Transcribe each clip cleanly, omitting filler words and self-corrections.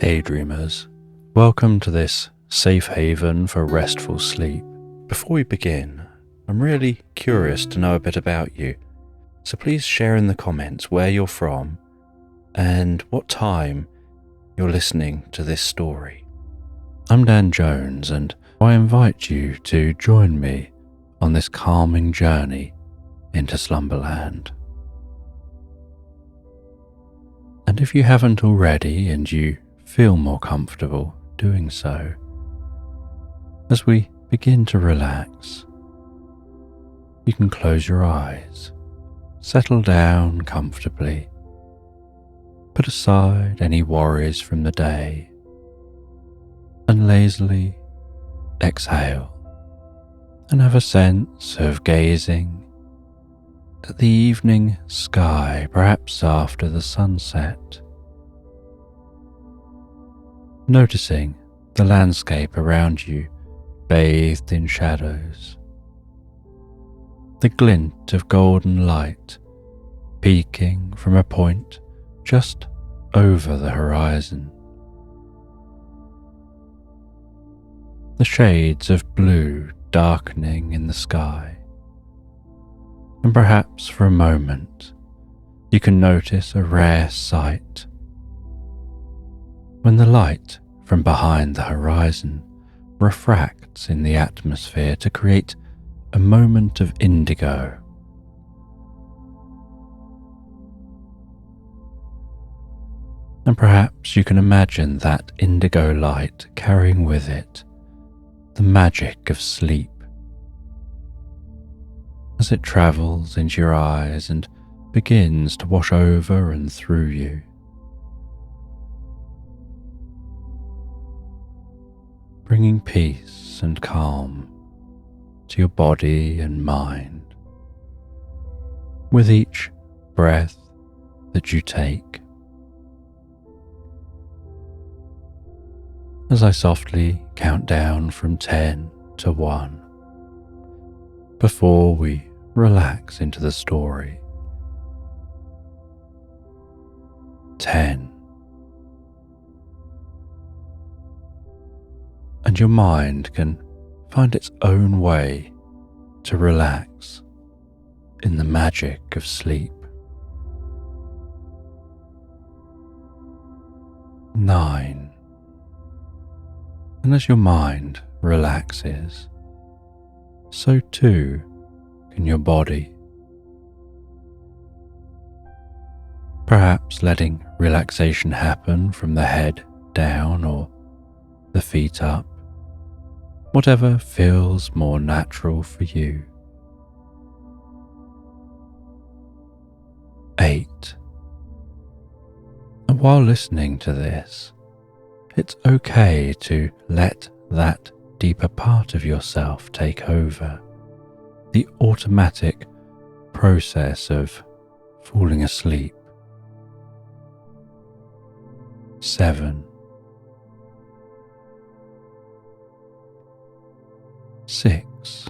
Hey dreamers, welcome to this safe haven for restful sleep. Before we begin, I'm really curious to know a bit about you, so please share in the comments where you're from and what time you're listening to this story. I'm Dan Jones, and I invite you to join me on this calming journey into Slumberland. And if you haven't already and you feel more comfortable doing so, as we begin to relax, you can close your eyes, settle down comfortably, put aside any worries from the day, and lazily exhale and have a sense of gazing at the evening sky, perhaps after the sunset. Noticing the landscape around you bathed in shadows, the glint of golden light peeking from a point just over the horizon, the shades of blue darkening in the sky, and perhaps for a moment you can notice a rare sight when the light from behind the horizon refracts in the atmosphere to create a moment of indigo. And perhaps you can imagine that indigo light carrying with it the magic of sleep as it travels into your eyes and begins to wash over and through you, bringing peace and calm to your body and mind with each breath that you take. As I softly count down from 10 to 1, before we relax into the story. 10. And your mind can find its own way to relax in the magic of sleep. 9. And as your mind relaxes, so too can your body. Perhaps letting relaxation happen from the head down or the feet up, whatever feels more natural for you. 8. And while listening to this, it's okay to let that deeper part of yourself take over, the automatic process of falling asleep. 7. 6.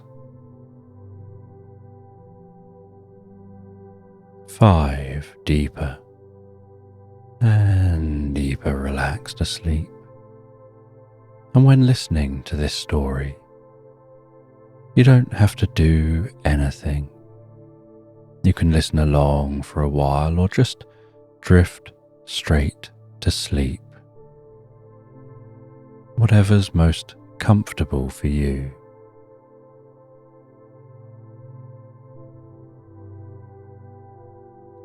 5. Deeper and deeper relaxed asleep. And when listening to this story, you don't have to do anything. You can listen along for a while or just drift straight to sleep. Whatever's most comfortable for you.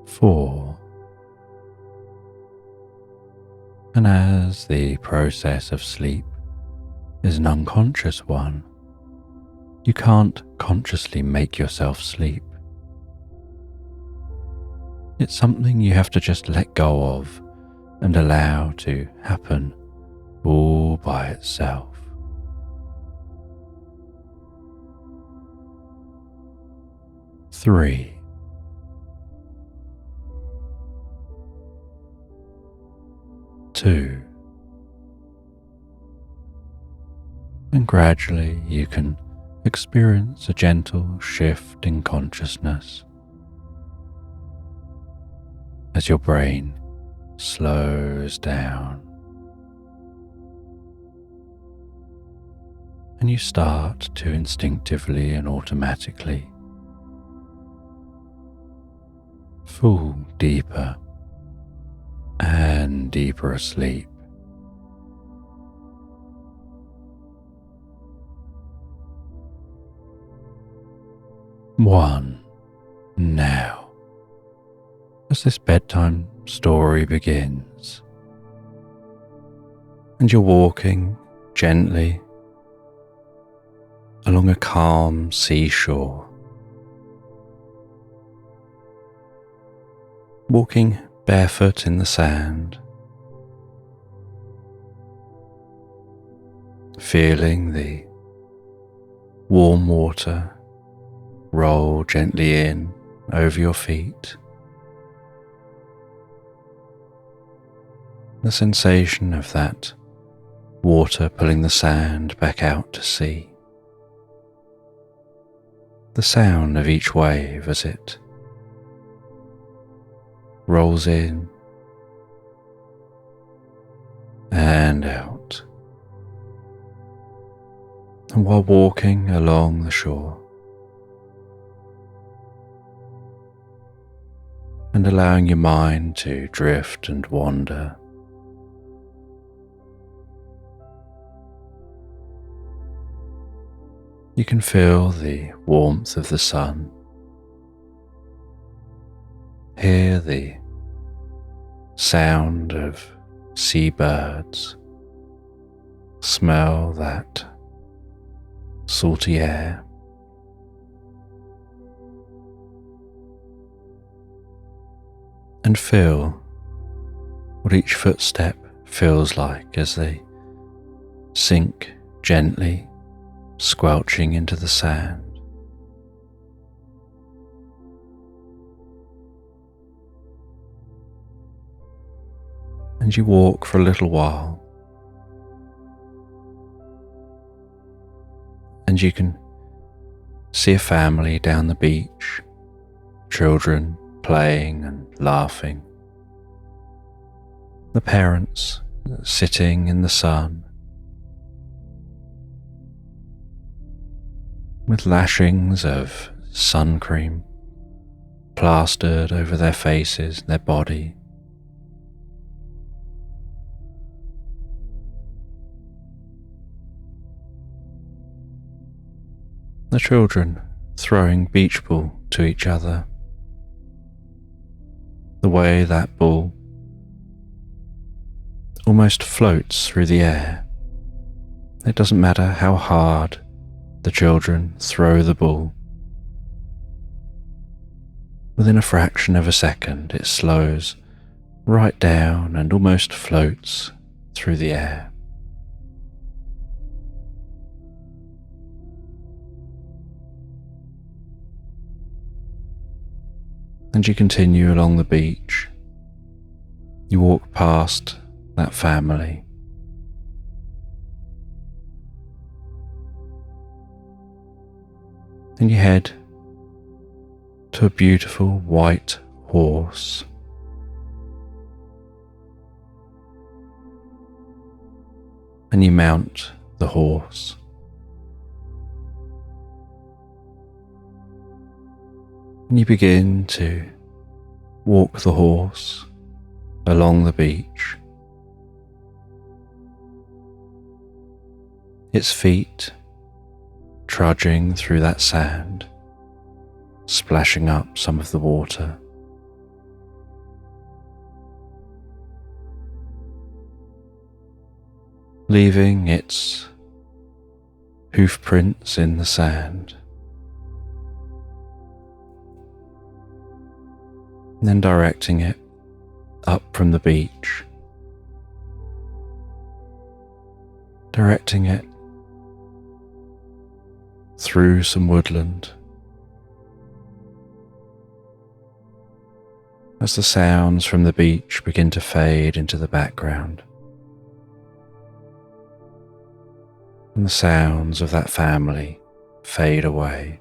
4. And as the process of sleep is an unconscious one, you can't consciously make yourself sleep. It's something you have to just let go of and allow to happen all by itself. 3. 2. And gradually you can experience a gentle shift in consciousness as your brain slows down and you start to instinctively and automatically fall deeper and deeper asleep. One. Now, as this bedtime story begins, and you're walking gently along a calm seashore, walking barefoot in the sand, feeling the warm water roll gently in over your feet, the sensation of that water pulling the sand back out to sea, the sound of each wave as it rolls in and out. And while walking along the shore and allowing your mind to drift and wander, you can feel the warmth of the sun, hear the sound of seabirds, smell that salty air, and feel what each footstep feels like as they sink gently, squelching into the sand. And you walk for a little while, and you can see a family down the beach, children playing and laughing, the parents sitting in the sun with lashings of sun cream plastered over their faces, their body. The children throwing beach ball to each other, the way that ball almost floats through the air. It doesn't matter how hard the children throw the ball. Within a fraction of a second, it slows right down and almost floats through the air. And you continue along the beach. You walk past that family. And you head to a beautiful white horse. And you mount the horse. And you begin to walk the horse along the beach. Its feet trudging through that sand, splashing up some of the water. Leaving its hoof prints in the sand. And then directing it up from the beach, directing it through some woodland as the sounds from the beach begin to fade into the background, and the sounds of that family fade away.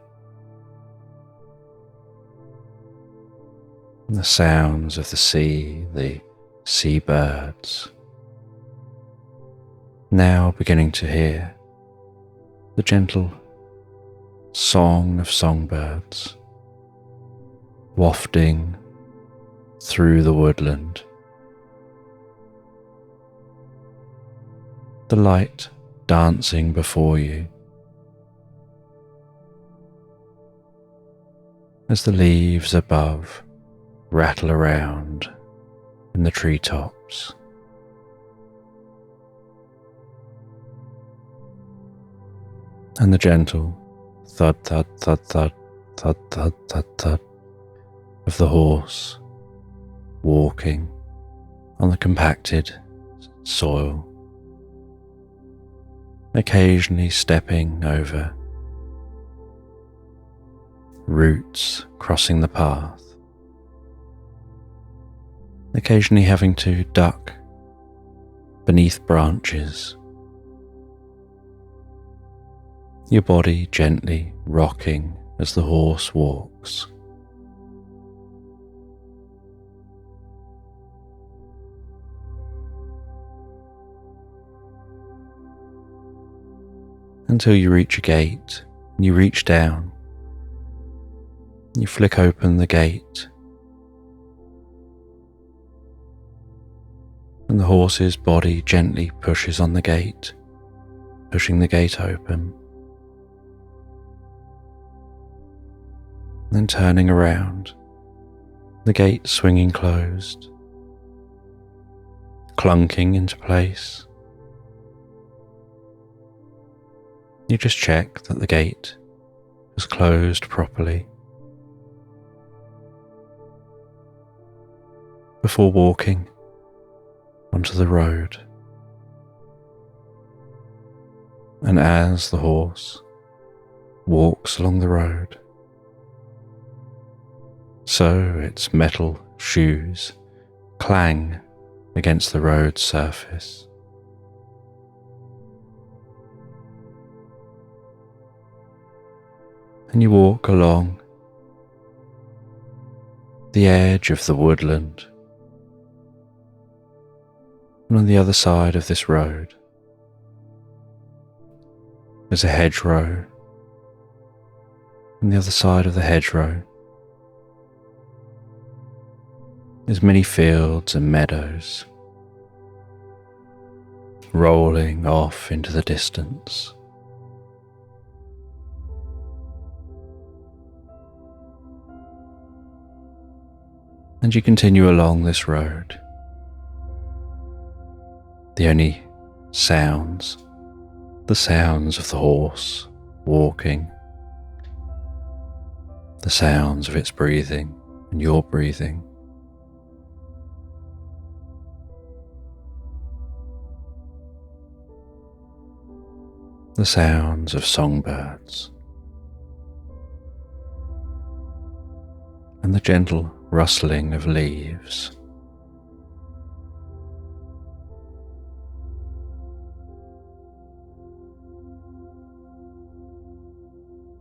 And the sounds of the seabirds, now beginning to hear the gentle song of songbirds wafting through the woodland, the light dancing before you as the leaves above rattle around in the treetops. And the gentle thud, thud, thud, thud, thud, thud, thud, thud of the horse walking on the compacted soil, occasionally stepping over roots crossing the path, occasionally having to duck beneath branches, your body gently rocking as the horse walks. Until you reach a gate and you reach down, you flick open the gate and the horse's body gently pushes on the gate, pushing the gate open. Then turning around, the gate swinging closed, clunking into place. You just check that the gate is closed properly before walking onto the road. And as the horse walks along the road, so its metal shoes clang against the road surface. And you walk along the edge of the woodland, and on the other side of this road there's a hedgerow. On the other side of the hedgerow there's many fields and meadows rolling off into the distance. And you continue along this road. The only sounds, the sounds of the horse walking, the sounds of its breathing and your breathing. The sounds of songbirds and the gentle rustling of leaves.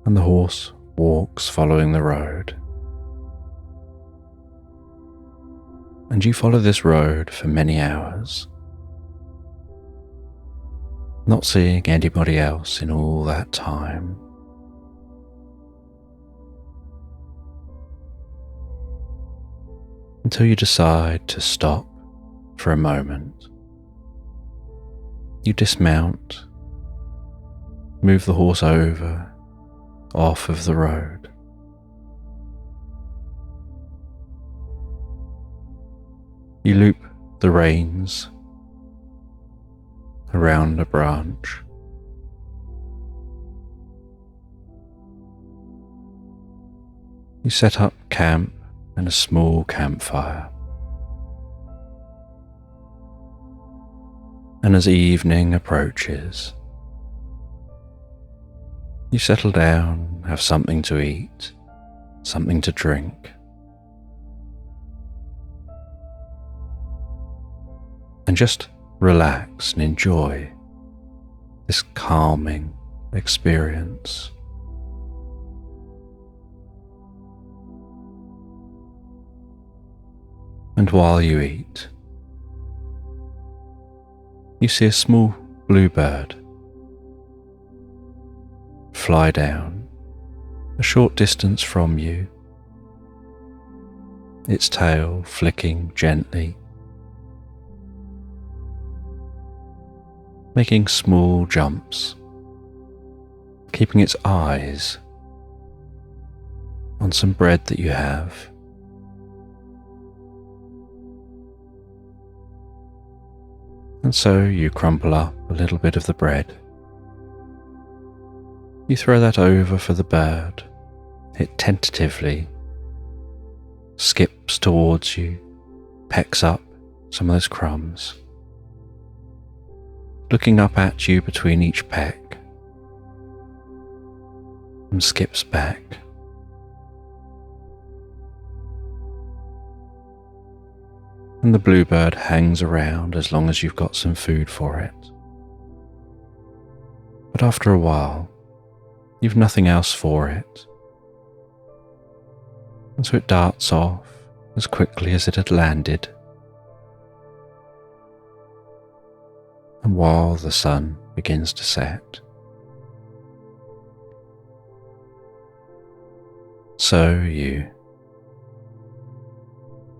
And the horse walks following the road. And you follow this road for many hours, not seeing anybody else in all that time. Until you decide to stop for a moment. You dismount, move the horse over, off of the road. You loop the reins around a branch. You set up camp and a small campfire. And as evening approaches, you settle down, have something to eat, something to drink, and just relax and enjoy this calming experience. And while you eat, you see a small bluebird fly down a short distance from you, its tail flicking gently, making small jumps, keeping its eyes on some bread that you have. And so you crumple up a little bit of the bread. You throw that over for the bird. It tentatively skips towards you, pecks up some of those crumbs, looking up at you between each peck, and skips back. And the bluebird hangs around as long as you've got some food for it. But after a while, you've nothing else for it. And so it darts off as quickly as it had landed. And while the sun begins to set, so you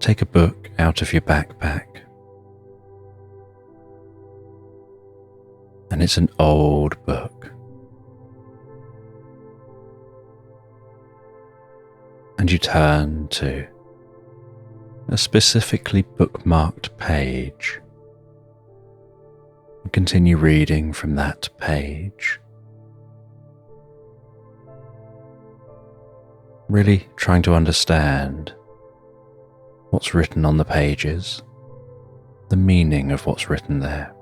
take a book out of your backpack, and it's an old book, and you turn to a specifically bookmarked page and continue reading from that page, really trying to understand what's written on the pages, the meaning of what's written there.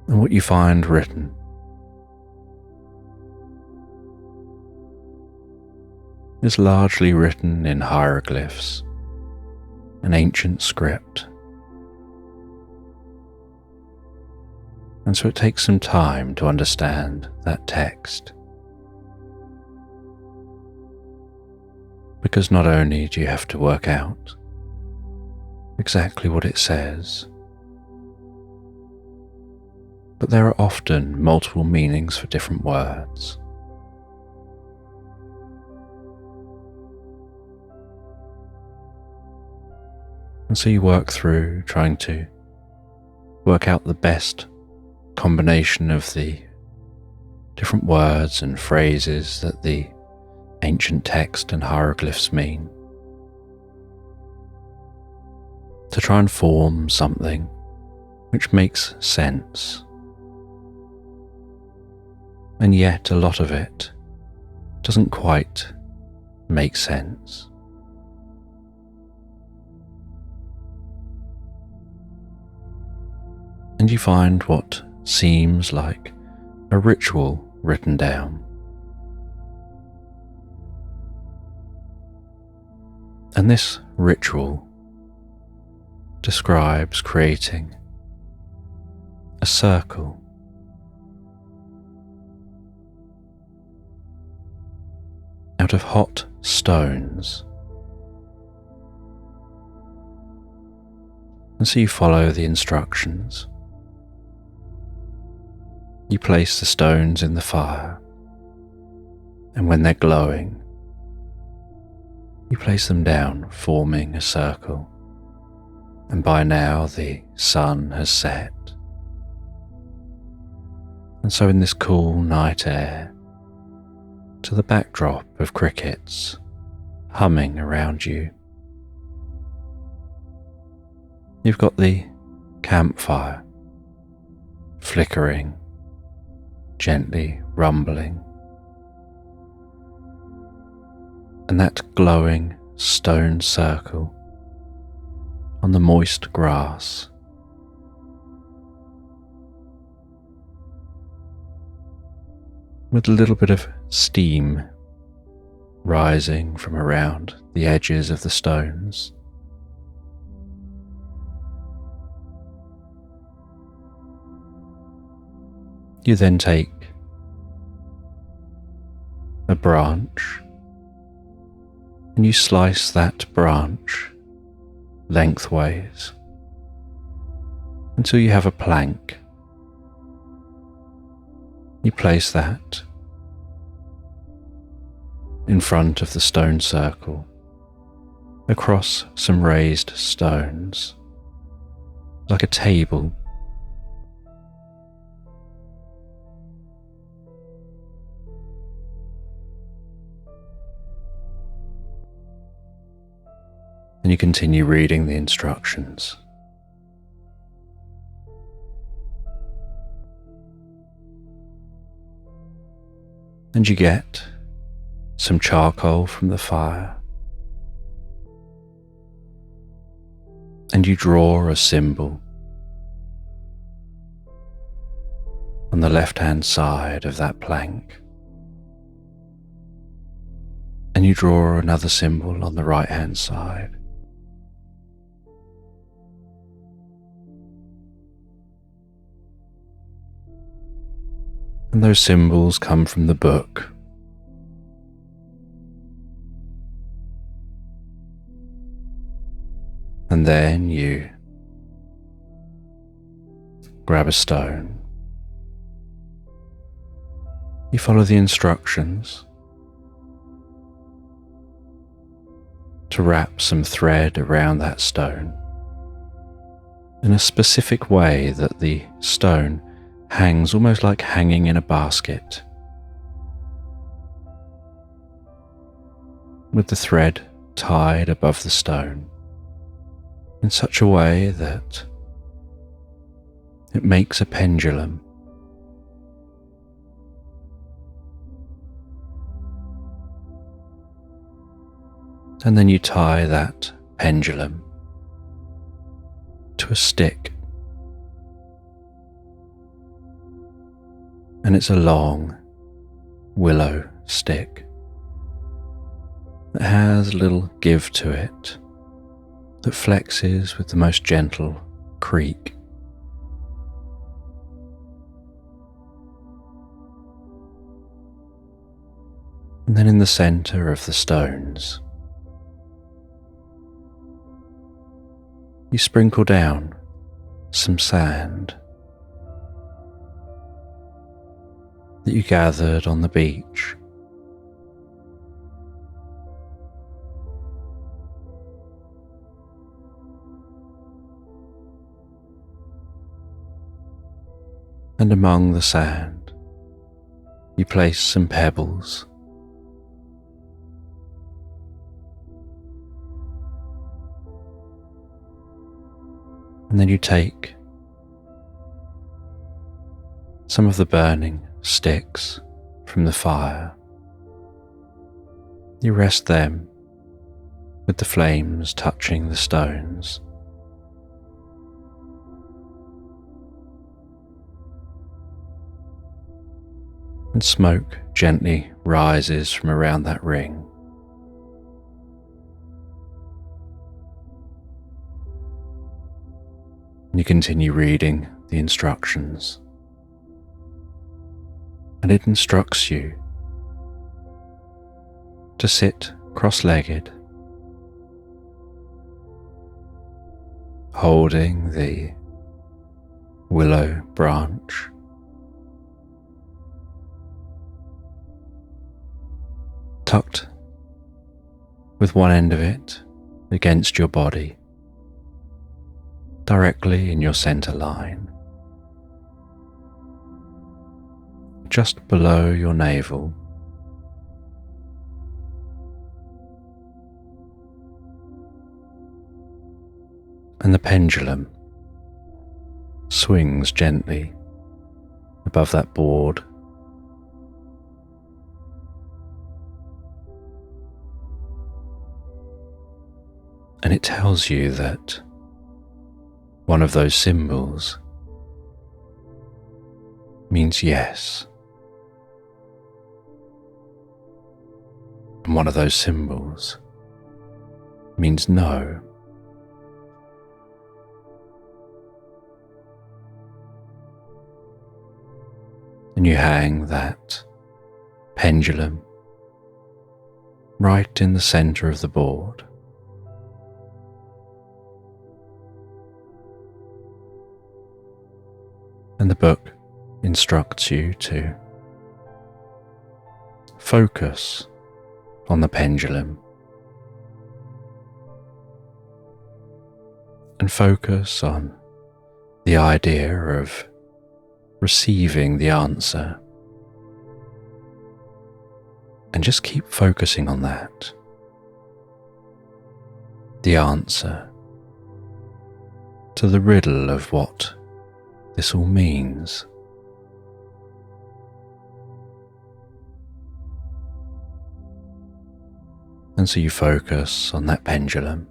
And what you find written is largely written in hieroglyphs, an ancient script. And so it takes some time to understand that text. Because not only do you have to work out exactly what it says, but there are often multiple meanings for different words. And so you work through trying to work out the best combination of the different words and phrases that the ancient text and hieroglyphs mean, to try and form something which makes sense. And yet a lot of it doesn't quite make sense. And you find what seems like a ritual written down. And this ritual describes creating a circle out of hot stones. And so you follow the instructions. You place the stones in the fire, and when they're glowing, you place them down, forming a circle. And by now the sun has set. And so in this cool night air, to the backdrop of crickets humming around you, you've got the campfire flickering, gently rumbling, and that glowing stone circle on the moist grass. With a little bit of steam rising from around the edges of the stones. You then take a branch and you slice that branch lengthways until you have a plank. You place that in front of the stone circle, across some raised stones, like a table. And you continue reading the instructions. And you get some charcoal from the fire, and you draw a symbol on the left-hand side of that plank, and you draw another symbol on the right-hand side. And those symbols come from the book. And then you grab a stone. You follow the instructions to wrap some thread around that stone in a specific way that the stone hangs almost like hanging in a basket, with the thread tied above the stone in such a way that it makes a pendulum. And then you tie that pendulum to a stick. And it's a long willow stick that has a little give to it that flexes with the most gentle creak. And then in the center of the stones, you sprinkle down some sand that you gathered on the beach. And among the sand, you place some pebbles. And then you take some of the burning sticks from the fire. You rest them with the flames touching the stones. And smoke gently rises from around that ring. And you continue reading the instructions. And it instructs you to sit cross-legged, holding the willow branch, tucked with one end of it against your body, directly in your center line, just below your navel. And the pendulum swings gently above that board. And it tells you that one of those symbols means yes. And one of those symbols means no. And you hang that pendulum right in the center of the board. And the book instructs you to focus on the pendulum and focus on the idea of receiving the answer, and just keep focusing on that. The answer to the riddle of what this all means. And so you focus on that pendulum,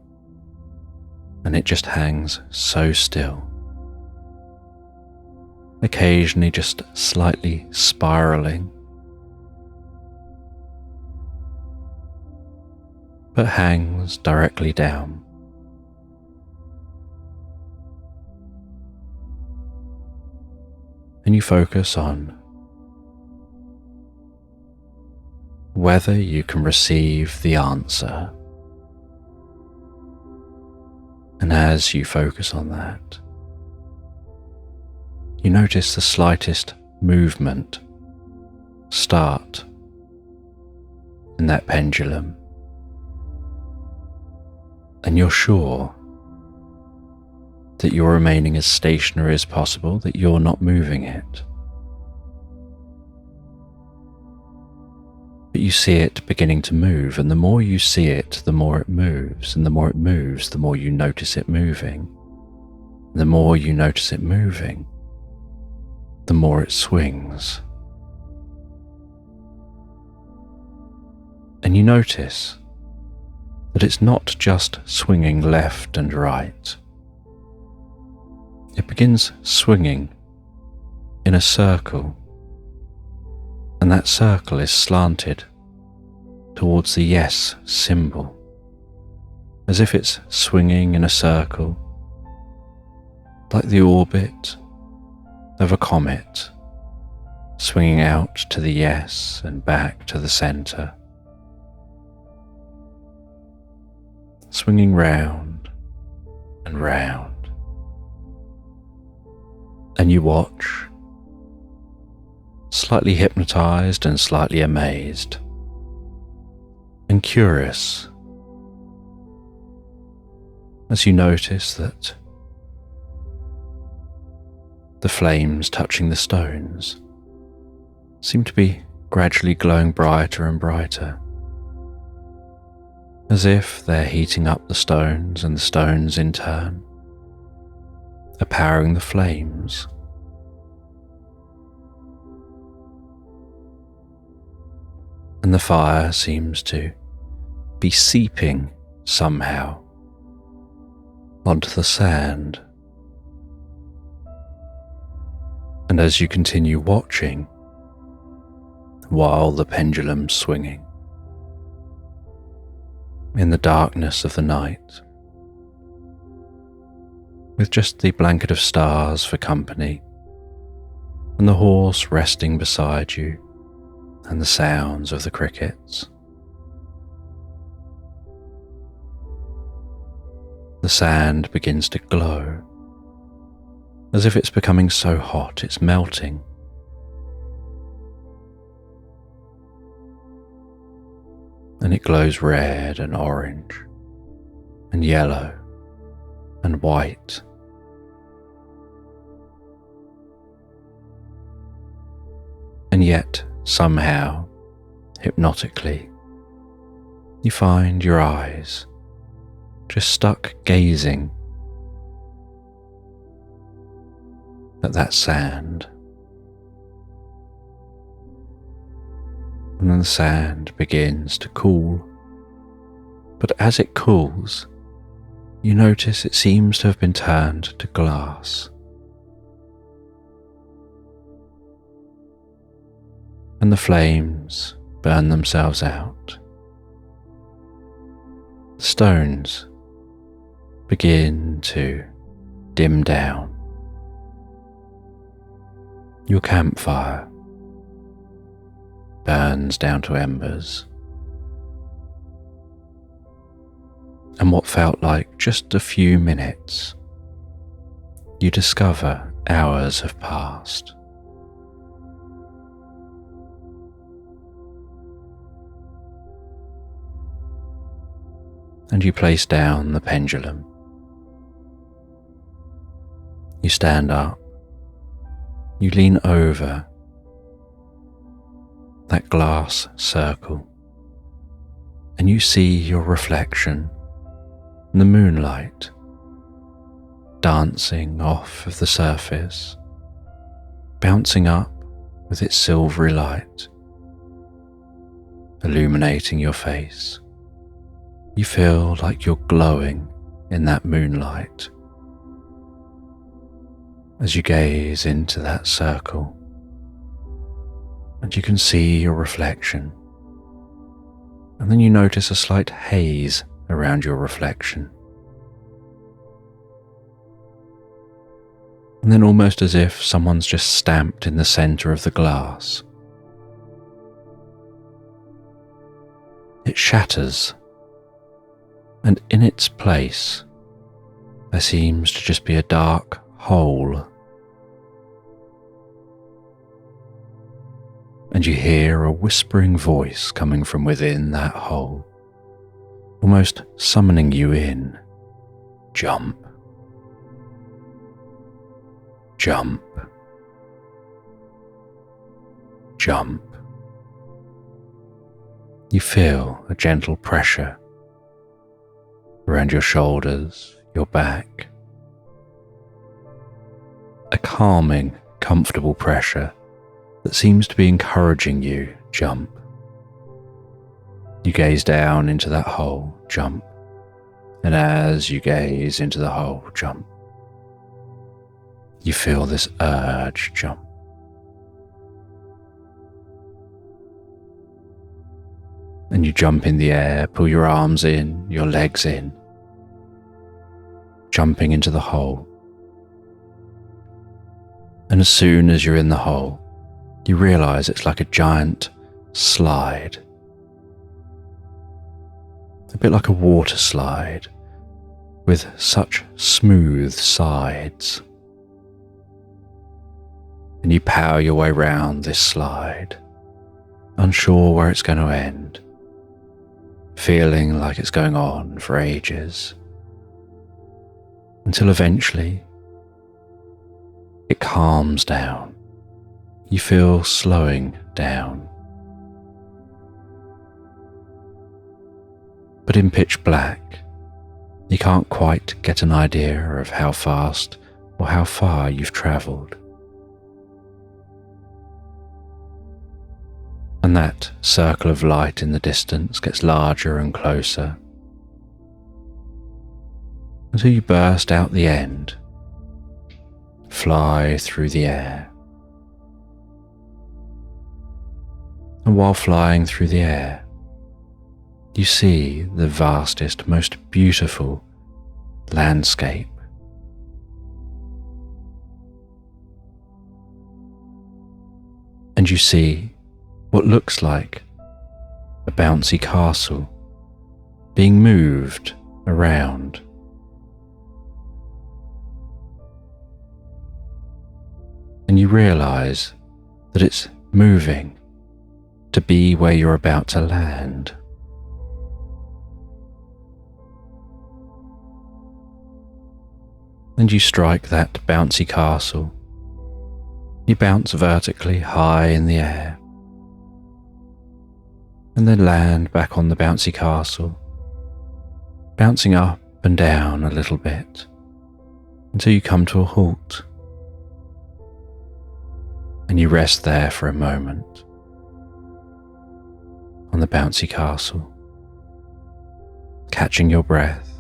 and it just hangs so still, occasionally just slightly spiraling, but hangs directly down. And you focus on whether you can receive the answer. And as you focus on that, you notice the slightest movement start in that pendulum, and you're sure that you're remaining as stationary as possible, that you're not moving it. But you see it beginning to move, and the more you see it, the more it moves, and the more it moves, the more you notice it moving. And the more you notice it moving, the more it swings. And you notice that it's not just swinging left and right. It begins swinging in a circle, and that circle is slanted towards the yes symbol, as if it's swinging in a circle, like the orbit of a comet, swinging out to the yes and back to the center, swinging round and round. And you watch, slightly hypnotized and slightly amazed and curious, as you notice that the flames touching the stones seem to be gradually glowing brighter and brighter, as if they're heating up the stones, and the stones in turn are powering the flames. And the fire seems to be seeping somehow onto the sand. And as you continue watching, while the pendulum's swinging, in the darkness of the night, with just the blanket of stars for company, and the horse resting beside you, and the sounds of the crickets, the sand begins to glow, as if it's becoming so hot it's melting. And it glows red and orange and yellow and white. And yet, somehow, hypnotically, you find your eyes just stuck gazing at that sand. And then the sand begins to cool, but as it cools, you notice it seems to have been turned to glass. And the flames burn themselves out. The stones begin to dim down. Your campfire burns down to embers. And what felt like just a few minutes, you discover hours have passed. And you place down the pendulum. You stand up. You lean over that glass circle and you see your reflection in the moonlight dancing off of the surface, bouncing up with its silvery light, illuminating your face. You feel like you're glowing in that moonlight as you gaze into that circle, and you can see your reflection, and then you notice a slight haze around your reflection. And then, almost as if someone's just stamped in the center of the glass, it shatters, and in its place there seems to just be a dark hole. And you hear a whispering voice coming from within that hole, almost summoning you in. Jump. Jump. Jump. You feel a gentle pressure around your shoulders, your back. A calming, comfortable pressure that seems to be encouraging you. Jump. You gaze down into that hole. Jump. And as you gaze into the hole, jump. You feel this urge. Jump. And you jump in the air, pull your arms in, your legs in, jumping into the hole. And as soon as you're in the hole, you realize it's like a giant slide, a bit like a water slide with such smooth sides. And you power your way round this slide, unsure where it's going to end, feeling like it's going on for ages, until eventually it calms down. You feel slowing down. But in pitch black, you can't quite get an idea of how fast or how far you've travelled. And that circle of light in the distance gets larger and closer, until you burst out the end, fly through the air. And while flying through the air, you see the vastest, most beautiful landscape. And you see what looks like a bouncy castle being moved around. And you realize that it's moving to be where you're about to land. And you strike that bouncy castle. You bounce vertically high in the air, and then land back on the bouncy castle, bouncing up and down a little bit until you come to a halt. And you rest there for a moment on the bouncy castle, catching your breath,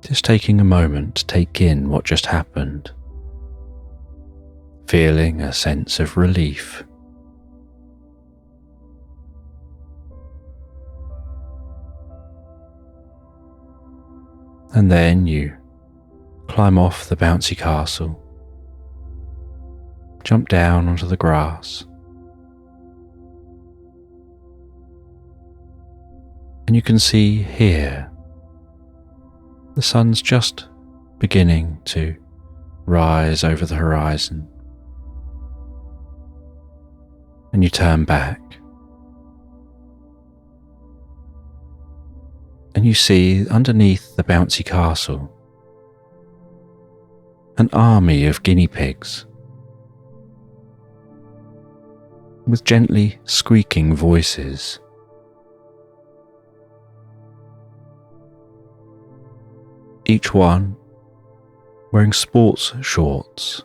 just taking a moment to take in what just happened, feeling a sense of relief. And then you climb off the bouncy castle, jump down onto the grass, and you can see here The sun's just beginning to rise over the horizon, and you turn back and you see underneath the bouncy castle an army of guinea pigs with gently squeaking voices. Each one wearing sports shorts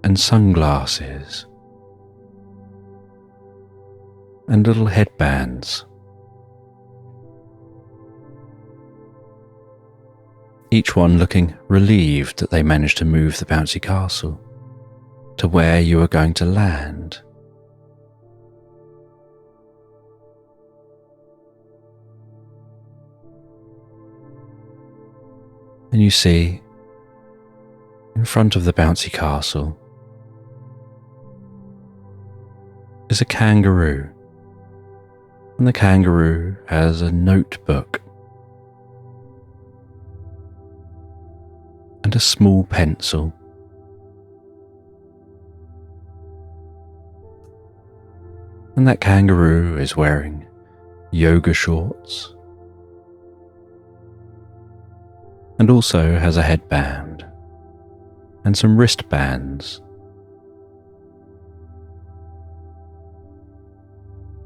and sunglasses and little headbands. Each one looking relieved that they managed to move the bouncy castle to where you are going to land. And you see, in front of the bouncy castle, is a kangaroo. And the kangaroo has a notebook and a small pencil. And that kangaroo is wearing yoga shorts and also has a headband and some wristbands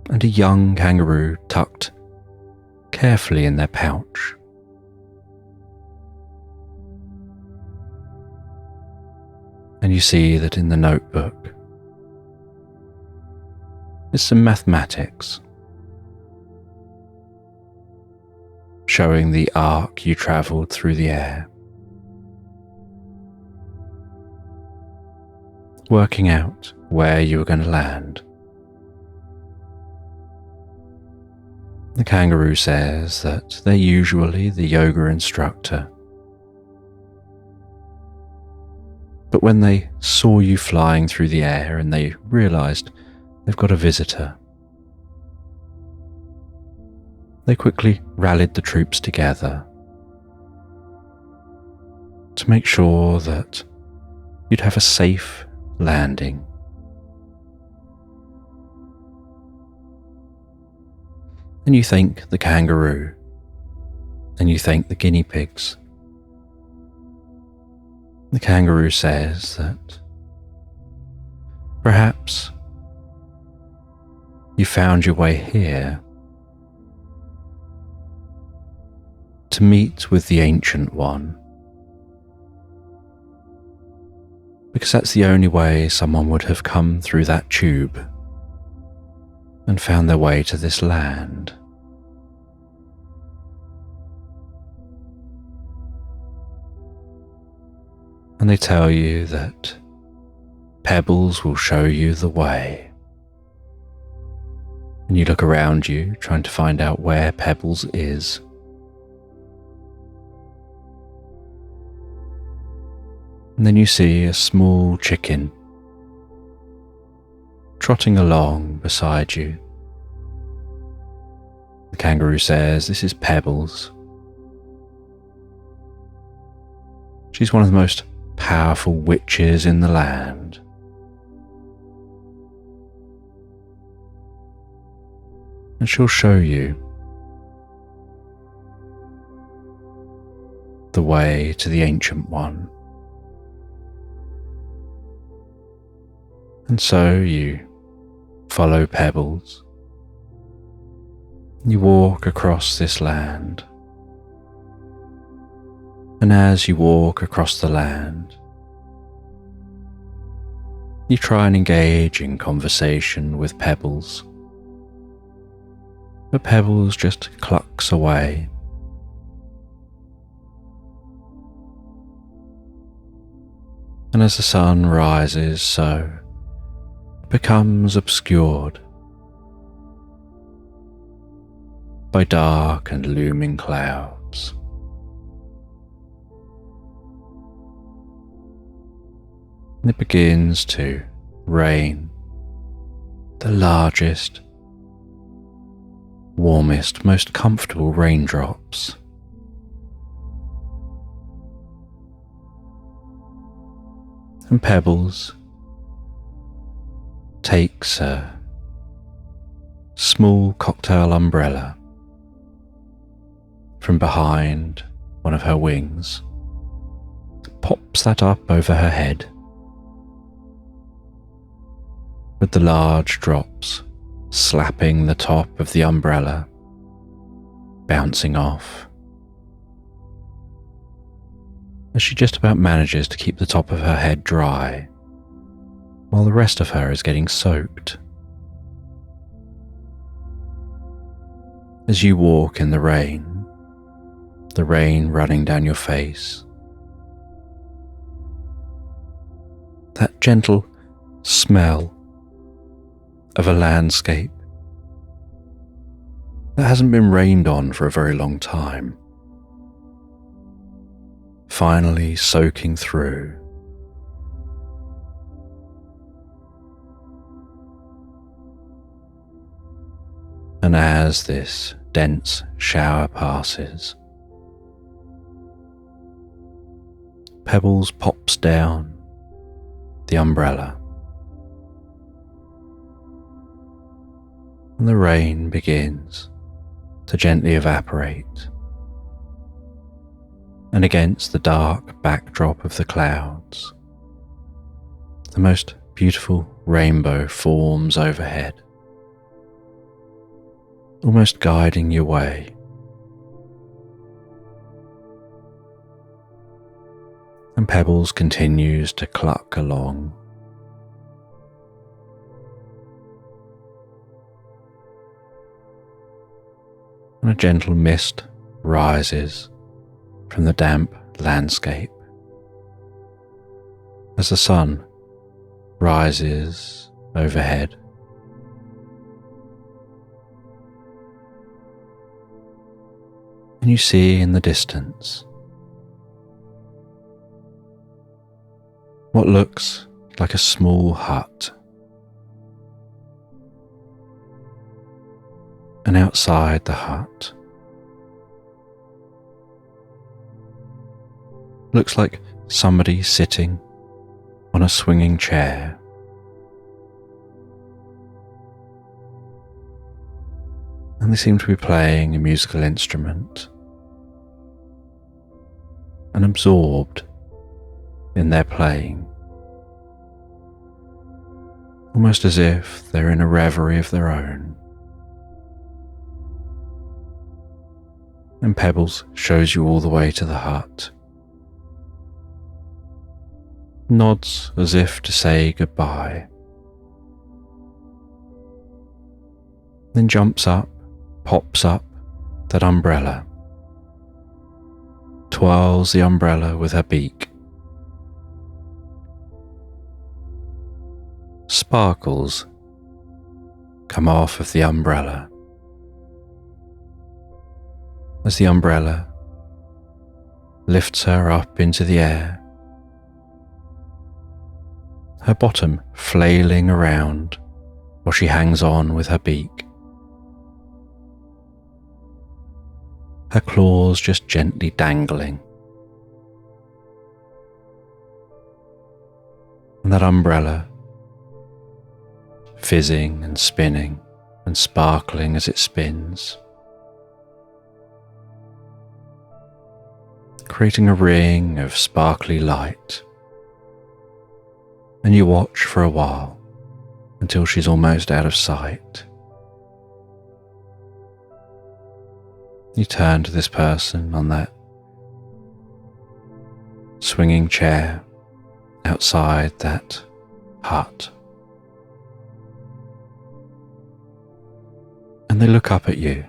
and a young kangaroo tucked carefully in their pouch. And you see that in the notebook is some mathematics showing the arc you travelled through the air, working out where you were going to land. The kangaroo says that they're usually the yoga instructor, but when they saw you flying through the air and they realised they've got a visitor, they quickly rallied the troops together to make sure that you'd have a safe landing. And you thank the kangaroo, and you thank the guinea pigs. The kangaroo says that perhaps you found your way here to meet with the Ancient One, because that's the only way someone would have come through that tube and found their way to this land. And they tell you that pebbles will show you the way. And you look around you trying to find out where Pebbles is. And then you see a small chicken trotting along beside you. The kangaroo says, "This is Pebbles. She's one of the most powerful witches in the land. And she'll show you the way to the Ancient One." And so you follow Pebbles. You walk across this land. And as you walk across the land, you try and engage in conversation with Pebbles. But Pebbles just clucks away. And as the sun rises, so it becomes obscured by dark and looming clouds. And it begins to rain, the largest warmest, most comfortable raindrops. And Pebbles takes a small cocktail umbrella from behind one of her wings, pops that up over her head, with the large drops slapping the top of the umbrella, bouncing off, as she just about manages to keep the top of her head dry, while the rest of her is getting soaked. As you walk in the rain running down your face, that gentle smell of a landscape that hasn't been rained on for a very long time, finally soaking through. And as this dense shower passes, Pebbles pops down the umbrella, and the rain begins to gently evaporate, and against the dark backdrop of the clouds, the most beautiful rainbow forms overhead, almost guiding your way. And Pebbles continues to cluck along, and a gentle mist rises from the damp landscape as the sun rises overhead. And you see in the distance what looks like a small hut. And outside the hut looks like somebody sitting on a swinging chair. And they seem to be playing a musical instrument and absorbed in their playing, almost as if they're in a reverie of their own. And Pebbles shows you all the way to the hut, nods as if to say goodbye, then jumps up, pops up that umbrella, twirls the umbrella with her beak. Sparkles come off of the umbrella as the umbrella lifts her up into the air, her bottom flailing around while she hangs on with her beak, her claws just gently dangling. And that umbrella fizzing and spinning and sparkling as it spins, creating a ring of sparkly light. And you watch for a while until she's almost out of sight. You turn to this person on that swinging chair outside that hut, and they look up at you,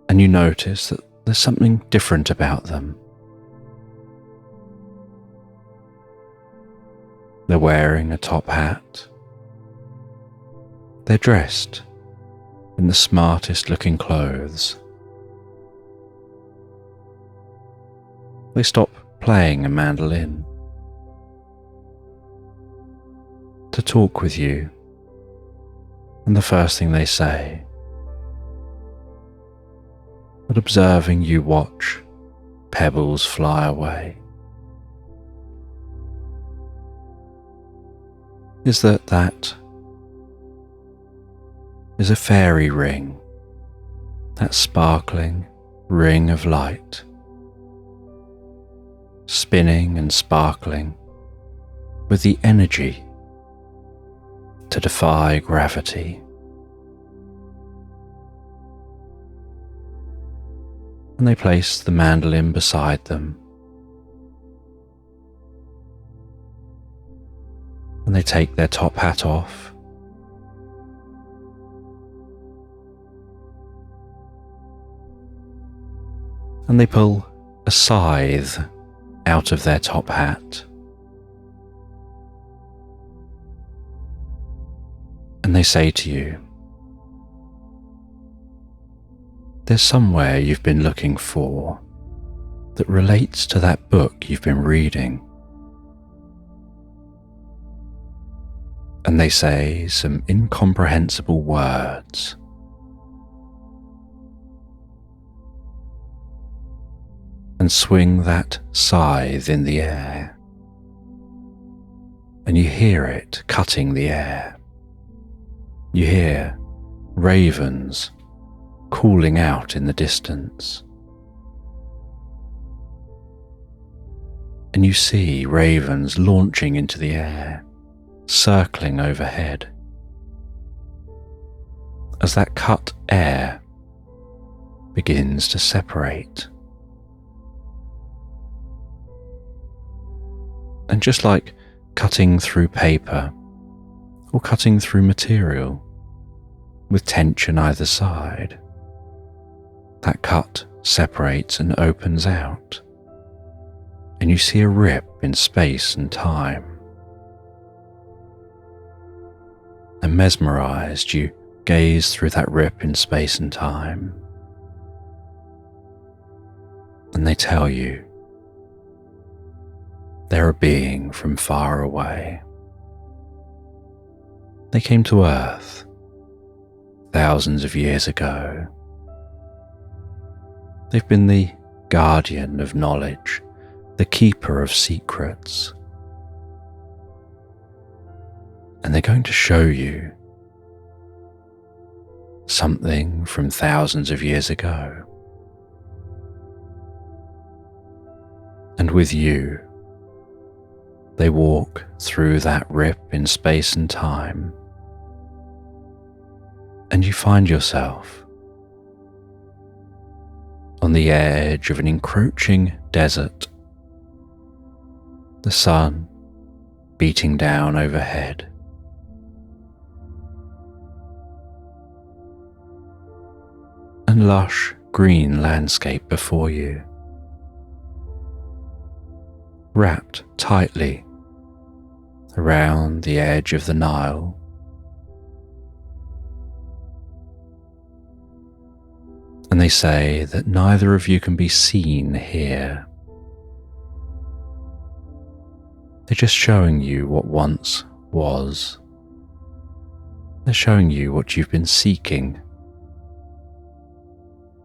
and you notice that there's something different about them. They're wearing a top hat. They're dressed in the smartest looking clothes. They stop playing a mandolin to talk with you and the first thing they say, but observing you watch pebbles fly away, is that is a fairy ring, that sparkling ring of light, spinning and sparkling with the energy to defy gravity. And they place the mandolin beside them, and they take their top hat off, and they pull a scythe out of their top hat, and they say to you, there's somewhere you've been looking for that relates to that book you've been reading. And they say some incomprehensible words. And swing that scythe in the air. And you hear it cutting the air. You hear ravens calling out in the distance. And you see ravens launching into the air, circling overhead. As that cut air begins to separate. And just like cutting through paper or cutting through material with tension either side, that cut separates and opens out, and you see a rip in space and time. And mesmerized, you gaze through that rip in space and time, and they tell you they're a being from far away. They came to Earth thousands of years ago. They've been the guardian of knowledge, the keeper of secrets. And they're going to show you something from thousands of years ago. And with you, they walk through that rip in space and time, and you find yourself on the edge of an encroaching desert, the sun beating down overhead. And lush green landscape before you, wrapped tightly around the edge of the Nile. And they say that neither of you can be seen here. They're just showing you what once was. They're showing you what you've been seeking.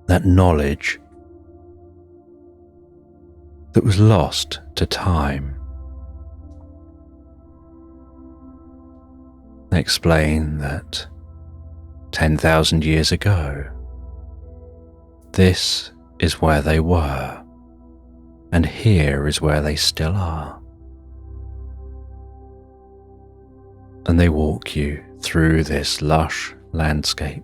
That knowledge that was lost to time. They explain that 10,000 years ago, this is where they were, and here is where they still are. And they walk you through this lush landscape.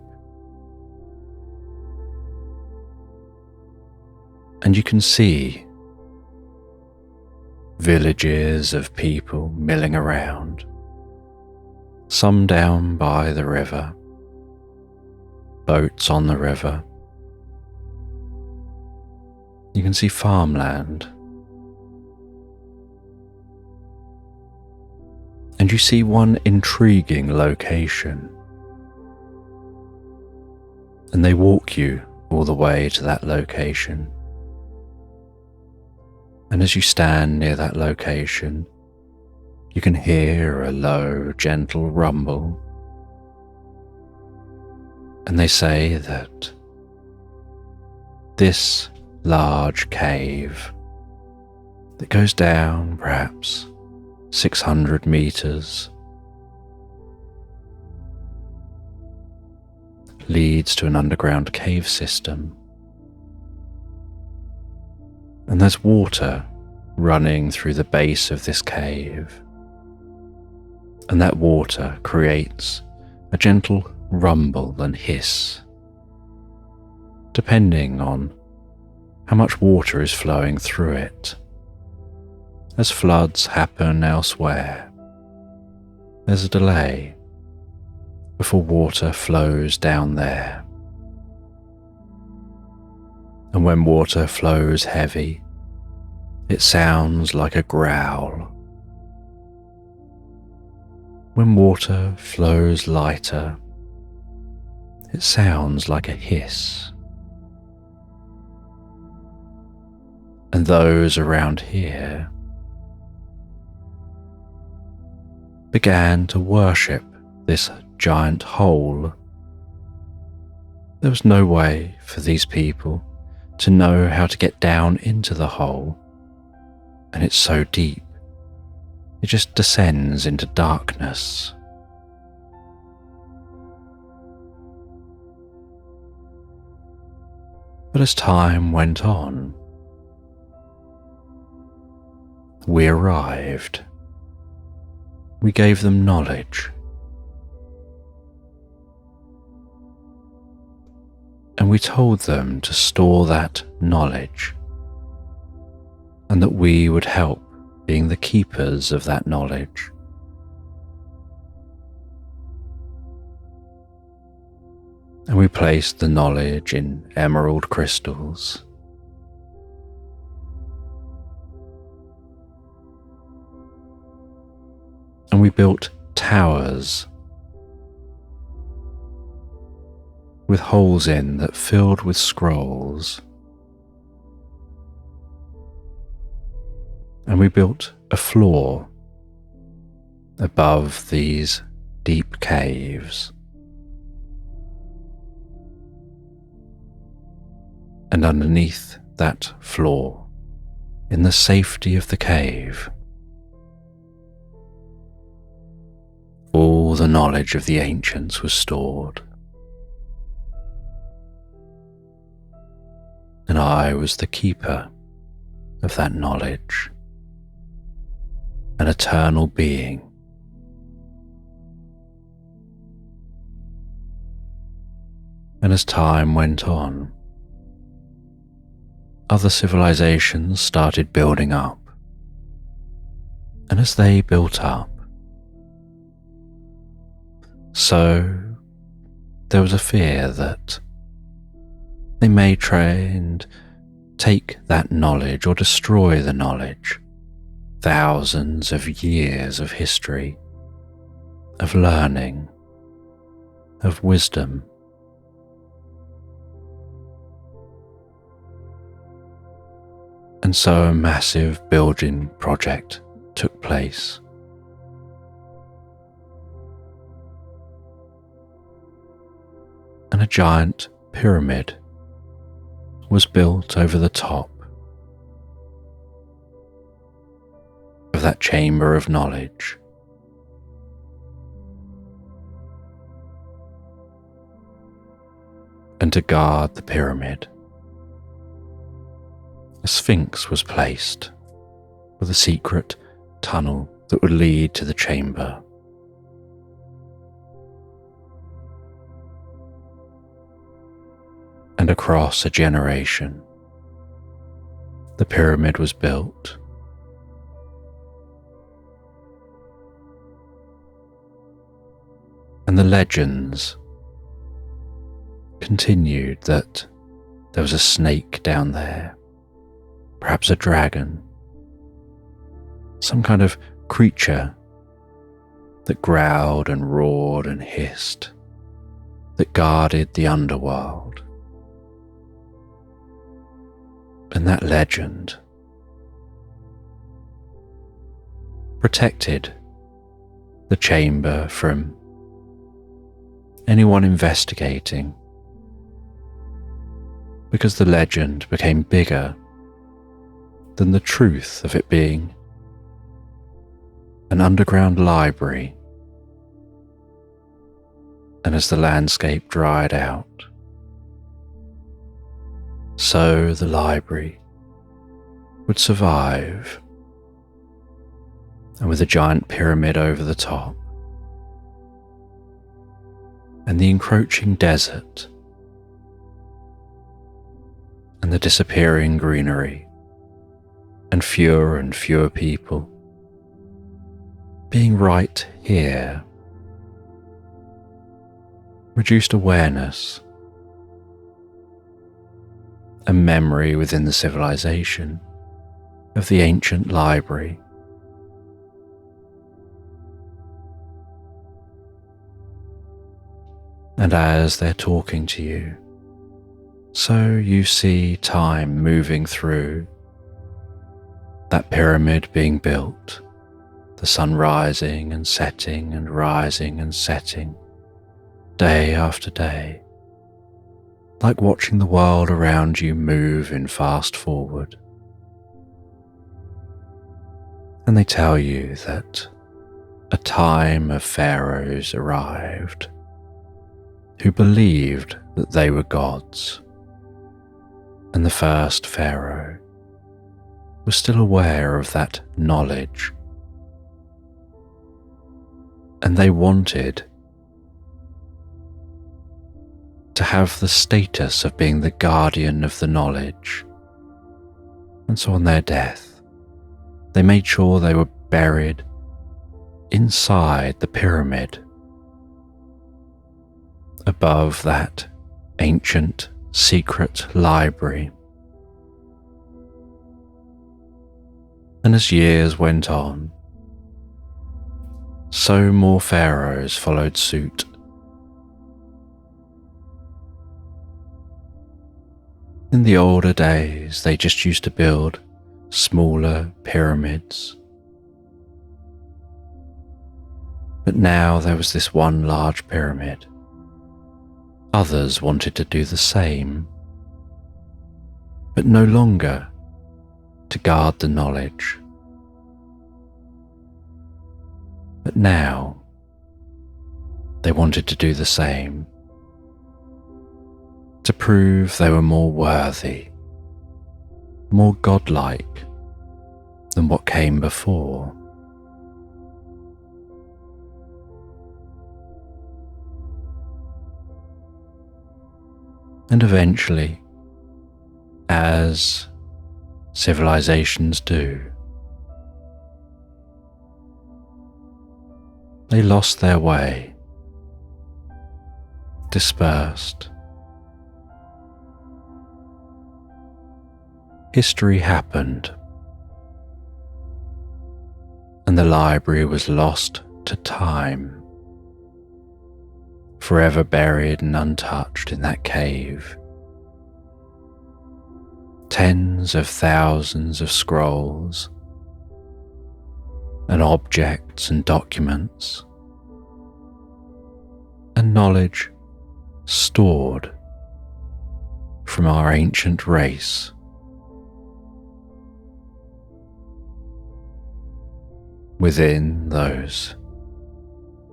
And you can see villages of people milling around, some down by the river, boats on the river. You can see farmland, and you see one intriguing location, and they walk you all the way to that location. And as you stand near that location, you can hear a low, gentle rumble, And they say that this large cave that goes down perhaps 600 meters leads to an underground cave system. And there's water running through the base of this cave. And that water creates a gentle rumble and hiss, depending on how much water is flowing through it. As floods happen elsewhere, there's a delay before water flows down there. And when water flows heavy, it sounds like a growl. When water flows lighter, it sounds like a hiss. And those around here began to worship this giant hole. There was no way for these people to know how to get down into the hole, and it's so deep, it just descends into darkness. But as time went on, we arrived. We gave them knowledge. And we told them to store that knowledge, and that we would help being the keepers of that knowledge. And we placed the knowledge in emerald crystals. And we built towers with holes in that filled with scrolls. And we built a floor above these deep caves. And underneath that floor, in the safety of the cave, all the knowledge of the ancients was stored. And I was the keeper of that knowledge, an eternal being. And as time went on, other civilizations started building up. And as they built up, so there was a fear that they may try and take that knowledge or destroy the knowledge, thousands of years of history, of learning, of wisdom. And so a massive building project took place. And a giant pyramid was built over the top of that chamber of knowledge. And to guard the pyramid, a Sphynx was placed with a secret tunnel that would lead to the chamber. And across a generation, the pyramid was built. And the legends continued that there was a snake down there, perhaps a dragon, some kind of creature that growled and roared and hissed, that guarded the underworld. And that legend protected the chamber from anyone investigating, because the legend became bigger than the truth of it being an underground library. And as the landscape dried out, so the library would survive, and with a giant pyramid over the top, and the encroaching desert, and the disappearing greenery, and fewer people, being right here, reduced awareness, a memory within the civilization of the ancient library. And as they're talking to you, so you see time moving through, that pyramid being built, the sun rising and setting and rising and setting, day after day, like watching the world around you move in fast forward. And they tell you that a time of pharaohs arrived who believed that they were gods, and the first pharaoh was still aware of that knowledge, and they wanted to have the status of being the guardian of the knowledge. And so on their death, they made sure they were buried inside the pyramid, above that ancient secret library. And as years went on, so more pharaohs followed suit. In the older days, they just used to build smaller pyramids. But now there was this one large pyramid. Others wanted to do the same, but no longer to guard the knowledge. But now they wanted to do the same, to prove they were more worthy, more godlike than what came before. And eventually, as civilizations do, they lost their way, dispersed. History happened, and the library was lost to time, forever buried and untouched in that cave. Tens of thousands of scrolls and objects and documents and knowledge stored from our ancient race. Within those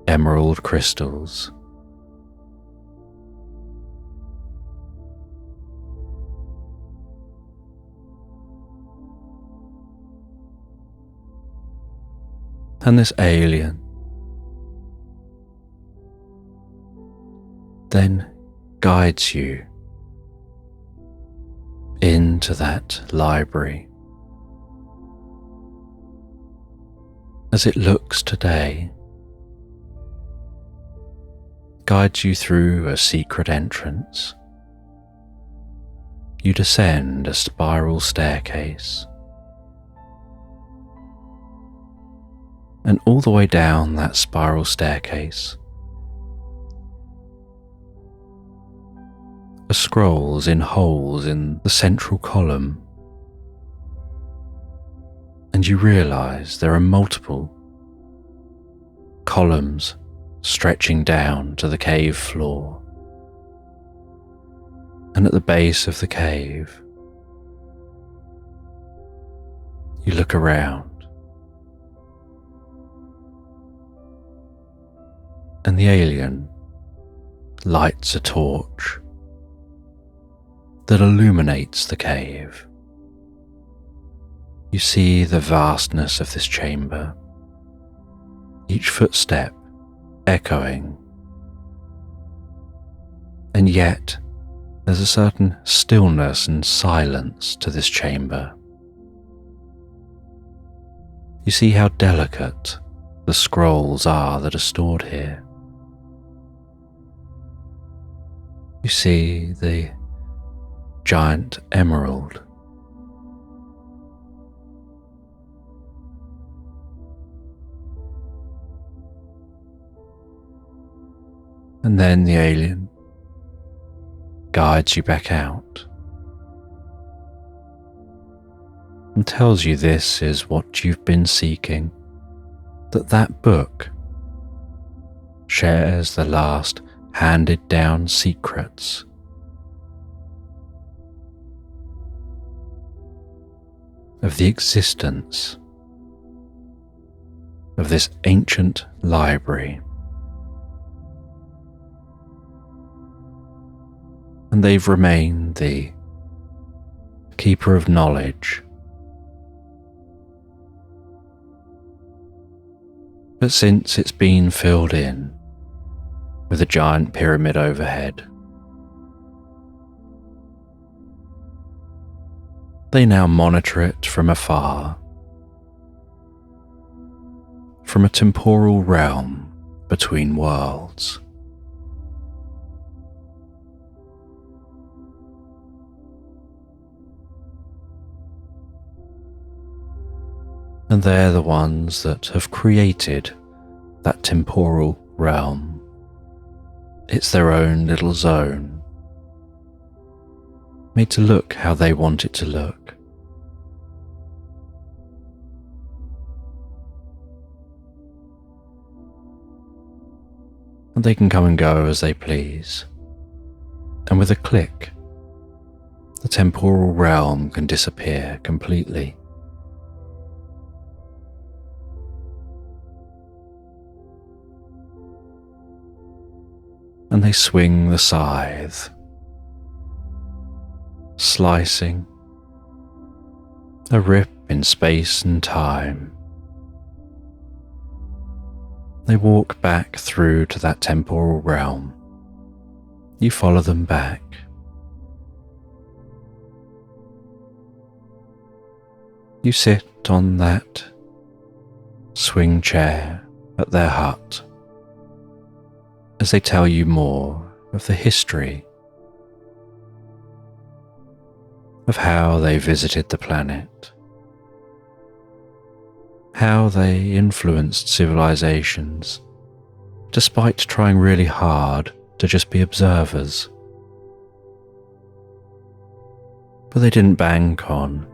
emerald crystals. And this alien then guides you into that library as it looks today, guides you through a secret entrance. You descend a spiral staircase, and all the way down that spiral staircase are scrolls in holes in the central column, and you realize there are multiple columns stretching down to the cave floor. And at the base of the cave, you look around, and the alien lights a torch that illuminates the cave. You see the vastness of this chamber, each footstep echoing, and yet there's a certain stillness and silence to this chamber. You see how delicate the scrolls are that are stored here. You see the giant emerald. And then the alien guides you back out and tells you this is what you've been seeking, that that book shares the last handed down secrets of the existence of this ancient library. And they've remained the keeper of knowledge. But since it's been filled in with a giant pyramid overhead, they now monitor it from afar, from a temporal realm between worlds. And they're the ones that have created that temporal realm. It's their own little zone, made to look how they want it to look. And they can come and go as they please. And with a click, the temporal realm can disappear completely. And they swing the scythe, slicing a rip in space and time. They walk back through to that temporal realm. You follow them back. You sit on that swing chair at their hut as they tell you more of the history of how they visited the planet, how they influenced civilizations despite trying really hard to just be observers. But they didn't bank on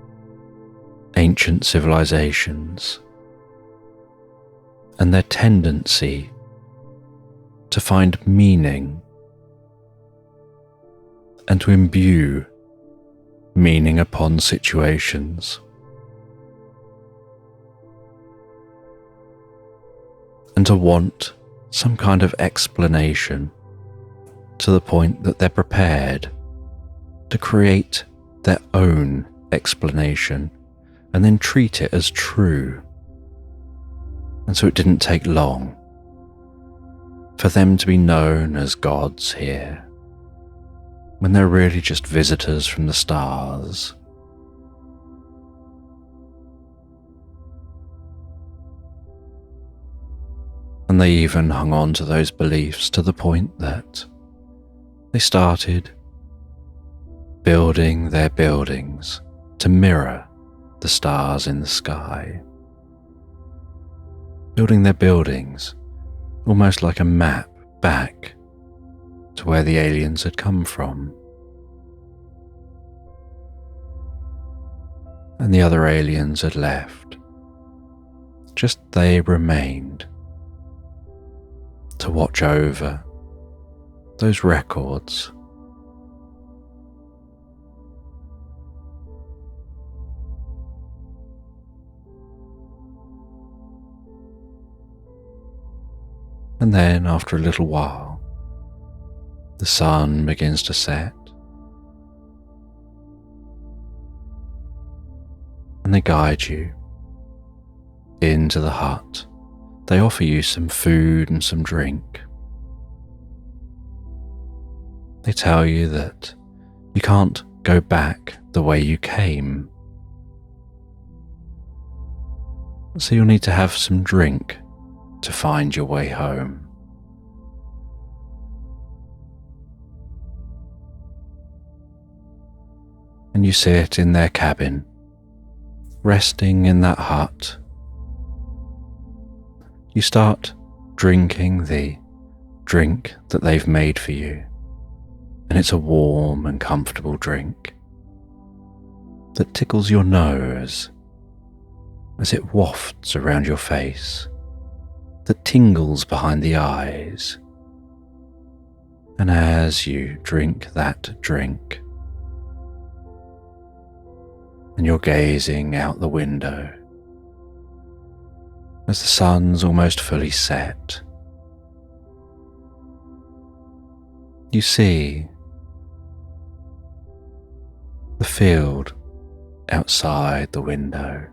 ancient civilizations and their tendency to find meaning and to imbue meaning upon situations, and to want some kind of explanation to the point that they're prepared to create their own explanation and then treat it as true. And so it didn't take long for them to be known as gods here, when they're really just visitors from the stars. And they even hung on to those beliefs to the point that they started building their buildings to mirror the stars in the sky, building their buildings almost like a map back to where the aliens had come from. And the other aliens had left. Just they remained, to watch over those records. And then after a little while, the sun begins to set, and they guide you into the hut. They offer you some food and some drink. They tell you that you can't go back the way you came, so you'll need to have some drink to find your way home. And you sit in their cabin, resting in that hut. You start drinking the drink that they've made for you, and it's a warm and comfortable drink that tickles your nose as it wafts around your face, that tingles behind the eyes. And as you drink that drink, and you're gazing out the window, as the sun's almost fully set, you see the field outside the window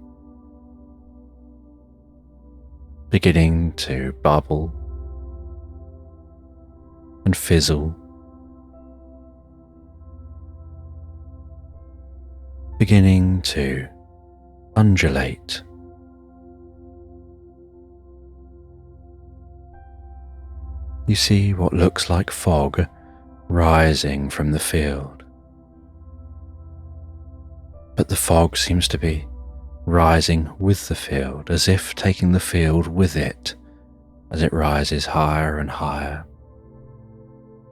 beginning to bubble and fizzle, beginning to undulate. You see what looks like fog rising from the field, but the fog seems to be rising with the field, as if taking the field with it as it rises higher and higher.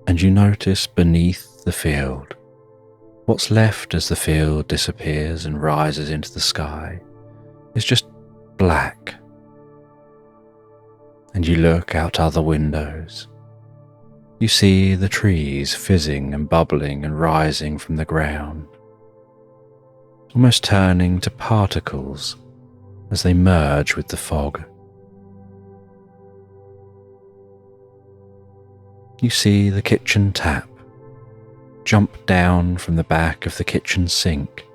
And you notice beneath the field, what's left as the field disappears and rises into the sky is just black. And you look out other windows. You see the trees fizzing and bubbling and rising from the ground, almost turning to particles as they merge with the fog. You see the kitchen tap jump down from the back of the kitchen sink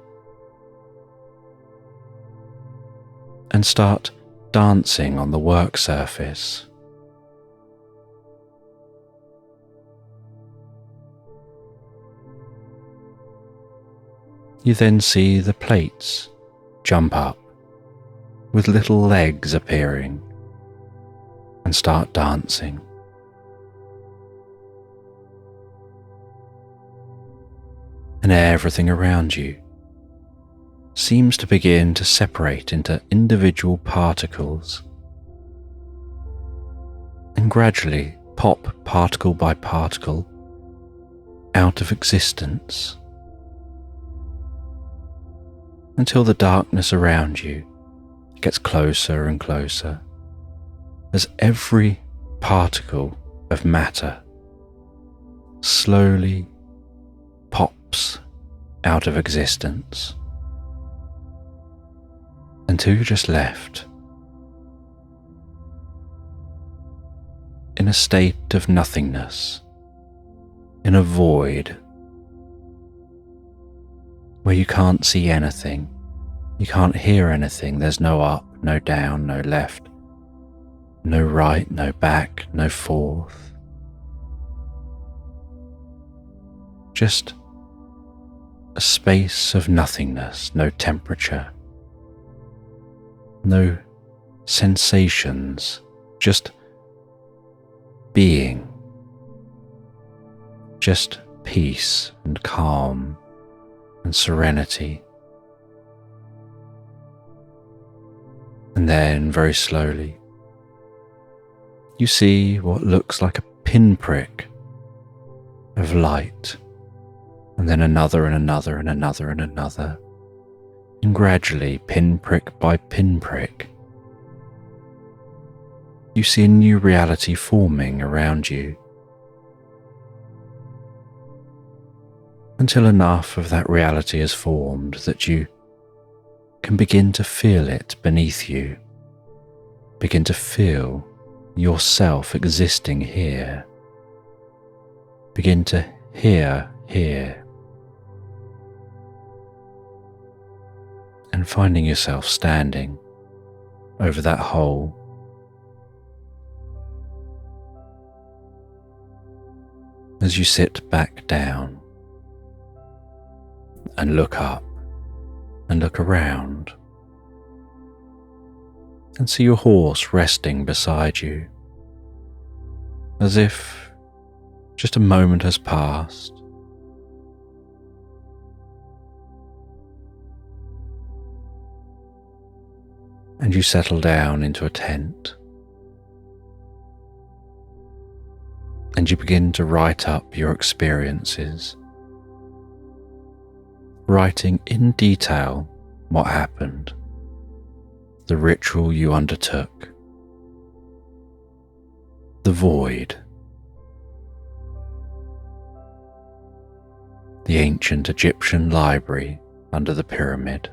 and start dancing on the work surface. You then see the plates jump up with little legs appearing and start dancing. And everything around you seems to begin to separate into individual particles and gradually pop particle by particle out of existence, until the darkness around you gets closer and closer as every particle of matter slowly pops out of existence, until you're just left in a state of nothingness, in a void where you can't see anything, you can't hear anything. There's no up, no down, no left, no right, no back, no forth. Just a space of nothingness, no temperature, no sensations, just being, just peace and calm and serenity. And then very slowly you see what looks like a pinprick of light, and then another and another and another and another, and gradually, pinprick by pinprick, you see a new reality forming around you, until enough of that reality is formed that you can begin to feel it beneath you, begin to feel yourself existing here, begin to hear here, and finding yourself standing over that hole. As you sit back down and look up and look around and see your horse resting beside you, as if just a moment has passed. And you settle down into a tent and you begin to write up your experiences, writing in detail what happened, the ritual you undertook, the void, the ancient Egyptian library under the pyramid,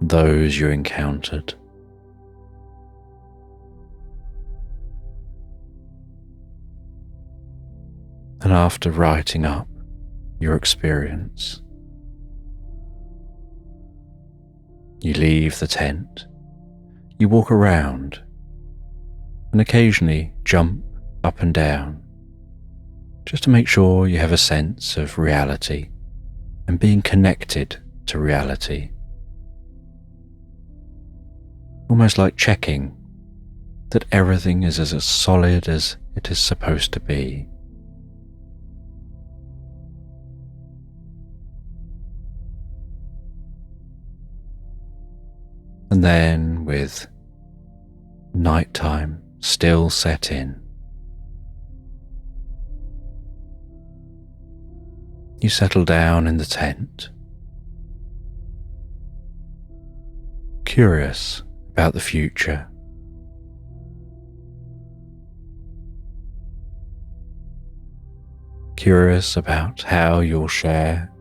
those you encountered, and after writing up your experience, you leave the tent, you walk around and occasionally jump up and down just to make sure you have a sense of reality and being connected to reality. Almost like checking that everything is as solid as it is supposed to be. And then, with nighttime still set in, you settle down in the tent, curious about the future, curious about how you'll share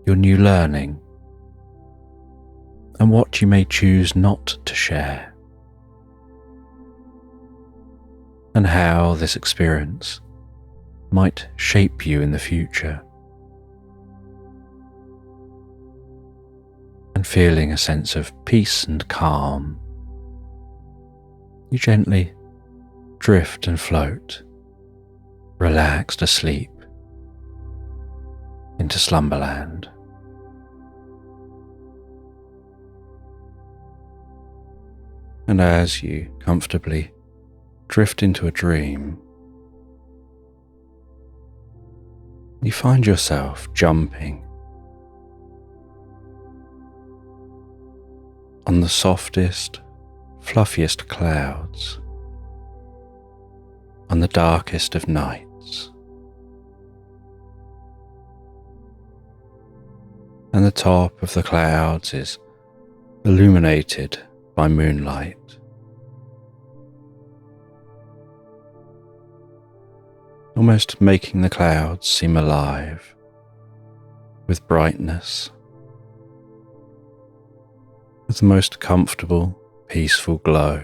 your new learning and what you may choose not to share, and how this experience might shape you in the future, and feeling a sense of peace and calm, you gently drift and float, relaxed asleep, into Slumberland. And as you comfortably drift into a dream, you find yourself jumping on the softest, fluffiest clouds, on the darkest of nights, and the top of the clouds is illuminated by moonlight. Almost making the clouds seem alive with brightness, with the most comfortable, peaceful glow.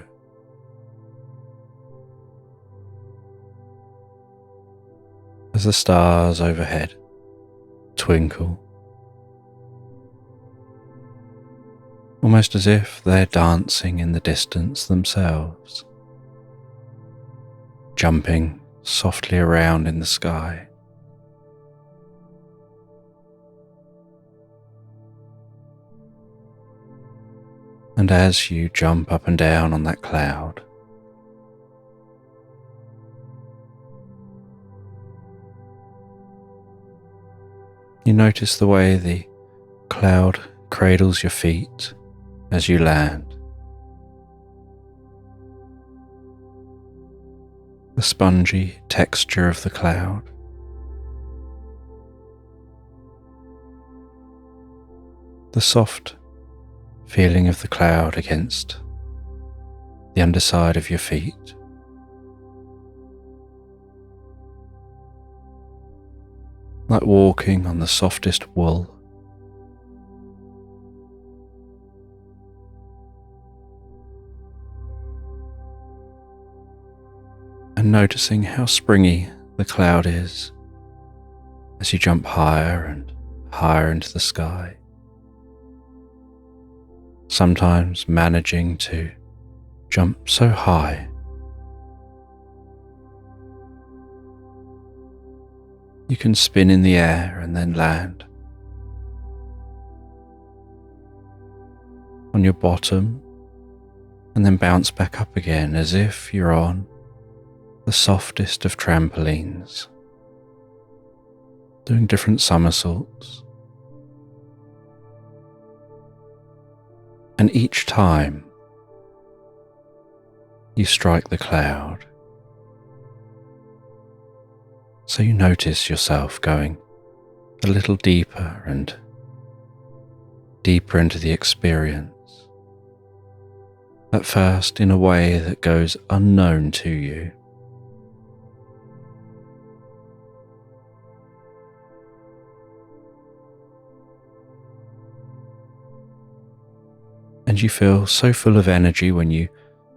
As the stars overhead twinkle, almost as if they're dancing in the distance themselves, jumping softly around in the sky. And as you jump up and down on that cloud, you notice the way the cloud cradles your feet as you land. The spongy texture of the cloud, the soft feeling of the cloud against the underside of your feet. Like walking on the softest wool. And noticing how springy the cloud is as you jump higher and higher into the sky. Sometimes managing to jump so high you can spin in the air and then land on your bottom and then bounce back up again as if you're on the softest of trampolines, doing different somersaults. And each time you strike the cloud, so you notice yourself going a little deeper and deeper into the experience, at first in a way that goes unknown to you. And you feel so full of energy when you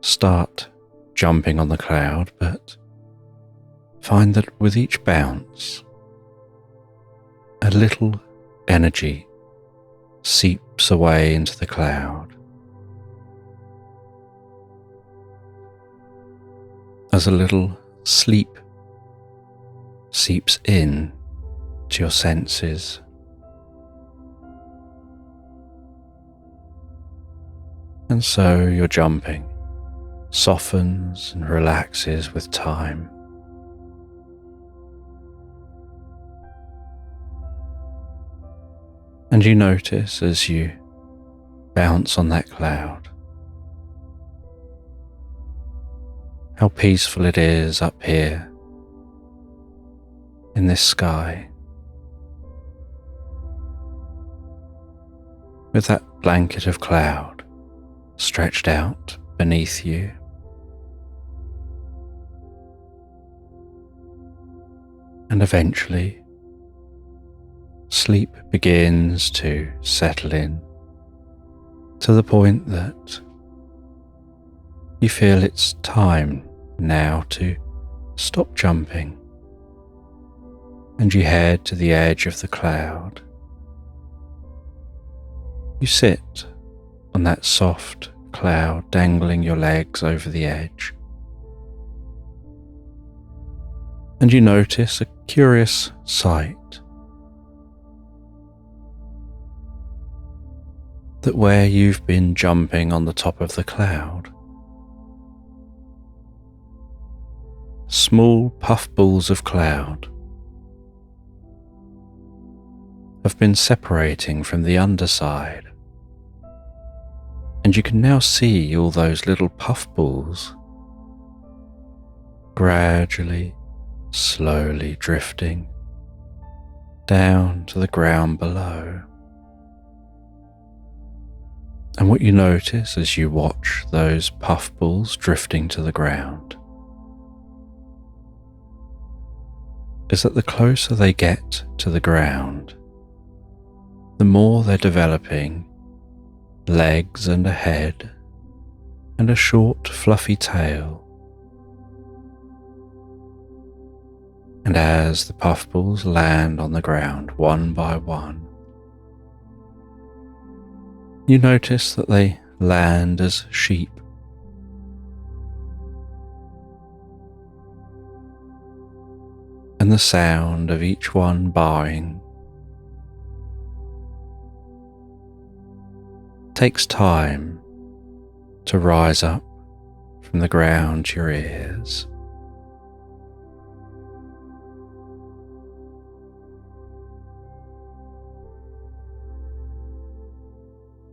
start jumping on the cloud, but find that with each bounce, a little energy seeps away into the cloud, as a little sleep seeps in to your senses. And so your jumping softens and relaxes with time. And you notice as you bounce on that cloud how peaceful it is up here in this sky, with that blanket of cloud stretched out beneath you. And eventually, sleep begins to settle in to the point that you feel it's time now to stop jumping, and you head to the edge of the cloud. You sit on that soft cloud, dangling your legs over the edge. And you notice a curious sight, that where you've been jumping on the top of the cloud, small puffballs of cloud have been separating from the underside. And you can now see all those little puffballs gradually, slowly drifting down to the ground below. And what you notice as you watch those puffballs drifting to the ground is that the closer they get to the ground, the more they're developing legs and a head and a short fluffy tail. And as the puffballs land on the ground one by one, you notice that they land as sheep. And the sound of each one baaing takes time to rise up from the ground to your ears.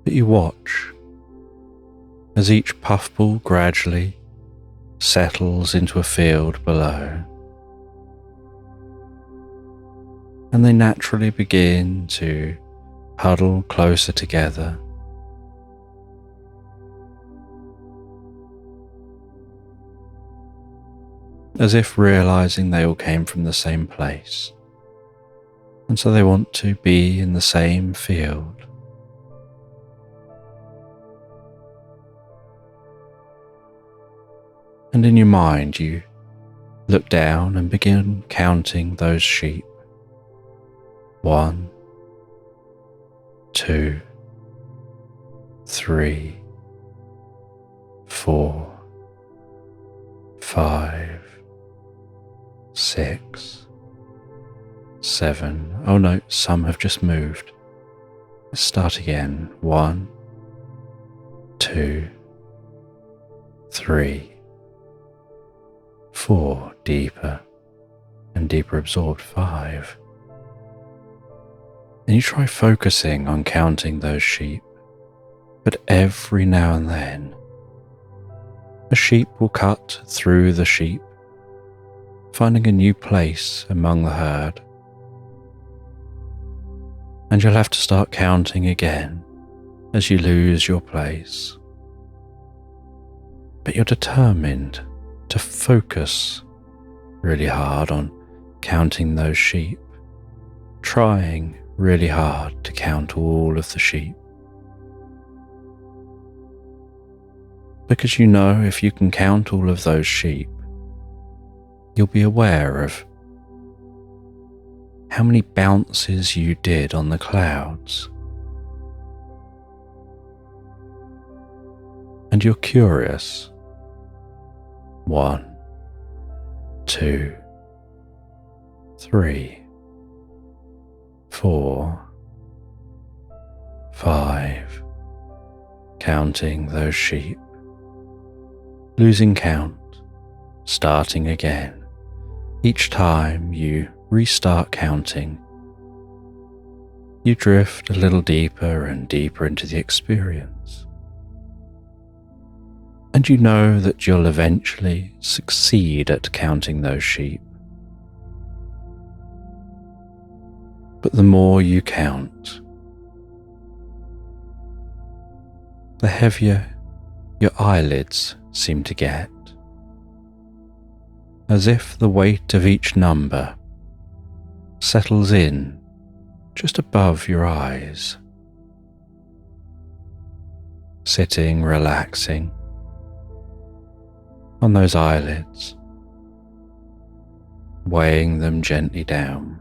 But you watch as each puffball gradually settles into a field below, and they naturally begin to huddle closer together as if realizing they all came from the same place, and so they want to be in the same field. And in your mind, you look down and begin counting those sheep. 1, 2, 3, 4, 5, 6, 7. Oh no, some have just moved. Let's start again. 1, 2, 3, 4, deeper and deeper absorbed. 5. And you try focusing on counting those sheep, but every now and then, a sheep will cut through the sheep, finding a new place among the herd. And you'll have to start counting again as you lose your place. But you're determined to focus really hard on counting those sheep, trying really hard to count all of the sheep. Because you know if you can count all of those sheep, you'll be aware of how many bounces you did on the clouds. And you're curious. 1, 2, 3, 4, 5, counting those sheep, losing count, starting again. Each time you restart counting, you drift a little deeper and deeper into the experience. And you know that you'll eventually succeed at counting those sheep. But the more you count, the heavier your eyelids seem to get, as if the weight of each number settles in just above your eyes, sitting relaxing on those eyelids, weighing them gently down.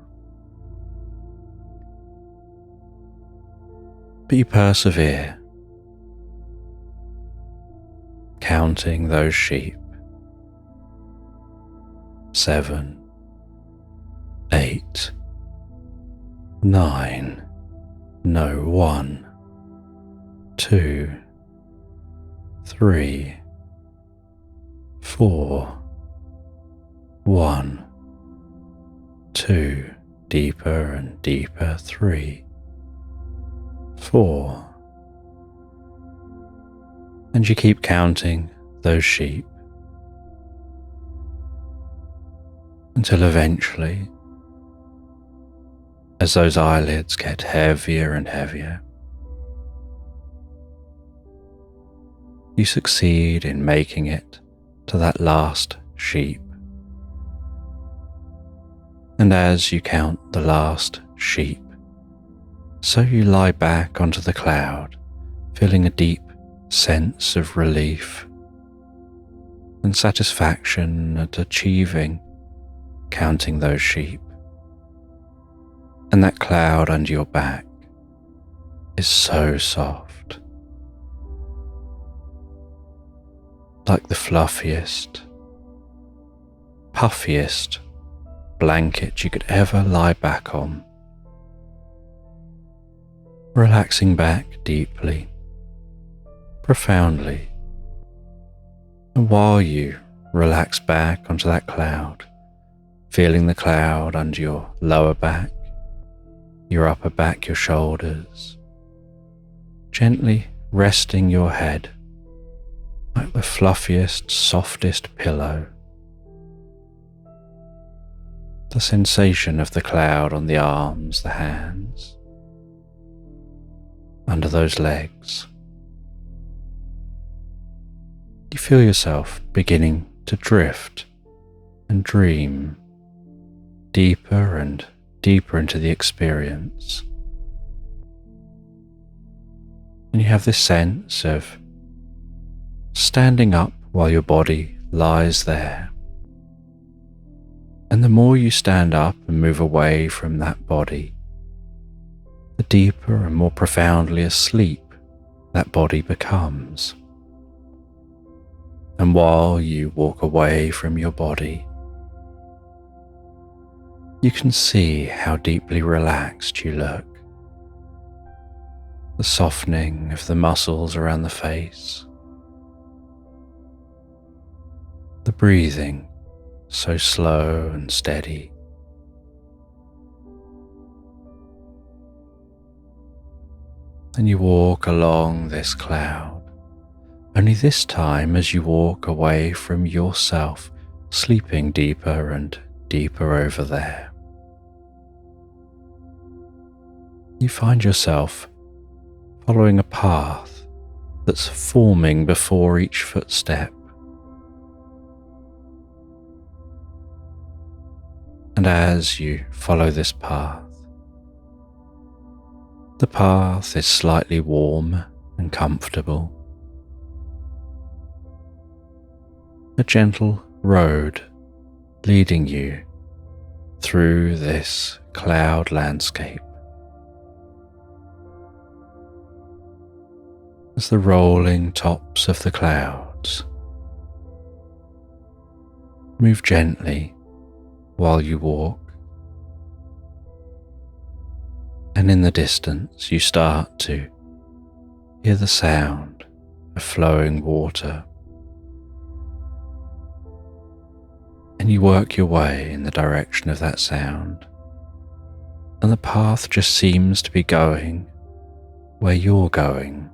But you persevere, counting those sheep. 7, 8, 9, no, 1, 2, 3, 4, 1, 2, deeper and deeper. 3, 4, and you keep counting those sheep until eventually, as those eyelids get heavier and heavier, you succeed in making it to that last sheep. And as you count the last sheep, so you lie back onto the cloud, feeling a deep sense of relief and satisfaction at achieving counting those sheep. And that cloud under your back is so soft, like the fluffiest, puffiest blanket you could ever lie back on, relaxing back deeply, profoundly. And while you relax back onto that cloud, feeling the cloud under your lower back, your upper back, your shoulders, gently resting your head like the fluffiest, softest pillow. The sensation of the cloud on the arms, the hands, under those legs. You feel yourself beginning to drift and dream deeper and deeper into the experience. And you have this sense of standing up while your body lies there. And the more you stand up and move away from that body, the deeper and more profoundly asleep that body becomes. And while you walk away from your body, you can see how deeply relaxed you look. The softening of the muscles around the face, the breathing so slow and steady. And you walk along this cloud, only this time as you walk away from yourself, sleeping deeper and deeper over there. You find yourself following a path that's forming before each footstep. And as you follow this path, the path is slightly warm and comfortable. A gentle road leading you through this cloud landscape. As the rolling tops of the clouds move gently while you walk, and in the distance you start to hear the sound of flowing water, and you work your way in the direction of that sound, and the path just seems to be going where you're going.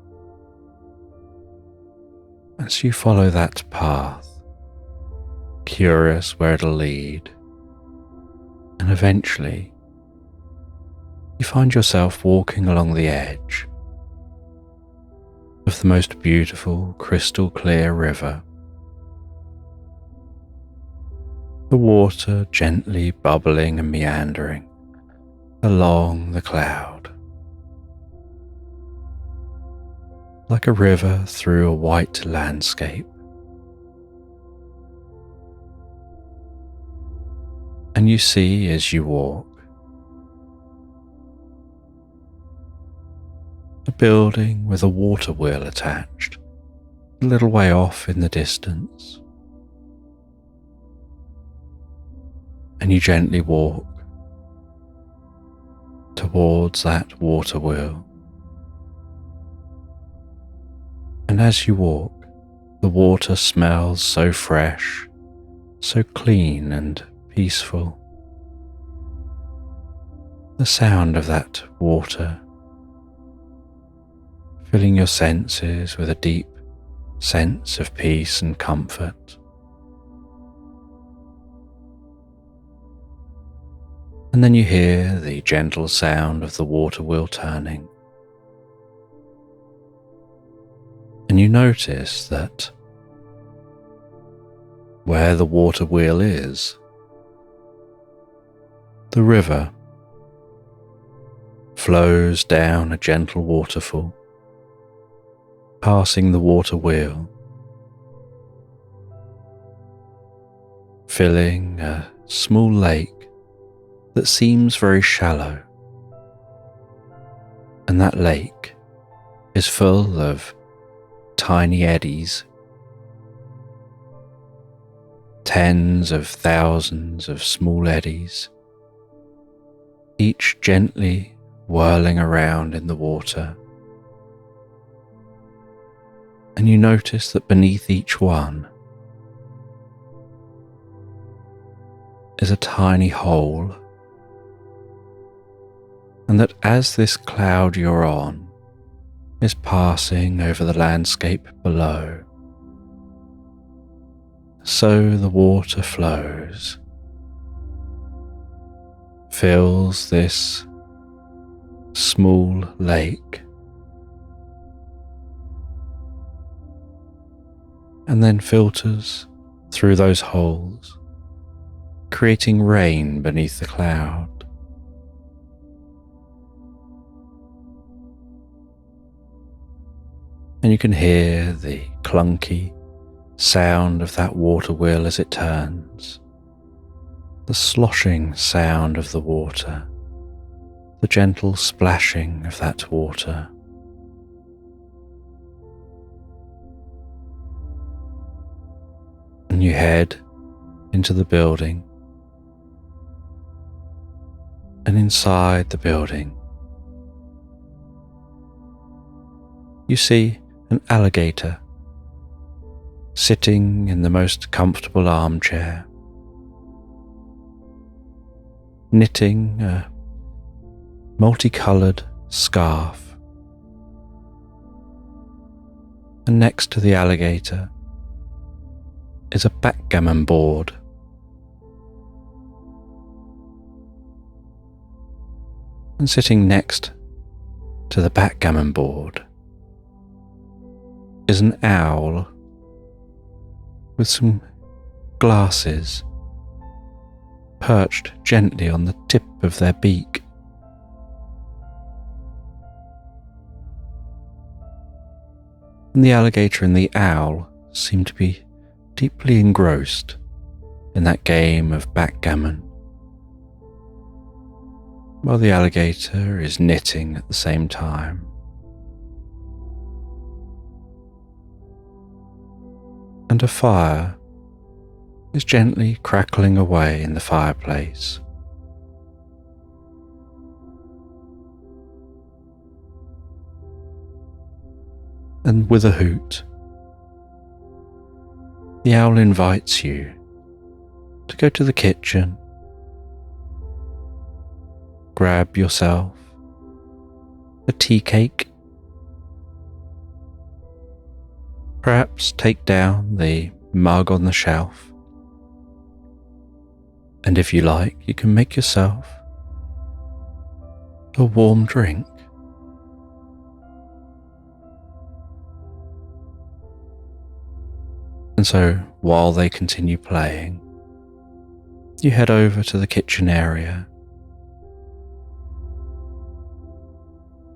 As you follow that path, curious where it'll lead, and eventually you find yourself walking along the edge of the most beautiful crystal clear river. The water gently bubbling and meandering along the cloud, like a river through a white landscape. And you see as you walk a building with a water wheel attached, a little way off in the distance. And you gently walk towards that water wheel. And as you walk, the water smells so fresh, so clean and peaceful. The sound of that water filling your senses with a deep sense of peace and comfort. And then you hear the gentle sound of the water wheel turning. And you notice that where the water wheel is, the river flows down a gentle waterfall, passing the water wheel, filling a small lake that seems very shallow. And that lake is full of tiny eddies, tens of thousands of small eddies, each gently whirling around in the water. And you notice that beneath each one is a tiny hole, and that as this cloud you're on is passing over the landscape below, so the water flows, fills this small lake, and then filters through those holes creating rain beneath the cloud. And you can hear the clunky sound of that water wheel as it turns, the sloshing sound of the water, the gentle splashing of that water. And you head into the building, and inside the building you see an alligator sitting in the most comfortable armchair, knitting a multicoloured scarf. And next to the alligator is a backgammon board. And sitting next to the backgammon board is an owl with some glasses perched gently on the tip of their beak. And the alligator and the owl seem to be deeply engrossed in that game of backgammon, while the alligator is knitting at the same time. And a fire is gently crackling away in the fireplace. And with a hoot, the owl invites you to go to the kitchen, grab yourself a tea cake, perhaps take down the mug on the shelf, and if you like, you can make yourself a warm drink. And so, while they continue playing, you head over to the kitchen area.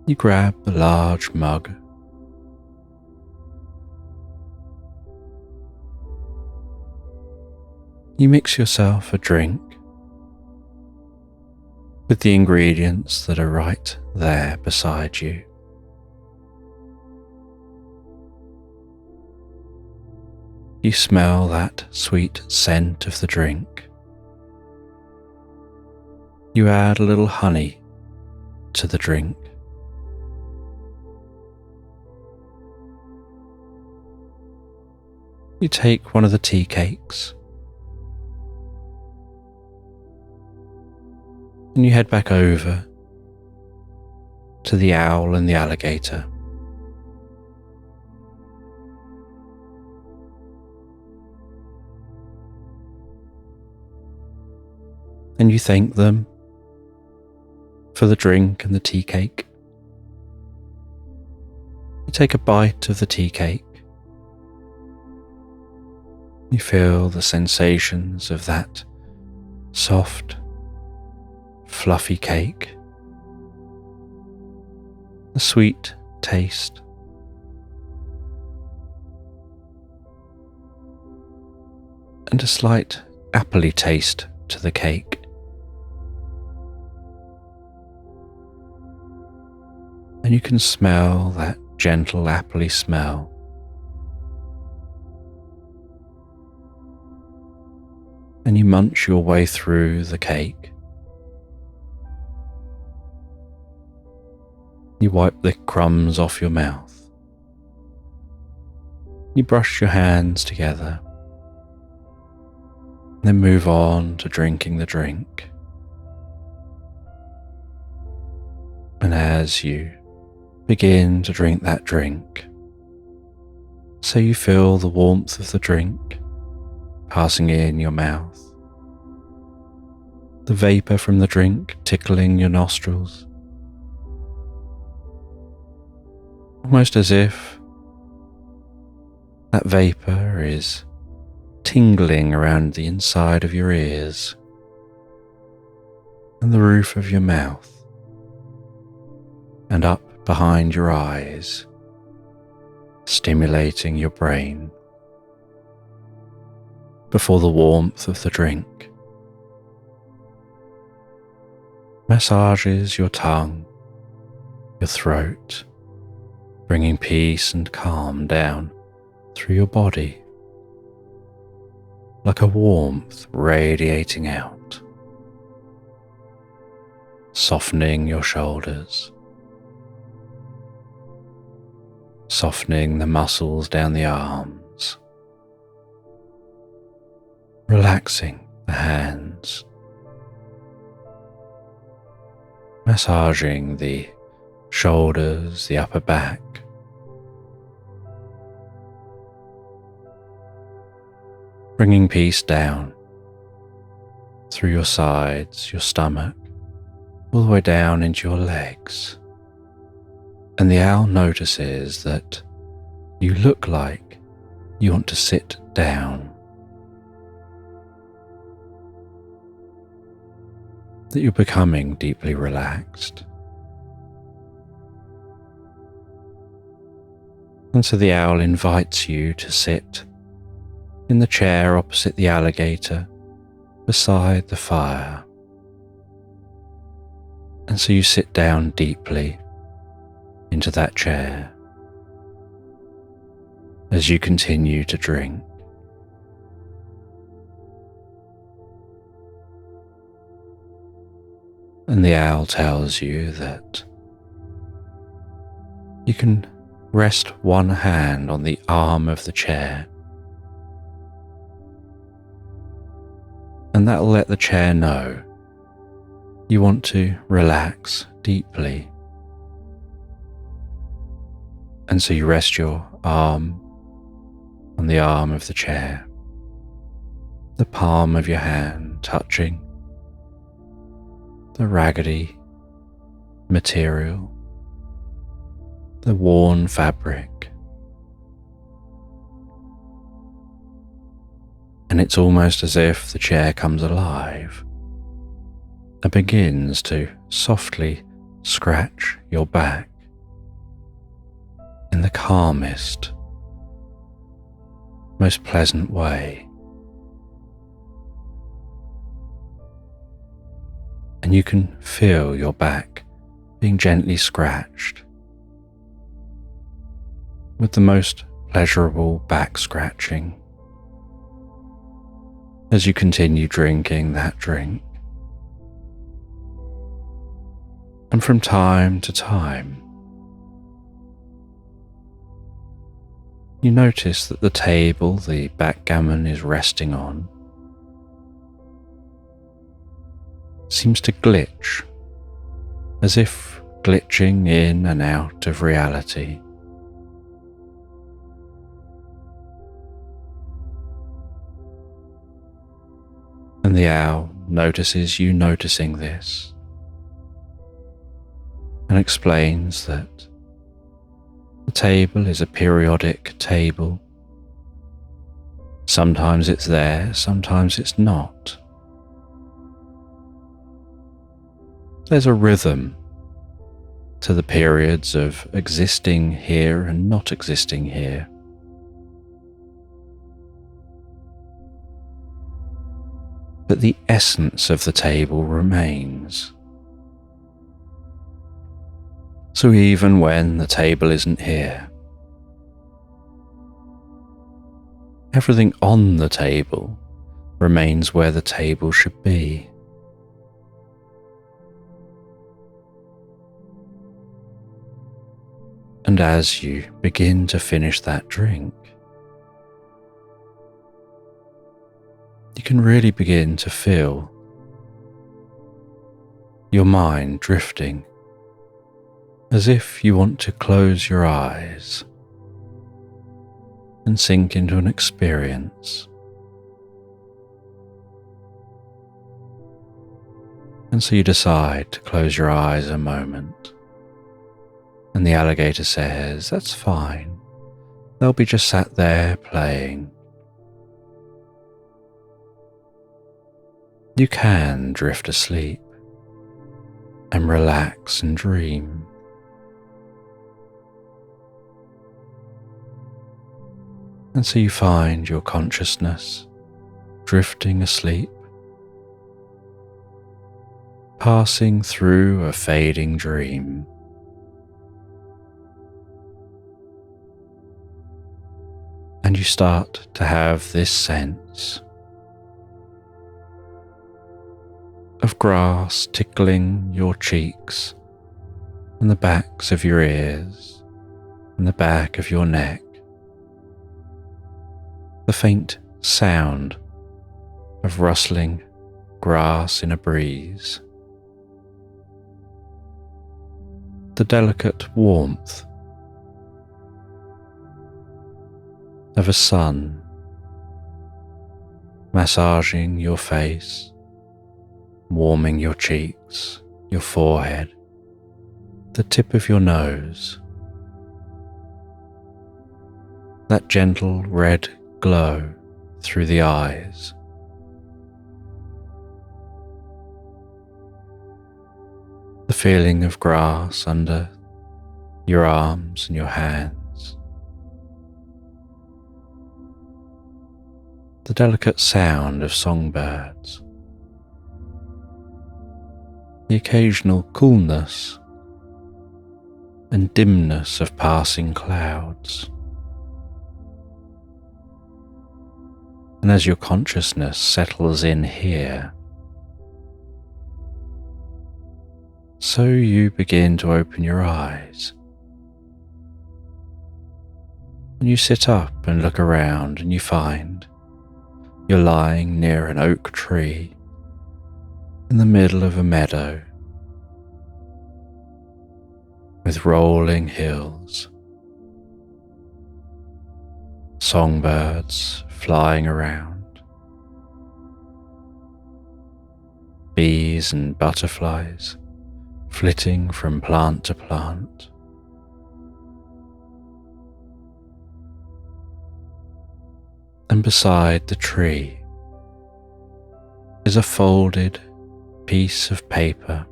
You grab a large mug. You mix yourself a drink with the ingredients that are right there beside you. You smell that sweet scent of the drink. You add a little honey to the drink. You take one of the tea cakes and you head back over to the owl and the alligator. And you thank them for the drink and the tea cake. You take a bite of the tea cake. You feel the sensations of that soft, fluffy cake, the sweet taste, and a slight appley taste to the cake. And you can smell that gentle appley smell. And you munch your way through the cake. You wipe the crumbs off your mouth. You brush your hands together. Then move on to drinking the drink. And as you begin to drink that drink, so you feel the warmth of the drink passing in your mouth, the vapour from the drink tickling your nostrils, almost as if that vapour is tingling around the inside of your ears. and the roof of your mouth, and up behind your eyes, stimulating your brain before the warmth of the drink massages your tongue, your throat, bringing peace and calm down through your body, like a warmth radiating out, softening your shoulders, softening the muscles down the arms, relaxing the hands, massaging the shoulders, the upper back, bringing peace down through your sides, your stomach, all the way down into your legs. And the owl notices that you look like you want to sit down, that you're becoming deeply relaxed. And so the owl invites you to sit in the chair opposite the alligator beside the fire. And so you sit down deeply into that chair as you continue to drink. And the owl tells you that you can rest one hand on the arm of the chair, and that will let the chair know you want to relax deeply. And so you rest your arm on the arm of the chair, the palm of your hand touching the raggedy material, the worn fabric. And it's almost as if the chair comes alive and begins to softly scratch your back in the calmest, most pleasant way. And you can feel your back being gently scratched with the most pleasurable back scratching as you continue drinking that drink. And from time to time, you notice that the table the backgammon is resting on seems to glitch, as if glitching in and out of reality. And the owl notices you noticing this and explains that the table is a periodic table. Sometimes it's there, sometimes it's not. There's a rhythm to the periods of existing here and not existing here. But the essence of the table remains. So even when the table isn't here, everything on the table remains where the table should be. And as you begin to finish that drink, you can really begin to feel your mind drifting, as if you want to close your eyes and sink into an experience. And so you decide to close your eyes a moment. And the alligator says, "That's fine. They'll be just sat there playing." You can drift asleep and relax and dream. And so you find your consciousness drifting asleep, passing through a fading dream. And you start to have this sense of grass tickling your cheeks and the backs of your ears and the back of your neck. The faint sound of rustling grass in a breeze. The delicate warmth of a sun massaging your face, warming your cheeks, your forehead, the tip of your nose. That gentle red glow through the eyes. The feeling of grass under your arms and your hands. The delicate sound of songbirds. The occasional coolness and dimness of passing clouds. And as your consciousness settles in here, so you begin to open your eyes. And you sit up and look around and you find you're lying near an oak tree in the middle of a meadow with rolling hills, songbirds flying around, bees and butterflies flitting from plant to plant. And beside the tree is a folded piece of paper.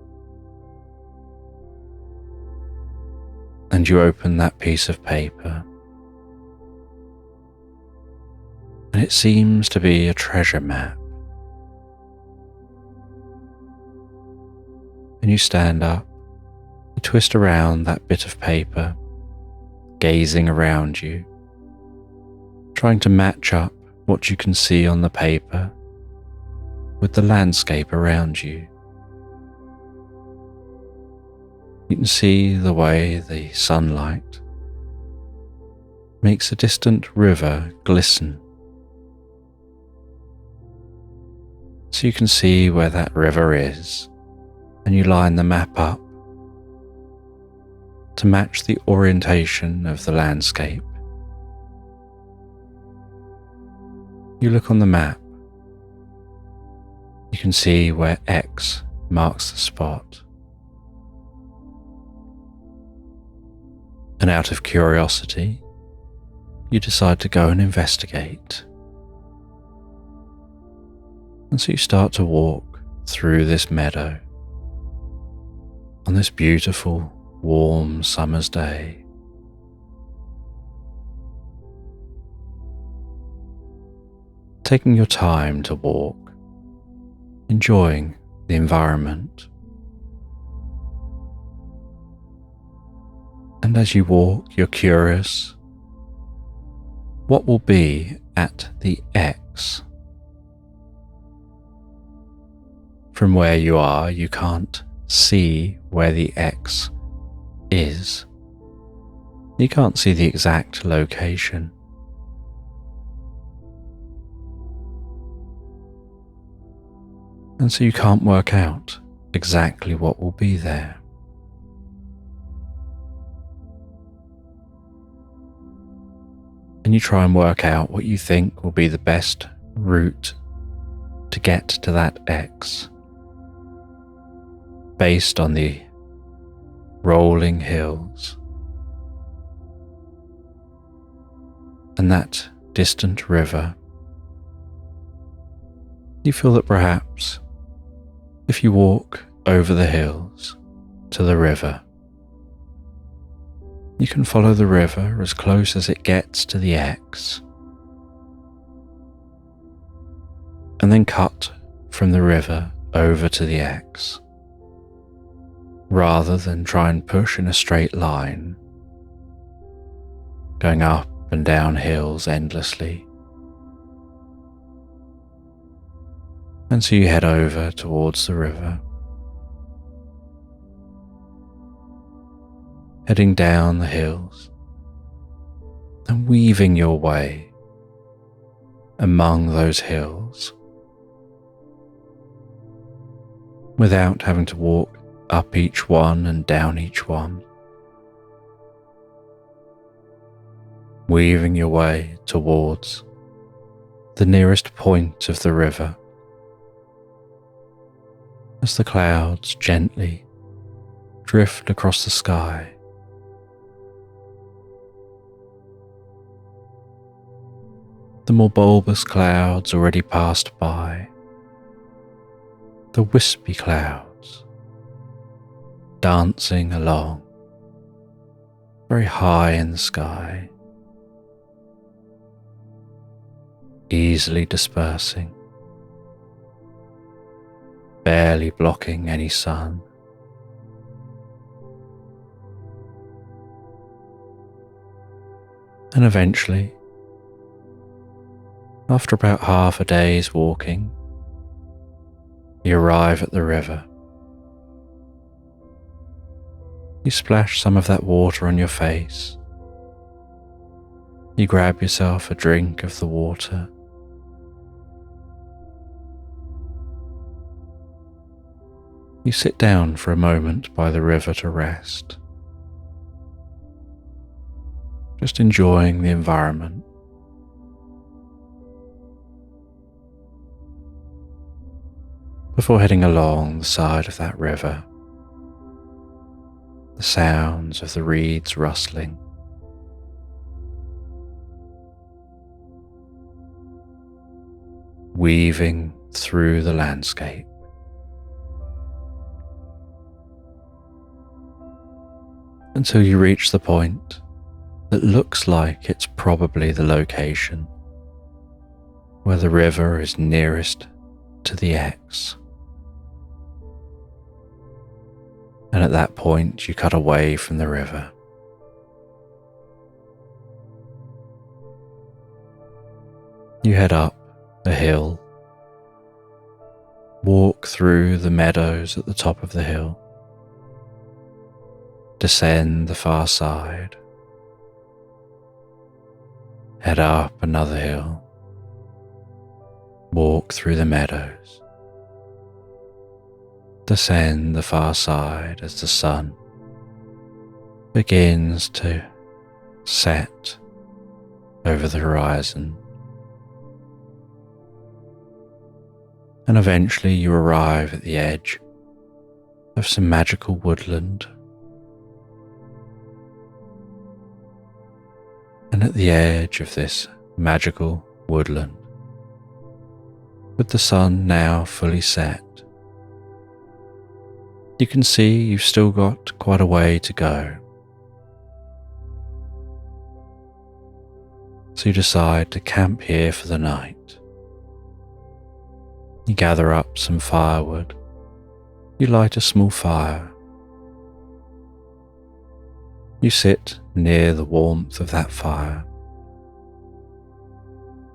And you open that piece of paper, and it seems to be a treasure map. And you stand up, you twist around that bit of paper, gazing around you, trying to match up what you can see on the paper with the landscape around you. You can see the way the sunlight makes a distant river glisten. So you can see where that river is, and you line the map up to match the orientation of the landscape. You look on the map, you can see where X marks the spot. And out of curiosity, you decide to go and investigate. And so you start to walk through this meadow on this beautiful, warm summer's day. Taking your time to walk, enjoying the environment. And as you walk, you're curious, what will be at the X? From where you are, you can't see where the X is. You can't see the exact location. And so you can't work out exactly what will be there. And you try and work out what you think will be the best route to get to that X, based on the rolling hills and that distant river. You feel that perhaps if you walk over the hills to the river. You can follow the river as close as it gets to the X, and then cut from the river over to the X, rather than try and push in a straight line, going up and down hills endlessly. And so you head over towards the river, heading down the hills and weaving your way among those hills without having to walk up each one and down each one, weaving your way towards the nearest point of the river as the clouds gently drift across the sky. The more bulbous clouds already passed by, the wispy clouds dancing along very high in the sky, easily dispersing, barely blocking any sun. And eventually, after about half a day's walking, you arrive at the river. You splash some of that water on your face. You grab yourself a drink of the water. You sit down for a moment by the river to rest, just enjoying the environment. Before heading along the side of that river, the sounds of the reeds rustling, weaving through the landscape. Until you reach the point that looks like it's probably the location where the river is nearest to the X. And at that point you cut away from the river. You head up a hill, walk through the meadows at the top of the hill, descend the far side, head up another hill, walk through the meadows, descend the far side as the sun begins to set over the horizon. And eventually you arrive at the edge of some magical woodland. And at the edge of this magical woodland, with the sun now fully set, you can see you've still got quite a way to go. So you decide to camp here for the night. You gather up some firewood. You light a small fire. You sit near the warmth of that fire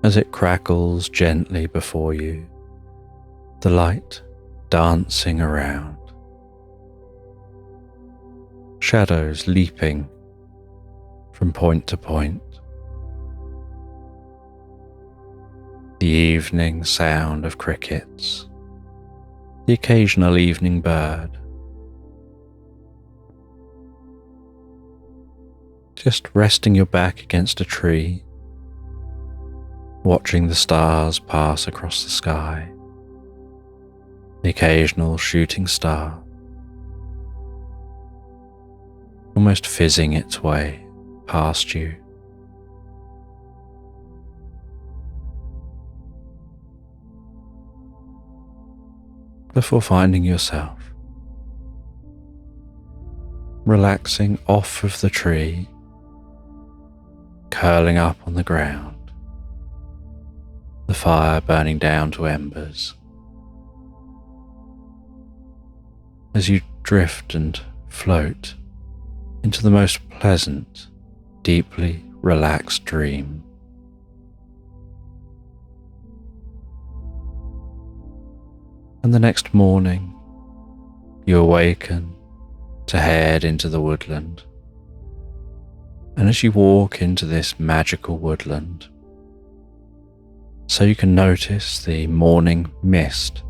as it crackles gently before you, the light dancing around, shadows leaping from point to point, the evening sound of crickets, the occasional evening bird, just resting your back against a tree, watching the stars pass across the sky, the occasional shooting star, almost fizzing its way past you. Before finding yourself relaxing off of the tree, curling up on the ground, the fire burning down to embers. As you drift and float into the most pleasant, deeply relaxed dream. And the next morning, you awaken to head into the woodland. And as you walk into this magical woodland, so you can notice the morning mist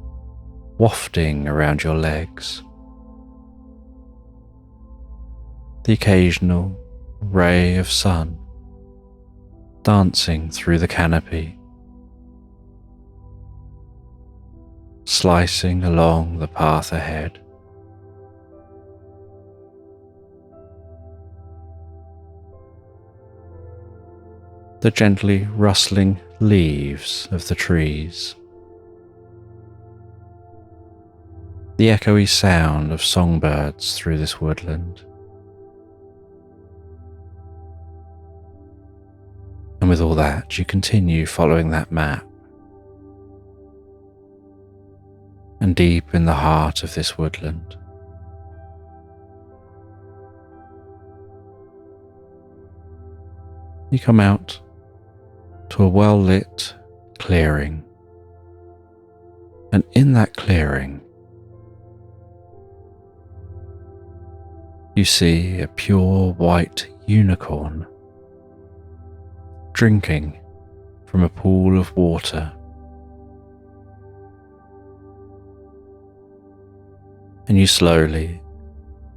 wafting around your legs, the occasional ray of sun dancing through the canopy, slicing along the path ahead. The gently rustling leaves of the trees, the echoey sound of songbirds through this woodland. And with all that, you continue following that map. And deep in the heart of this woodland, you come out to a well-lit clearing. And in that clearing, you see a pure white unicorn drinking from a pool of water. And you slowly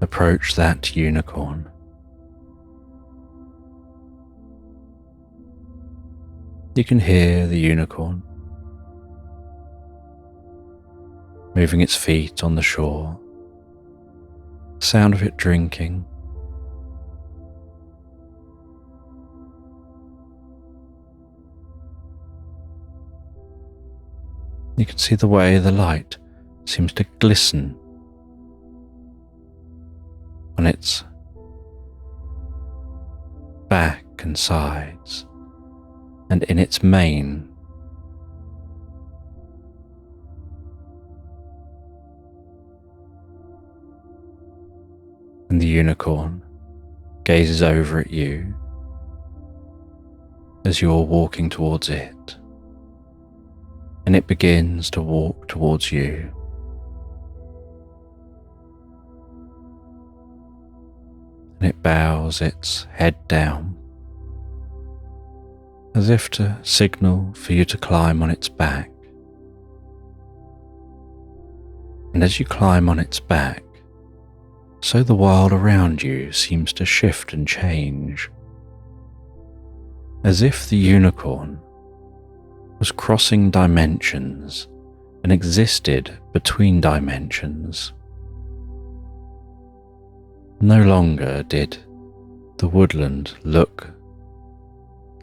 approach that unicorn. You can hear the unicorn moving its feet on the shore, sound of it drinking. You can see the way the light seems to glisten on its back and sides, and in its mane. And the unicorn gazes over at you as you're walking towards it, and it begins to walk towards you. And it bows its head down, as if to signal for you to climb on its back. And as you climb on its back, so the world around you seems to shift and change, as if the unicorn was crossing dimensions and existed between dimensions. No longer did the woodland look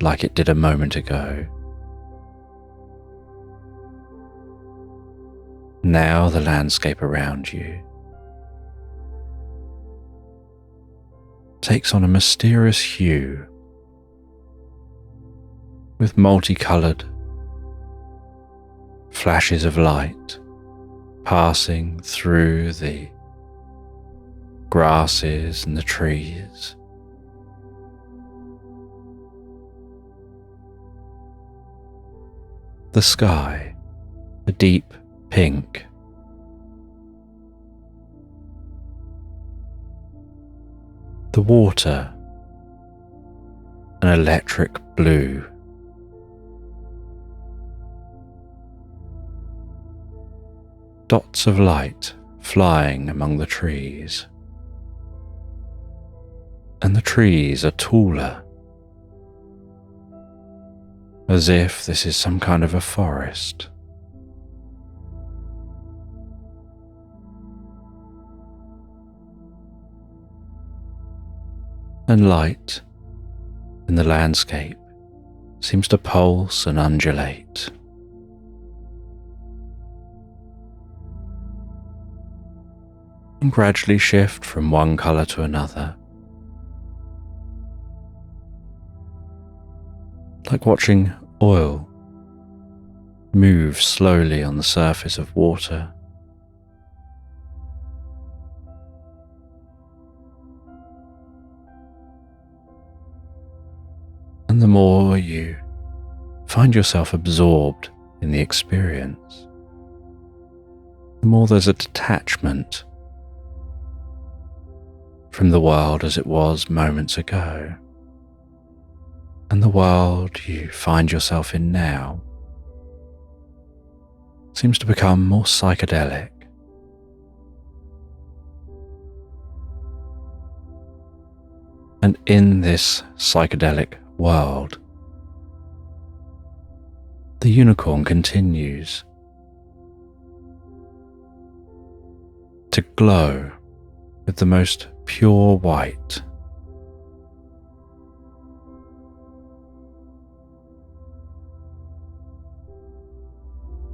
like it did a moment ago. Now the landscape around you takes on a mysterious hue, with multicoloured flashes of light passing through the grasses and the trees. The sky, a deep pink. The water, an electric blue. Dots of light flying among the trees. And the trees are taller, as if this is some kind of a forest. And light in the landscape seems to pulse and undulate. and gradually shift from one colour to another, like watching oil move slowly on the surface of water. And the more you find yourself absorbed in the experience, the more there's a detachment from the world as it was moments ago, and the world you find yourself in now seems to become more psychedelic. And in this psychedelic world, the unicorn continues to glow with the most pure white.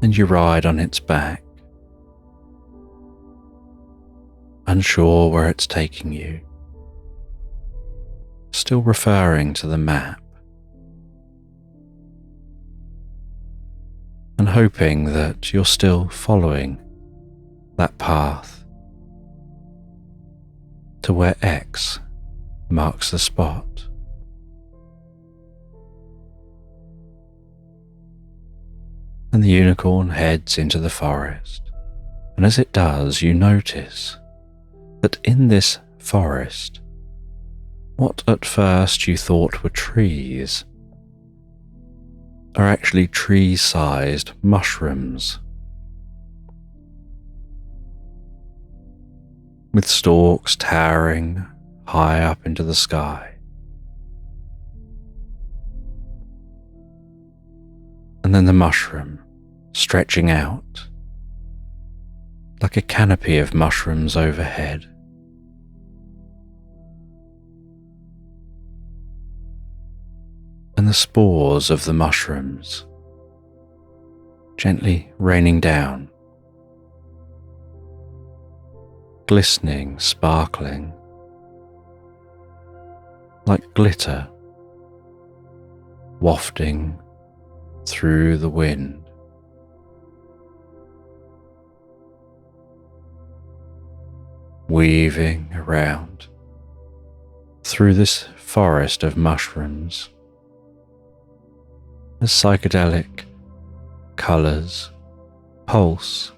And you ride on its back, unsure where it's taking you, still referring to the map, and hoping that you're still following that path to where X marks the spot. And the unicorn heads into the forest, and as it does, you notice that in this forest, what at first you thought were trees are actually tree-sized mushrooms, with stalks towering high up into the sky. And then the mushroom stretching out like a canopy of mushrooms overhead. And the spores of the mushrooms gently raining down, glistening, sparkling, like glitter wafting through the wind. Weaving around through this forest of mushrooms as psychedelic colours pulse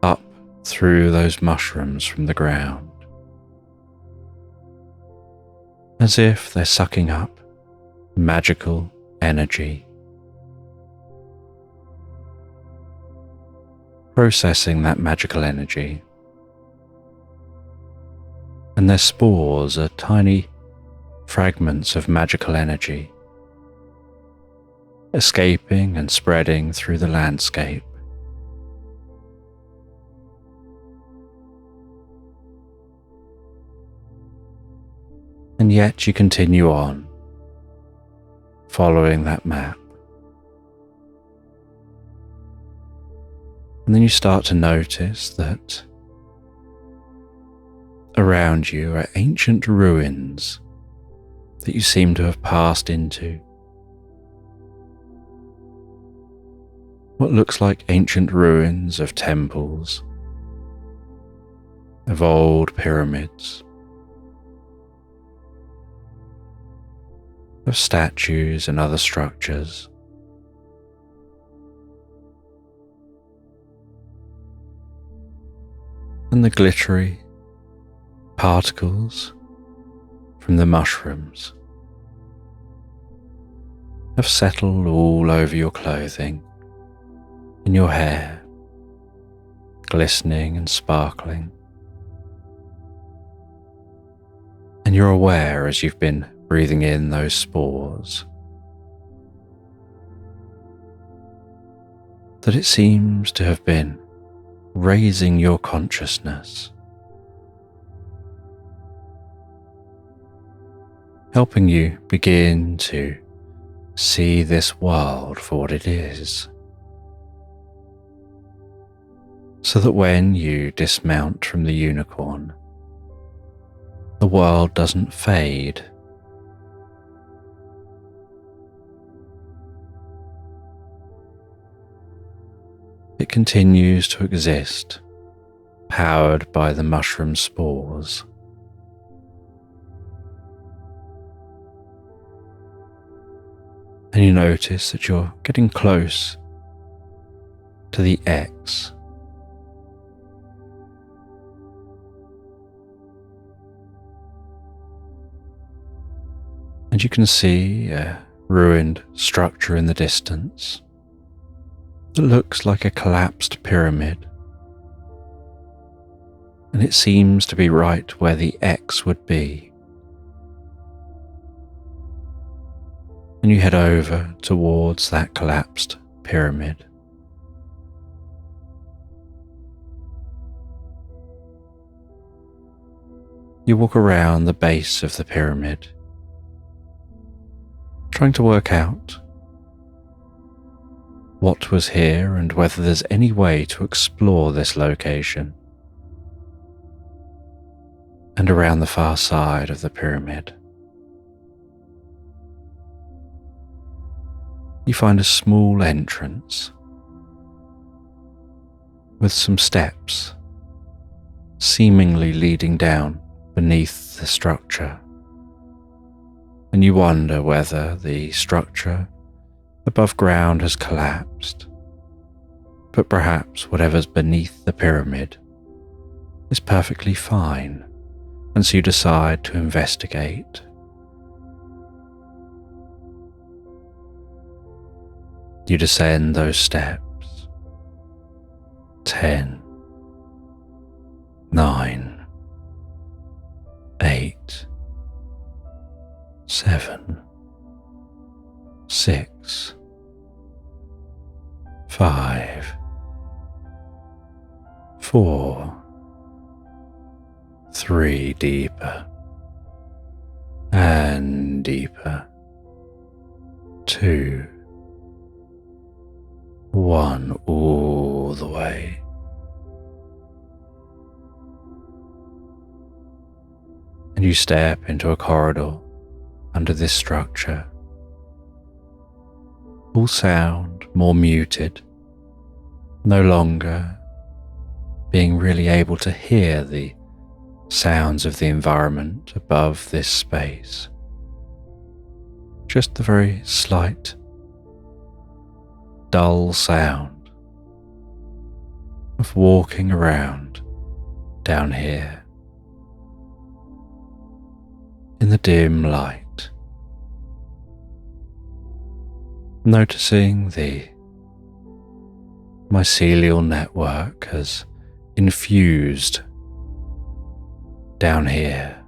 up through those mushrooms from the ground, as if they're sucking up magical energy, processing that magical energy. And their spores are tiny fragments of magical energy, escaping and spreading through the landscape. And yet you continue on, following that map. And then you start to notice that around you are ancient ruins that you seem to have passed into. What looks like ancient ruins of temples, of old pyramids, of statues and other structures. And the glittery particles from the mushrooms have settled all over your clothing, in your hair, glistening and sparkling. And you're aware, as you've been breathing in those spores, that it seems to have been raising your consciousness, helping you begin to see this world for what it is. so that when you dismount from the unicorn, the world doesn't fade. It continues to exist, powered by the mushroom spores. And you notice that you're getting close to the X. And you can see a ruined structure in the distance that looks like a collapsed pyramid. And it seems to be right where the X would be. And you head over towards that collapsed pyramid. You walk around the base of the pyramid, trying to work out what was here and whether there's any way to explore this location. And around the far side of the pyramid, you find a small entrance with some steps seemingly leading down beneath the structure. And you wonder whether the structure above ground has collapsed, but perhaps whatever's beneath the pyramid is perfectly fine, and so you decide to investigate. You descend those steps. 10, 9, 8, 7, 6, 5, 4, 3 deeper and deeper, 2, 1 all the way. And you step into a corridor under this structure. All sound more muted, no longer being really able to hear the sounds of the environment above this space. Just the very slight, dull sound of walking around down here in the dim light, noticing the mycelial network has infused down here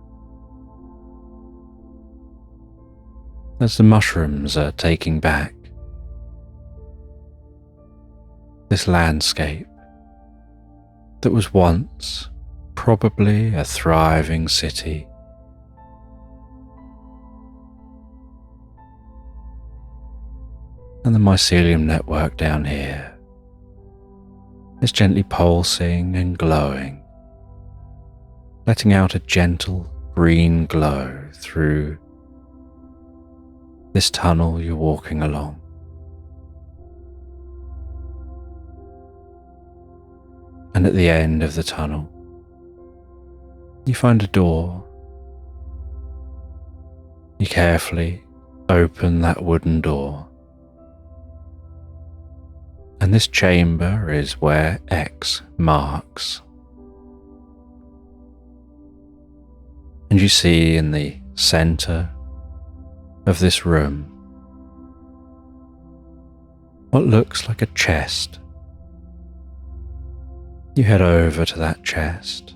as the mushrooms are taking back this landscape that was once probably a thriving city. And the mycelium network down here is gently pulsing and glowing, letting out a gentle green glow through this tunnel you're walking along. And at the end of the tunnel, you find a door. You carefully open that wooden door. And this chamber is where X marks. And you see in the center of this room what looks like a chest. You head over to that chest.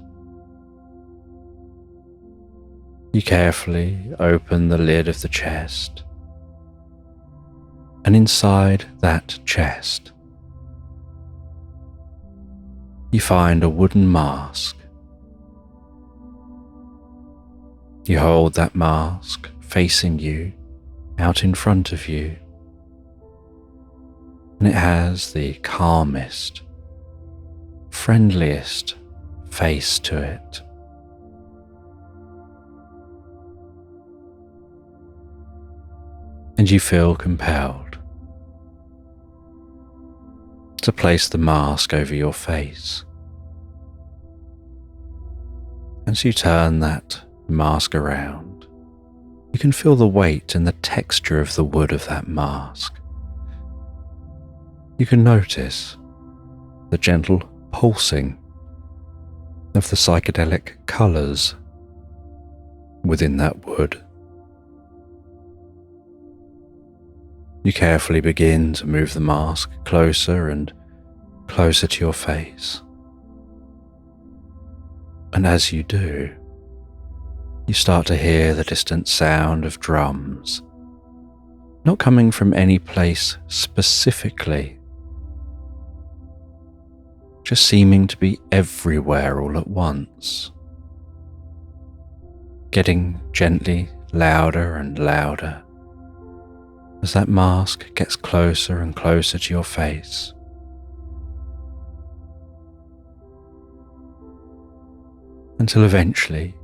You carefully open the lid of the chest, and inside that chest you find a wooden mask. You hold that mask facing you, out in front of you, and it has the calmest, friendliest face to it. And you feel compelled to place the mask over your face. As you turn that mask around, you can feel the weight and the texture of the wood of that mask. You can notice the gentle pulsing of the psychedelic colours within that wood. You carefully begin to move the mask closer and closer to your face. And as you do, you start to hear the distant sound of drums, not coming from any place specifically, just seeming to be everywhere all at once, getting gently louder and louder as that mask gets closer and closer to your face. Until eventually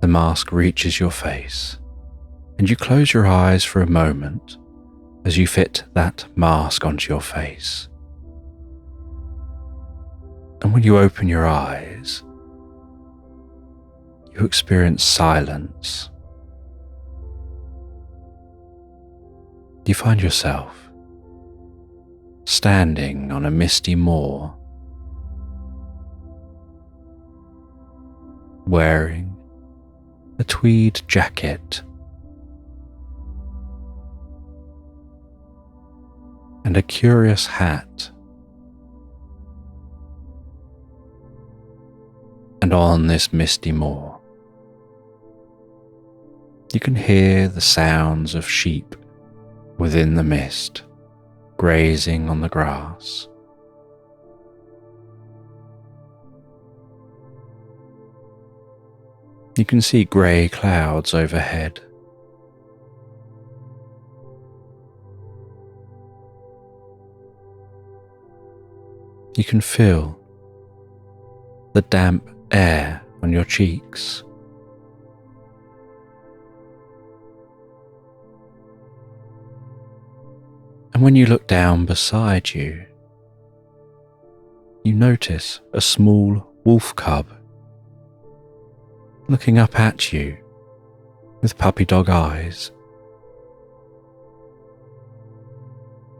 the mask reaches your face and you close your eyes for a moment as you fit that mask onto your face. And when you open your eyes, you experience silence. You find yourself standing on a misty moor, wearing a tweed jacket and a curious hat. And on this misty moor, you can hear the sounds of sheep within the mist, grazing on the grass. You can see grey clouds overhead. You can feel the damp air on your cheeks. And when you look down beside you, you notice a small wolf cub looking up at you with puppy dog eyes,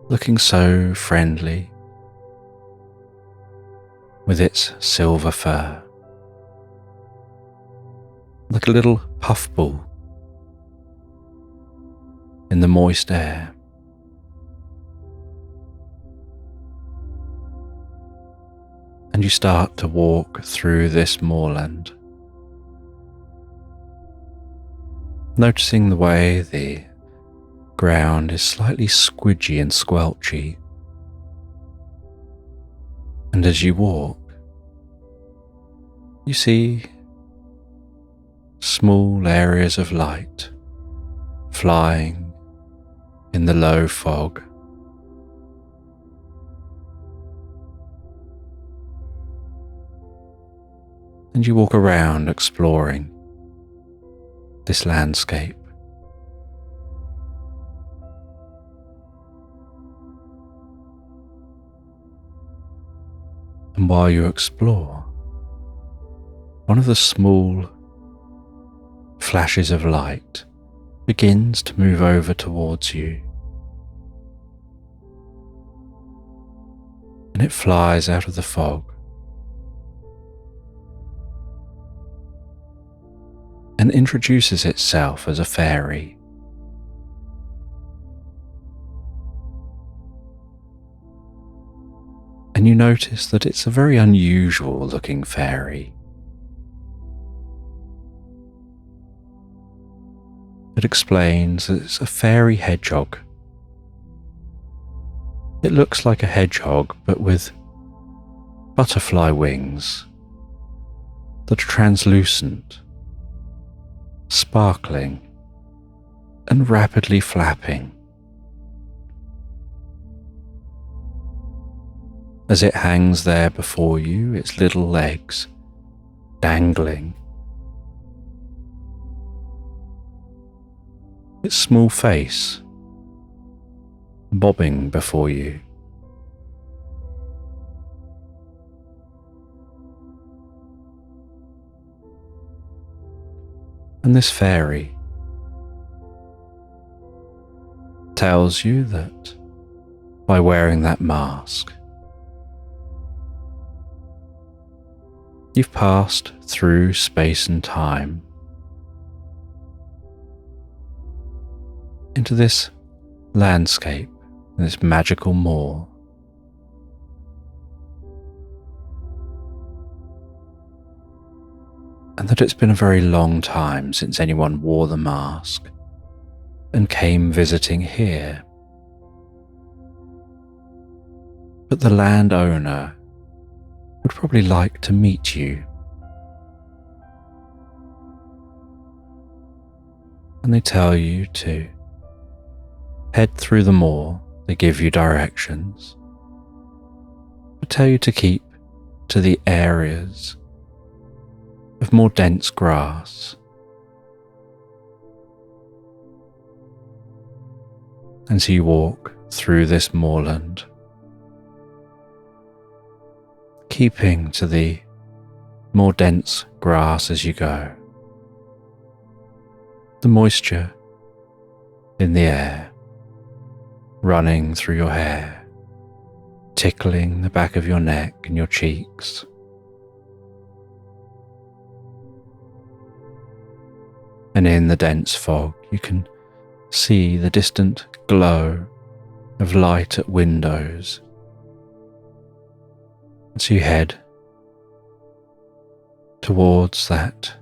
looking so friendly with its silver fur, like a little puffball in the moist air. And you start to walk through this moorland, noticing the way the ground is slightly squidgy and squelchy. And as you walk, you see small areas of light flying in the low fog. And you walk around exploring this landscape. And while you explore, one of the small flashes of light begins to move over towards you. And it flies out of the fog and introduces itself as a fairy. And you notice that it's a very unusual looking fairy. It explains that it's a fairy hedgehog. It looks like a hedgehog, but with butterfly wings that are translucent, sparkling, and rapidly flapping. as it hangs there before you, its little legs dangling, its small face bobbing before you. And this fairy tells you that by wearing that mask, you've passed through space and time into this landscape, this magical moor. And that it's been a very long time since anyone wore the mask and came visiting here. But the landowner would probably like to meet you. And they tell you to head through the moor. They give you directions, but tell you to keep to the areas of more dense grass. And so you walk through this moorland, keeping to the more dense grass as you go. The moisture in the air running through your hair, tickling the back of your neck and your cheeks. And in the dense fog, you can see the distant glow of light at windows. And so you head towards that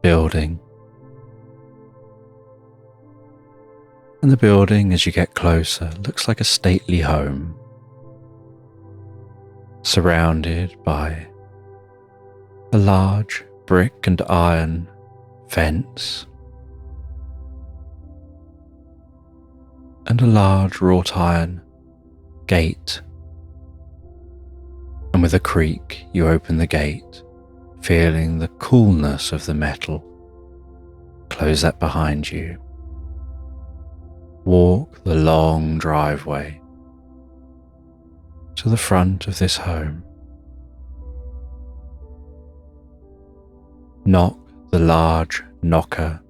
building. And the building, as you get closer, looks like a stately home, surrounded by a large brick and iron fence and a large wrought iron gate. And with a creak, you open the gate, feeling the coolness of the metal. Close that behind you. Walk the long driveway to the front of this home. Knock the large knocker,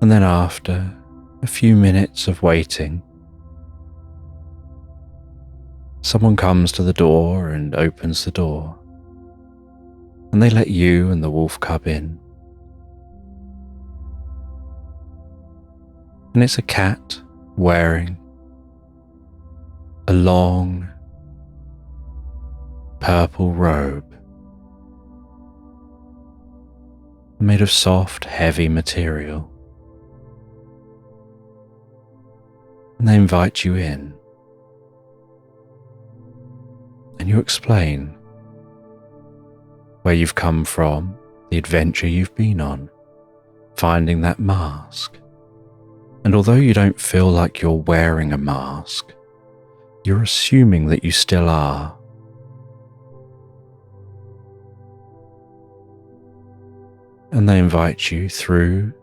and then after a few minutes of waiting, someone comes to the door and opens the door, and they let you and the wolf cub in. And it's a cat wearing a long purple robe made of soft, heavy material. And they invite you in. And you explain where you've come from, the adventure you've been on, finding that mask. And although you don't feel like you're wearing a mask, you're assuming that you still are. And they invite you through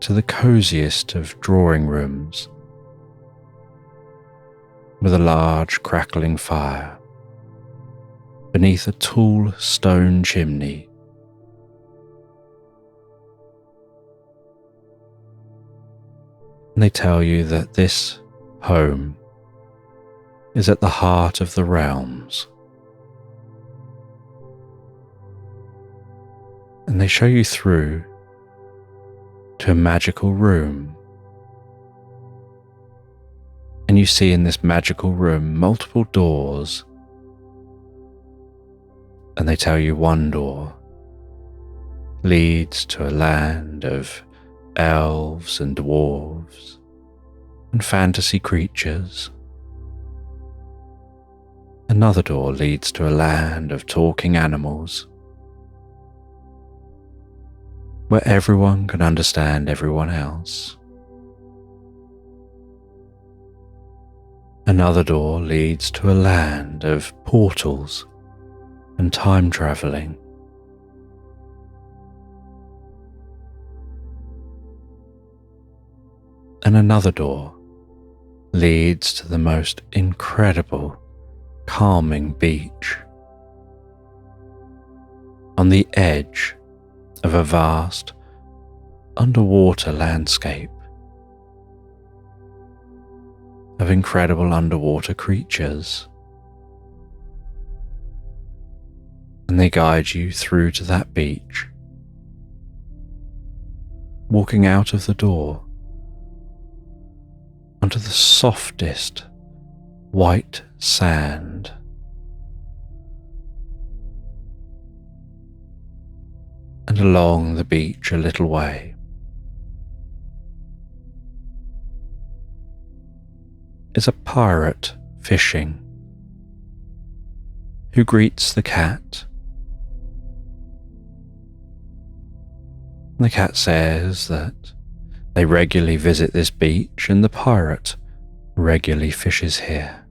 to the coziest of drawing rooms with a large crackling fire beneath a tall stone chimney. And they tell you that this home is at the heart of the realms. And they show you through to a magical room. And you see in this magical room multiple doors. And they tell you one door leads to a land of elves and dwarves and fantasy creatures. Another door leads to a land of talking animals, where everyone can understand everyone else. Another door leads to a land of portals and time travelling. And another door leads to the most incredible, calming beach on the edge of a vast underwater landscape of incredible underwater creatures. And they guide you through to that beach, walking out of the door onto the softest white sand. And along the beach a little way is a pirate fishing who greets the cat. The cat says that they regularly visit this beach and the pirate regularly fishes here.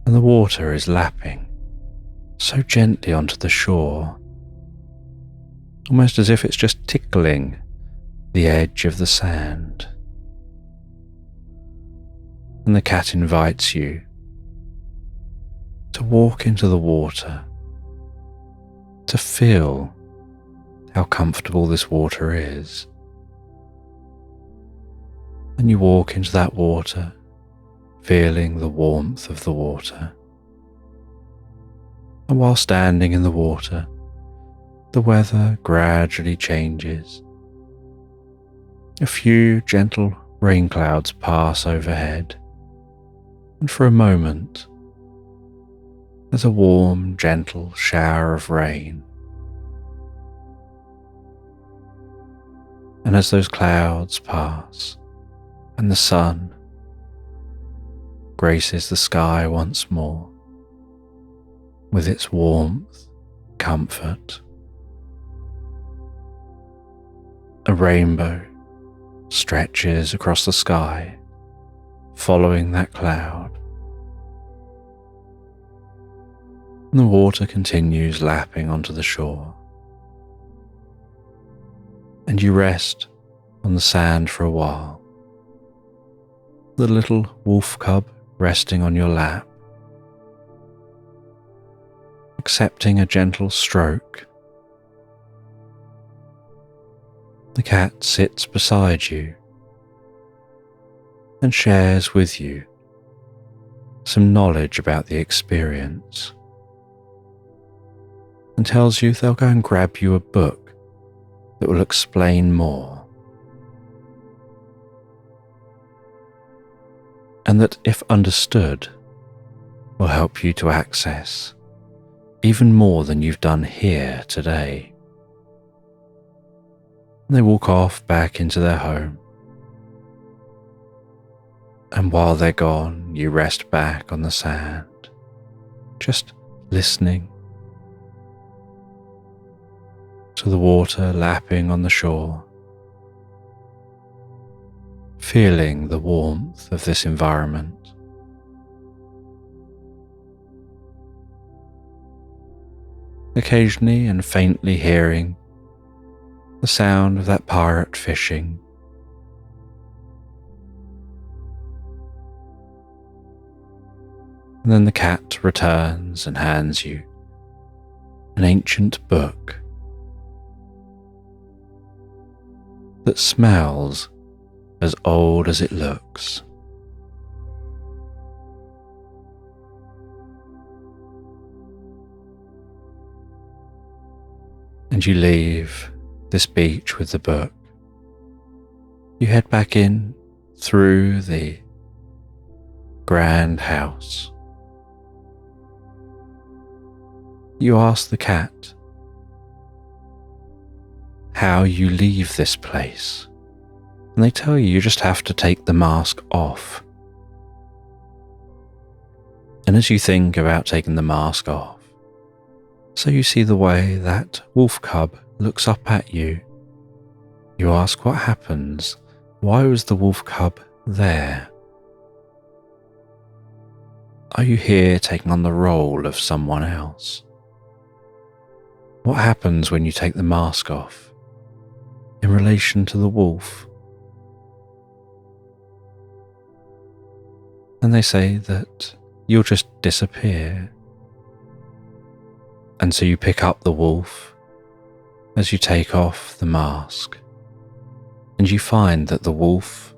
And the water is lapping so gently onto the shore, almost as if it's just tickling the edge of the sand. And the cat invites you to walk into the water, to feel how comfortable this water is. And you walk into that water, feeling the warmth of the water. And while standing in the water, the weather gradually changes. A few gentle rain clouds pass overhead, and for a moment, there's a warm, gentle shower of rain. And as those clouds pass, and the sun graces the sky once more, with its warmth, comfort, a rainbow stretches across the sky, following that cloud. And the water continues lapping onto the shore. And you rest on the sand for a while, the little wolf cub resting on your lap, accepting a gentle stroke. The cat sits beside you and shares with you some knowledge about the experience, and tells you they'll go and grab you a book that will explain more, and that, if understood, will help you to access even more than you've done here today. And they walk off back into their home, and while they're gone, you rest back on the sand, just listening to the water lapping on the shore, feeling the warmth of this environment. Occasionally and faintly hearing the sound of that pirate fishing. And then the cat returns and hands you an ancient book that smells as old as it looks. And you leave this beach with the book. You head back in through the grand house. You ask the cat how you leave this place, and they tell you just have to take the mask off. And as you think about taking the mask off, so you see the way that wolf cub looks up at you, you ask what happens Why was the wolf cub there? Are you here taking on the role of someone else? What happens when you take the mask off in relation to the wolf? And they say that you'll just disappear. And so you pick up the wolf as you take off the mask, and you find that the wolf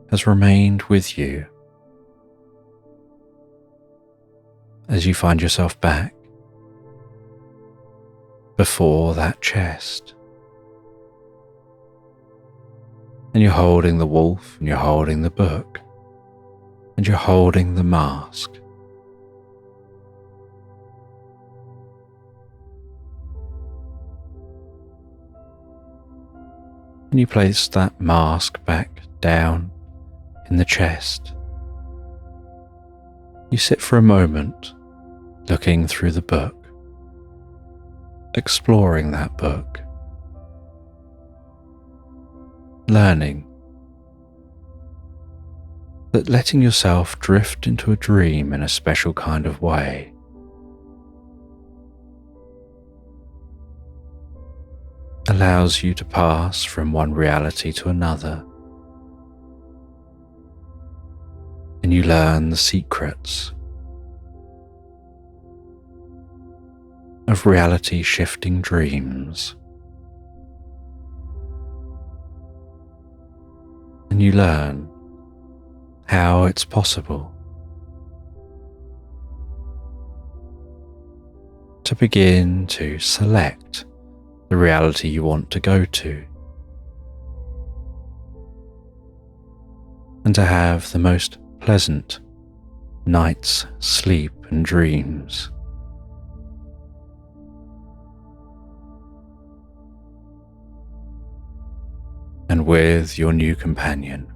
has remained with you as you find yourself back before that chest. And you're holding the wolf, and you're holding the book, and you're holding the mask. And you place that mask back down in the chest. You sit for a moment looking through the book, exploring that book, learning that letting yourself drift into a dream in a special kind of way allows you to pass from one reality to another, and you learn the secrets of reality shifting dreams, and you learn how it's possible to begin to select the reality you want to go to, and to have the most pleasant night's sleep and dreams. And with your new companion,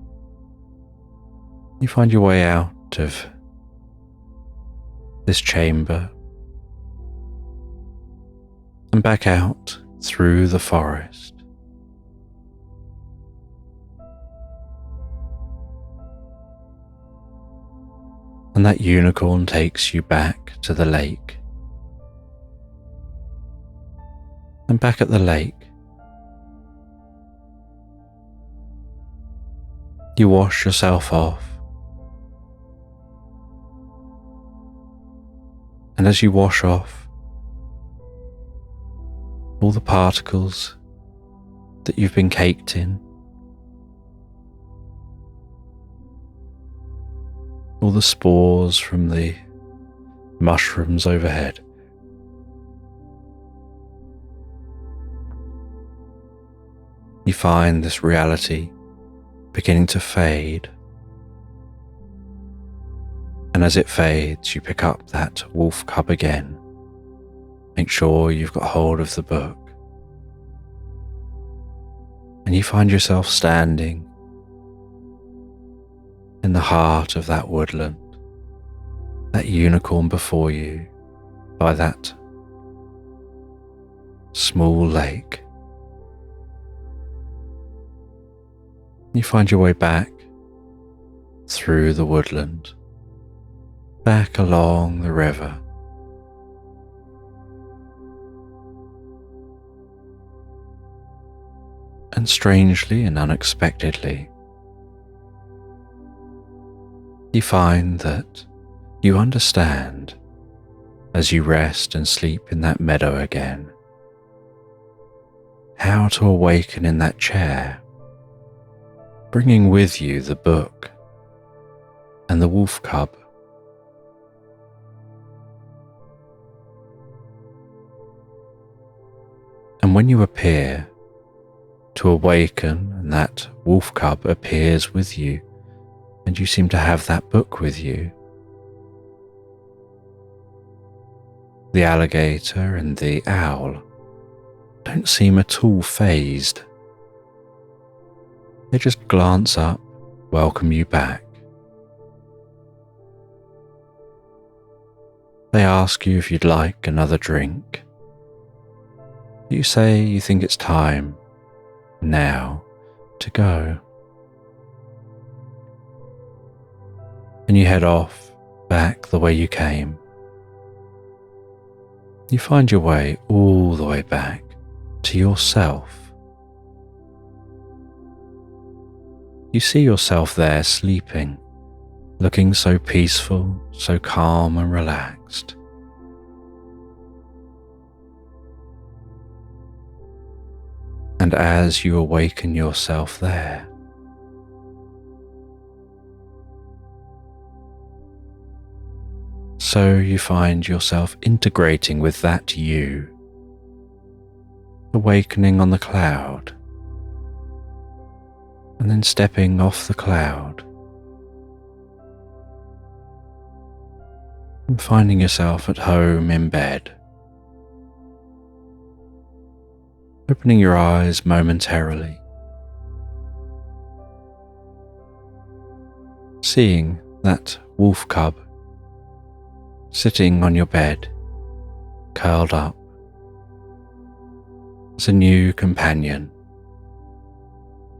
you find your way out of this chamber and back out through the forest. And that unicorn takes you back to the lake. And back at the lake, you wash yourself off. And as you wash off all the particles that you've been caked in, all the spores from the mushrooms overhead, you find this reality beginning to fade. And as it fades, you pick up that wolf cub again. Make sure you've got hold of the book. And you find yourself standing in the heart of that woodland, that unicorn before you by that small lake. You find your way back through the woodland, back along the river. And strangely and unexpectedly, you find that you understand, as you rest and sleep in that meadow again, how to awaken in that chair, bringing with you the book and the wolf cub. And when you appear to awaken, and that wolf cub appears with you, and you seem to have that book with you, the alligator and the owl don't seem at all fazed. They just glance up, welcome you back. They ask you if you'd like another drink. You say you think it's time now to go. and you head off back the way you came. You find your way all the way back to yourself. You see yourself there sleeping, looking so peaceful, so calm and relaxed. And as you awaken yourself there, so you find yourself integrating with that you, awakening on the cloud, and then stepping off the cloud, and finding yourself at home in bed, opening your eyes momentarily, seeing that wolf cub sitting on your bed, curled up, as a new companion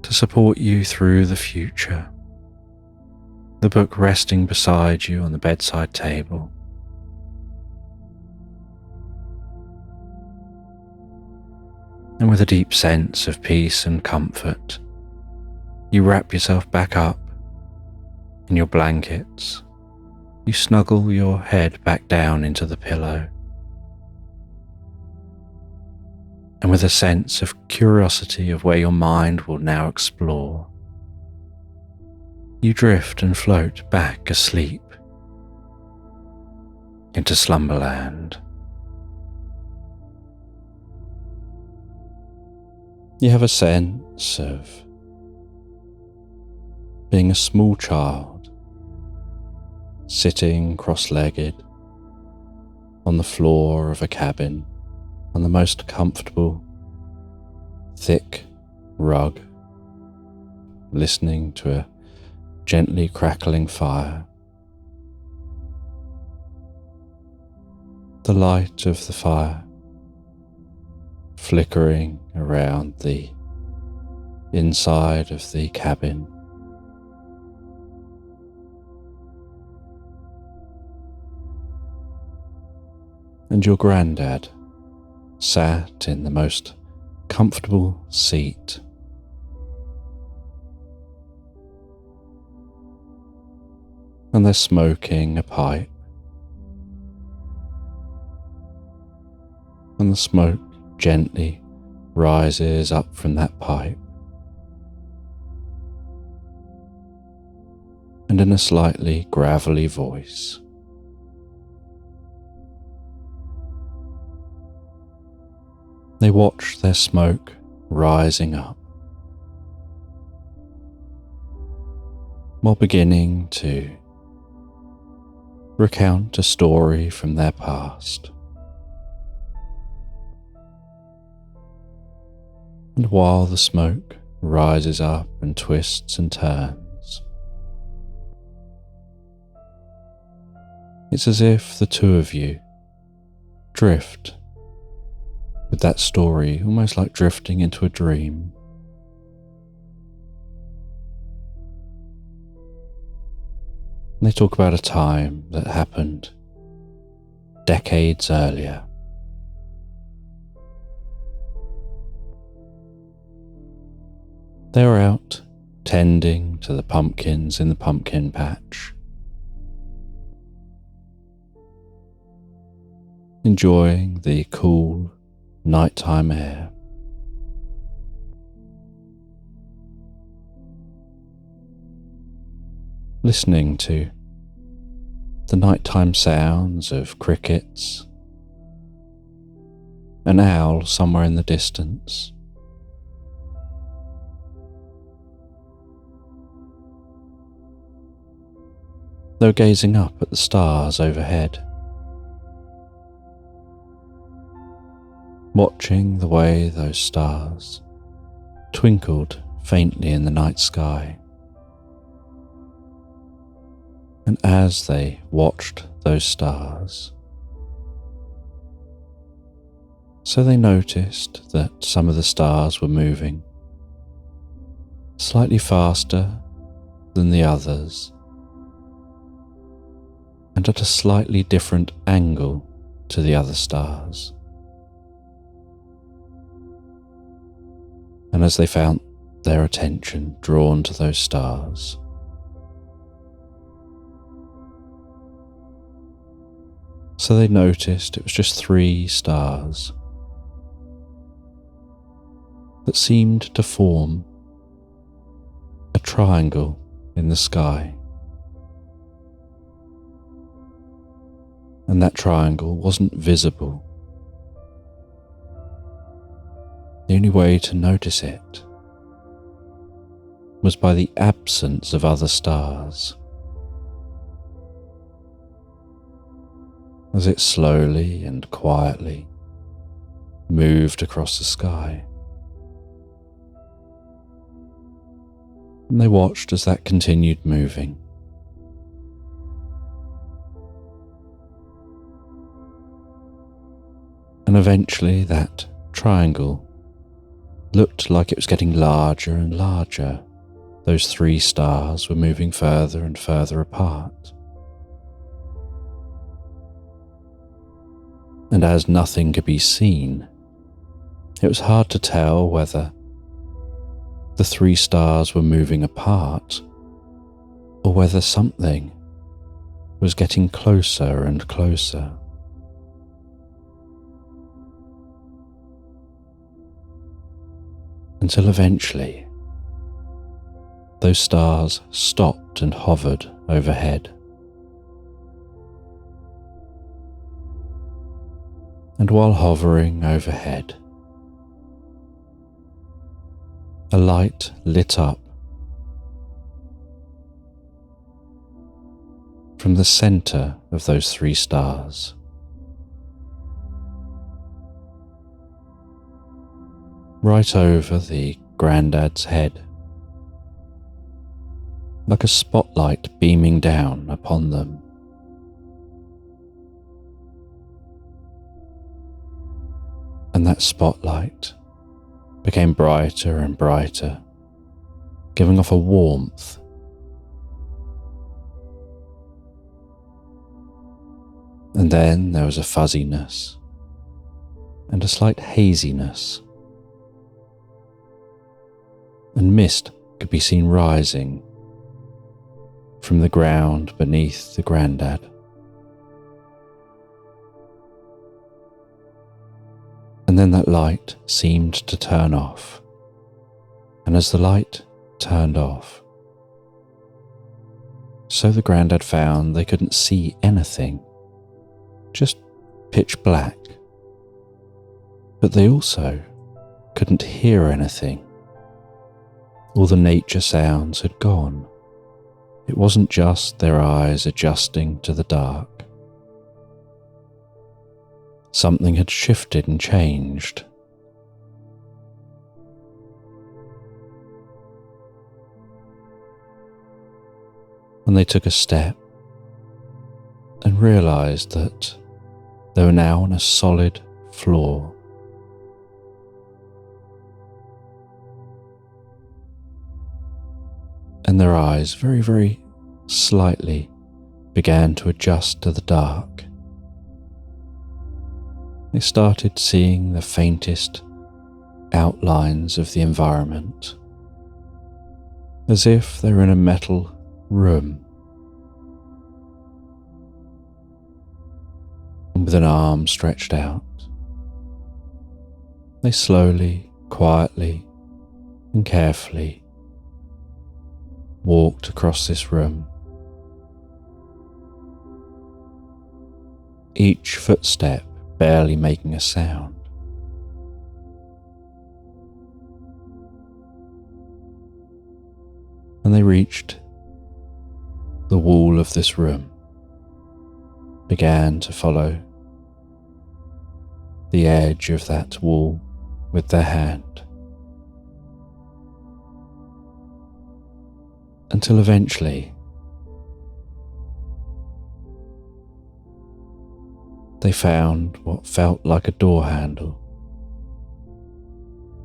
to support you through the future. The book resting beside you on the bedside table. And with a deep sense of peace and comfort, you wrap yourself back up in your blankets. You snuggle your head back down into the pillow. And with a sense of curiosity of where your mind will now explore, you drift and float back asleep into Slumberland. You have a sense of being a small child, sitting cross-legged on the floor of a cabin on the most comfortable, thick rug, listening to a gently crackling fire. The light of the fire flickering around the inside of the cabin. And your granddad sat in the most comfortable seat. And they're smoking a pipe. And the smoke gently rises up from that pipe. And in a slightly gravelly voice, they watch their smoke rising up, while beginning to recount a story from their past. And while the smoke rises up and twists and turns, it's as if the two of you drift with that story, almost like drifting into a dream. And they talk about a time that happened decades earlier. They were out tending to the pumpkins in the pumpkin patch, enjoying the cool nighttime air. Listening to the nighttime sounds of crickets, an owl somewhere in the distance, they were gazing up at the stars overhead, watching the way those stars twinkled faintly in the night sky. And as they watched those stars, so they noticed that some of the stars were moving slightly faster than the others, and at a slightly different angle to the other stars. And as they found their attention drawn to those stars, so they noticed it was just 3 stars that seemed to form a triangle in the sky. And that triangle wasn't visible. The only way to notice it was by the absence of other stars. As it slowly and quietly moved across the sky. And they watched as that continued moving. And eventually that triangle looked like it was getting larger and larger. Those 3 stars were moving further and further apart. And as nothing could be seen, it was hard to tell whether the 3 stars were moving apart or whether something was getting closer and closer. Until eventually, those stars stopped and hovered overhead. And while hovering overhead, a light lit up from the center of those 3 stars. Right over the Grandad's head, like a spotlight beaming down upon them. And that spotlight became brighter and brighter, giving off a warmth. And then there was a fuzziness and a slight haziness, and mist could be seen rising from the ground beneath the Grandad. And then that light seemed to turn off, and as the light turned off, so the Grandad found they couldn't see anything, just pitch black. But they also couldn't hear anything. All the nature sounds had gone. It wasn't just their eyes adjusting to the dark. Something had shifted and changed. And they took a step and realized that they were now on a solid floor. And their eyes very, very slightly began to adjust to the dark. They started seeing the faintest outlines of the environment, as if they were in a metal room. And with an arm stretched out, they slowly, quietly, and carefully walked across this room. Each footstep barely making a sound. And they reached the wall of this room, began to follow the edge of that wall with their hand, until eventually they found what felt like a door handle.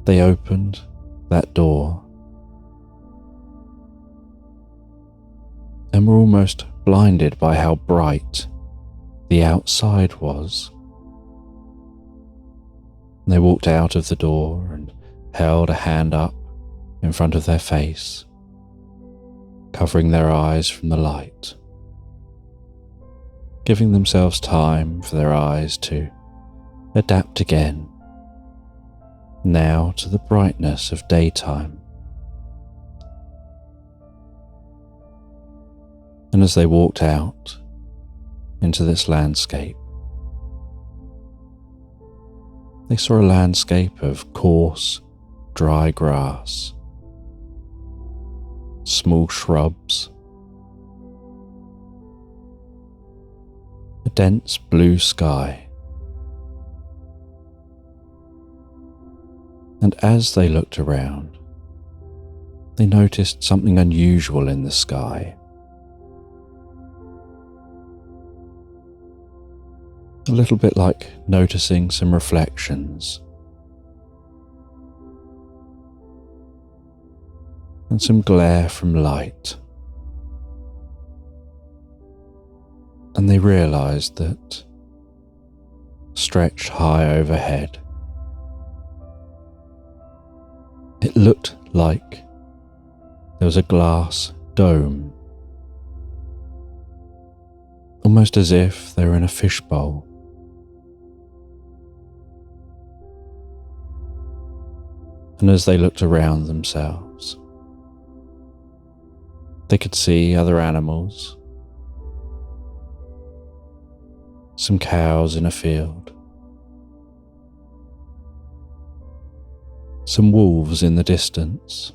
They opened that door and were almost blinded by how bright the outside was. They walked out of the door and held a hand up in front of their face, covering their eyes from the light, giving themselves time for their eyes to adapt again, now to the brightness of daytime. And as they walked out into this landscape, they saw a landscape of coarse, dry grass, small shrubs, a dense blue sky. And as they looked around, they noticed something unusual in the sky. A little bit like noticing some reflections and some glare from light. And they realized that, stretched high overhead, it looked like there was a glass dome, almost as if they were in a fishbowl. And as they looked around themselves, they could see other animals, some cows in a field, some wolves in the distance,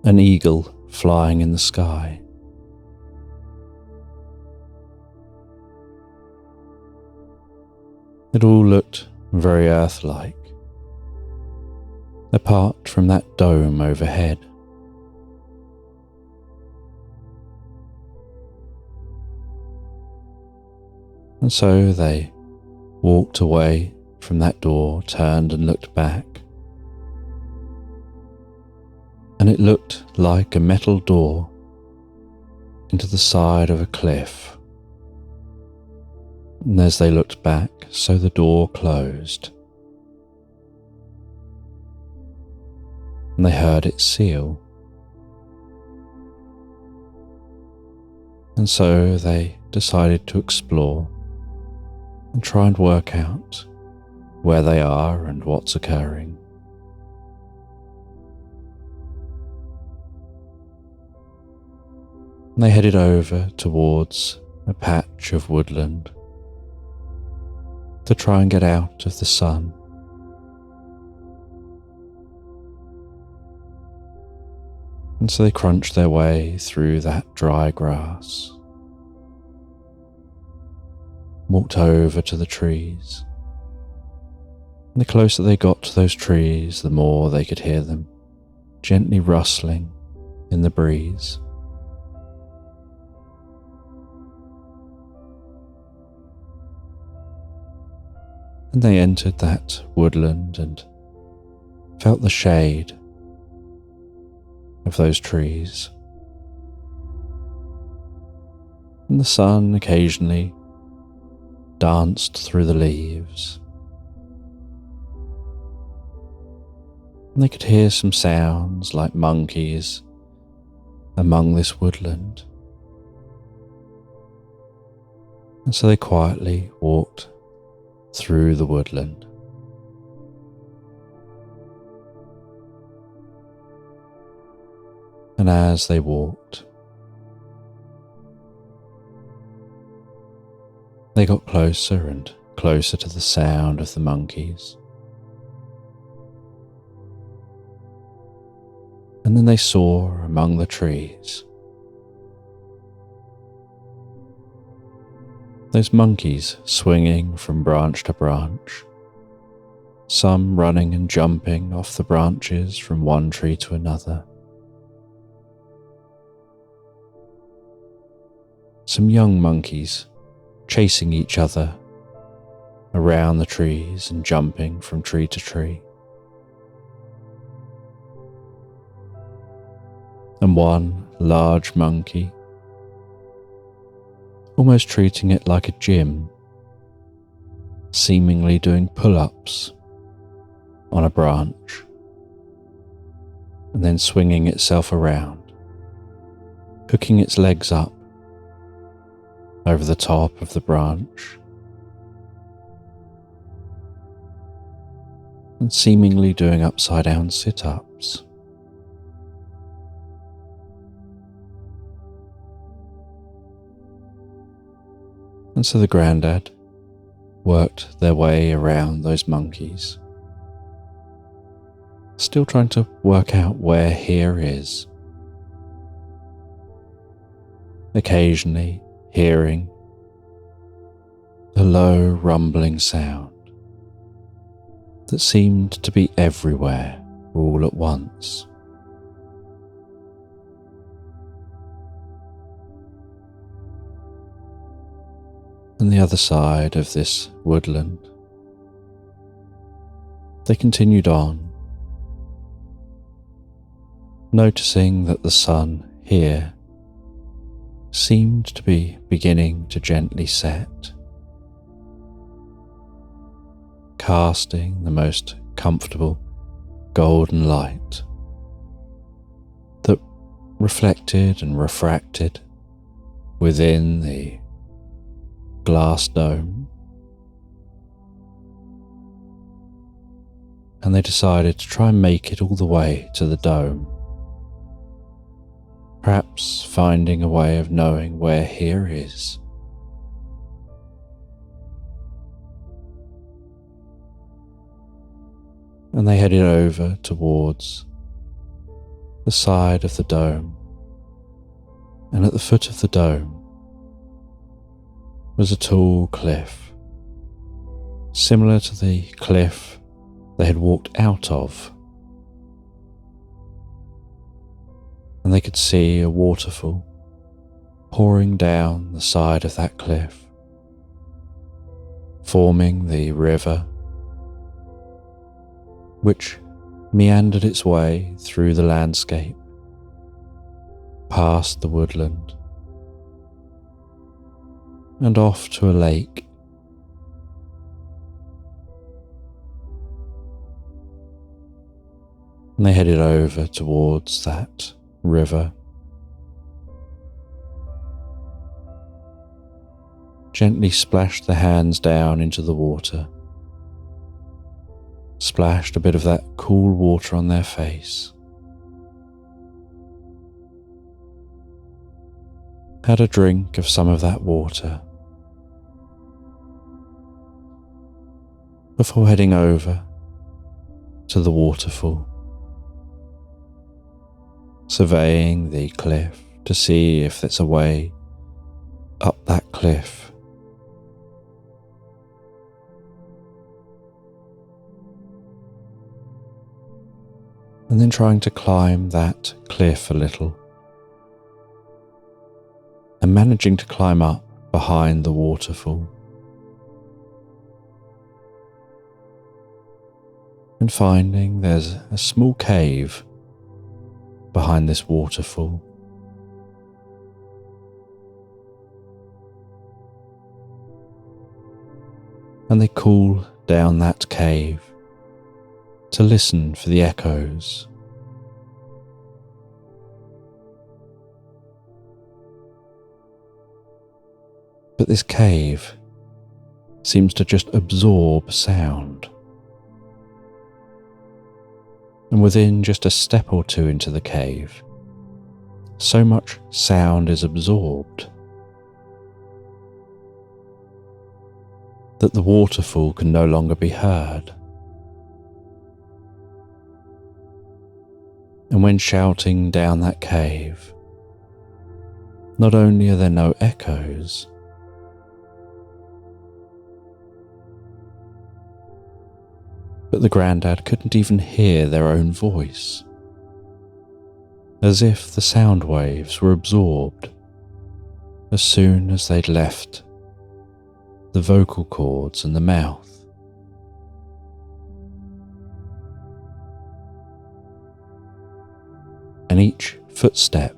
an eagle flying in the sky. It all looked very earth-like, apart from that dome overhead. And so they walked away from that door, turned and looked back. And it looked like a metal door into the side of a cliff. And as they looked back, so the door closed. And they heard it seal. And so they decided to explore and try and work out where they are and what's occurring. And they headed over towards a patch of woodland to try and get out of the sun. And so they crunched their way through that dry grass, walked over to the trees. And the closer they got to those trees, the more they could hear them gently rustling in the breeze. And they entered that woodland and felt the shade of those trees. And the sun occasionally danced through the leaves. And they could hear some sounds like monkeys among this woodland. And so they quietly walked through the woodland. And as they walked, they got closer and closer to the sound of the monkeys. And then they saw among the trees those monkeys swinging from branch to branch, some running and jumping off the branches from one tree to another. Some young monkeys chasing each other around the trees and jumping from tree to tree. And one large monkey, almost treating it like a gym, seemingly doing pull-ups on a branch and then swinging itself around, hooking its legs up over the top of the branch and seemingly doing upside down sit-ups. And so the grandad worked their way around those monkeys, still trying to work out where here is, occasionally hearing the low rumbling sound that seemed to be everywhere all at once. On the other side of this woodland, they continued on, noticing that the sun here seemed to be beginning to gently set, casting the most comfortable golden light that reflected and refracted within the glass dome. And they decided to try and make it all the way to the dome, perhaps finding a way of knowing where here is. And they headed over towards the side of the dome, and at the foot of the dome was a tall cliff, similar to the cliff they had walked out of, and they could see a waterfall pouring down the side of that cliff, forming the river which meandered its way through the landscape, past the woodland, and off to a lake. And they headed over towards that river, gently splashed their hands down into the water, splashed a bit of that cool water on their face, had a drink of some of that water, before heading over to the waterfall, surveying the cliff to see if there's a way up that cliff. And then trying to climb that cliff a little, and managing to climb up behind the waterfall, and finding there's a small cave behind this waterfall. And they cool down that cave to listen for the echoes. But this cave seems to just absorb sound. And within just a step or two into the cave, so much sound is absorbed that the waterfall can no longer be heard. And when shouting down that cave, not only are there no echoes, but the grandad couldn't even hear their own voice, as if the sound waves were absorbed as soon as they'd left the vocal cords and the mouth. And each footstep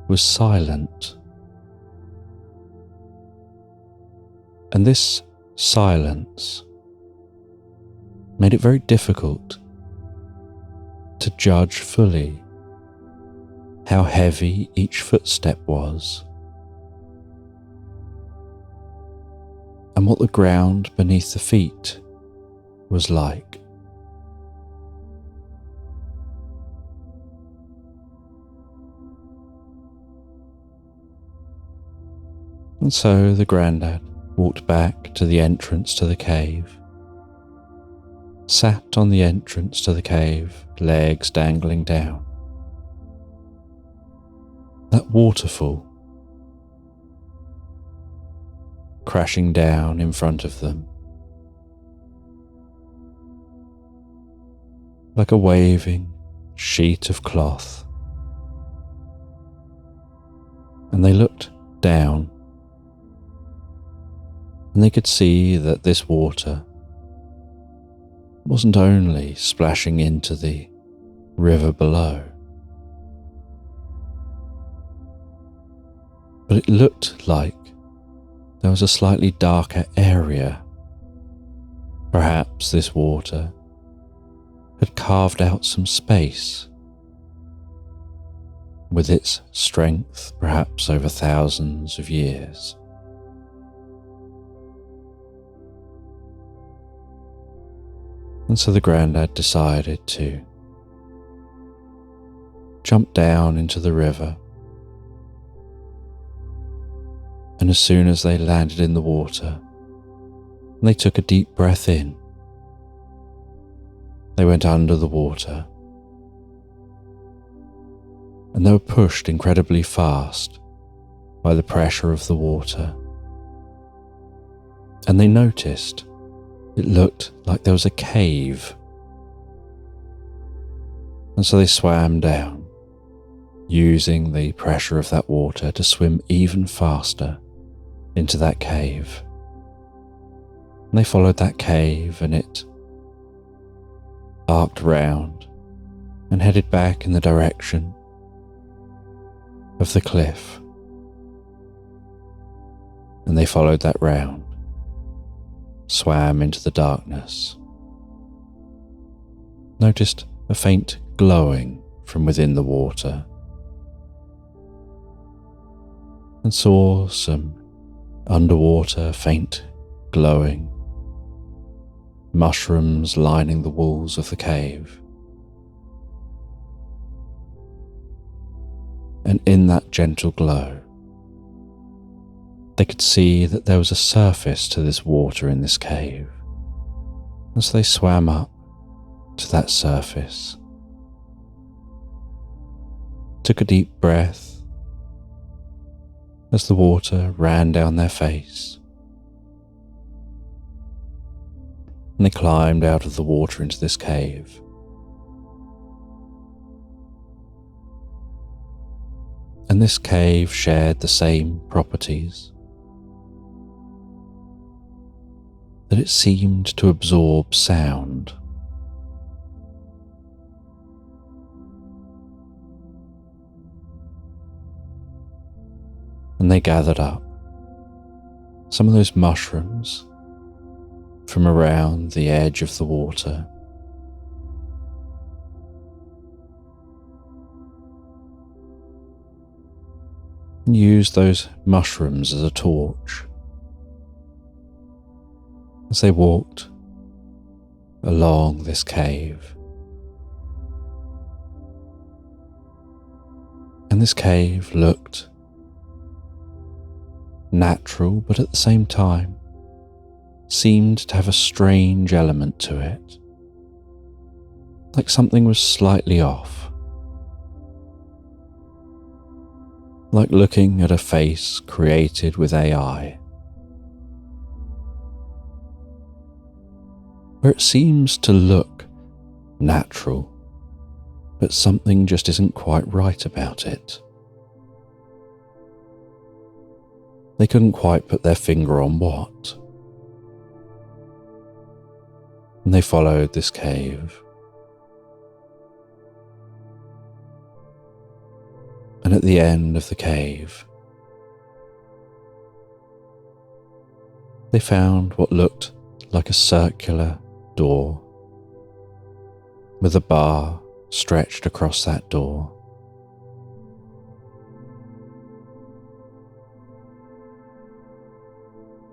was silent. And this silence made it very difficult to judge fully how heavy each footstep was, and what the ground beneath the feet was like. And so the grandad walked back to the entrance to the cave, sat on the entrance to the cave, legs dangling down. That waterfall crashing down in front of them, like a waving sheet of cloth. And they looked down, and they could see that this water wasn't only splashing into the river below, but it looked like there was a slightly darker area. Perhaps this water had carved out some space with its strength, perhaps over thousands of years. And so the grandad decided to jump down into the river, and as soon as they landed in the water, they took a deep breath in. They went under the water, and they were pushed incredibly fast by the pressure of the water. And they noticed it looked like there was a cave. And so they swam down, using the pressure of that water to swim even faster into that cave. And they followed that cave, and it arced round and headed back in the direction of the cliff. And they followed that round, swam into the darkness, noticed a faint glowing from within the water, and saw some underwater faint glowing mushrooms lining the walls of the cave. And in that gentle glow, they could see that there was a surface to this water in this cave. And so they swam up to that surface, took a deep breath as the water ran down their face, and they climbed out of the water into this cave. And this cave shared the same properties, that it seemed to absorb sound. And they gathered up some of those mushrooms from around the edge of the water, and used those mushrooms as a torch as they walked along this cave. And this cave looked natural, but at the same time seemed to have a strange element to it, like something was slightly off, like looking at a face created with AI, where it seems to look natural, but something just isn't quite right about it. They couldn't quite put their finger on what. And they followed this cave. And And at the end of the cave, they found what looked like a circular door with a bar stretched across that door.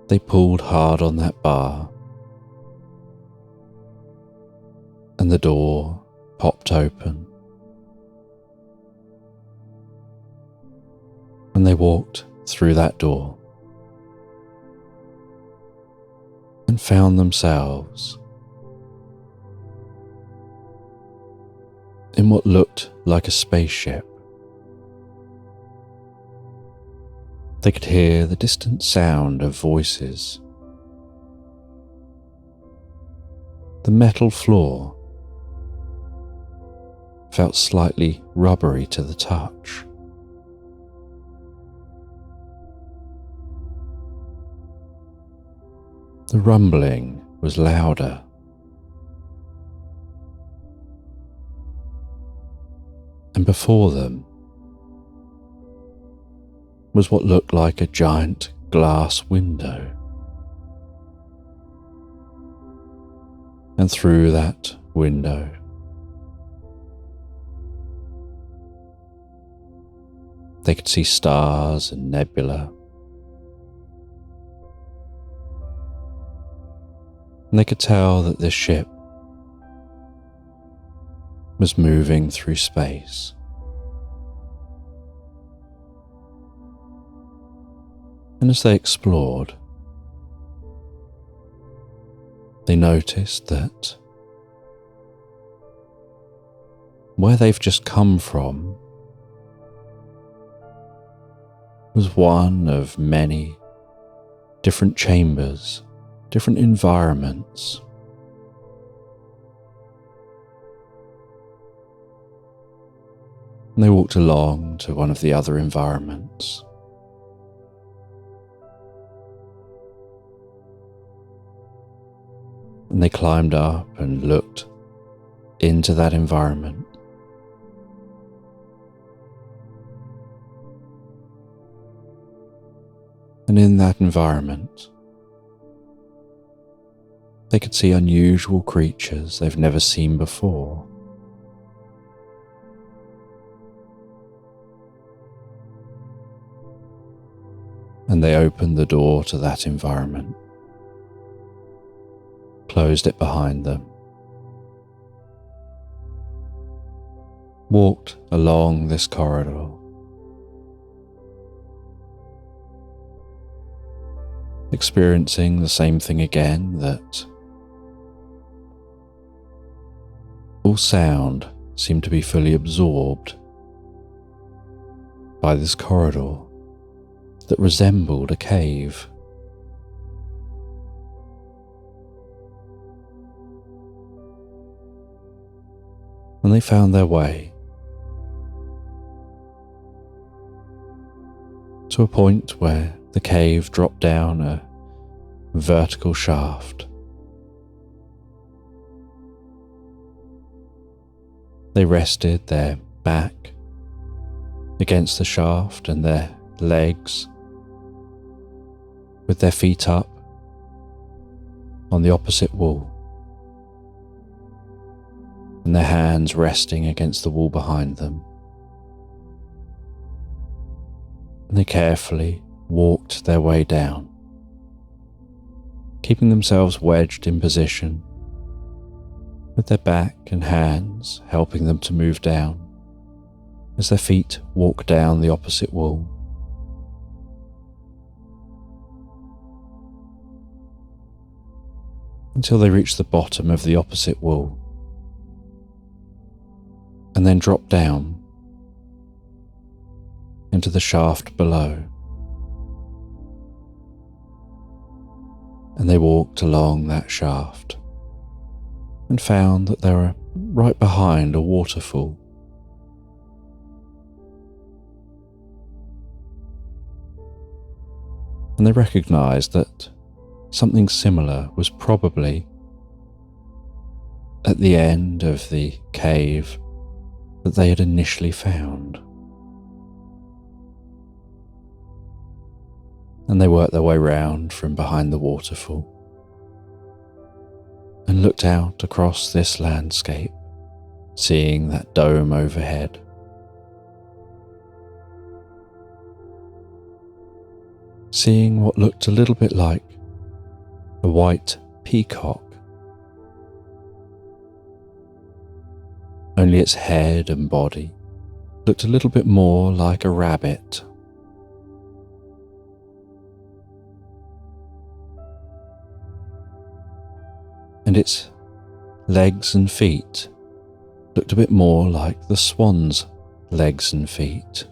They pulled hard on that bar, and the door popped open, and they walked through that door and found themselves in what looked like a spaceship. They could hear the distant sound of voices. The metal floor felt slightly rubbery to the touch. The rumbling was louder. And before them was what looked like a giant glass window. And through that window, they could see stars and nebula. And they could tell that this ship was moving through space. And as they explored, they noticed that where they've just come from was one of many different chambers, different environments. And they walked along to one of the other environments. And they climbed up and looked into that environment. And in that environment, they could see unusual creatures they've never seen before. And they opened the door to that environment, closed it behind them, walked along this corridor, experiencing the same thing again, that all sound seemed to be fully absorbed by this corridor that resembled a cave. And they found their way to a point where the cave dropped down a vertical shaft. They rested their back against the shaft and their legs with their feet up on the opposite wall, and their hands resting against the wall behind them. And they carefully walked their way down, keeping themselves wedged in position, with their back and hands helping them to move down as their feet walk down the opposite wall. Until they reach the bottom of the opposite wall, and then drop down into the shaft below. And they walked along that shaft and found that they were right behind a waterfall. And they recognized that something similar was probably at the end of the cave that they had initially found. and they worked their way round from behind the waterfall and looked out across this landscape, seeing that dome overhead. Seeing what looked a little bit like a white peacock, only its head and body looked a little bit more like a rabbit. And its legs and feet looked a bit more like the swan's legs and feet.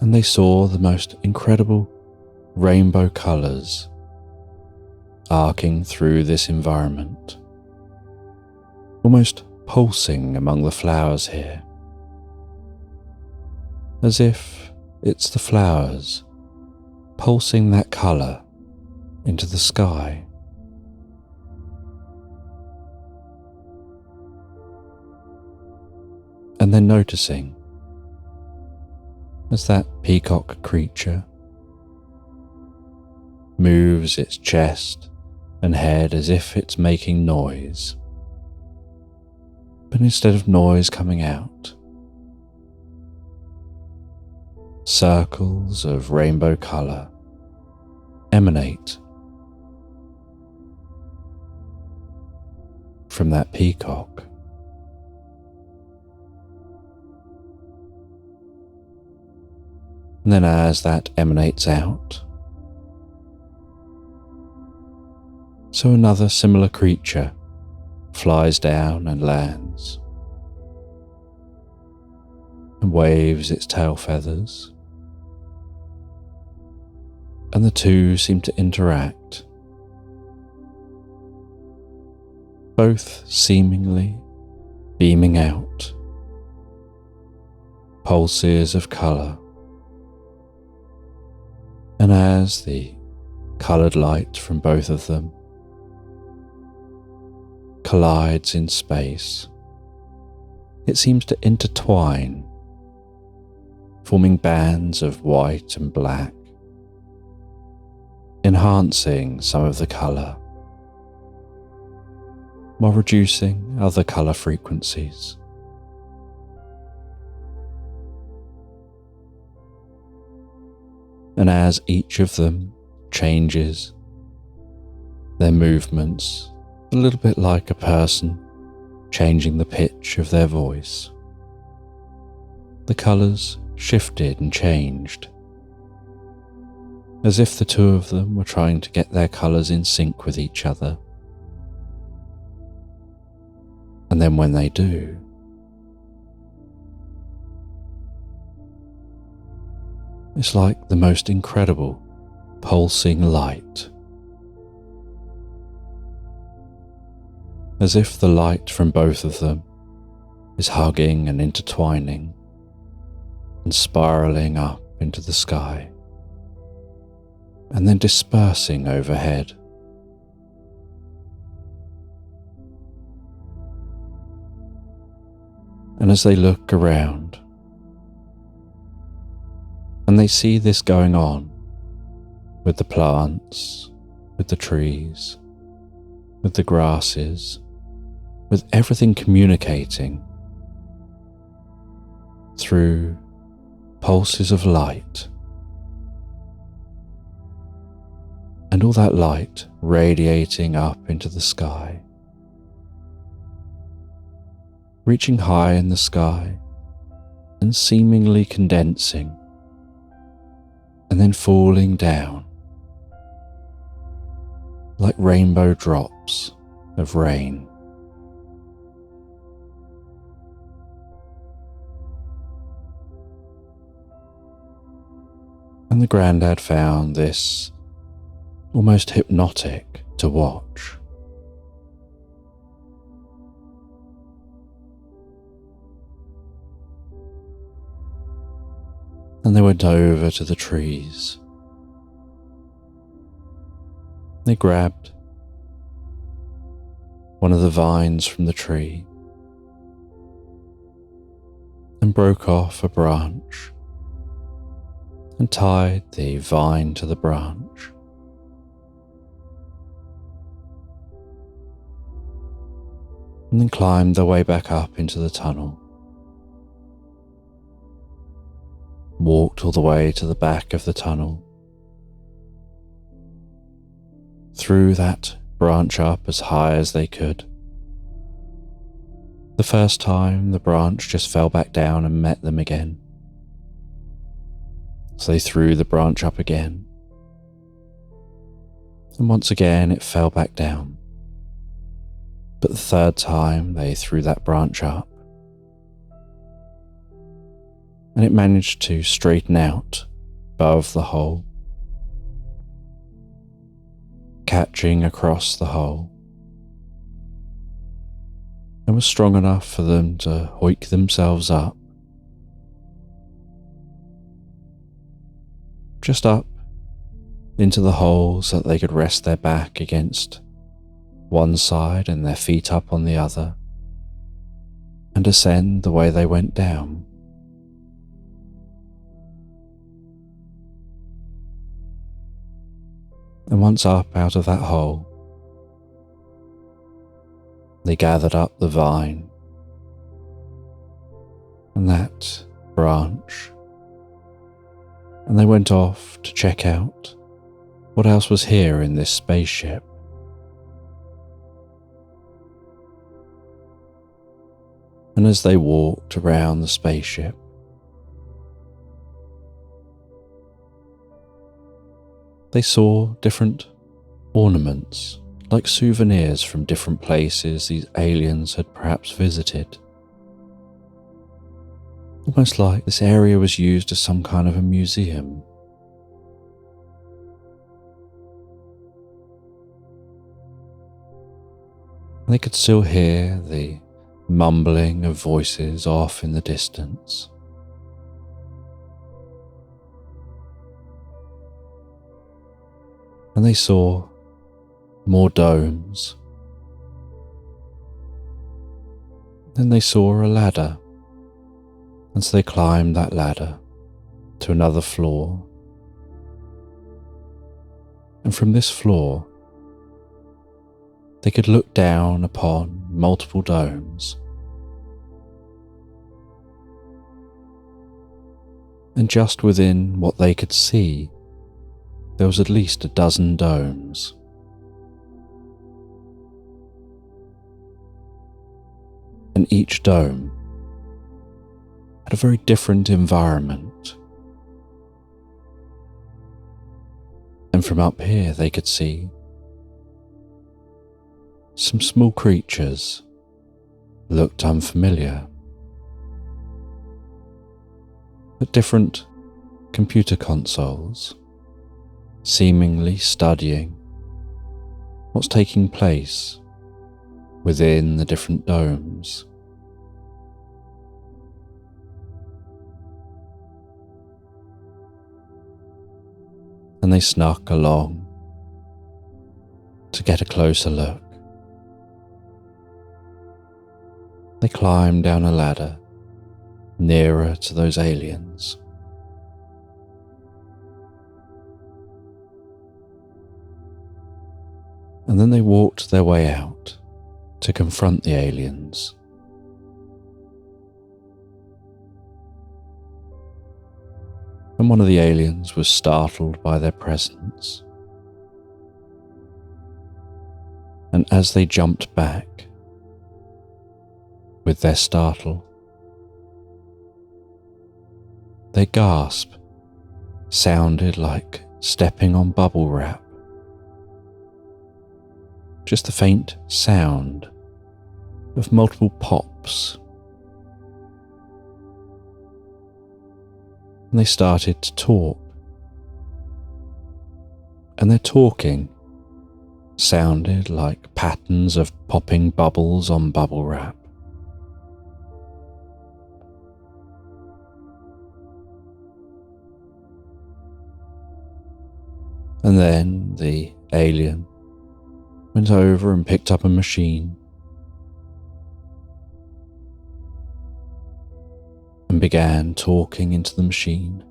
And they saw the most incredible rainbow colours arcing through this environment, almost pulsing among the flowers here, as if it's the flowers pulsing that colour into the sky. And then noticing as that peacock creature moves its chest and head as if it's making noise, but instead of noise coming out, circles of rainbow colour emanate from that peacock. And then as that emanates out, so another similar creature flies down and lands and waves its tail feathers, and the two seem to interact, both seemingly beaming out pulses of colour. And as the coloured light from both of them collides in space, it seems to intertwine, forming bands of white and black, enhancing some of the colour, while reducing other colour frequencies. And as each of them changes their movements, a little bit like a person changing the pitch of their voice, the colours shifted and changed, as if the two of them were trying to get their colours in sync with each other. And then when they do, it's like the most incredible pulsing light, as if the light from both of them is hugging and intertwining and spiralling up into the sky and then dispersing overhead. And as they look around, and they see this going on with the plants, with the trees, with the grasses, with everything communicating through pulses of light, and all that light radiating up into the sky, reaching high in the sky and seemingly condensing, and then falling down like rainbow drops of rain. And the Grandad found this almost hypnotic to watch. And they went over to the trees. They grabbed one of the vines from the tree and broke off a branch and tied the vine to the branch. And then climbed their way back up into the tunnel, walked all the way to the back of the tunnel, threw that branch up as high as they could. The first time, the branch just fell back down and met them again. So they threw the branch up again, and once again it fell back down. But the third time they threw that branch up, and it managed to straighten out above the hole, catching across the hole, and was strong enough for them to hoik themselves up, just up into the hole so that they could rest their back against one side and their feet up on the other, and ascend the way they went down. And once up out of that hole, they gathered up the vine and that branch, and they went off to check out what else was here in this spaceship. And as they walked around the spaceship, they saw different ornaments, like souvenirs from different places these aliens had perhaps visited. Almost like this area was used as some kind of a museum. They could still hear the mumbling of voices off in the distance. And they saw more domes. Then they saw a ladder, and so they climbed that ladder to another floor. And from this floor, they could look down upon multiple domes. And just within what they could see, there was at least a dozen domes. And each dome had a very different environment. And from up here they could see some small creatures looked unfamiliar, at different computer consoles, seemingly studying what's taking place within the different domes. And they snuck along to get a closer look. They climbed down a ladder nearer to those aliens. And then they walked their way out to confront the aliens. And one of the aliens was startled by their presence. And as they jumped back with their startle, their gasp sounded like stepping on bubble wrap. Just the faint sound of multiple pops. And they started to talk. And their talking sounded like patterns of popping bubbles on bubble wrap. And then the alien went over and picked up a machine and began talking into the machine.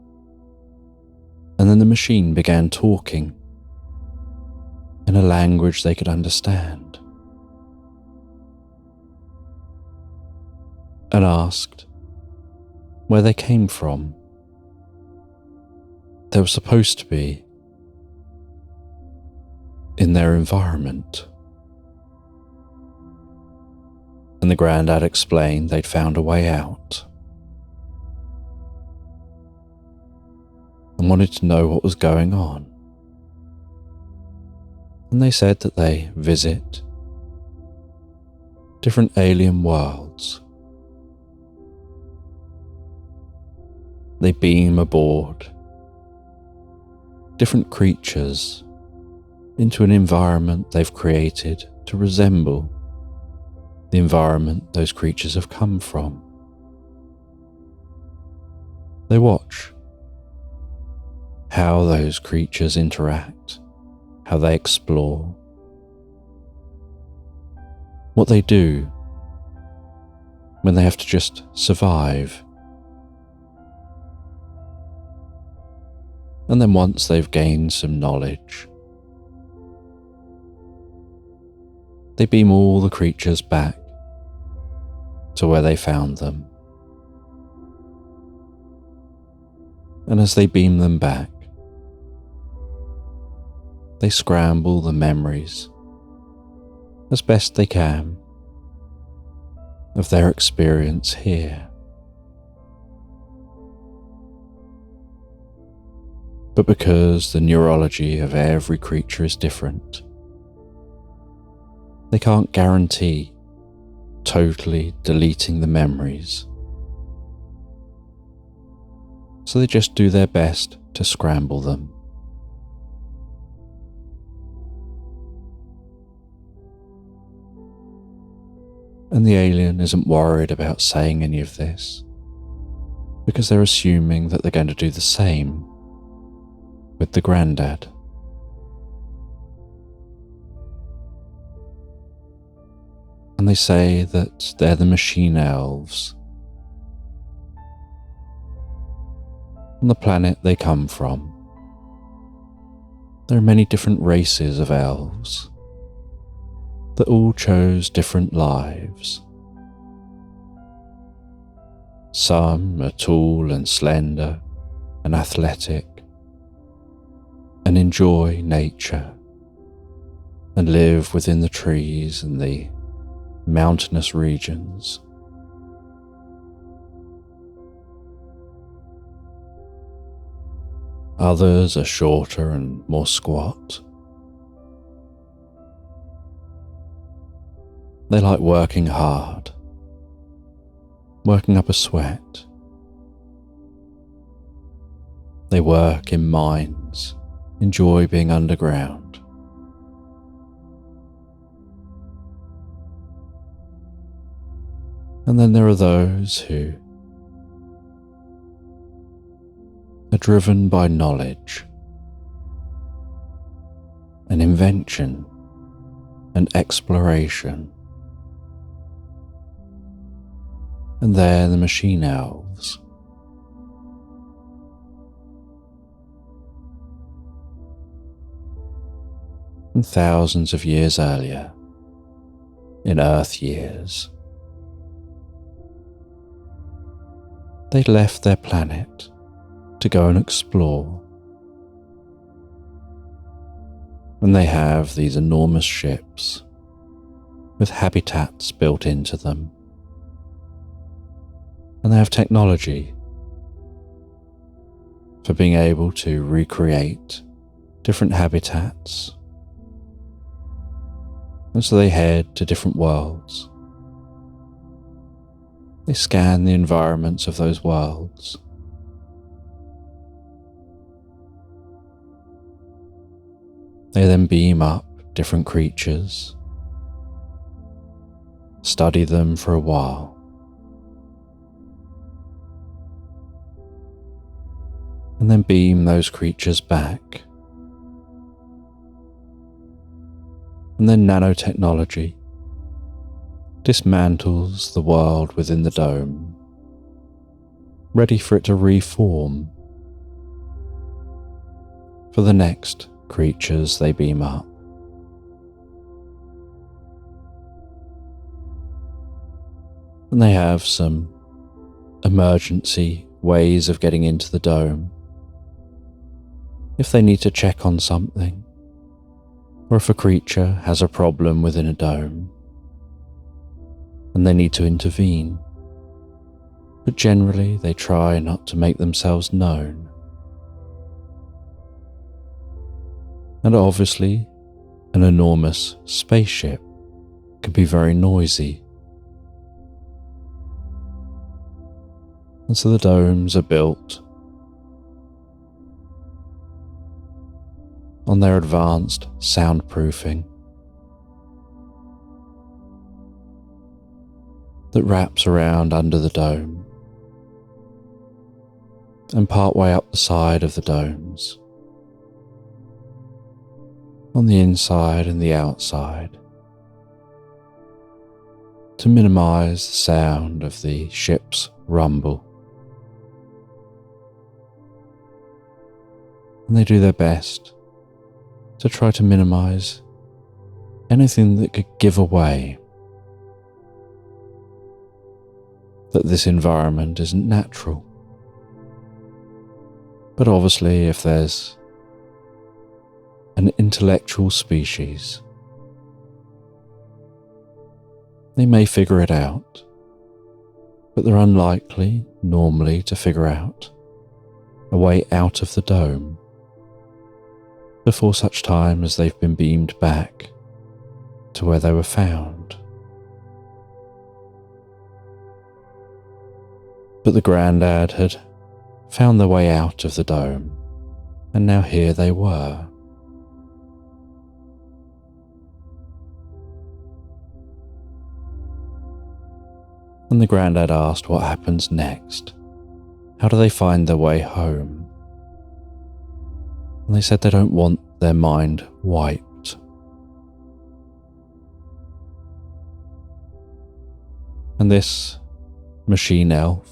And then the machine began talking in a language they could understand, and asked where they came from. They were supposed to be in their environment. And the Grandad explained they'd found a way out and wanted to know what was going on. And they said that they visit different alien worlds. They beam aboard different creatures into an environment they've created to resemble the environment those creatures have come from. They watch how those creatures interact, how they explore, what they do when they have to just survive. And then once they've gained some knowledge, they beam all the creatures back to where they found them. And as they beam them back, they scramble the memories as best they can of their experience here. But because the neurology of every creature is different, they can't guarantee totally deleting the memories. So they just do their best to scramble them. And the alien isn't worried about saying any of this, because they're assuming that they're going to do the same with the Grandad. And they say that they're the machine elves. On the planet they come from, there are many different races of elves that all chose different lives. Some are tall and slender and athletic and enjoy nature and live within the trees and the mountainous regions. Others are shorter and more squat. They like working hard, working up a sweat. They work in mines, enjoy being underground. And then there are those who are driven by knowledge and invention and exploration. And they're the machine elves. And thousands of years earlier, in Earth years, they left their planet to go and explore. And they have these enormous ships with habitats built into them. And they have technology for being able to recreate different habitats. And so they head to different worlds. They scan the environments of those worlds. They then beam up different creatures, study them for a while, and then beam those creatures back. And then nanotechnology dismantles the world within the dome ready for it to reform for the next creatures they beam up. And they have some emergency ways of getting into the dome if they need to check on something, or if a creature has a problem within a dome and they need to intervene. But generally they try not to make themselves known. And obviously an enormous spaceship can be very noisy. And so the domes are built on their advanced soundproofing that wraps around under the dome and partway up the side of the domes, on the inside and the outside, to minimize the sound of the ship's rumble. And they do their best to try to minimize anything that could give away that this environment isn't natural. But obviously, if there's an intellectual species, they may figure it out, but they're unlikely normally to figure out a way out of the dome before such time as they've been beamed back to where they were found. But the Grandad had found their way out of the dome, and now here they were. And the Grandad asked what happens next. How do they find their way home? And they said they don't want their mind wiped. And this machine elf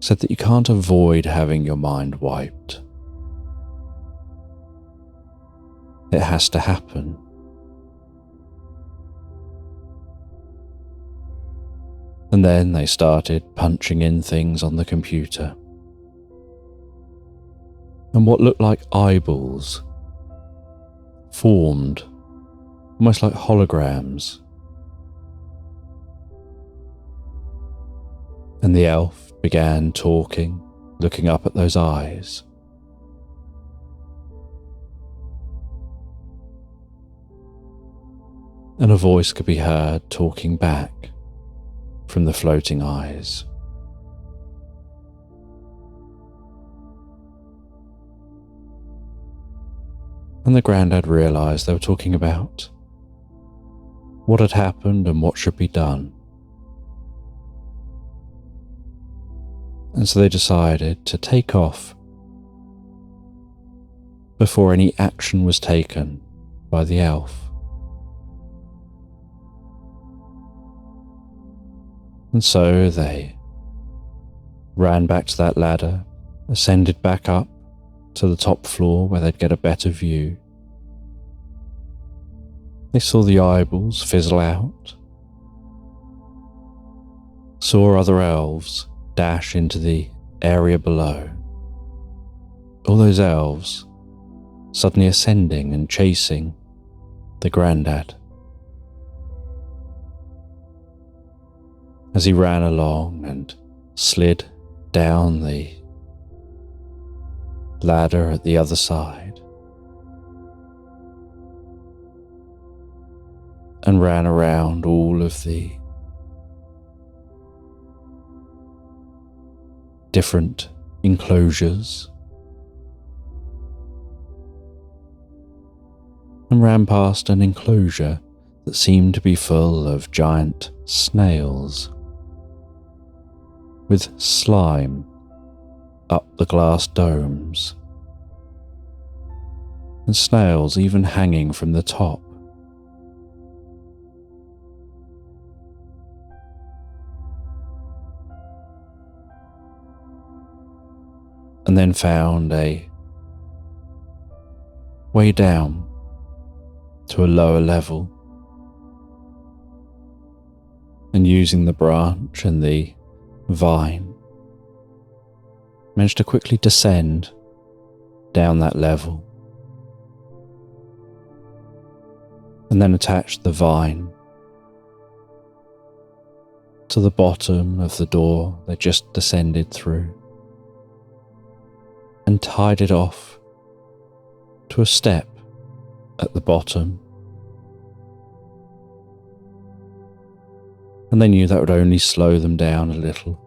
said that you can't avoid having your mind wiped. It has to happen. And then they started punching in things on the computer. And what looked like eyeballs formed, almost like holograms. And the elf began talking, looking up at those eyes. And a voice could be heard talking back from the floating eyes. And the Grandad realised they were talking about what had happened and what should be done. And so they decided to take off before any action was taken by the elf. And so they ran back to that ladder, ascended back up to the top floor where they'd get a better view. They saw the eyeballs fizzle out, saw other elves dash into the area below. All those elves suddenly ascending and chasing the Grandad. As he ran along and slid down the ladder at the other side and ran around all of the different enclosures and ran past an enclosure that seemed to be full of giant snails with slime up the glass domes, and snails even hanging from the top. and then found a way down to a lower level, and using the branch and the vine, managed to quickly descend down that level, and then attached the vine to the bottom of the door they just descended through, and tied it off to a step at the bottom. And they knew that would only slow them down a little.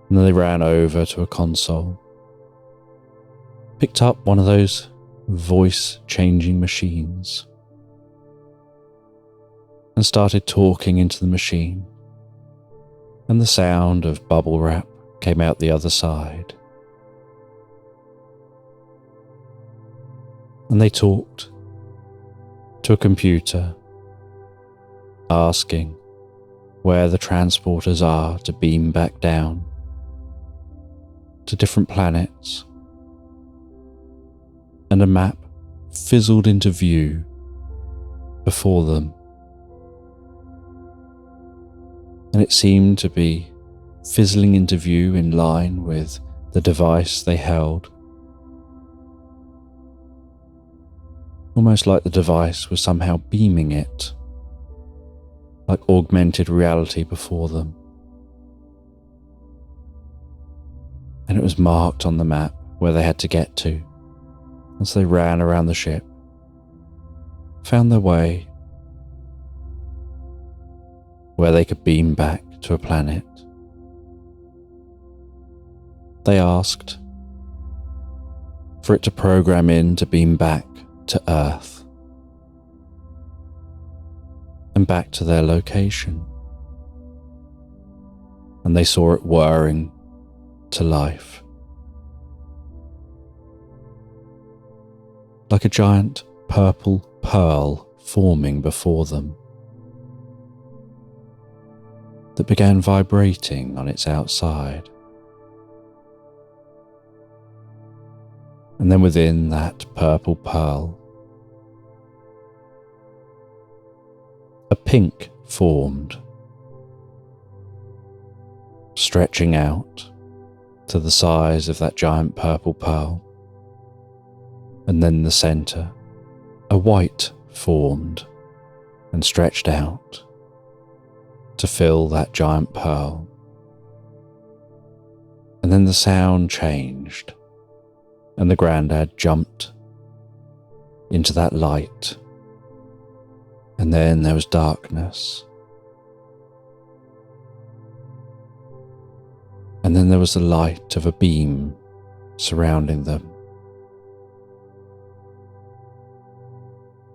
And then they ran over to a console, picked up one of those voice-changing machines, and started talking into the machine, and the sound of bubble wrap came out the other side. And they talked to a computer, asking where the transporters are to beam back down to different planets, and a map fizzled into view before them, and it seemed to be fizzling into view in line with the device they held, almost like the device was somehow beaming it, like augmented reality before them. And it was marked on the map where they had to get to as they ran around the ship, found their way where they could beam back to a planet. They asked for it to program in to beam back to Earth and back to their location, and they saw it whirring to life, like a giant purple pearl forming before them that began vibrating on its outside. And then within that purple pearl, a pink formed, stretching out to the size of that giant purple pearl. And then in the center, a white formed and stretched out to fill that giant pearl. And then the sound changed, and the Grandad jumped into that light, and then there was darkness, and then there was the light of a beam surrounding them,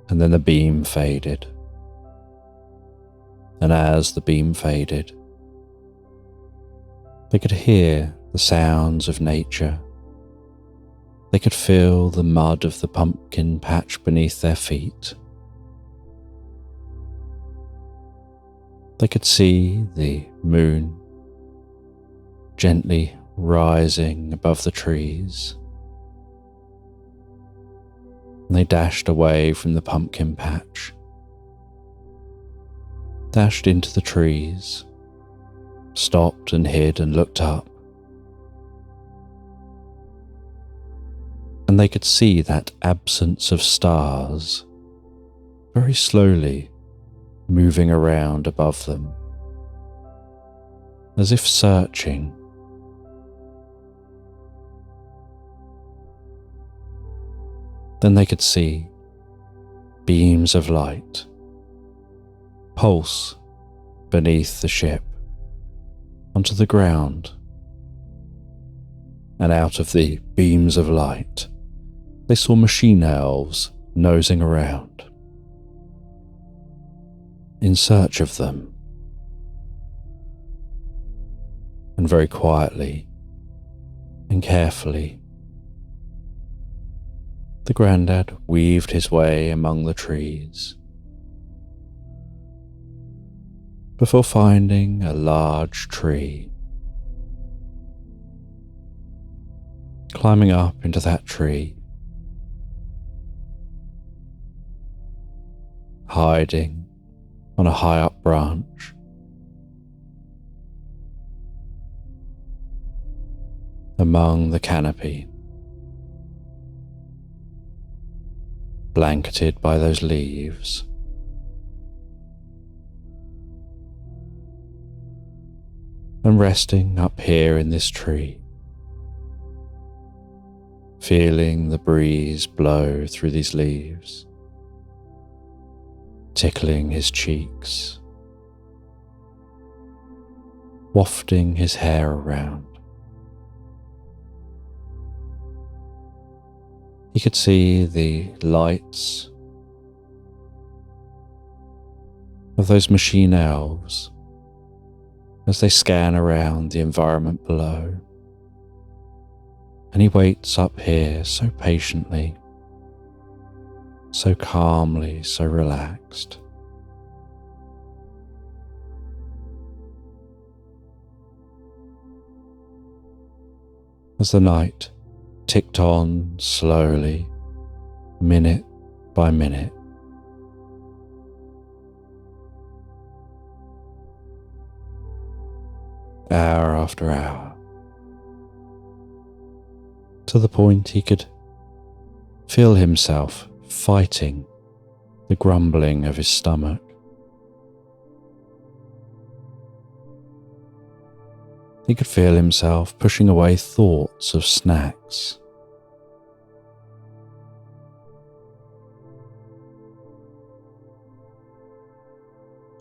and then the beam faded, and as the beam faded, they could hear the sounds of nature. They could feel the mud of the pumpkin patch beneath their feet. They could see the moon gently rising above the trees. And they dashed away from the pumpkin patch, dashed into the trees, stopped and hid and looked up. And they could see that absence of stars very slowly moving around above them, as if searching. Then they could see beams of light pulse beneath the ship onto the ground, and out of the beams of light they saw machine elves nosing around in search of them. And very quietly and carefully, the Grandad weaved his way among the trees before finding a large tree climbing up into that tree, hiding on a high up branch, among the canopy, blanketed by those leaves. And resting up here in this tree, feeling the breeze blow through these leaves, tickling his cheeks, wafting his hair around. He could see the lights of those machine elves as they scan around the environment below. And he waits up here so patiently, so calmly, so relaxed. As the night ticked on slowly, minute by minute, hour after hour, to the point he could feel himself fighting the grumbling of his stomach. He could feel himself pushing away thoughts of snacks.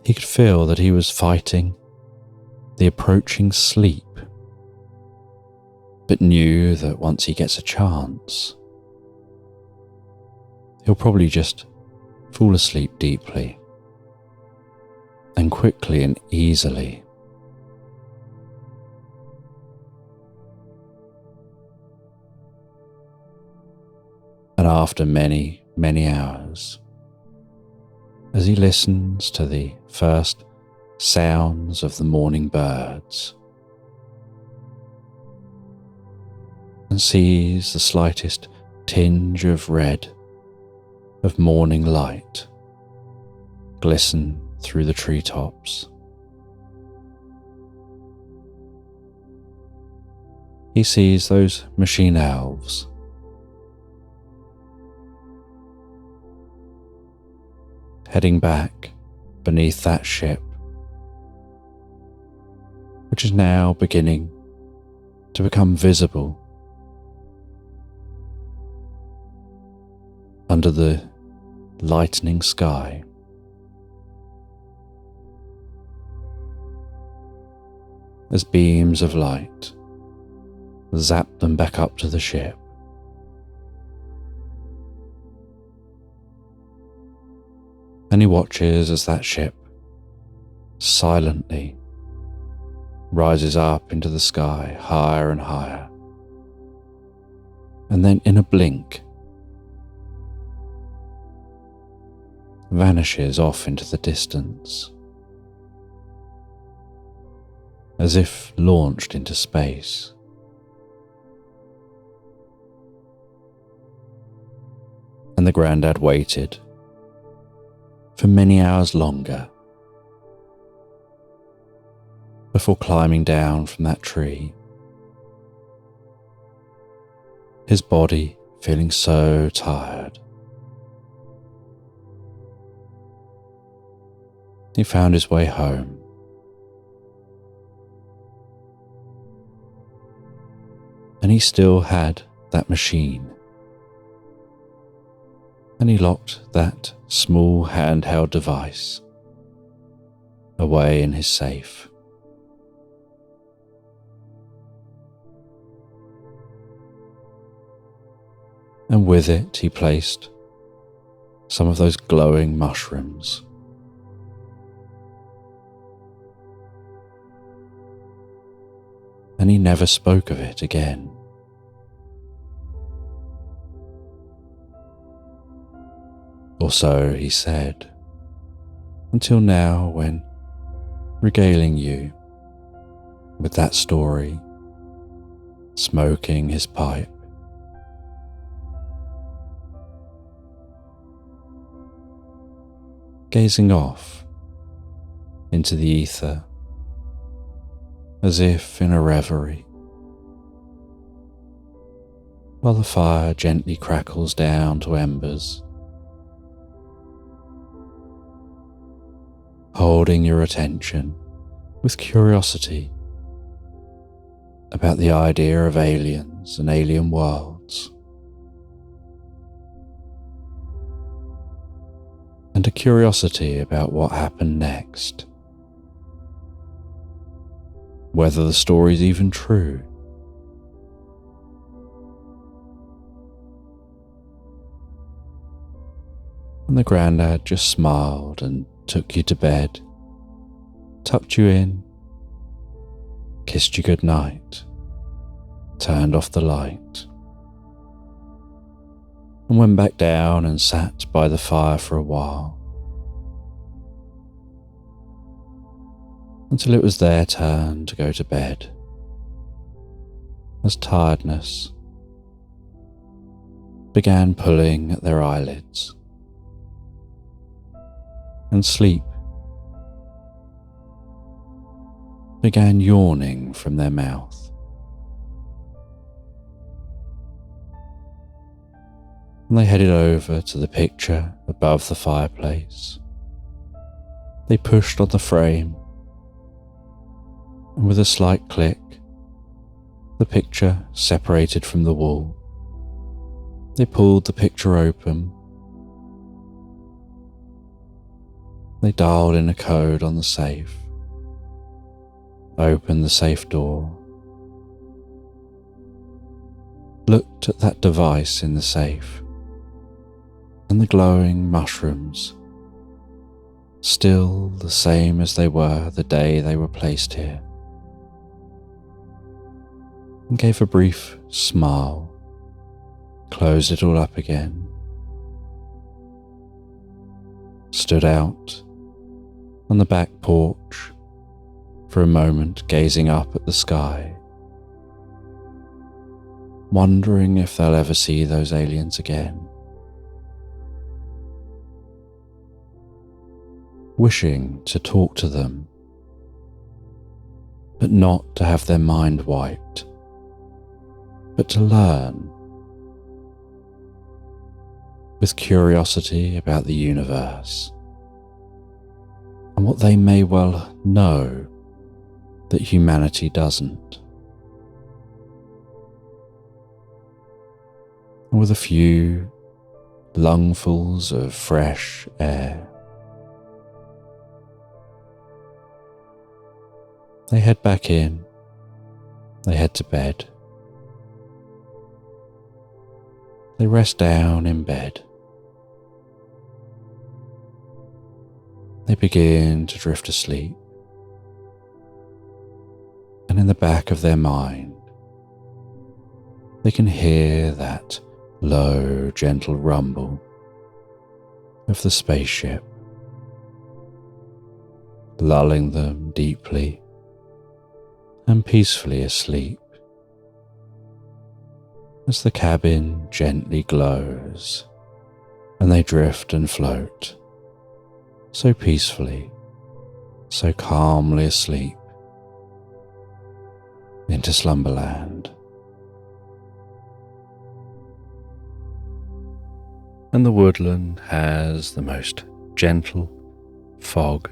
He could feel that he was fighting the approaching sleep, but knew that once he gets a chance, he'll probably just fall asleep deeply and quickly and easily. And after many, many hours, as he listens to the first sounds of the morning birds and sees the slightest tinge of red of morning light glisten through the treetops, he sees those machine elves heading back beneath that ship, which is now beginning to become visible under the lightening sky. As beams of light zap them back up to the ship. And he watches as that ship silently rises up into the sky, higher and higher, and then in a blink vanishes off into the distance, as if launched into space. And the Grandad waited for many hours longer before climbing down from that tree, his body feeling so tired. He found his way home, and he still had that machine, and he locked that small handheld device away in his safe. And with it he placed some of those glowing mushrooms. And he never spoke of it again. Or so he said, until now, when regaling you with that story, smoking his pipe gazing off into the ether as if in a reverie, while the fire gently crackles down to embers, holding your attention with curiosity about the idea of aliens and alien worlds, and a curiosity about what happened next, whether the story's even true. And the Grandad just smiled and took you to bed, tucked you in, kissed you good night, turned off the light, and went back down and sat by the fire for a while, until it was their turn to go to bed, as tiredness began pulling at their eyelids, and sleep began yawning from their mouth. And they headed over to the picture above the fireplace. They pushed on the frame, and with a slight click, the picture separated from the wall. They pulled the picture open. They dialed in a code on the safe, opened the safe door, looked at that device in the safe, and the glowing mushrooms, still the same as they were the day they were placed here, and gave a brief smile, closed it all up again, stood out on the back porch for a moment, gazing up at the sky, wondering if they'll ever see those aliens again, wishing to talk to them, but not to have their mind wiped, but to learn, with curiosity about the universe and what they may well know that humanity doesn't. And with a few lungfuls of fresh air, they head back in, they head to bed. They rest down in bed. They begin to drift asleep, and in the back of their mind, they can hear that low, gentle rumble of the spaceship, lulling them deeply and peacefully asleep as the cabin gently glows and they drift and float so peacefully, so calmly asleep into Slumberland. And the woodland has the most gentle fog,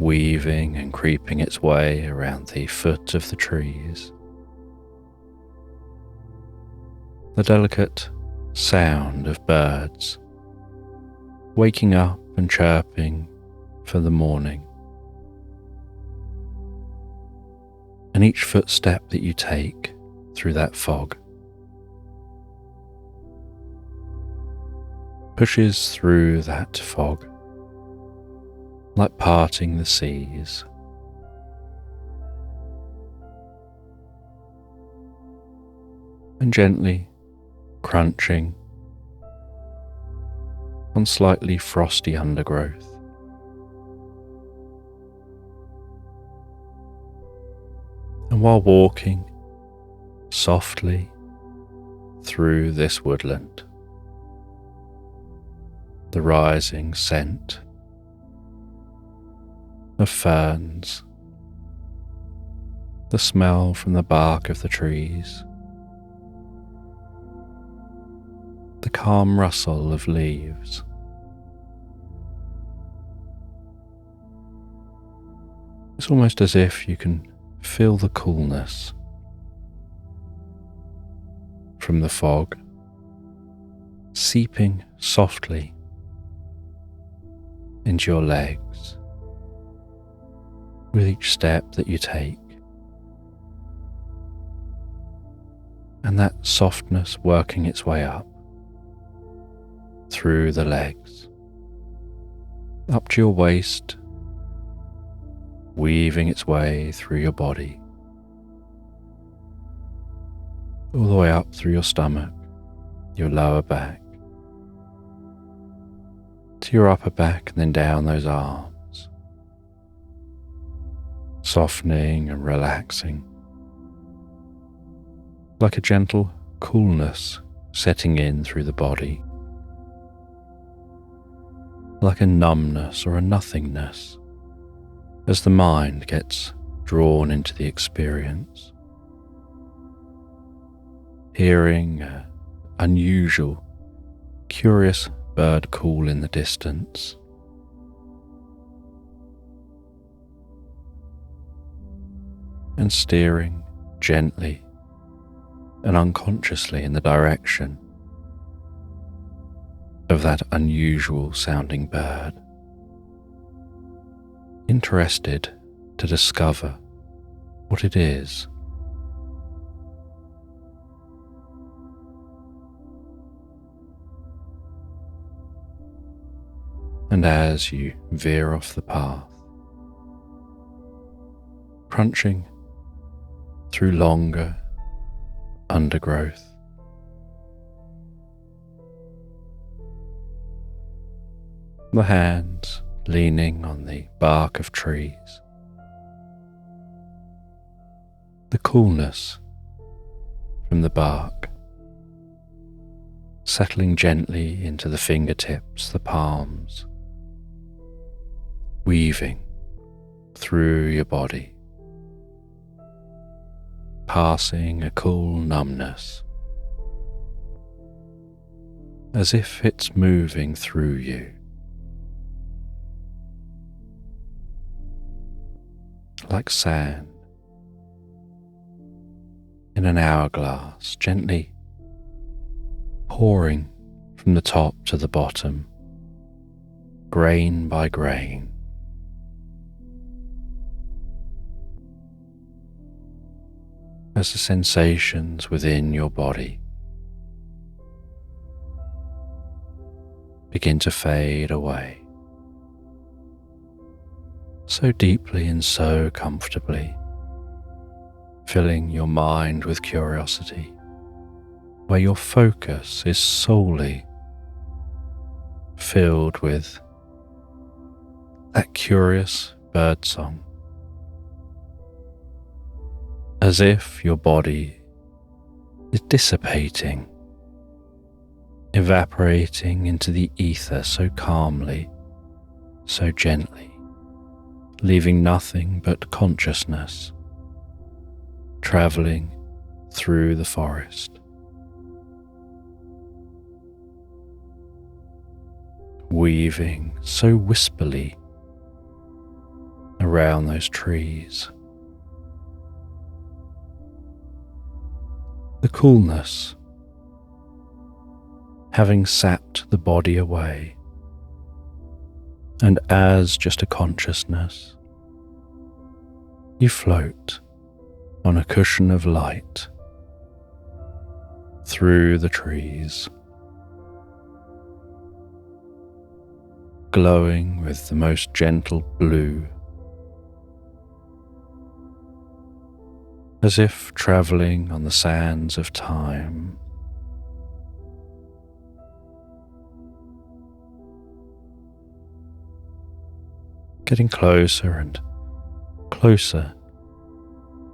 weaving and creeping its way around the foot of the trees. The delicate sound of birds waking up and chirping for the morning. And each footstep that you take through that fog pushes through that fog like parting the seas. And gently crunching on slightly frosty undergrowth. And while walking softly through this woodland, the rising scent of ferns, the smell from the bark of the trees, the calm rustle of leaves. It's almost as if you can feel the coolness from the fog seeping softly into your legs with each step that you take, and that softness working its way up through the legs, up to your waist, weaving its way through your body, all the way up through your stomach, your lower back, to your upper back, and then down those arms, softening and relaxing, like a gentle coolness setting in through the body, like a numbness or a nothingness as the mind gets drawn into the experience, hearing an unusual, curious bird call in the distance, and steering gently and unconsciously in the direction of that unusual sounding bird, interested to discover what it is. And as you veer off the path, crunching through longer undergrowth, the hands leaning on the bark of trees, the coolness from the bark settling gently into the fingertips, the palms, weaving through your body, passing a cool numbness, as if it's moving through you, like sand in an hourglass, gently pouring from the top to the bottom, grain by grain, as the sensations within your body begin to fade away, so deeply and so comfortably, filling your mind with curiosity, where your focus is solely filled with that curious birdsong, as if your body is dissipating, evaporating into the ether so calmly, so gently, leaving nothing but consciousness travelling through the forest, weaving so wispily around those trees. The coolness having sapped the body away, and as just a consciousness, you float on a cushion of light through the trees, glowing with the most gentle blue, as if travelling on the sands of time. Getting closer and closer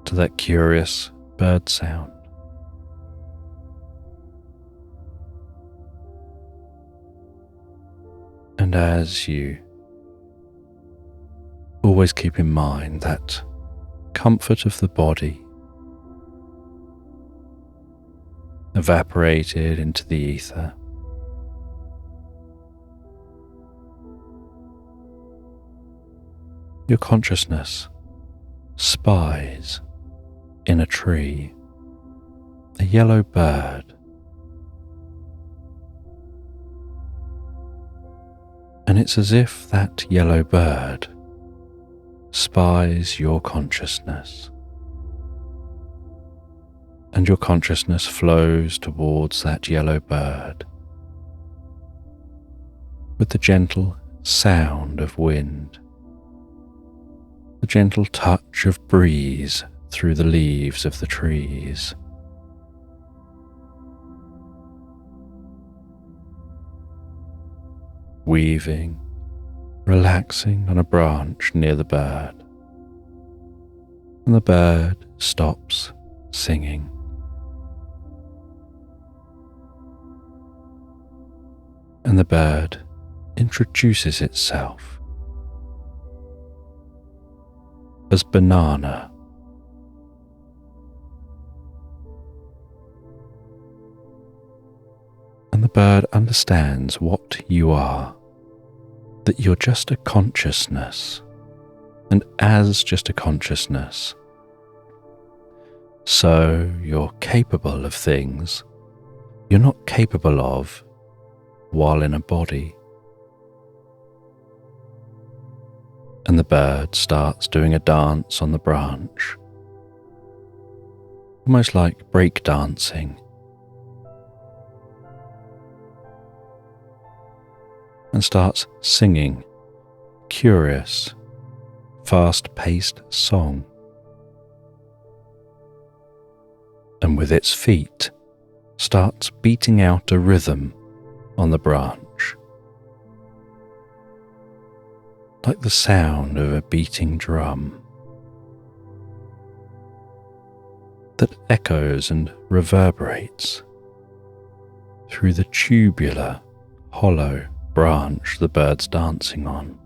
to that curious bird sound. And as you always keep in mind that comfort of the body evaporated into the ether, your consciousness spies in a tree a yellow bird, and it's as if that yellow bird spies your consciousness, and your consciousness flows towards that yellow bird with the gentle sound of wind, the gentle touch of breeze through the leaves of the trees. Weaving, relaxing on a branch near the bird, and the bird stops singing. And the bird introduces itself as banana. And the bird understands what you are, that you're just a consciousness, and as just a consciousness, so you're capable of things you're not capable of while in a body. And the bird starts doing a dance on the branch, almost like break dancing, and starts singing a curious, fast-paced song. And with its feet starts beating out a rhythm on the branch, like the sound of a beating drum that echoes and reverberates through the tubular, hollow branch the bird's dancing on.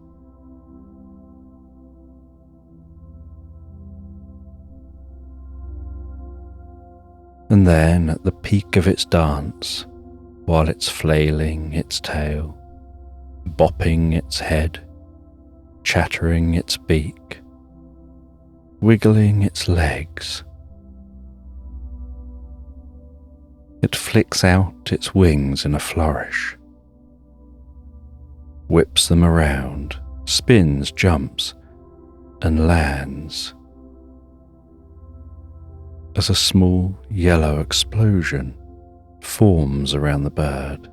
And then at the peak of its dance, while it's flailing its tail, bopping its head, chattering its beak, wiggling its legs, it flicks out its wings in a flourish, whips them around, spins, jumps, and lands as a small yellow explosion forms around the bird.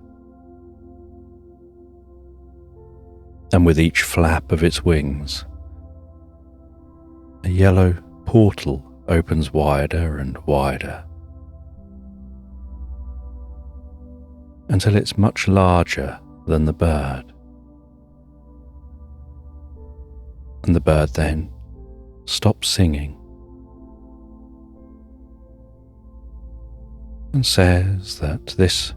And with each flap of its wings, a yellow portal opens wider and wider until it's much larger than the bird. And the bird then stops singing and says that this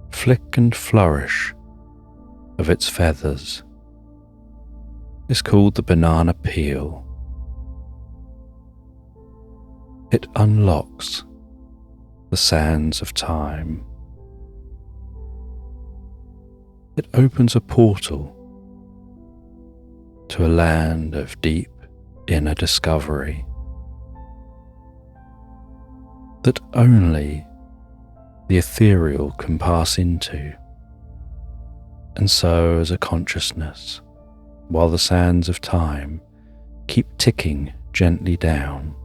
flick and flourish of its feathers is called the banana peel. It unlocks the sands of time. It opens a portal to a land of deep inner discovery that only the ethereal can pass into, and so as a consciousness, while the sands of time keep ticking gently down,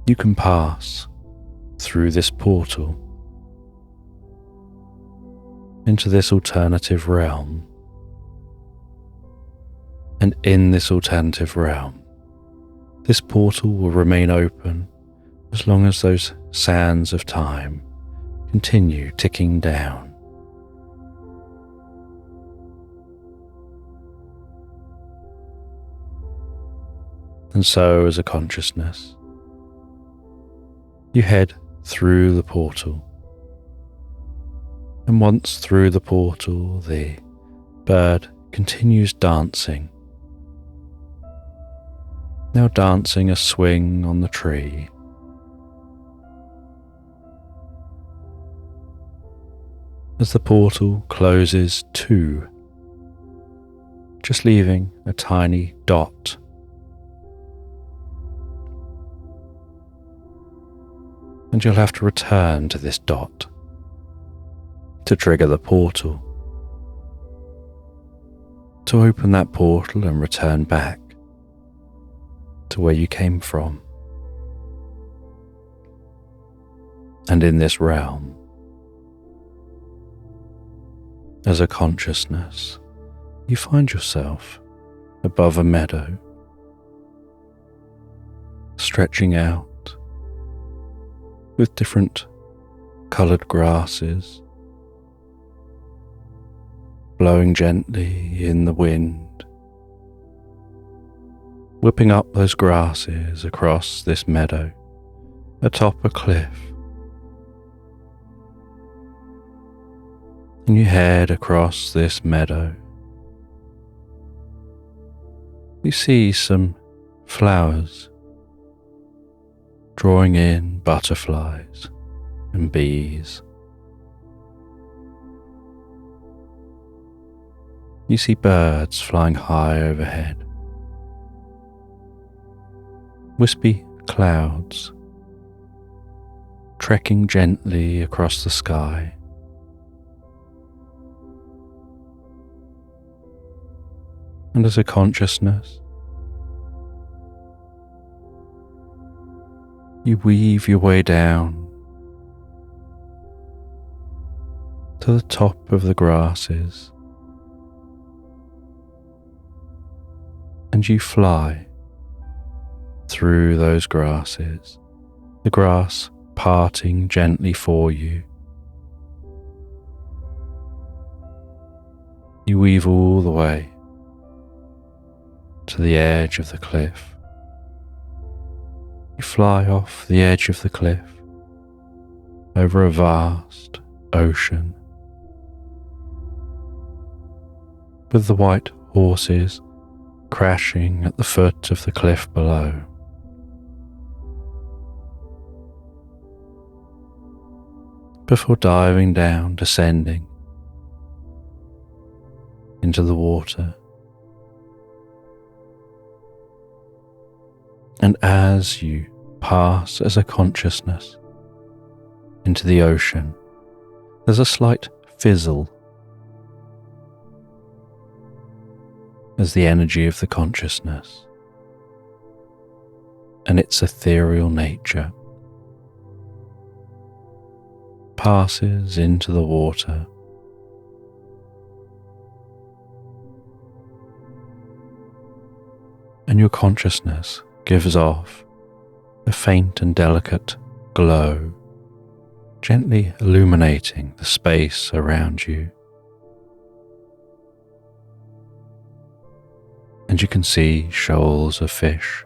you can pass through this portal into this alternative realm. And in this alternative realm, this portal will remain open as long as those sands of time continue ticking down. And so, as a consciousness, you head through the portal And once through the portal, the bird continues dancing, now dancing a swing on the tree. As the portal closes too, just leaving a tiny dot. And you'll have to return to this dot to trigger the portal, to open that portal and return back to where you came from. And in this realm, as a consciousness, you find yourself above a meadow, stretching out with different coloured grasses, blowing gently in the wind, whipping up those grasses across this meadow atop a cliff. And you head across this meadow. You see some flowers, drawing in butterflies and bees. You see birds flying high overhead, wispy clouds trekking gently across the sky. And as a consciousness, you weave your way down to the top of the grasses, and you fly through those grasses, the grass parting gently for you. You weave all the way to the edge of the cliff. You fly off the edge of the cliff over a vast ocean, with the white horses crashing at the foot of the cliff below. Before diving down, descending into the water. And as you pass as a consciousness into the ocean, there's a slight fizzle as the energy of the consciousness and its ethereal nature passes into the water. And your consciousness gives off a faint and delicate glow, gently illuminating the space around you. And you can see shoals of fish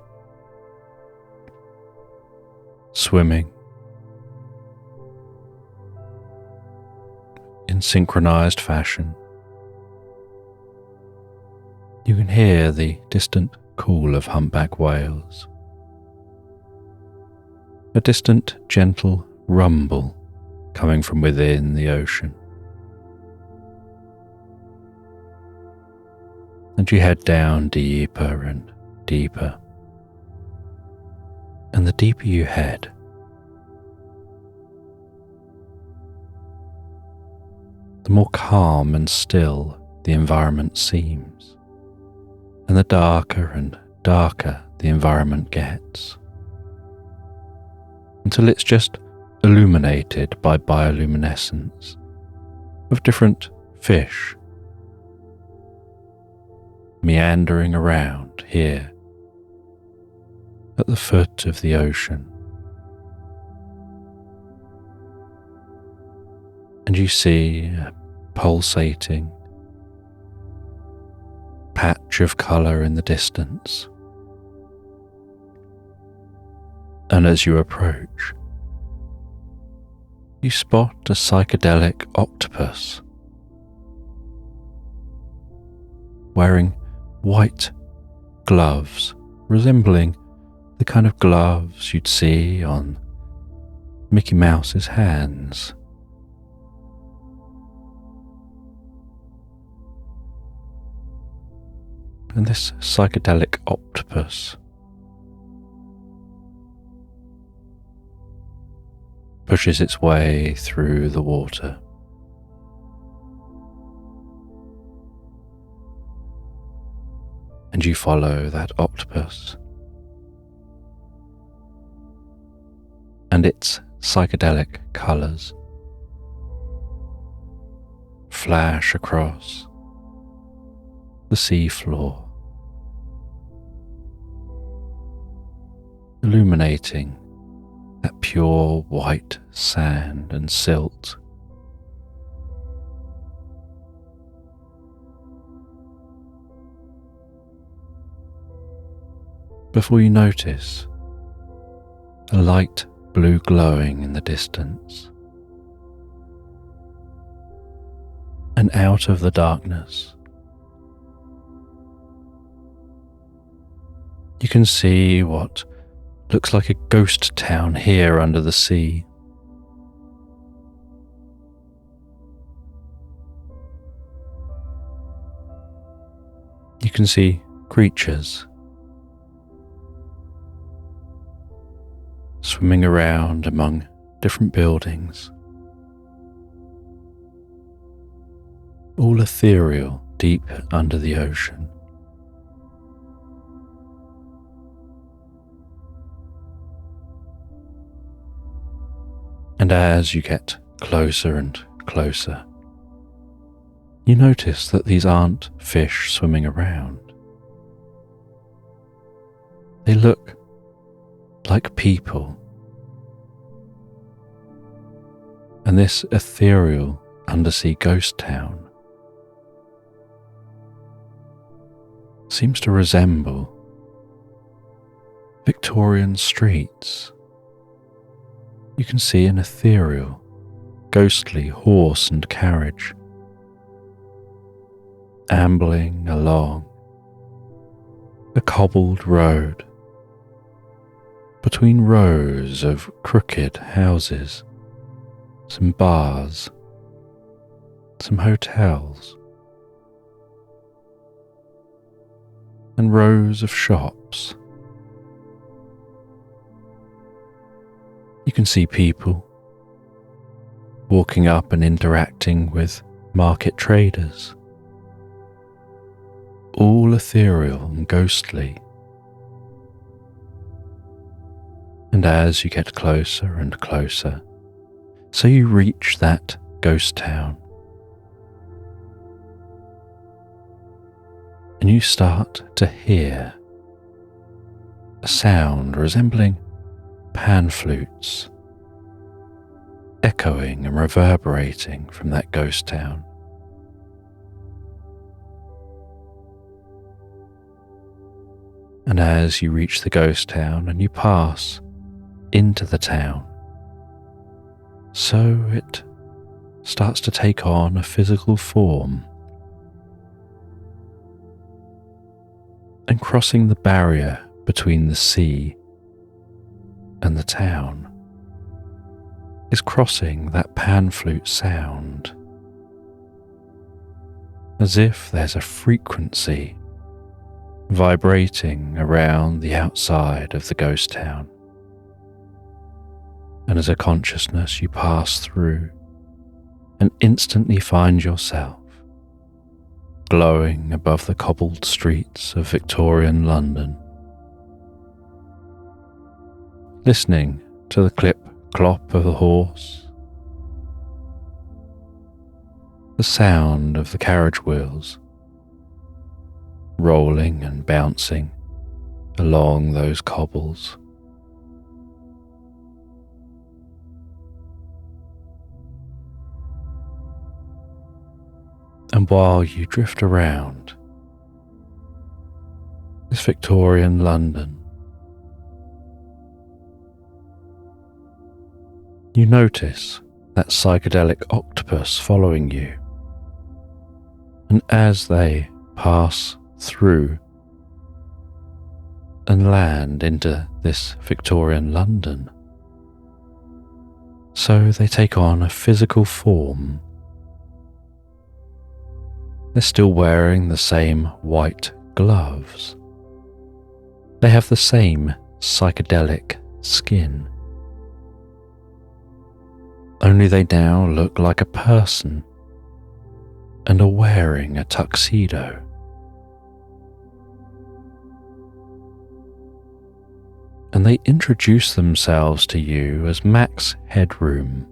swimming in synchronized fashion. You can hear the distant call of humpback whales, a distant gentle rumble coming from within the ocean. And you head down deeper and deeper, and the deeper you head, the more calm and still the environment seems, and the darker and darker the environment gets, until it's just illuminated by bioluminescence of different fish meandering around here at the foot of the ocean. And you see a pulsating patch of colour in the distance. And as you approach, you spot a psychedelic octopus wearing white gloves resembling the kind of gloves you'd see on Mickey Mouse's hands. And this psychedelic octopus pushes its way through the water. And you follow that octopus and its psychedelic colours flash across the sea floor, illuminating that pure white sand and silt. Before you notice a light blue glowing in the distance, and out of the darkness you can see what looks like a ghost town here under the sea. You can see creatures swimming around among different buildings, all ethereal deep under the ocean. And as you get closer and closer, you notice that these aren't fish swimming around. They look like people. And this ethereal undersea ghost town seems to resemble Victorian streets. You can see an ethereal, ghostly horse and carriage ambling along a cobbled road between rows of crooked houses, some bars, some hotels, and rows of shops. You can see people walking up and interacting with market traders, all ethereal and ghostly. And as you get closer and closer, so you reach that ghost town, and you start to hear a sound resembling pan flutes echoing and reverberating from that ghost town. And as you reach the ghost town and you pass into the town, so it starts to take on a physical form. And crossing the barrier between the sea and the town is crossing that pan flute sound, as if there's a frequency vibrating around the outside of the ghost town. And as a consciousness you pass through and instantly find yourself glowing above the cobbled streets of Victorian London, listening to the clip-clop of the horse, the sound of the carriage wheels rolling and bouncing along those cobbles. And while you drift around this Victorian London, you notice that psychedelic octopus following you. And as they pass through and land into this Victorian London, so they take on a physical form. They're still wearing the same white gloves. They have the same psychedelic skin. Only they now look like a person and are wearing a tuxedo. And they introduce themselves to you as Max Headroom.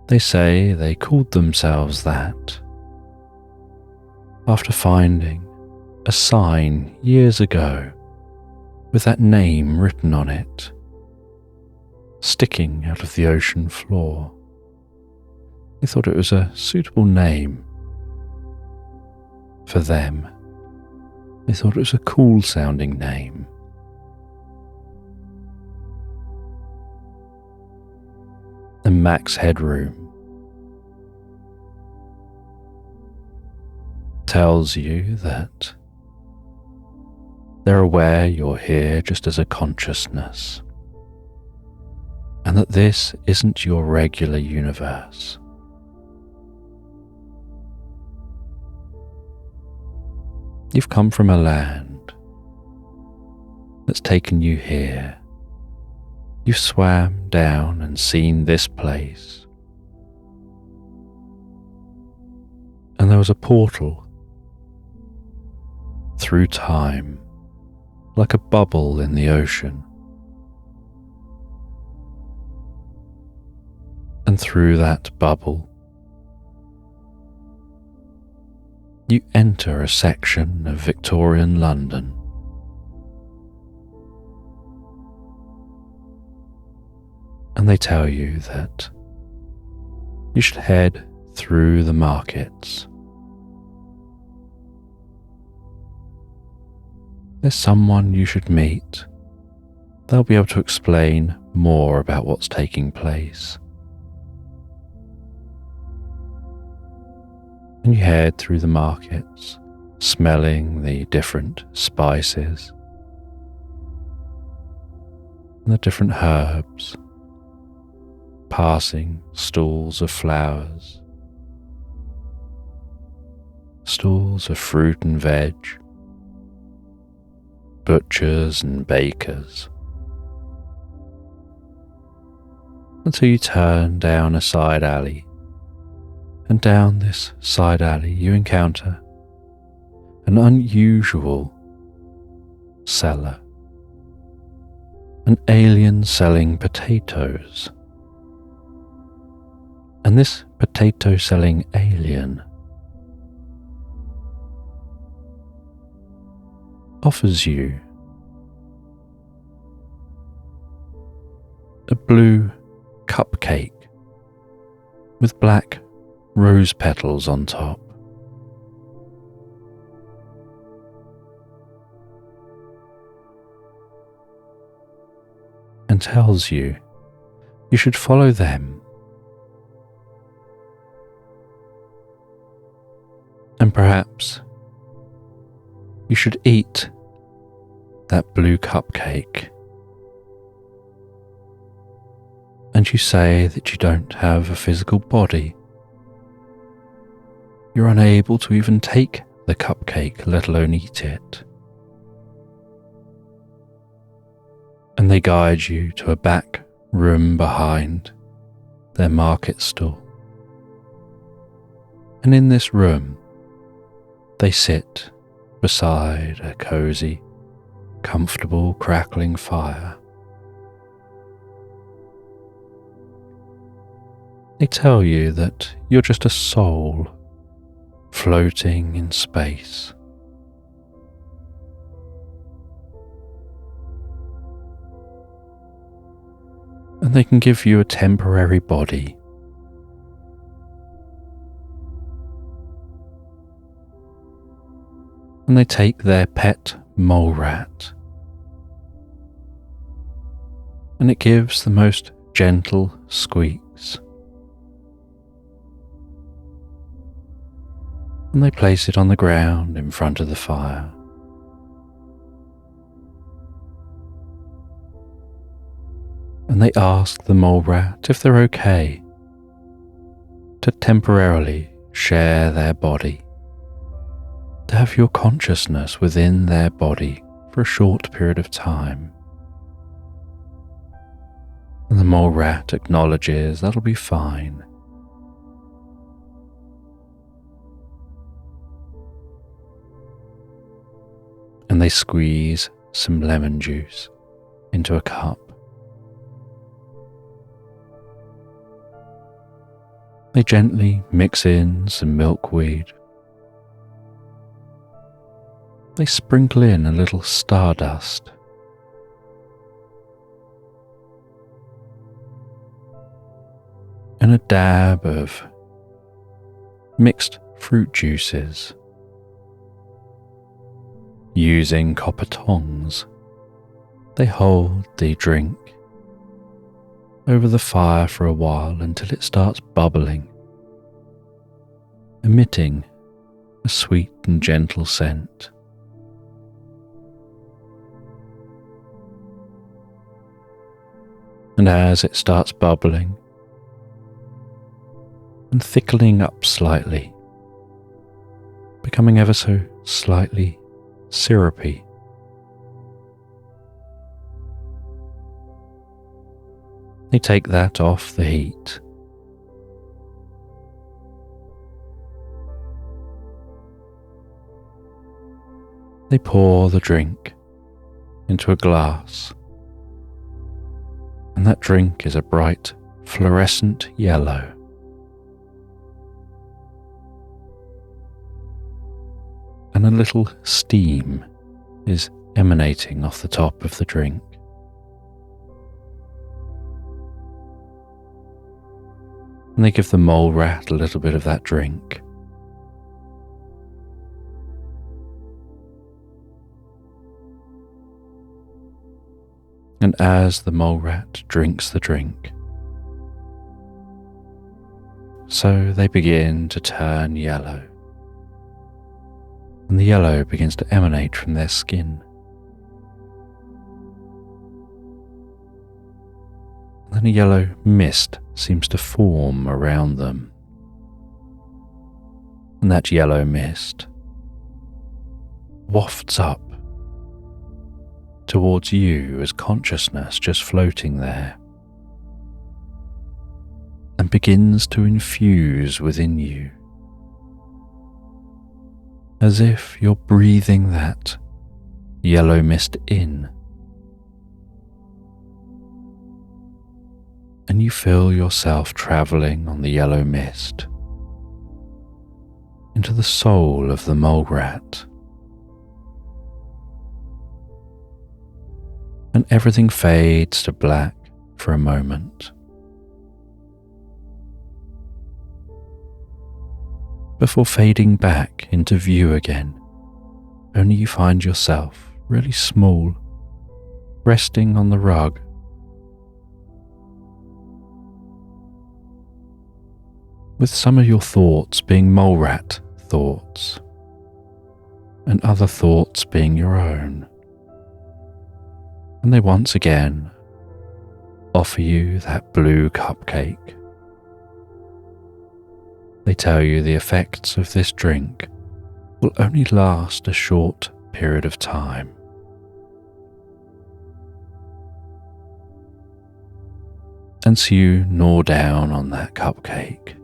They say they called themselves that after finding a sign years ago with that name written on it, sticking out of the ocean floor. They thought it was a suitable name for them. They thought it was a cool sounding name. And Max Headroom tells you that they're aware you're here just as a consciousness, and that this isn't your regular universe. You've come from a land that's taken you here. You've swam down and seen this place. And there was a portal through time, like a bubble in the ocean. And through that bubble, you enter a section of Victorian London. And they tell you that you should head through the markets. There's someone you should meet. They'll be able to explain more about what's taking place. And you head through the markets, smelling the different spices and the different herbs, passing stalls of flowers, stalls of fruit and veg, butchers and bakers, until you turn down a side alley. And down this side alley you encounter an unusual seller, an alien selling potatoes. And this potato selling alien offers you a blue cupcake with black rose petals on top. And tells you should follow them and perhaps you should eat that blue cupcake. And you say that you don't have a physical body. You're unable to even take the cupcake, let alone eat it. And they guide you to a back room behind their market stall. And in this room, they sit beside a cozy, comfortable, crackling fire. They tell you that you're just a soul floating in space. And they can give you a temporary body. And they take their pet mole rat and it gives the most gentle squeaks. And they place it on the ground in front of the fire. And they ask the mole rat if they're okay to temporarily share their body, to have your consciousness within their body for a short period of time. And the mole rat acknowledges that'll be fine. And they squeeze some lemon juice into a cup. They gently mix in some milkweed. They sprinkle in a little stardust. And a dab of mixed fruit juices. Using copper tongs, they hold the drink over the fire for a while until it starts bubbling, emitting a sweet and gentle scent. And as it starts bubbling and thickening up slightly, becoming ever so slightly syrupy, they take that off the heat. They pour the drink into a glass, and that drink is a bright fluorescent yellow. And a little steam is emanating off the top of the drink. And they give the mole rat a little bit of that drink. And as the mole rat drinks the drink, so they begin to turn yellow. And the yellow begins to emanate from their skin. And then a yellow mist seems to form around them. And that yellow mist wafts up towards you as consciousness just floating there, and begins to infuse within you, as if you're breathing that yellow mist in, and you feel yourself travelling on the yellow mist into the soul of the mole rat. And everything fades to black for a moment, before fading back into view again. Only you find yourself really small, resting on the rug, with some of your thoughts being mole rat thoughts, and other thoughts being your own. And they once again offer you that blue cupcake. They tell you the effects of this drink will only last a short period of time. And so you gnaw down on that cupcake,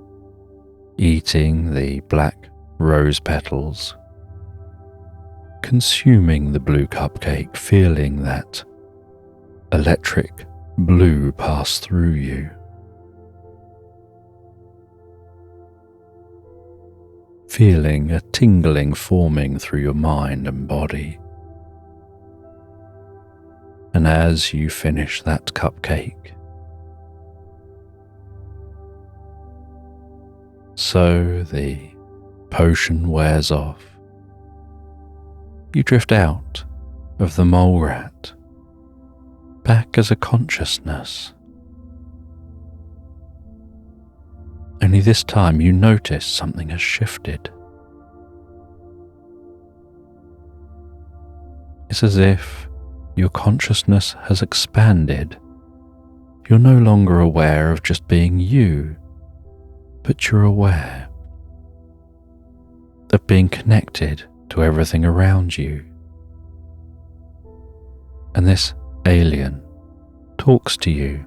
eating the black rose petals, consuming the blue cupcake, feeling that electric blue pass through you. Feeling a tingling forming through your mind and body. And as you finish that cupcake, so the potion wears off, you drift out of the mole rat, back as a consciousness. Only this time you notice something has shifted. It's as if your consciousness has expanded. You're no longer aware of just being you, but you're aware of being connected to everything around you. And this alien talks to you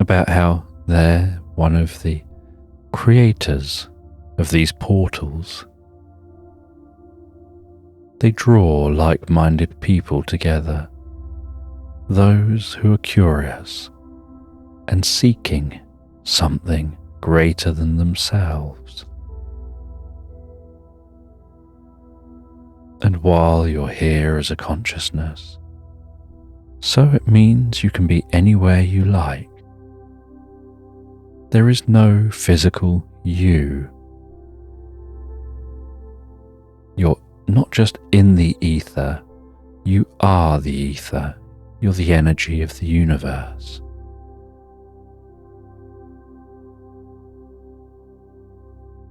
about how they're one of the creators of these portals. They draw like-minded people together, those who are curious and seeking something greater than themselves. And while you're here as a consciousness, so it means you can be anywhere you like. There is no physical you. You're not just in the ether, you are the ether. You're the energy of the universe.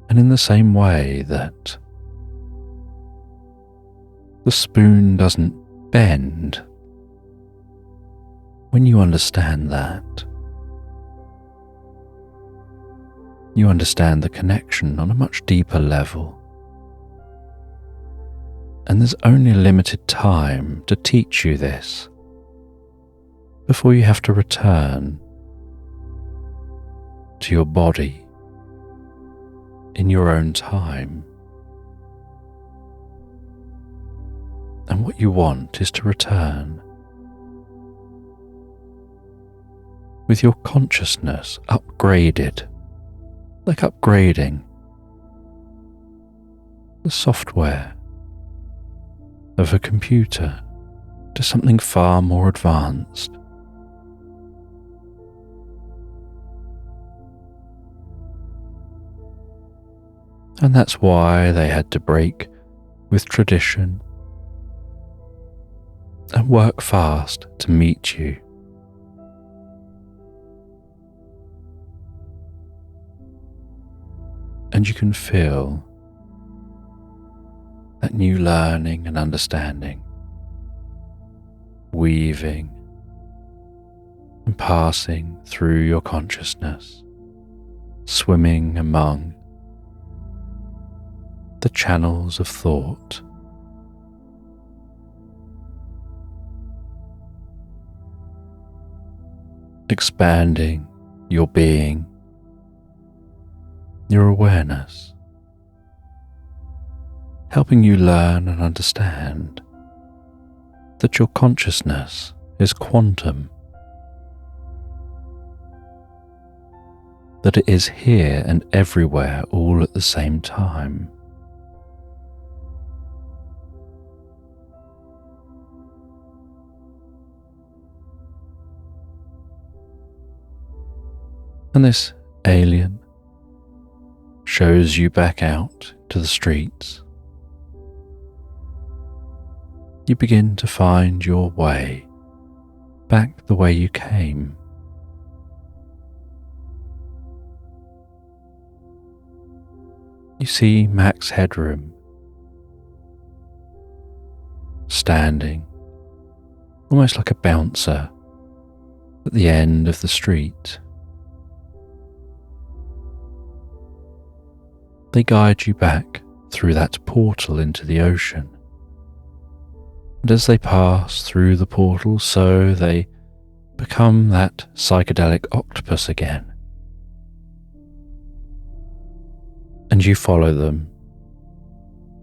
And in the same way that the spoon doesn't bend, when you understand that, you understand the connection on a much deeper level. And there's only a limited time to teach you this before you have to return to your body in your own time. And what you want is to return with your consciousness upgraded, like upgrading the software of a computer to something far more advanced. And that's why they had to break with tradition and work fast to meet you. And you can feel that new learning and understanding weaving and passing through your consciousness, swimming among the channels of thought. Expanding your being, your awareness, helping you learn and understand that your consciousness is quantum, that it is here and everywhere all at the same time. And this alien shows you back out to the streets. You begin to find your way back the way you came. You see Max Headroom standing almost like a bouncer at the end of the street. They guide you back through that portal into the ocean. And as they pass through the portal, so they become that psychedelic octopus again. And you follow them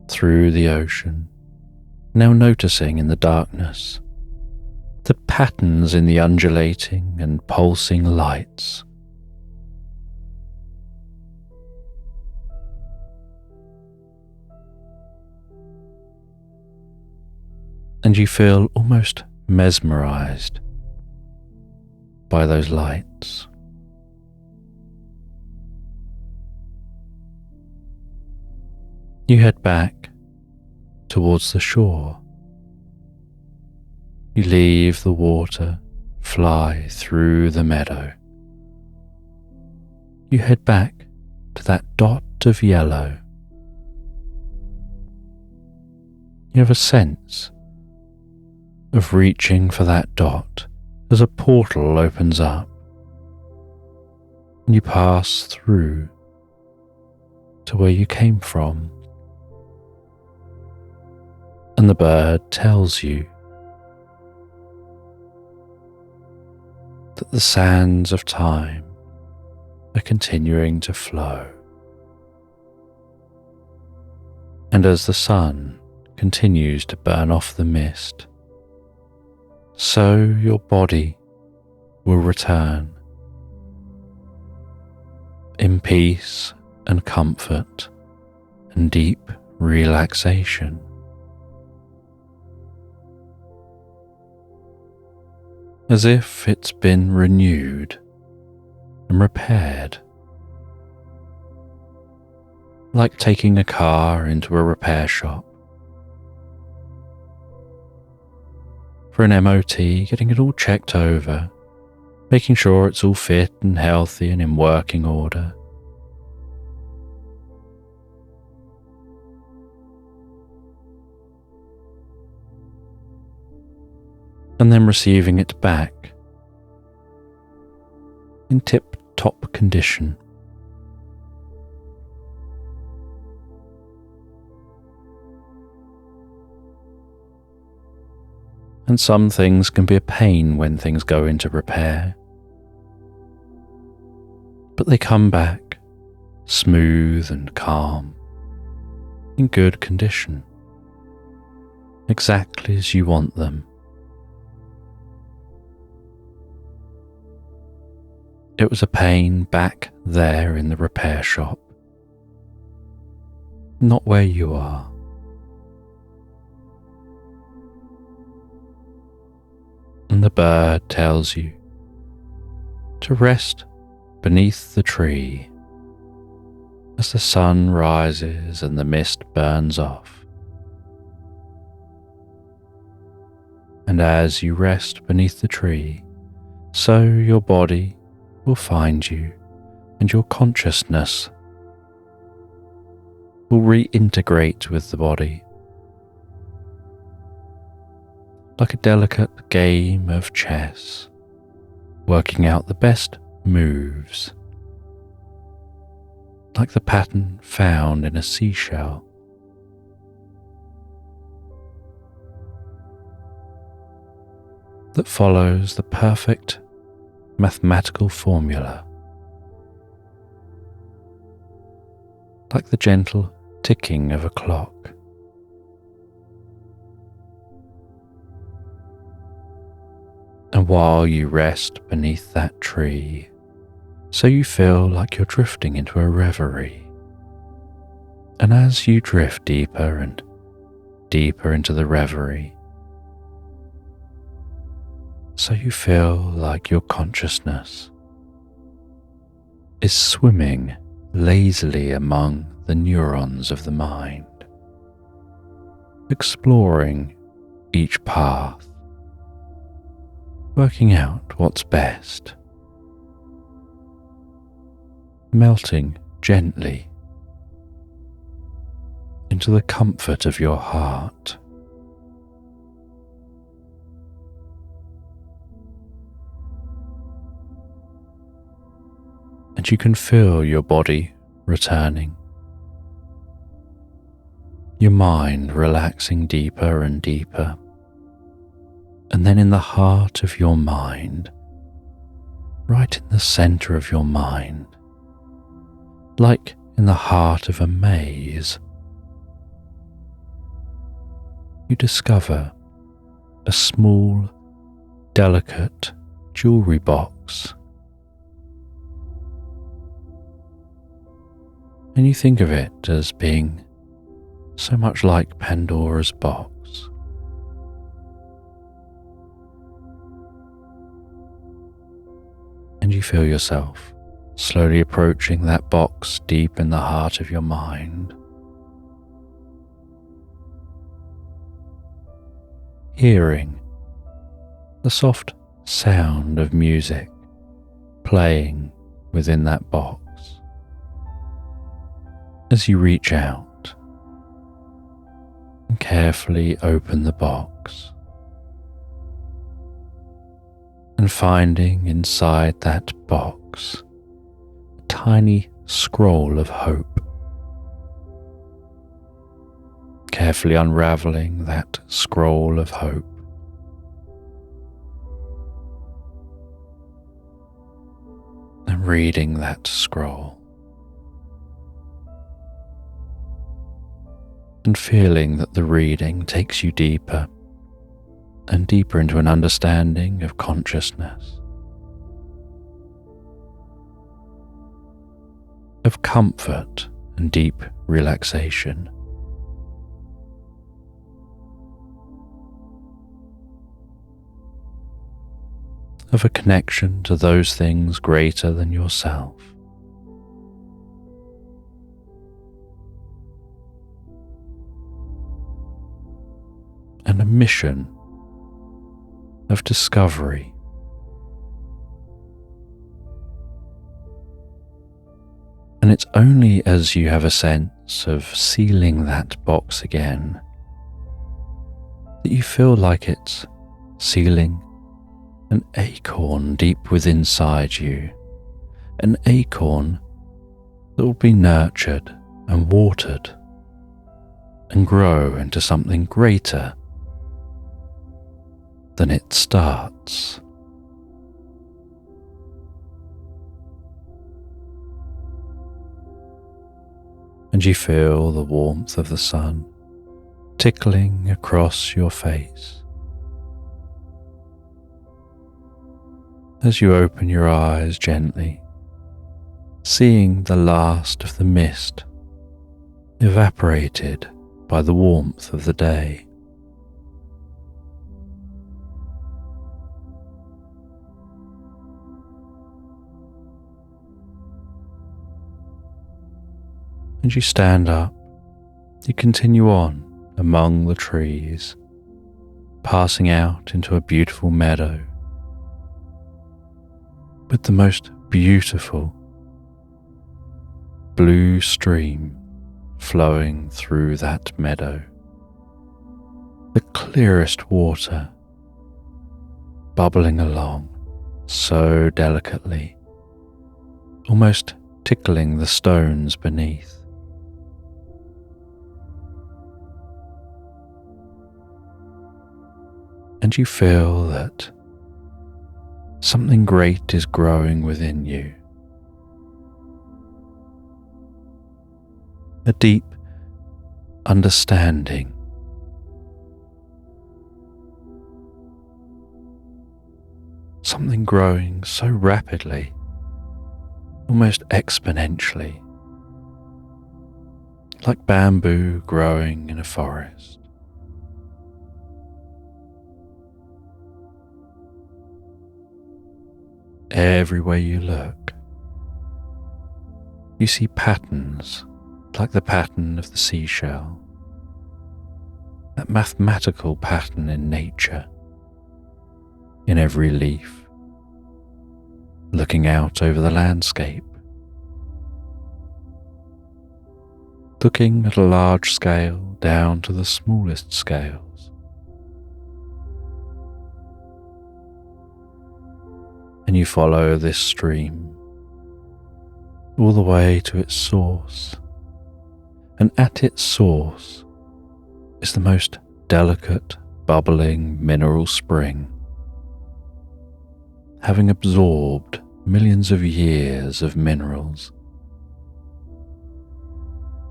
through the ocean, now noticing in the darkness the patterns in the undulating and pulsing lights. And you feel almost mesmerized by those lights. You head back towards the shore, You leave the water, fly through the meadow. You head back to that dot of yellow. You have a sense of reaching for that dot as a portal opens up, and you pass through to where you came from. And the bird tells you that the sands of time are continuing to flow. And as the sun continues to burn off the mist, so your body will return in peace and comfort and deep relaxation. As if it's been renewed and repaired. Like taking a car into a repair shop for an MOT, getting it all checked over, making sure it's all fit and healthy and in working order. And then receiving it back in tip-top condition. And some things can be a pain when things go into repair, but they come back smooth and calm, in good condition, exactly as you want them. It was a pain back there in the repair shop, not where you are. And the bird tells you to rest beneath the tree as the sun rises and the mist burns off. And as you rest beneath the tree, so your body will find you and your consciousness will reintegrate with the body. Like a delicate game of chess, working out the best moves, like the pattern found in a seashell. That follows the perfect mathematical formula, like the gentle ticking of a clock. And while you rest beneath that tree, so you feel like you're drifting into a reverie. And as you drift deeper and deeper into the reverie, so you feel like your consciousness is swimming lazily among the neurons of the mind, exploring each path, working out what's best, melting gently into the comfort of your heart. And you can feel your body returning, your mind relaxing deeper and deeper. And then in the heart of your mind, right in the center of your mind, like in the heart of a maze, you discover a small, delicate jewelry box. And you think of it as being so much like Pandora's box. And you feel yourself slowly approaching that box deep in the heart of your mind. Hearing the soft sound of music playing within that box. As you reach out and carefully open the box, and finding inside that box a tiny scroll of hope. Carefully unraveling that scroll of hope, and reading that scroll, and feeling that the reading takes you deeper and deeper into an understanding of consciousness, of comfort and deep relaxation. Of a connection to those things greater than yourself. And a mission of discovery. And it's only as you have a sense of sealing that box again that you feel like it's sealing an acorn deep within inside you, an acorn that will be nurtured and watered and grow into something greater than it starts. And you feel the warmth of the sun tickling across your face. As you open your eyes gently, seeing the last of the mist evaporated by the warmth of the day. And you stand up, you continue on among the trees, passing out into a beautiful meadow with the most beautiful blue stream flowing through that meadow. The clearest water bubbling along so delicately, almost tickling the stones beneath. And you feel that something great is growing within you. A deep understanding. Something growing so rapidly, almost exponentially, like bamboo growing in a forest. Everywhere you look, you see patterns like the pattern of the seashell, that mathematical pattern in nature, in every leaf, looking out over the landscape, looking at a large scale down to the smallest scales. And you follow this stream all the way to its source, and at its source is the most delicate, bubbling mineral spring, having absorbed millions of years of minerals,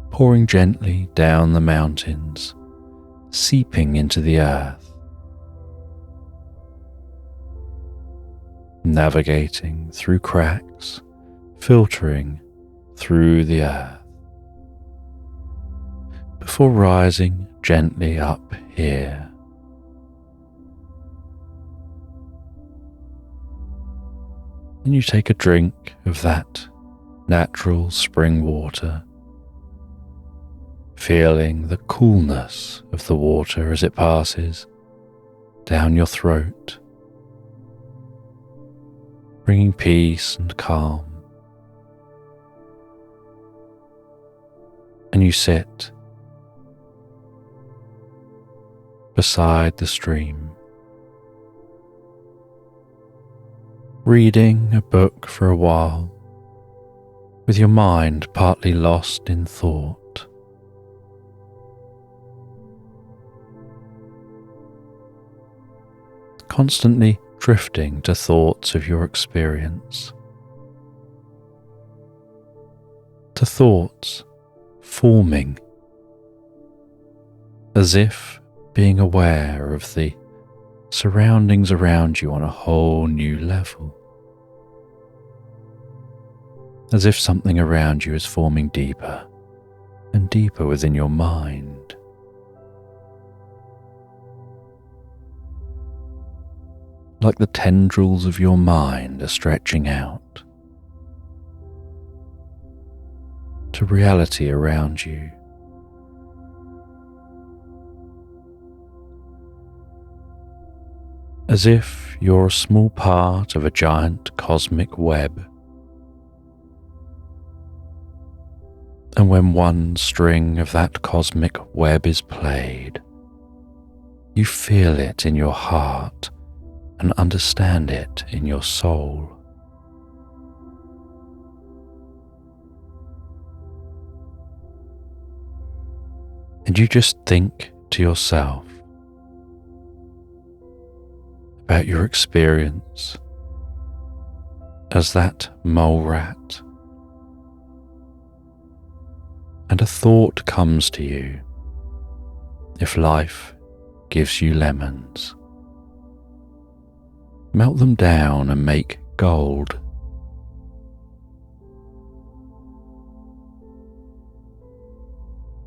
pouring gently down the mountains, seeping into the earth, navigating through cracks, filtering through the earth, before rising gently up here. And you take a drink of that natural spring water, feeling the coolness of the water as it passes down your throat bringing peace and calm. And you sit beside the stream, reading a book for a while, with your mind partly lost in thought. Constantly drifting to thoughts of your experience, to thoughts forming, as if being aware of the surroundings around you on a whole new level, as if something around you is forming deeper and deeper within your mind. Like the tendrils of your mind are stretching out to reality around you. As if you're a small part of a giant cosmic web. And when one string of that cosmic web is played, you feel it in your heart and understand it in your soul. And you just think to yourself about your experience as that mole rat, and a thought comes to you: if life gives you lemons, melt them down and make gold.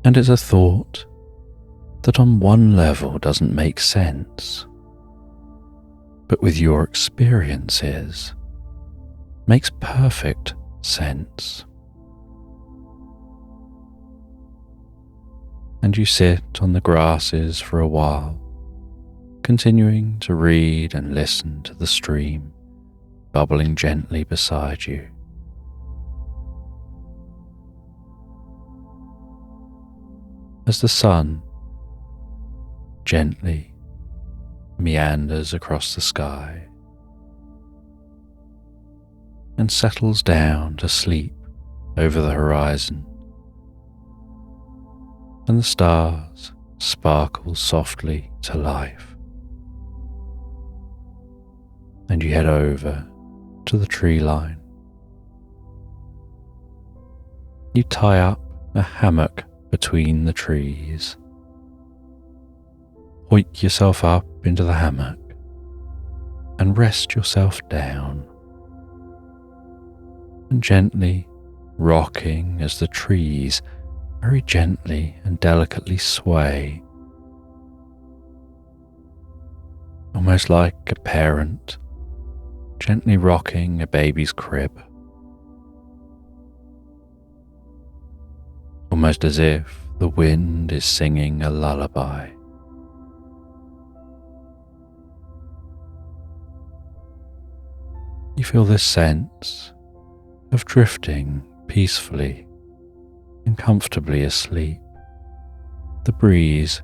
And it's a thought that on one level doesn't make sense, but with your experiences makes perfect sense. And you sit on the grasses for a while, continuing to read and listen to the stream bubbling gently beside you. As the sun gently meanders across the sky and settles down to sleep over the horizon, and the stars sparkle softly to life, and you head over to the tree line. You tie up a hammock between the trees, hoik yourself up into the hammock and rest yourself down, and gently rocking as the trees very gently and delicately sway, almost like a parent gently rocking a baby's crib, almost as if the wind is singing a lullaby. You feel this sense of drifting peacefully and comfortably asleep, the breeze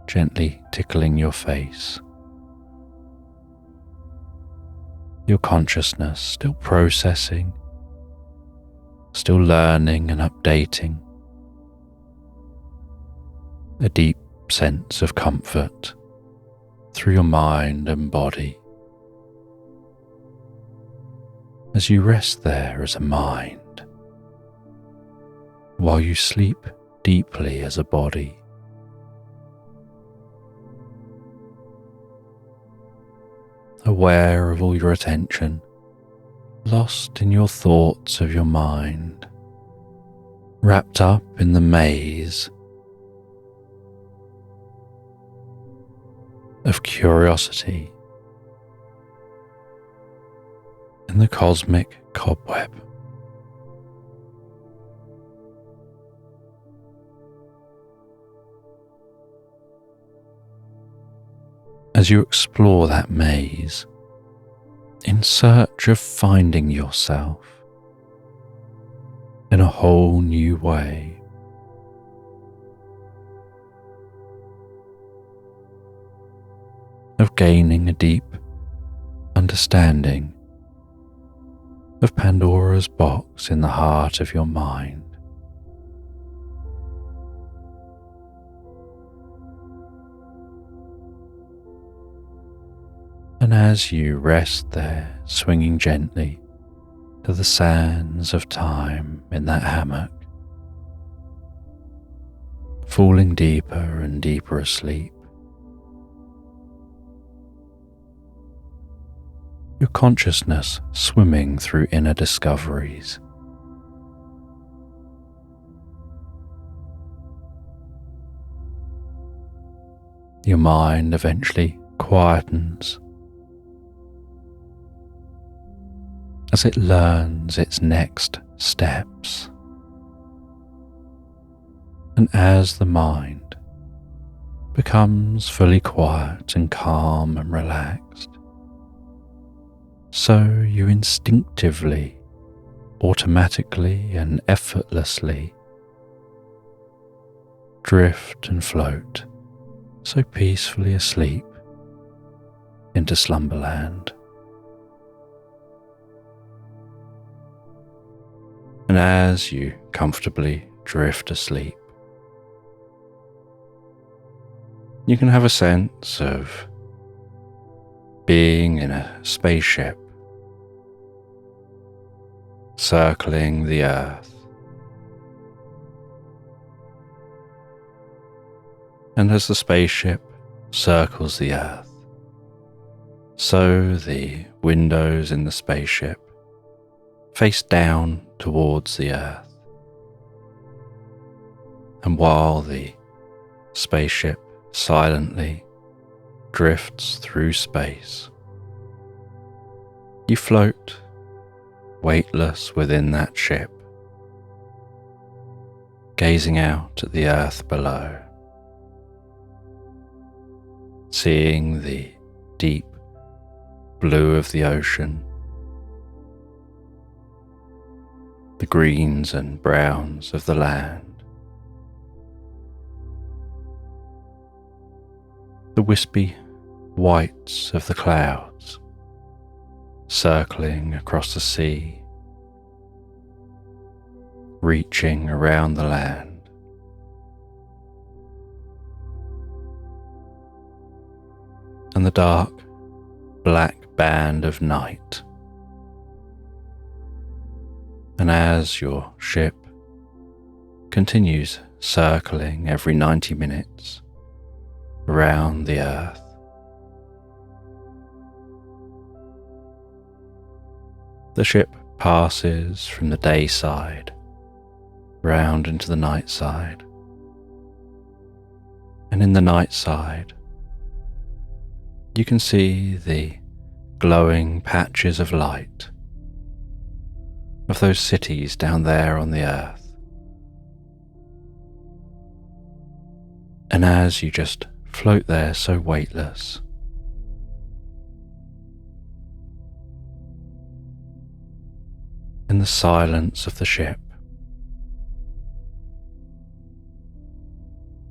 gently tickling your face. Your consciousness still processing, still learning and updating. A deep sense of comfort through your mind and body as you rest there as a mind, while you sleep deeply as a body. Aware of all your attention, lost in your thoughts of your mind, wrapped up in the maze of curiosity in the cosmic cobweb. As you explore that maze, in search of finding yourself in a whole new way. Of gaining a deep understanding of Pandora's box in the heart of your mind. And as you rest there, swinging gently to the sands of time in that hammock, falling deeper and deeper asleep, your consciousness swimming through inner discoveries. Your mind eventually quietens as it learns its next steps. And as the mind becomes fully quiet and calm and relaxed, so you instinctively, automatically and effortlessly drift and float so peacefully asleep into Slumberland. And as you comfortably drift asleep, you can have a sense of being in a spaceship circling the earth. And as the spaceship circles the earth, so the windows in the spaceship face down towards the earth. And while the spaceship silently drifts through space, you float weightless within that ship, gazing out at the earth below, seeing the deep blue of the ocean, the greens and browns of the land, the wispy whites of the clouds circling across the sea, reaching around the land, and the dark black band of night. And as your ship continues circling every 90 minutes around the earth, the ship passes from the day side round into the night side, and in the night side you can see the glowing patches of light of those cities down there on the earth. And as you just float there so weightless, in the silence of the ship,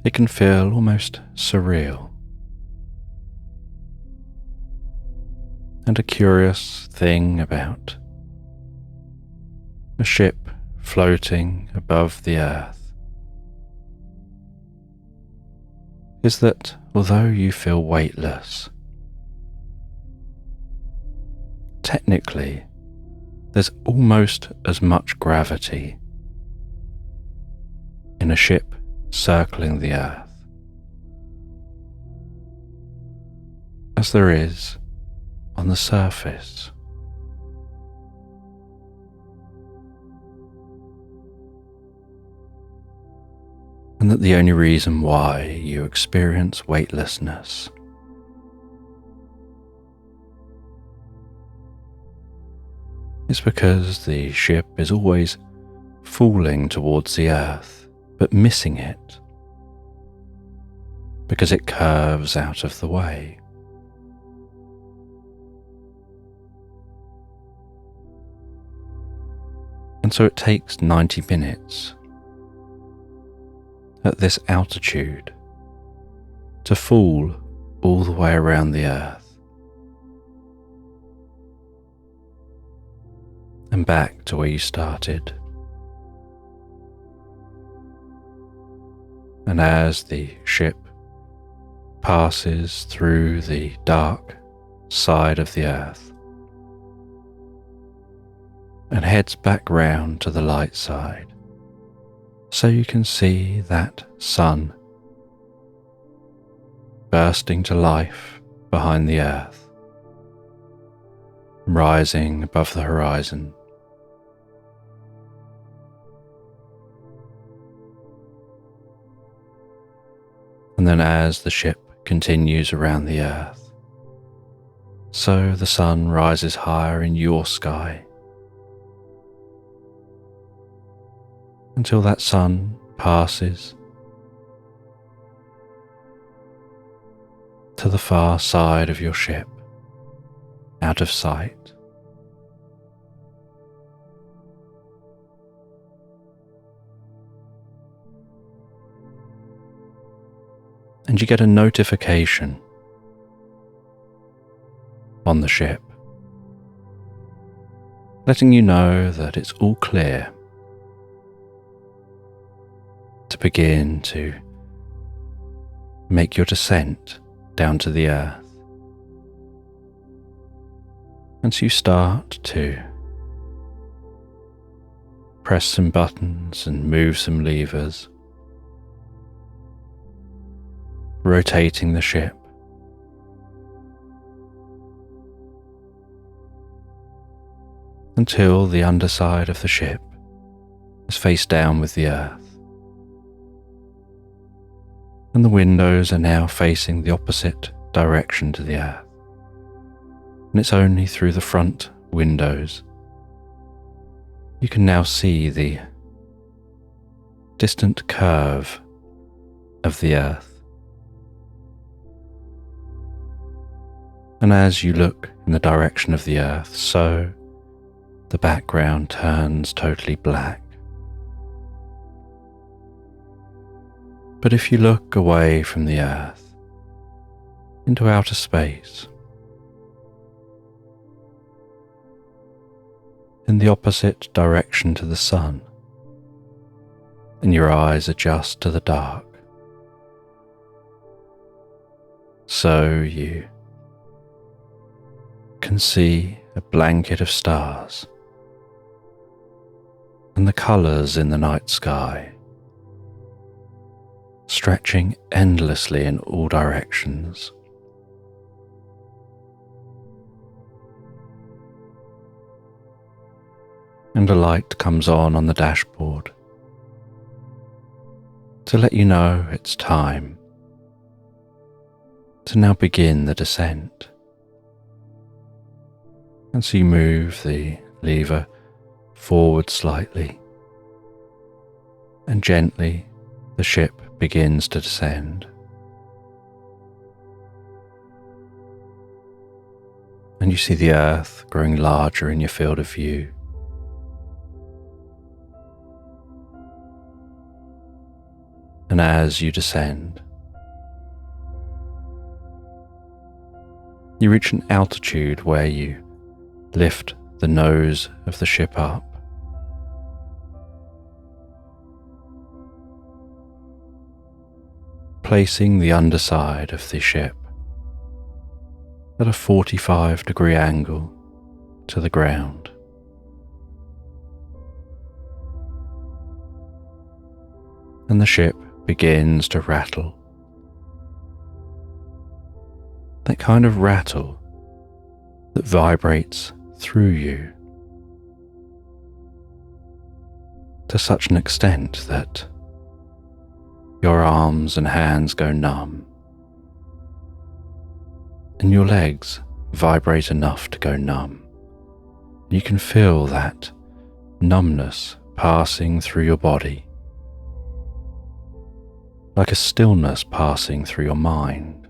it can feel almost surreal, and a curious thing about a ship floating above the earth is that although you feel weightless, technically there's almost as much gravity in a ship circling the earth as there is on the surface. And that the only reason why you experience weightlessness is because the ship is always falling towards the earth, but missing it because it curves out of the way. And so it takes 90 minutes at this altitude to fall all the way around the earth and back to where you started. And as the ship passes through the dark side of the earth and heads back round to the light side, so you can see that sun bursting to life behind the earth, rising above the horizon. And then as the ship continues around the earth, so the sun rises higher in your sky, until that sun passes to the far side of your ship, out of sight. And you get a notification on the ship, letting you know that it's all clear to begin to make your descent down to the earth. And so you start to press some buttons and move some levers, rotating the ship until the underside of the ship is face down with the earth. And the windows are now facing the opposite direction to the earth. And it's only through the front windows you can now see the distant curve of the earth. And as you look in the direction of the earth, so the background turns totally black. But if you look away from the earth into outer space, in the opposite direction to the sun, and your eyes adjust to the dark, so you can see a blanket of stars and the colours in the night sky stretching endlessly in all directions. And a light comes on the dashboard to let you know it's time to now begin the descent. And so you move the lever forward slightly, and gently the ship begins to descend. And you see the earth growing larger in your field of view. And as you descend, you reach an altitude where you lift the nose of the ship up, placing the underside of the ship at a 45-degree angle to the ground. And the ship begins to rattle. That kind of rattle that vibrates through you to such an extent that your arms and hands go numb, and your legs vibrate enough to go numb. You can feel that numbness passing through your body, like a stillness passing through your mind,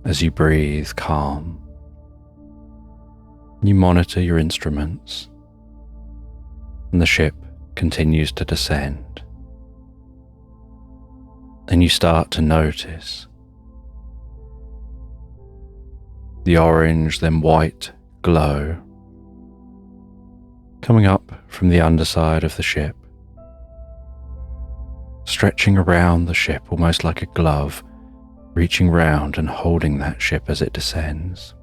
as you breathe calm You monitor your instruments, and the ship continues to descend. And you start to notice the orange, then white glow coming up from the underside of the ship, stretching around the ship almost like a glove, reaching round and holding that ship as it descends.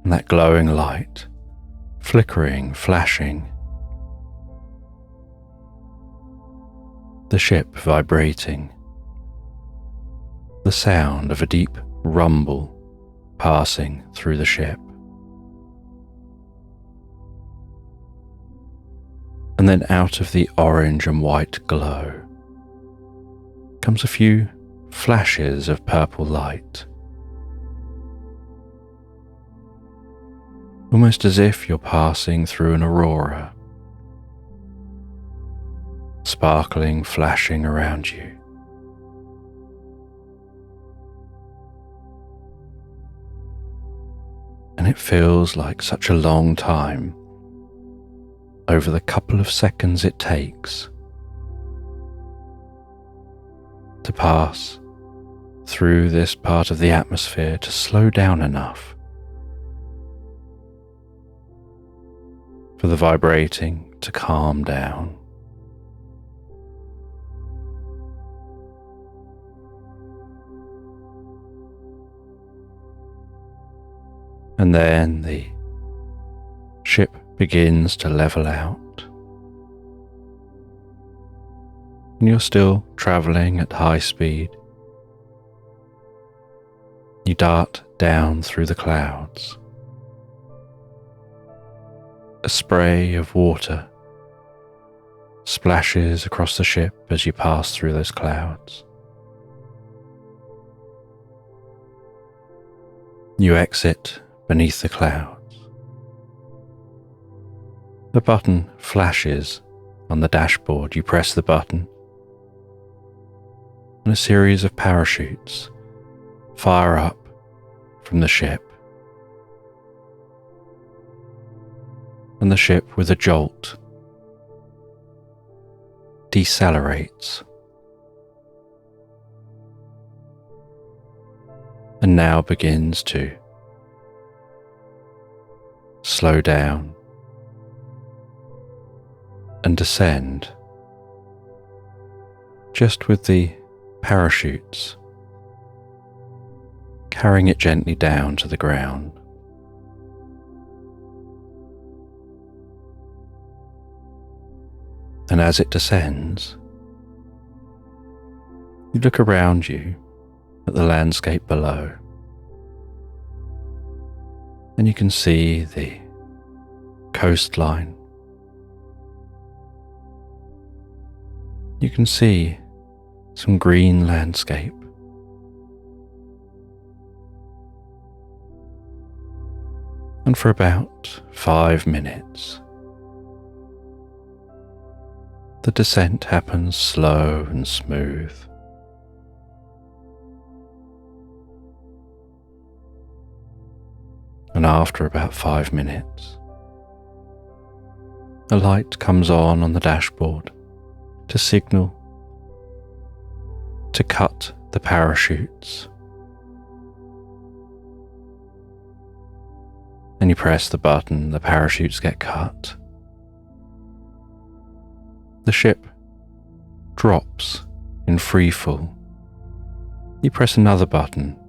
And that glowing light, flickering, flashing, the ship vibrating, the sound of a deep rumble passing through the ship. And then out of the orange and white glow comes a few flashes of purple light, almost as if you're passing through an aurora, sparkling, flashing around you. And it feels like such a long time over the couple of seconds it takes to pass through this part of the atmosphere to slow down enough for the vibrating to calm down. And then the ship begins to level out. And you're still travelling at high speed. You dart down through the clouds. A spray of water splashes across the ship as you pass through those clouds. You exit beneath the clouds. The button flashes on the dashboard. You press the button, and a series of parachutes fire up from the ship. And the ship, with a jolt, decelerates, and now begins to slow down and descend, just with the parachutes carrying it gently down to the ground. And as it descends, you look around you at the landscape below, and you can see the coastline. You can see some green landscape. And for about 5 minutes, the descent happens slow and smooth. And after about 5 minutes, a light comes on the dashboard to signal to cut the parachutes. And you press the button, the parachutes get cut. The ship drops in free fall. You press another button,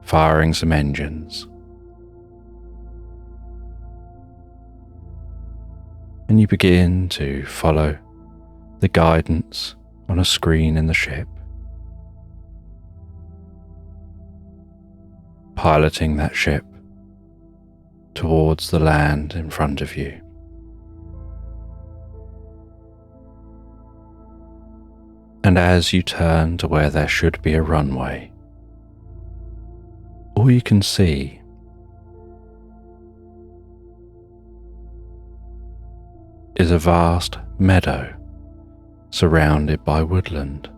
firing some engines. And you begin to follow the guidance on a screen in the ship, piloting that ship towards the land in front of you. And as you turn to where there should be a runway, all you can see is a vast meadow surrounded by woodland.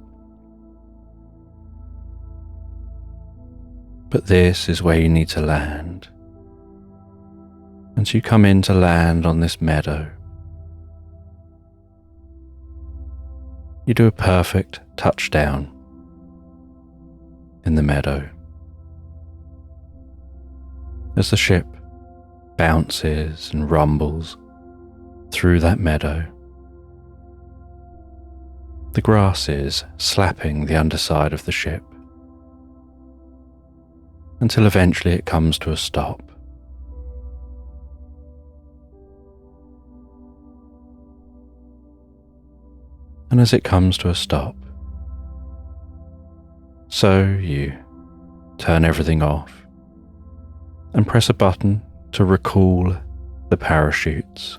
But this is where you need to land. And so you come in to land on this meadow. You do a perfect touchdown in the meadow. As the ship bounces and rumbles through that meadow, the grass is slapping the underside of the ship until eventually it comes to a stop. And as it comes to a stop, so you turn everything off and press a button to recall the parachutes.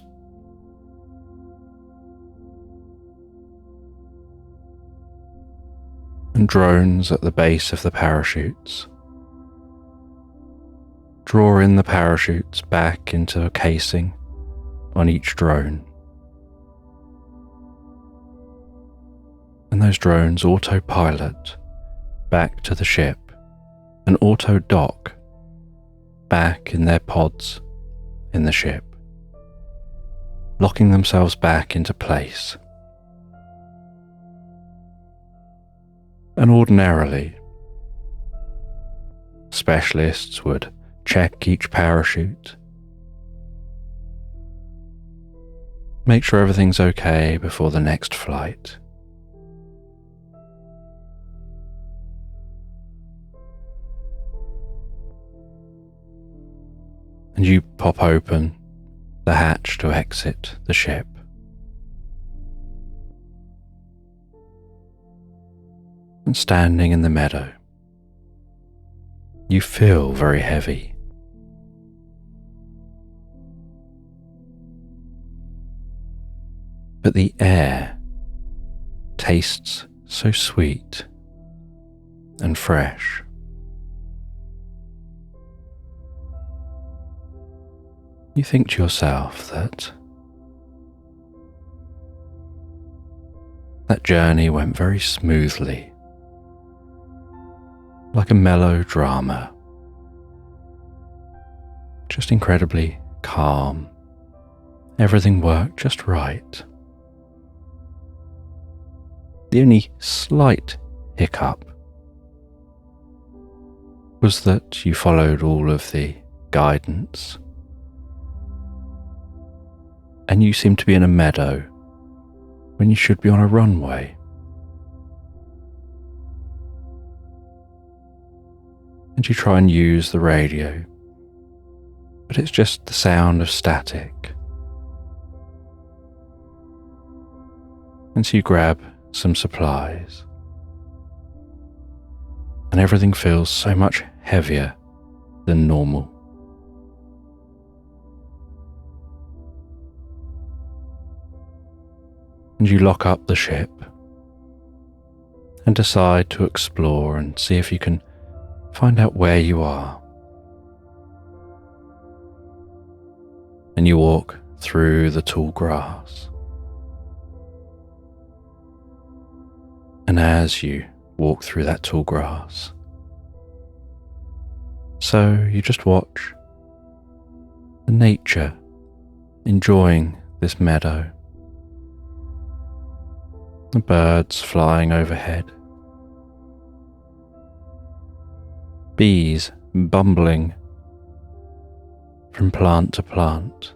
And drones at the base of the parachutes draw in the parachutes back into a casing on each drone. And those drones autopilot back to the ship and auto-dock back in their pods in the ship, locking themselves back into place. And ordinarily, specialists would check each parachute, make sure everything's okay before the next flight. And you pop open the hatch to exit the ship. And standing in the meadow, you feel very heavy. But the air tastes so sweet and fresh. You think to yourself that journey went very smoothly, like a melodrama, just incredibly calm. Everything worked just right. The only slight hiccup was that you followed all of the guidance, and you seem to be in a meadow when you should be on a runway. And you try and use the radio, but it's just the sound of static. And so you grab some supplies, and everything feels so much heavier than normal. And you lock up the ship and decide to explore and see if you can find out where you are. And you walk through the tall grass. And as you walk through that tall grass, so you just watch the nature enjoying this meadow. The birds flying overhead, bees bumbling from plant to plant,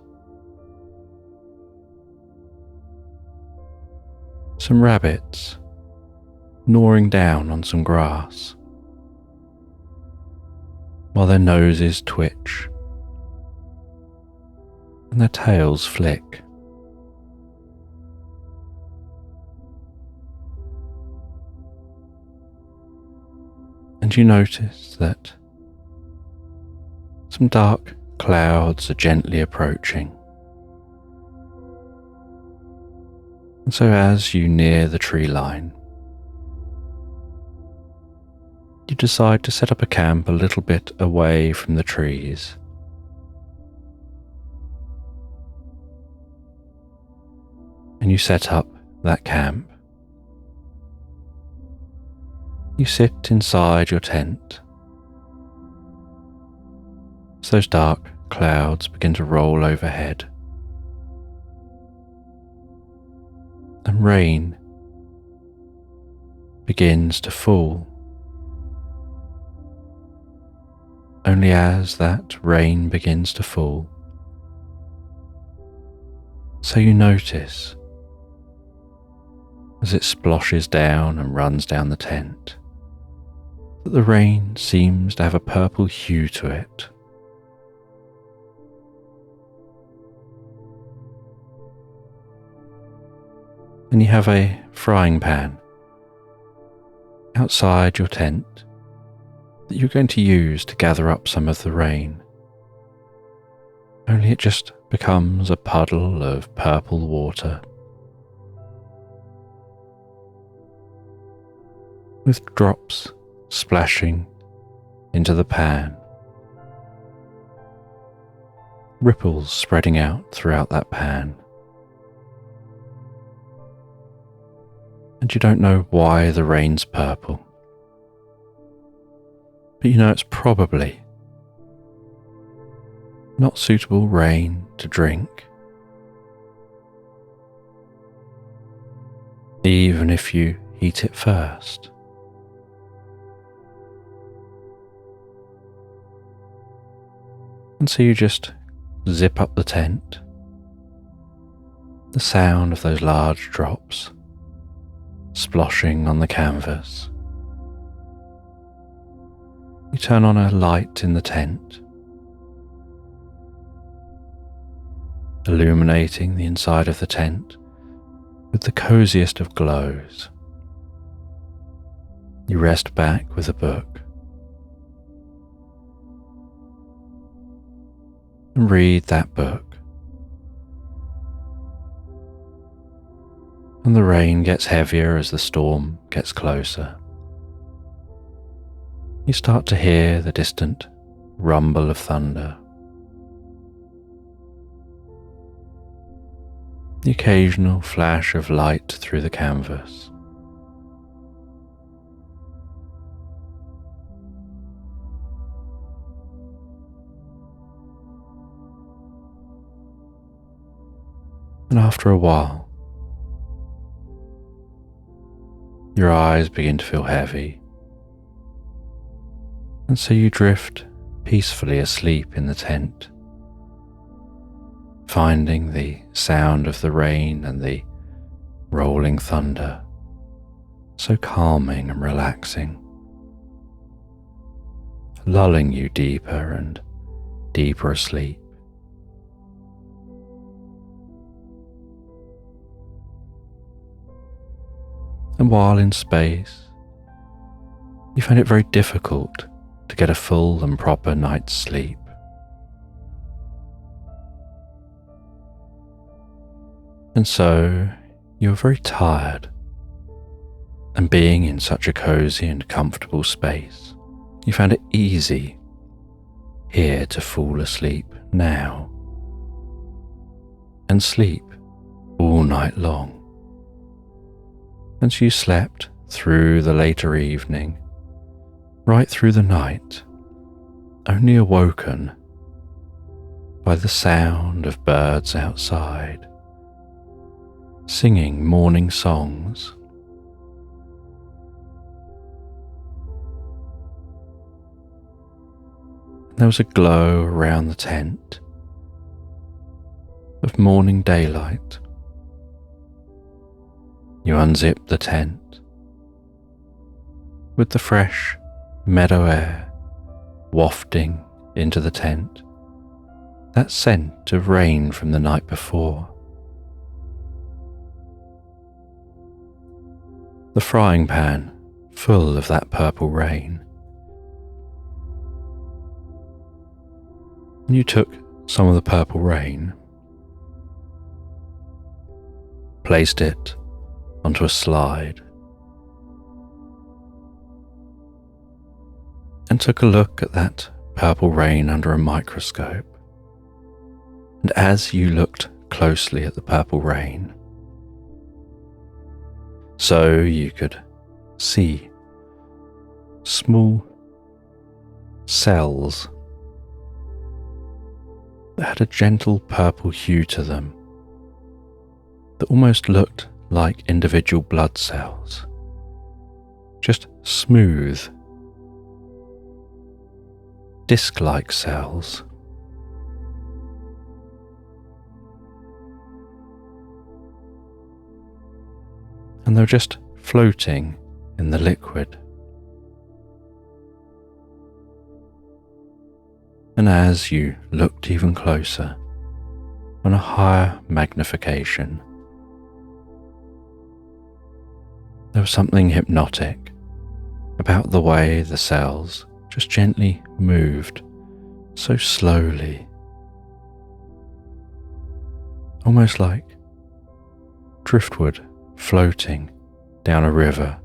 some rabbits gnawing down on some grass while their noses twitch and their tails flick. And you notice that some dark clouds are gently approaching. And so as you near the tree line, you decide to set up a camp a little bit away from the trees. And you set up that camp. You sit inside your tent those dark clouds begin to roll overhead, and rain begins to fall. Only as that rain begins to fall, so you notice as it splashes down and runs down the tent that the rain seems to have a purple hue to it. And you have a frying pan outside your tent that you're going to use to gather up some of the rain. Only it just becomes a puddle of purple water, with drops splashing into the pan, ripples spreading out throughout that pan. And you don't know why the rain's purple, but you know it's probably not suitable rain to drink, even if you heat it first. And so you just zip up the tent, the sound of those large drops sploshing on the canvas. You turn on a light in the tent, illuminating the inside of the tent with the coziest of glows. You rest back with a book and read that book. And the rain gets heavier as the storm gets closer. You start to hear the distant rumble of thunder, the occasional flash of light through the canvas. And after a while, your eyes begin to feel heavy, and so you drift peacefully asleep in the tent, finding the sound of the rain and the rolling thunder so calming and relaxing, lulling you deeper and deeper asleep. And while in space, you find it very difficult to get a full and proper night's sleep. And so you are very tired, and being in such a cozy and comfortable space, you found it easy here to fall asleep now and sleep all night long. And so you slept through the later evening, right through the night, only awoken by the sound of birds outside, singing morning songs. There was a glow around the tent of morning daylight. You unzip the tent, with the fresh meadow air wafting into the tent, that scent of rain from the night before. The frying pan full of that purple rain. And you took some of the purple rain, placed it onto a slide, and took a look at that purple rain under a microscope. And as you looked closely at the purple rain, so you could see small cells that had a gentle purple hue to them that almost looked like individual blood cells, just smooth, disc-like cells. And they were just floating in the liquid. And as you looked even closer, on a higher magnification, there was something hypnotic about the way the cells just gently moved so slowly, almost like driftwood floating down a river,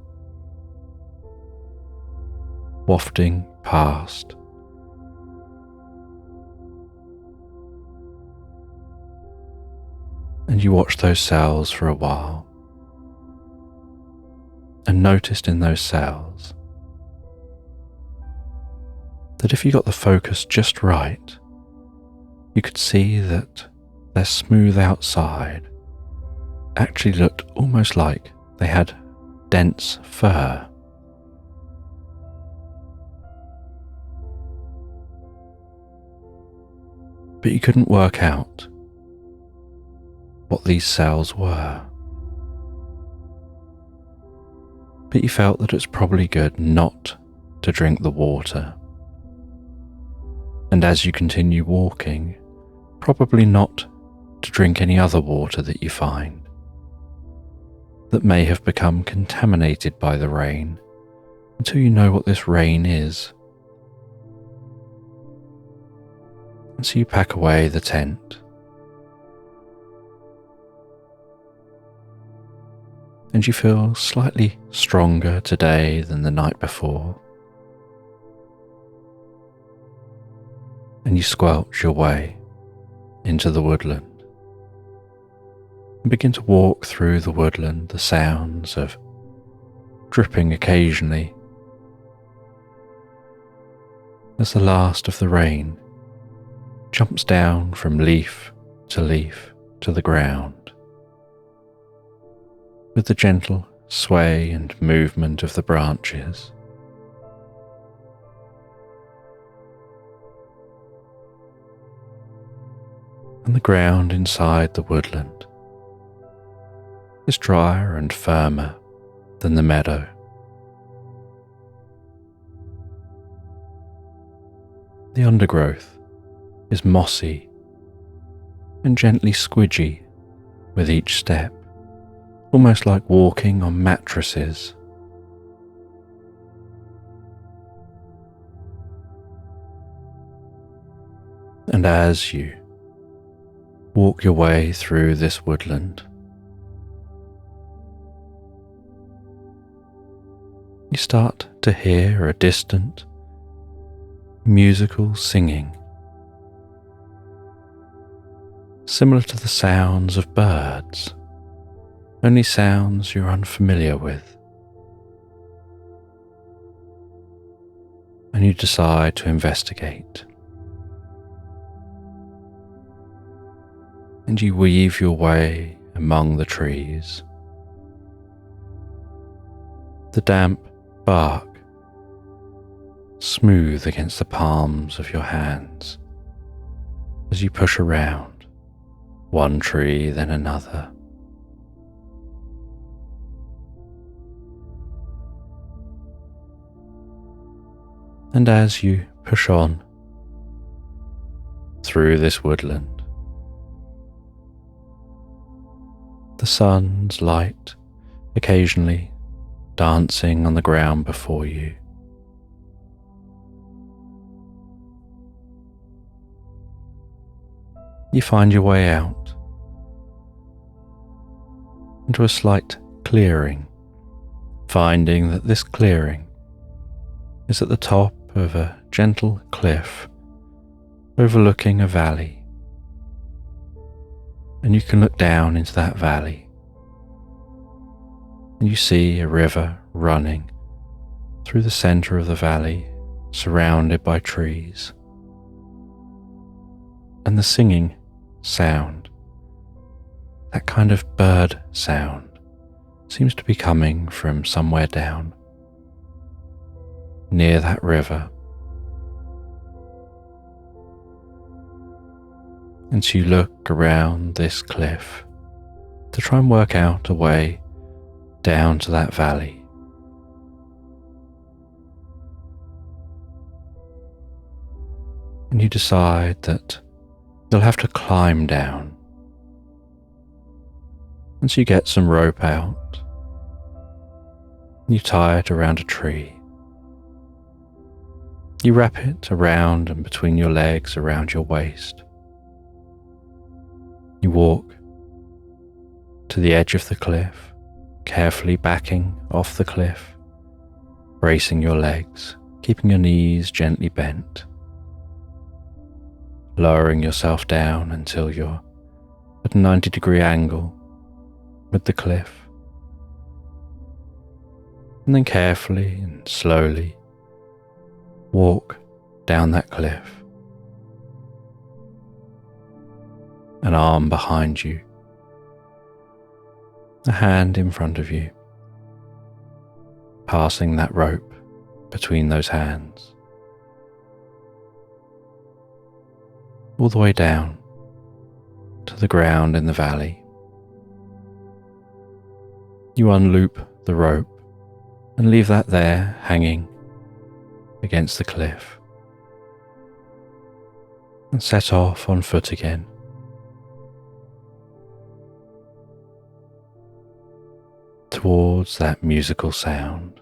wafting past. And you watched those cells for a while and noticed in those cells that if you got the focus just right, you could see that their smooth outside actually looked almost like they had dense fur. But you couldn't work out what these cells were. But you felt that it's probably good not to drink the water. And as you continue walking, probably not to drink any other water that you find that may have become contaminated by the rain until you know what this rain is. And so you pack away the tent. And you feel slightly stronger today than the night before. And you squelch your way into the woodland and begin to walk through the woodland, the sounds of dripping occasionally as the last of the rain jumps down from leaf to the ground, with the gentle sway and movement of the branches. And the ground inside the woodland is drier and firmer than the meadow. The undergrowth is mossy and gently squidgy with each step, almost like walking on mattresses. And as you walk your way through this woodland, you start to hear a distant, musical singing, similar to the sounds of birds, only sounds you're unfamiliar with. And you decide to investigate. And you weave your way among the trees. The damp bark smooth against the palms of your hands as you push around one tree then another. And as you push on through this woodland, the sun's light occasionally dancing on the ground before you. You find your way out into a slight clearing, finding that this clearing is at the top of a gentle cliff overlooking a valley. And you can look down into that valley and you see a river running through the center of the valley, surrounded by trees. And the singing sound, that kind of bird sound, seems to be coming from somewhere down, near that river. And so you look around this cliff to try and work out a way down to that valley. And you decide that you'll have to climb down. And so you get some rope out, and you tie it around a tree. You wrap it around and between your legs, around your waist. You walk to the edge of the cliff, carefully backing off the cliff, bracing your legs, keeping your knees gently bent, lowering yourself down until you're at a 90-degree angle with the cliff. And then carefully and slowly walk down that cliff. An arm behind you, a hand in front of you, passing that rope between those hands, all the way down to the ground in the valley. You unloop the rope and leave that there hanging against the cliff, and set off on foot again. Towards that musical sound.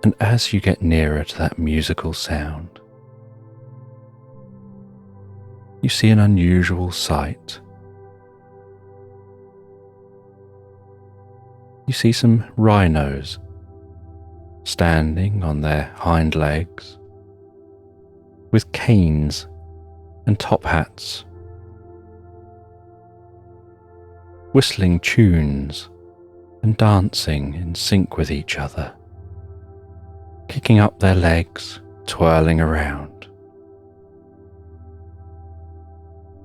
And as you get nearer to that musical sound, you see an unusual sight. You see some rhinos standing on their hind legs with canes and top hats, whistling tunes and dancing in sync with each other, kicking up their legs, twirling around,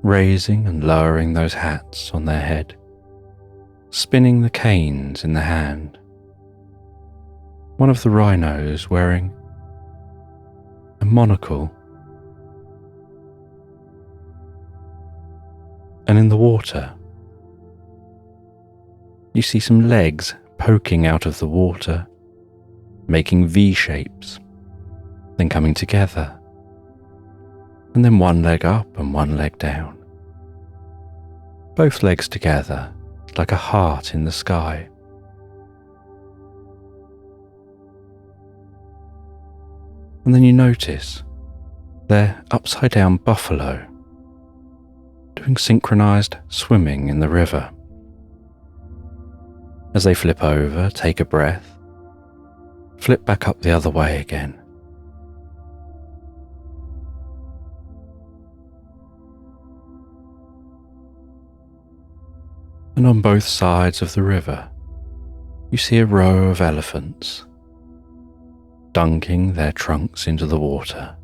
raising and lowering those hats on their head, spinning the canes in the hand. One of the rhinos wearing a monocle. And in the water, you see some legs poking out of the water, making V shapes, then coming together, and then one leg up and one leg down. Both legs together, like a heart in the sky. And then you notice they're upside down buffalo, doing synchronized swimming in the river. As they flip over, take a breath, flip back up the other way again. And on both sides of the river, you see a row of elephants, dunking their trunks into the water,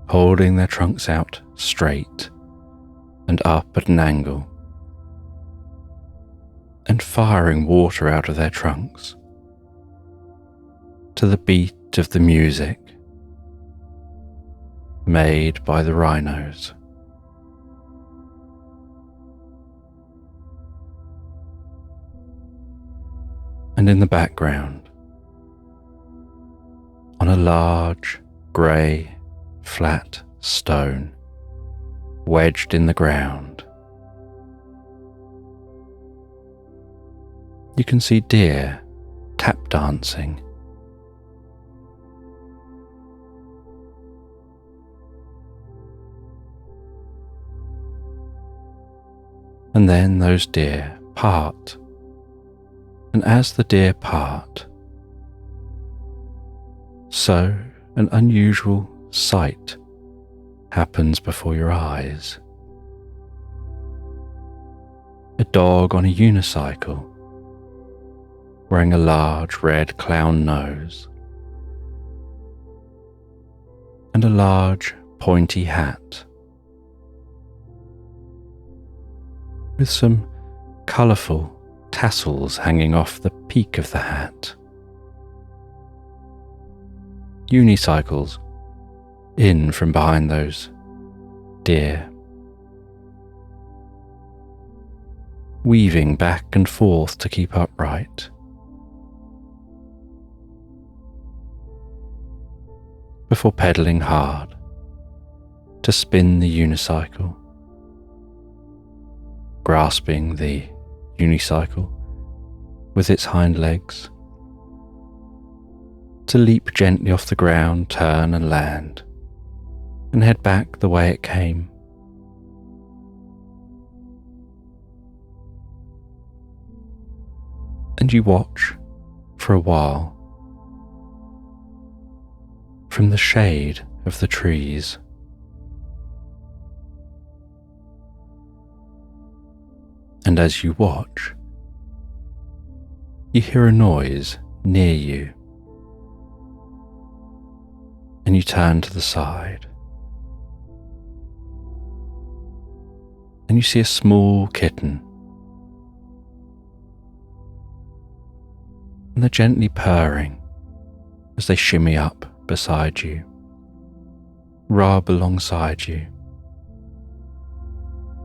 holding their trunks out straight and up at an angle, and firing water out of their trunks to the beat of the music made by the rhinos. And in the background, on a large, grey, flat stone wedged in the ground, you can see deer tap dancing. And then those deer part. And as the deer part, so an unusual sight happens before your eyes. A dog on a unicycle, wearing a large red clown nose, and a large, pointy hat with some colourful tassels hanging off the peak of the hat. Unicycles in from behind those deer, weaving back and forth to keep upright. Before pedalling hard to spin the unicycle, grasping the unicycle with its hind legs, to leap gently off the ground, turn and land, and head back the way it came. And you watch for a while from the shade of the trees. And as you watch, you hear a noise near you, and you turn to the side, and you see a small kitten, and they're gently purring as they shimmy up beside you, rub alongside you,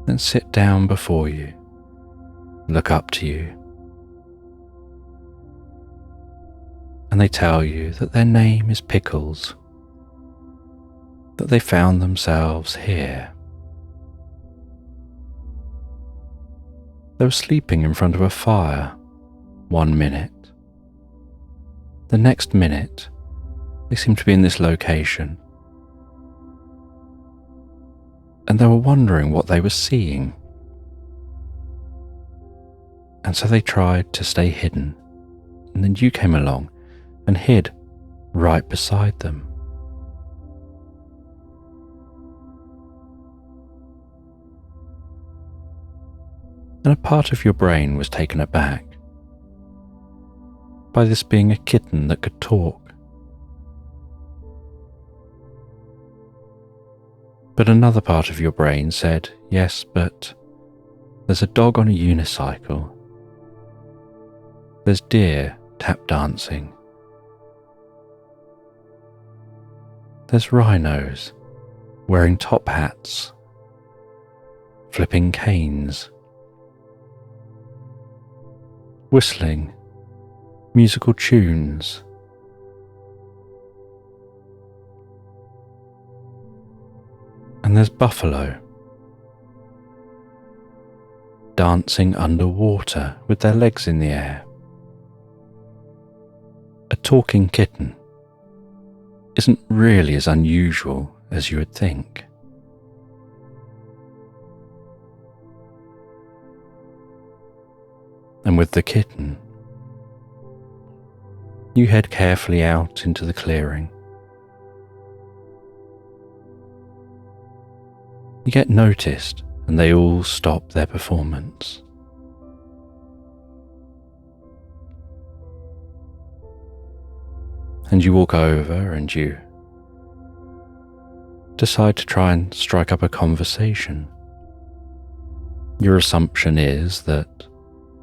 then sit down before you, look up to you, and they tell you that their name is Pickles, that they found themselves here. They were sleeping in front of a fire 1 minute. The next minute, they seemed to be in this location, and they were wondering what they were seeing. And so they tried to stay hidden, and then you came along and hid right beside them. And a part of your brain was taken aback by this being a kitten that could talk. But another part of your brain said, yes, but there's a dog on a unicycle. There's deer tap dancing. There's rhinos wearing top hats, flipping canes, whistling musical tunes. And there's buffalo dancing underwater with their legs in the air. A talking kitten isn't really as unusual as you would think. And with the kitten, you head carefully out into the clearing. You get noticed and they all stop their performance. And you walk over and you decide to try and strike up a conversation. Your assumption is that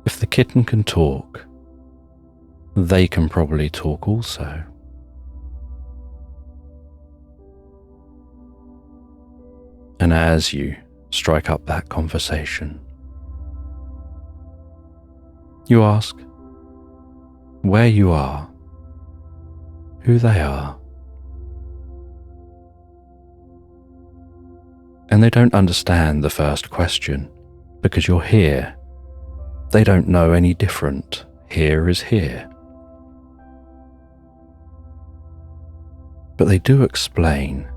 if the kitten can talk, they can probably talk also. And as you strike up that conversation, you ask where you are, who they are, and they don't understand the first question because you're here. They don't know any different. Here is here. But they do explain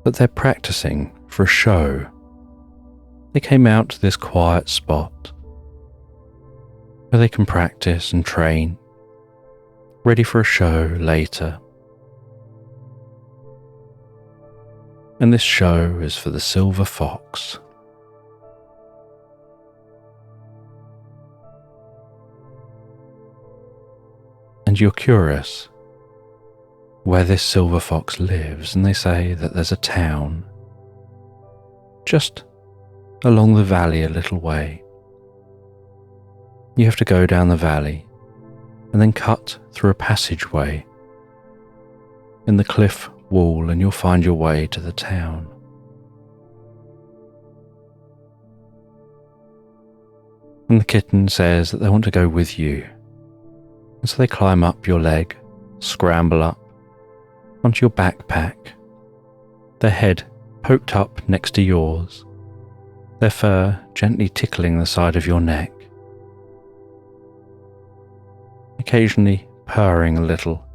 that they're practicing for a show. They came out to this quiet spot where they can practice and train, ready for a show later. And this show is for the silver fox. And you're curious where this silver fox lives, and they say that there's a town just along the valley a little way. You have to go down the valley and then cut through a passageway in the cliff wall, and you'll find your way to the town. And the kitten says that they want to go with you, and so they climb up your leg, scramble up onto your backpack, their head poked up next to yours, their fur gently tickling the side of your neck, occasionally purring a little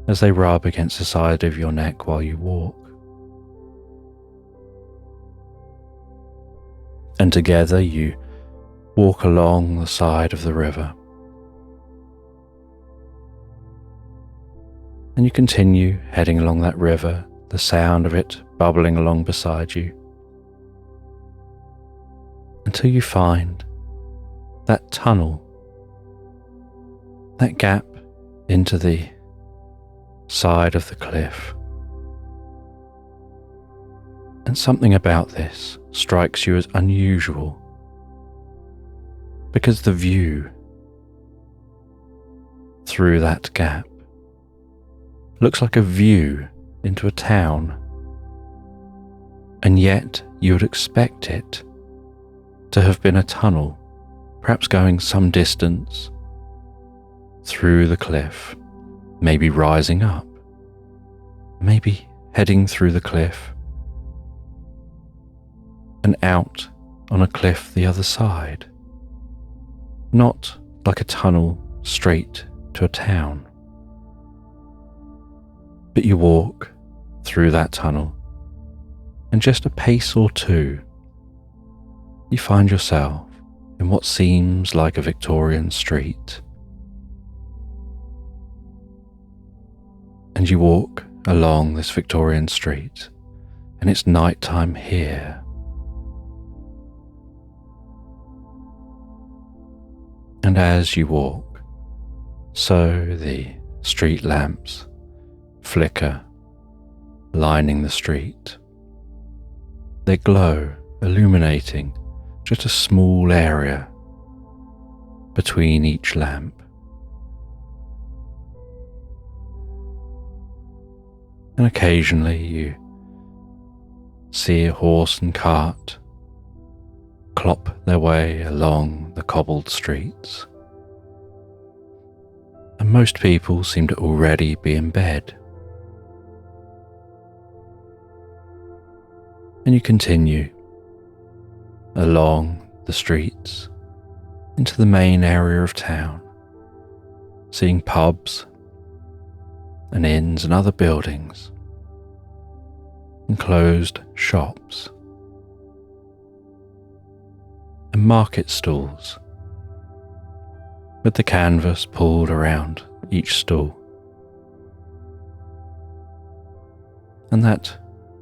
as they rub against the side of your neck while you walk. And together you walk along the side of the river. And you continue heading along that river, the sound of it bubbling along beside you, until you find that tunnel, that gap into the side of the cliff. And something about this strikes you as unusual, because the view through that gap looks like a view into a town, and yet you would expect it to have been a tunnel, perhaps going some distance through the cliff, maybe rising up, maybe heading through the cliff and out on a cliff the other side, not like a tunnel straight to a town. But you walk through that tunnel, and just a pace or two, you find yourself in what seems like a Victorian street. And you walk along this Victorian street, and it's nighttime here. And as you walk, so the street lamps flicker, lining the street. They glow, illuminating just a small area between each lamp. And occasionally you see a horse and cart clop their way along the cobbled streets. And most people seem to already be in bed. And you continue along the streets into the main area of town, seeing pubs and inns and other buildings, enclosed shops and market stalls with the canvas pulled around each stall, and that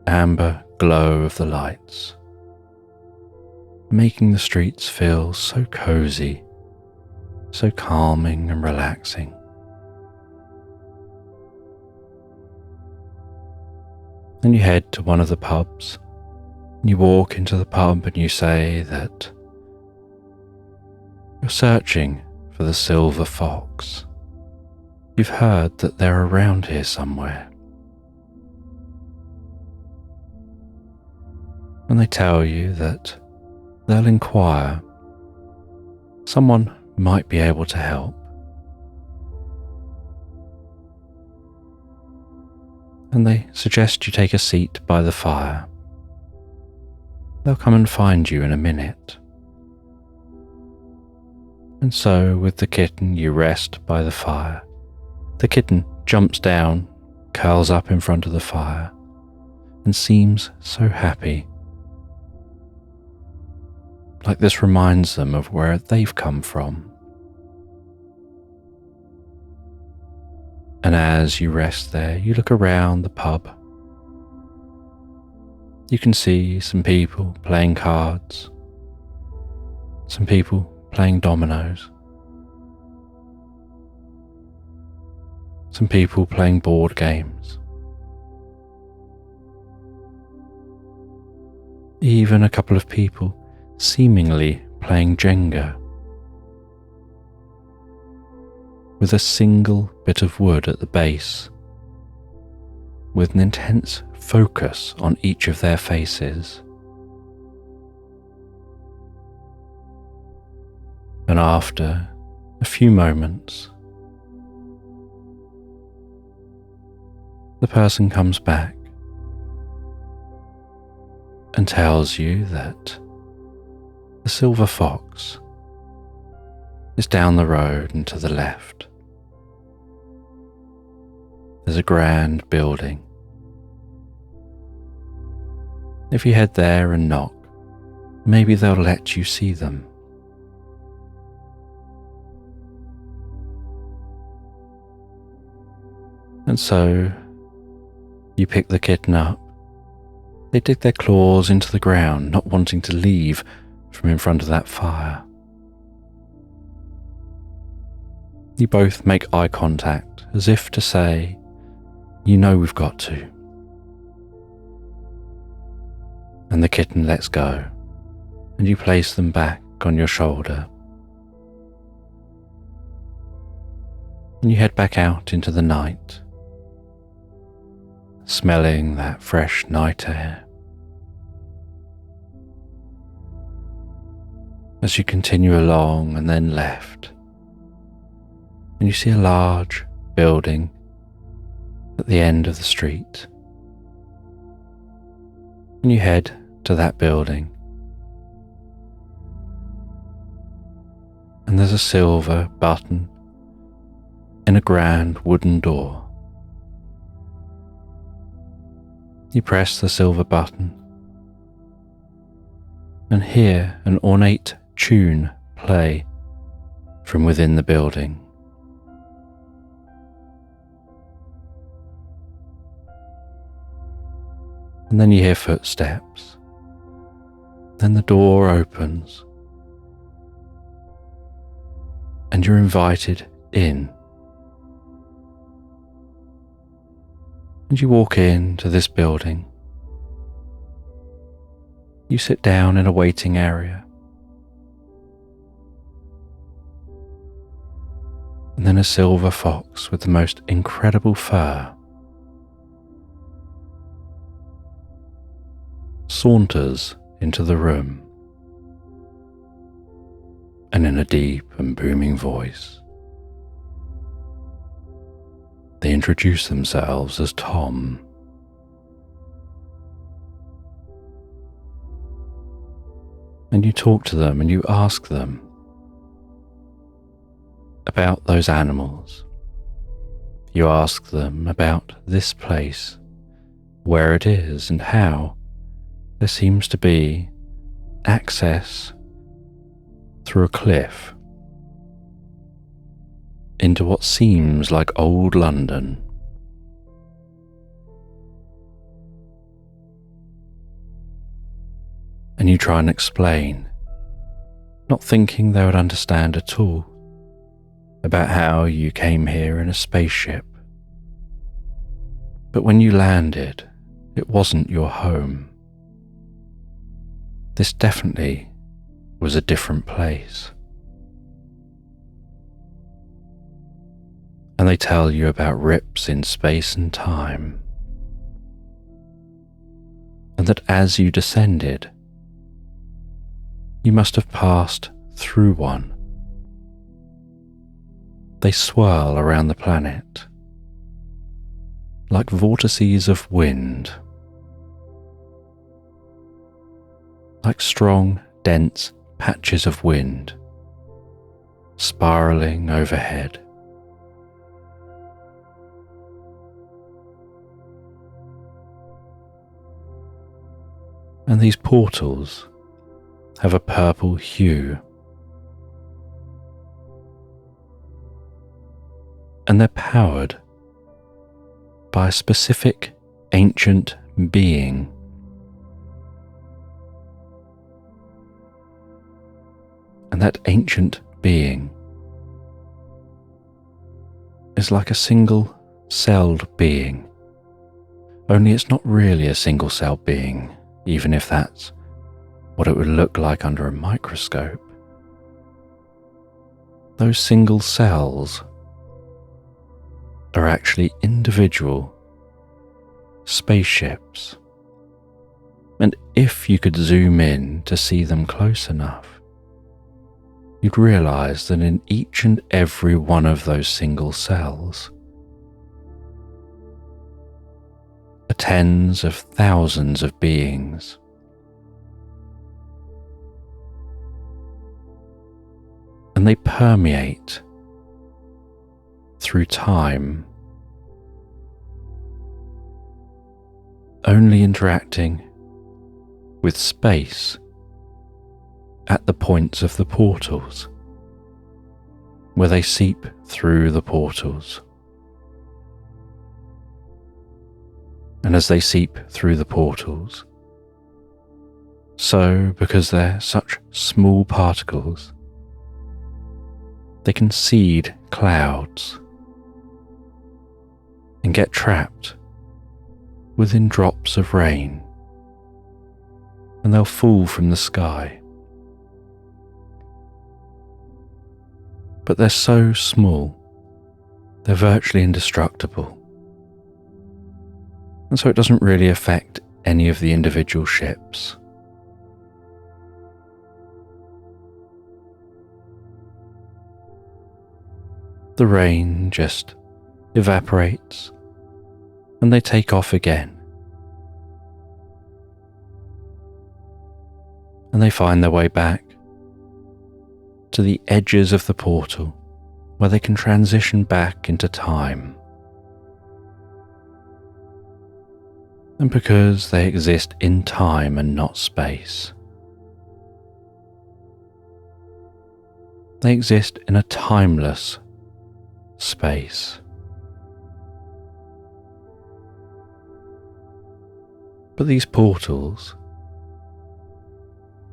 amber glow of the lights making the streets feel so cozy, so calming and relaxing. Then you head to one of the pubs. You walk into the pub and you say that you're searching for the silver fox. You've heard that they're around here somewhere. And they tell you that they'll inquire. Someone might be able to help. And they suggest you take a seat by the fire. They'll come and find you in a minute. And so with the kitten you rest by the fire. The kitten jumps down, curls up in front of the fire, and seems so happy. Like this reminds them of where they've come from. And as you rest there, you look around the pub. You can see some people playing cards, some people playing dominoes, some people playing board games, even a couple of people seemingly playing Jenga, with a single bit of wood at the base, with an intense focus on each of their faces. And after a few moments, the person comes back and tells you that the silver fox is down the road and to the left. There's a grand building. If you head there and knock, maybe they'll let you see them. And so you pick the kitten up. They dig their claws into the ground, not wanting to leave from in front of that fire. You both make eye contact, as if to say, "You know we've got to." And the kitten lets go, and you place them back on your shoulder. And you head back out into the night, smelling that fresh night air. As you continue along and then left, and you see a large building at the end of the street. And you head to that building, and there's a silver button in a grand wooden door. You press the silver button and hear an ornate tune play from within the building. And then you hear footsteps. Then the door opens and you're invited in. And you walk into this building. You sit down in a waiting area. And then a silver fox with the most incredible fur saunters into the room, and in a deep and booming voice, they introduce themselves as Tom. And you talk to them and you ask them about those animals. You ask them about this place, where it is and how there seems to be access through a cliff into what seems like old London. And you try and explain, not thinking they would understand at all, about how you came here in a spaceship. But when you landed, it wasn't your home. This definitely was a different place. And they tell you about rips in space and time, and that as you descended, you must have passed through one. They swirl around the planet like vortices of wind, like strong, dense patches of wind spiraling overhead. And these portals have a purple hue, and they're powered by a specific ancient being. And that ancient being is like a single single-celled being. Only it's not really a single-celled being, even if that's what it would look like under a microscope. Those single cells are actually individual spaceships. And if you could zoom in to see them close enough, you'd realize that in each and every one of those single cells are tens of thousands of beings. And they permeate through time, only interacting with space at the points of the portals, where they seep through the portals. And as they seep through the portals, so because they're such small particles, they can seed clouds and get trapped within drops of rain, and they'll fall from the sky. But they're so small, they're virtually indestructible. And so it doesn't really affect any of the individual ships. The rain just evaporates and they take off again. And they find their way back to the edges of the portal where they can transition back into time. And because they exist in time and not space, they exist in a timeless space. But these portals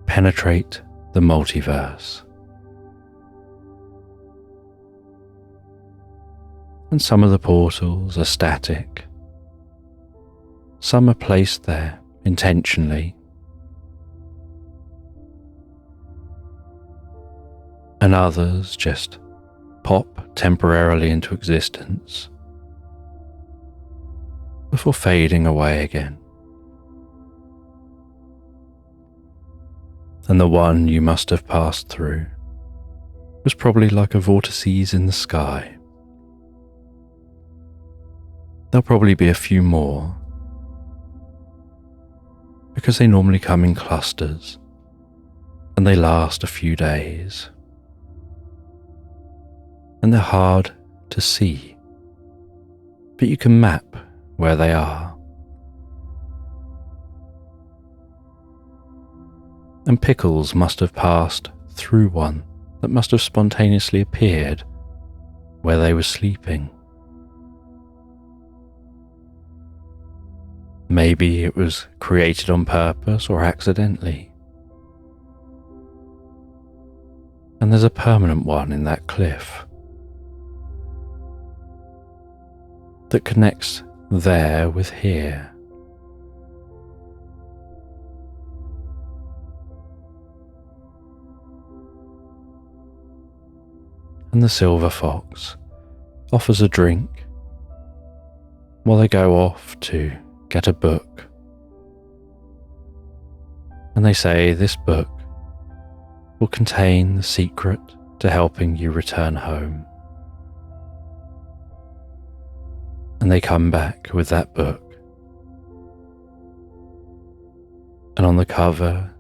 penetrate the multiverse. And some of the portals are static. Some are placed there intentionally. And others just pop temporarily into existence before fading away again. And the one you must have passed through was probably like a vortices in the sky. There'll probably be a few more, because they normally come in clusters and they last a few days. And they're hard to see, but you can map where they are. And Pickles must have passed through one that must have spontaneously appeared where they were sleeping. Maybe it was created on purpose or accidentally. And there's a permanent one in that cliff that connects there with here. And the silver fox offers a drink while they go off to get a book. And they say this book will contain the secret to helping you return home. And they come back with that book. And on the cover,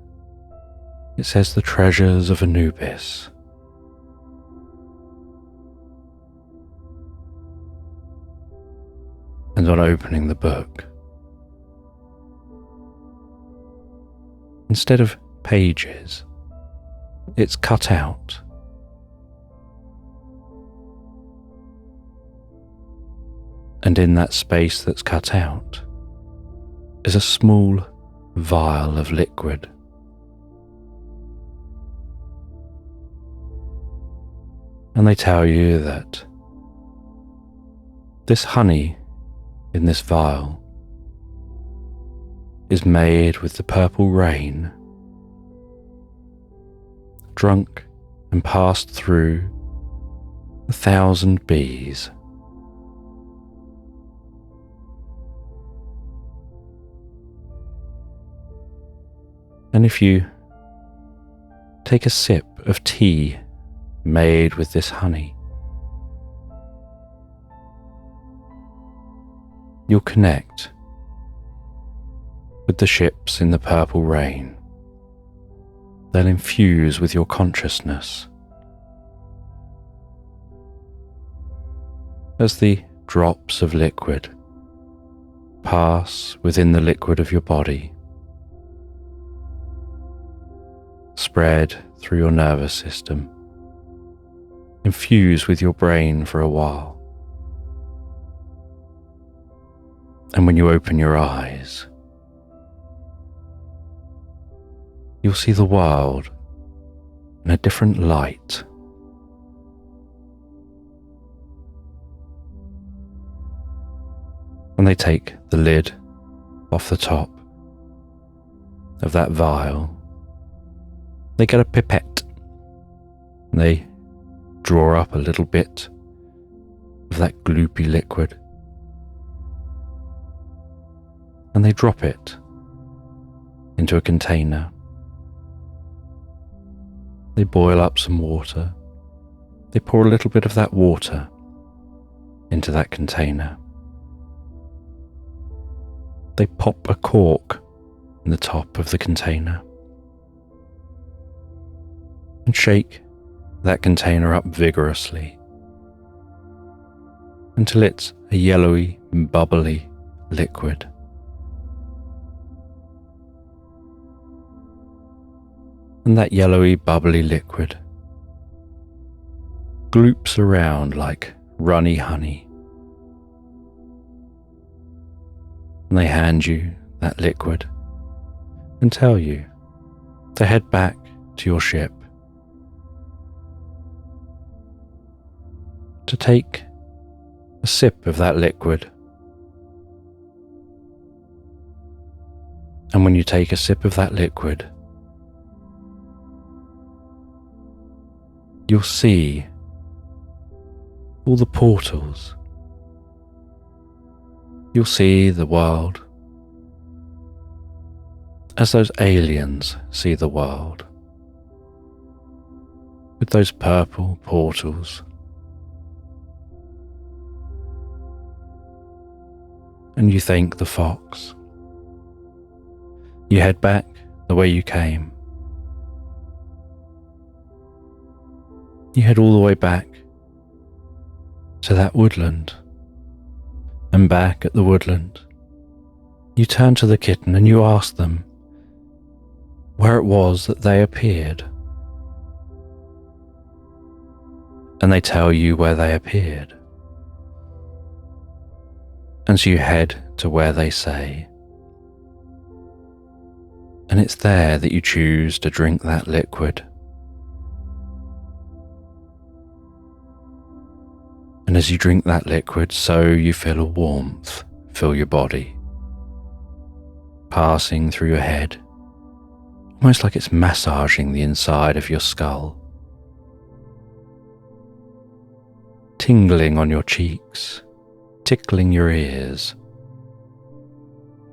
it says the treasures of Anubis. And on opening the book, instead of pages, it's cut out. And in that space that's cut out is a small vial of liquid. And they tell you that This honey in this vial is made with the purple rain, drunk and passed through 1,000 bees. And if you take a sip of tea made with this honey, you'll connect with the ships in the purple rain. They'll infuse with your consciousness as the drops of liquid pass within the liquid of your body, spread through your nervous system, infuse with your brain for a while. And when you open your eyes, you'll see the world in a different light. When they take the lid off the top of that vial, they get a pipette and they draw up a little bit of that gloopy liquid and they drop it into a container. They boil up some water. They pour a little bit of that water into that container. They pop a cork in the top of the container and shake that container up vigorously until it's a yellowy, bubbly liquid. And that yellowy, bubbly liquid gloops around like runny honey. And they hand you that liquid and tell you to head back to your ship, to take a sip of that liquid. And when you take a sip of that liquid, you'll see all the portals. You'll see the world as those aliens see the world, with those purple portals. And you thank the fox. You head back the way you came. You head all the way back to that woodland. And back at the woodland, you turn to the kitten and you ask them where it was that they appeared. And they tell you where they appeared. And so you head to where they say. And it's there that you choose to drink that liquid. And as you drink that liquid, so you feel a warmth fill your body, passing through your head, almost like it's massaging the inside of your skull, tingling on your cheeks, tickling your ears,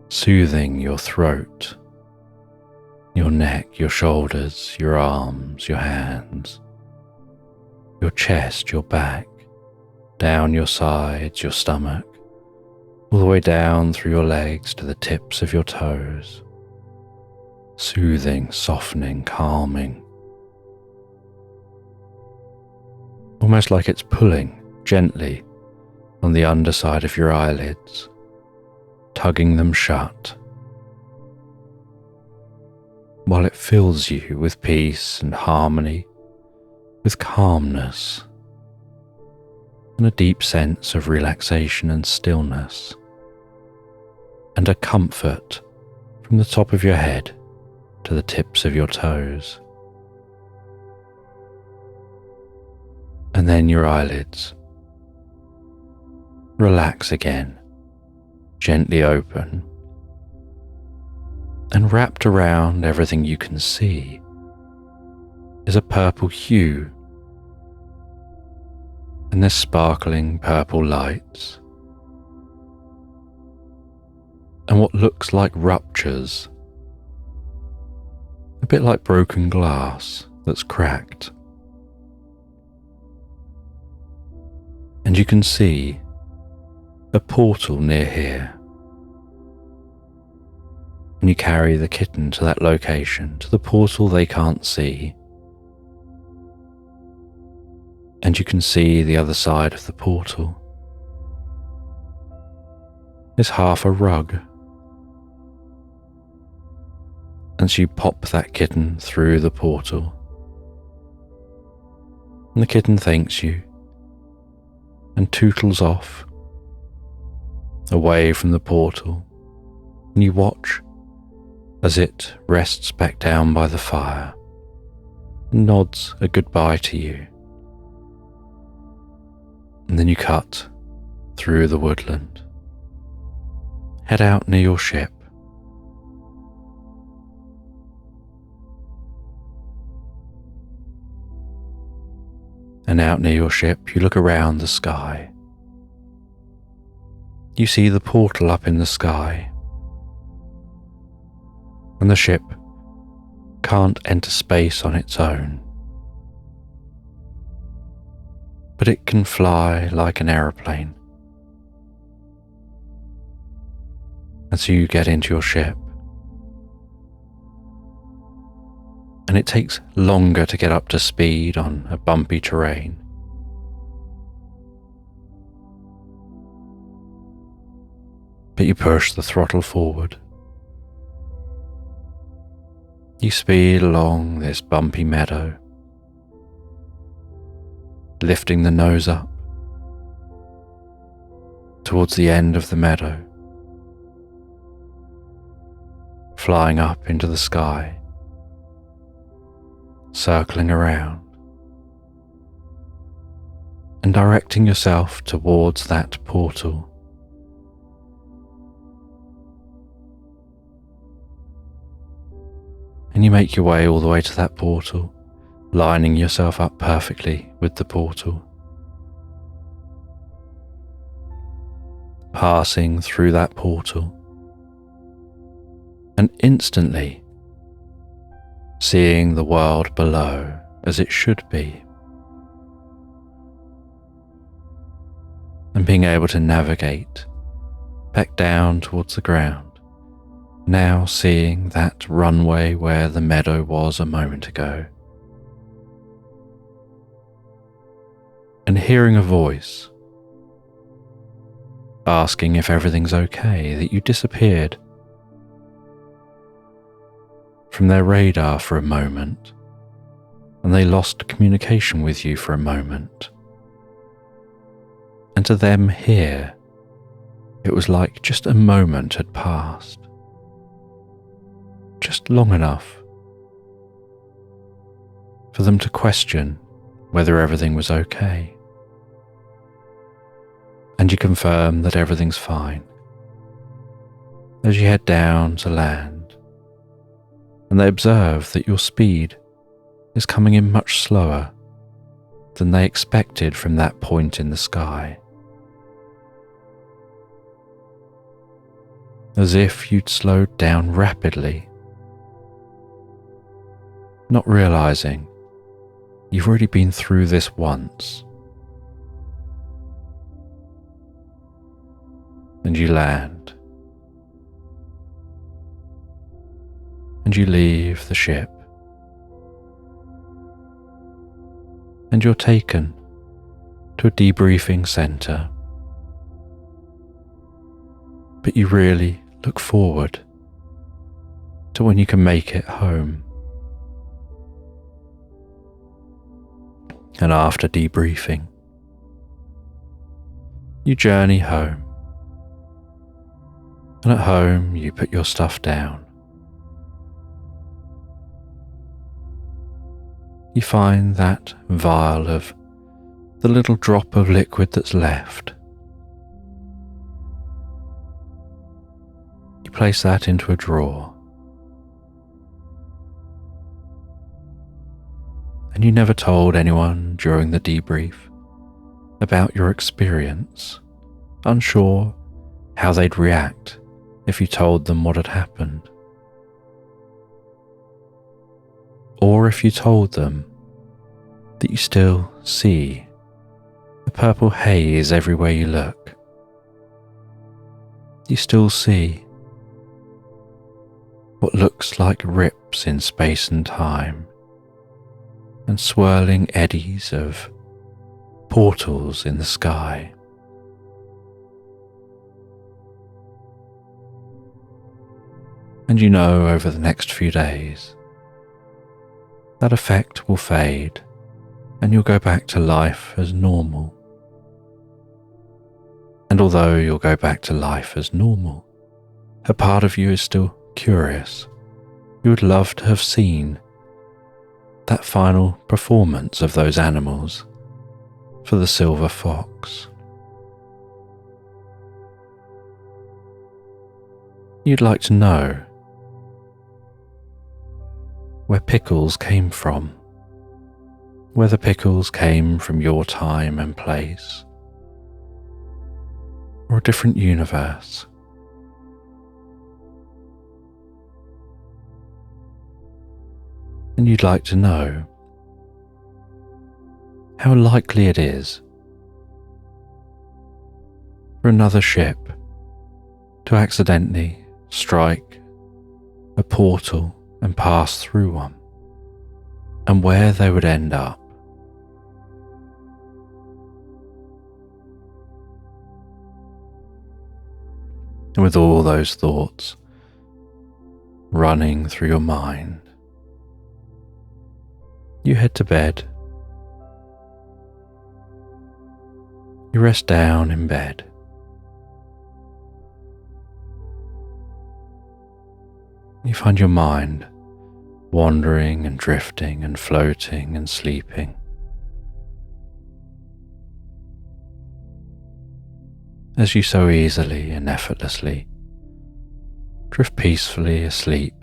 soothing your throat, your neck, your shoulders, your arms, your hands, your chest, your back, down your sides, your stomach, all the way down through your legs to the tips of your toes, soothing, softening, calming, almost like it's pulling gently on the underside of your eyelids, tugging them shut, while it fills you with peace and harmony, with calmness, and a deep sense of relaxation and stillness, and a comfort from the top of your head to the tips of your toes. And then your eyelids relax again, gently open, and wrapped around everything you can see is a purple hue, and there's sparkling purple lights, and what looks like ruptures, a bit like broken glass that's cracked. And you can see a portal near here. And you carry the kitten to that location, to the portal they can't see. And you can see the other side of the portal is half a rug. And so you pop that kitten through the portal. And the kitten thanks you and tootles off away from the portal, and you watch as it rests back down by the fire and nods a goodbye to you. And then you cut through the woodland, head out near your ship. And out near your ship, you look around the sky. You see the portal up in the sky, and the ship can't enter space on its own, but it can fly like an aeroplane. And so you get into your ship, and it takes longer to get up to speed on a bumpy terrain. But you push the throttle forward. You speed along this bumpy meadow, lifting the nose up towards the end of the meadow, flying up into the sky, circling around, and directing yourself towards that portal. And you make your way all the way to that portal, lining yourself up perfectly with the portal. Passing through that portal, and instantly seeing the world below as it should be, and being able to navigate back down towards the ground, now seeing that runway where the meadow was a moment ago, and hearing a voice asking if everything's okay, that you disappeared from their radar for a moment, and they lost communication with you for a moment. And to them here, it was like just a moment had passed, just long enough for them to question whether everything was okay. And you confirm that everything's fine as you head down to land, and they observe that your speed is coming in much slower than they expected from that point in the sky, as if you'd slowed down rapidly, not realizing you've already been through this once. And you land, and you leave the ship, and you're taken to a debriefing center. But you really look forward to when you can make it home. And after debriefing, you journey home. And at home, you put your stuff down. You find that vial of the little drop of liquid that's left, place that into a drawer. And you never told anyone during the debrief about your experience, unsure how they'd react if you told them what had happened. Or if you told them that you still see the purple haze everywhere you look. You still see what looks like rips in space and time and swirling eddies of portals in the sky. And you know over the next few days that effect will fade and you'll go back to life as normal. And although you'll go back to life as normal, a part of you is still curious. You would love to have seen that final performance of those animals for the silver fox. You'd like to know where Pickles came from, whether Pickles came from your time and place, or a different universe. And you'd like to know how likely it is for another ship to accidentally strike a portal and pass through one, and where they would end up. And with all those thoughts running through your mind, you head to bed. You rest down in bed. You find your mind wandering and drifting and floating and sleeping. As you so easily and effortlessly drift peacefully asleep,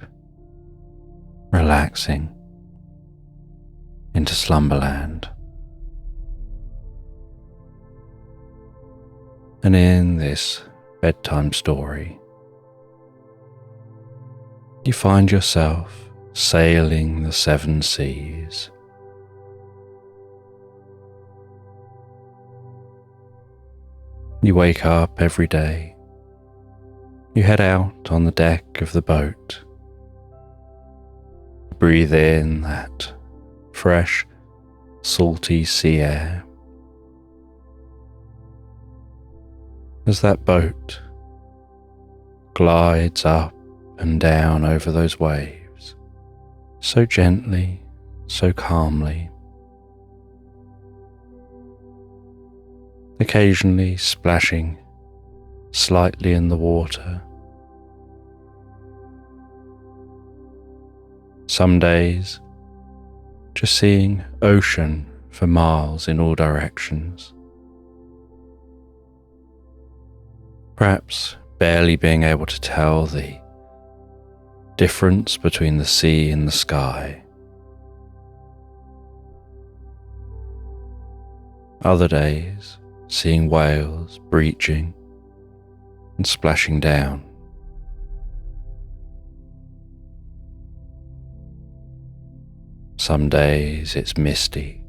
relaxing into Slumberland. And in this bedtime story, you find yourself sailing the 7 seas. You wake up every day. You head out on the deck of the boat. Breathe in that fresh, salty sea air. As that boat glides up and down over those waves, so gently, so calmly, occasionally splashing slightly in the water. Some days, just seeing ocean for miles in all directions. Perhaps barely being able to tell the difference between the sea and the sky. Other days, seeing whales breaching and splashing down. Some days it's misty,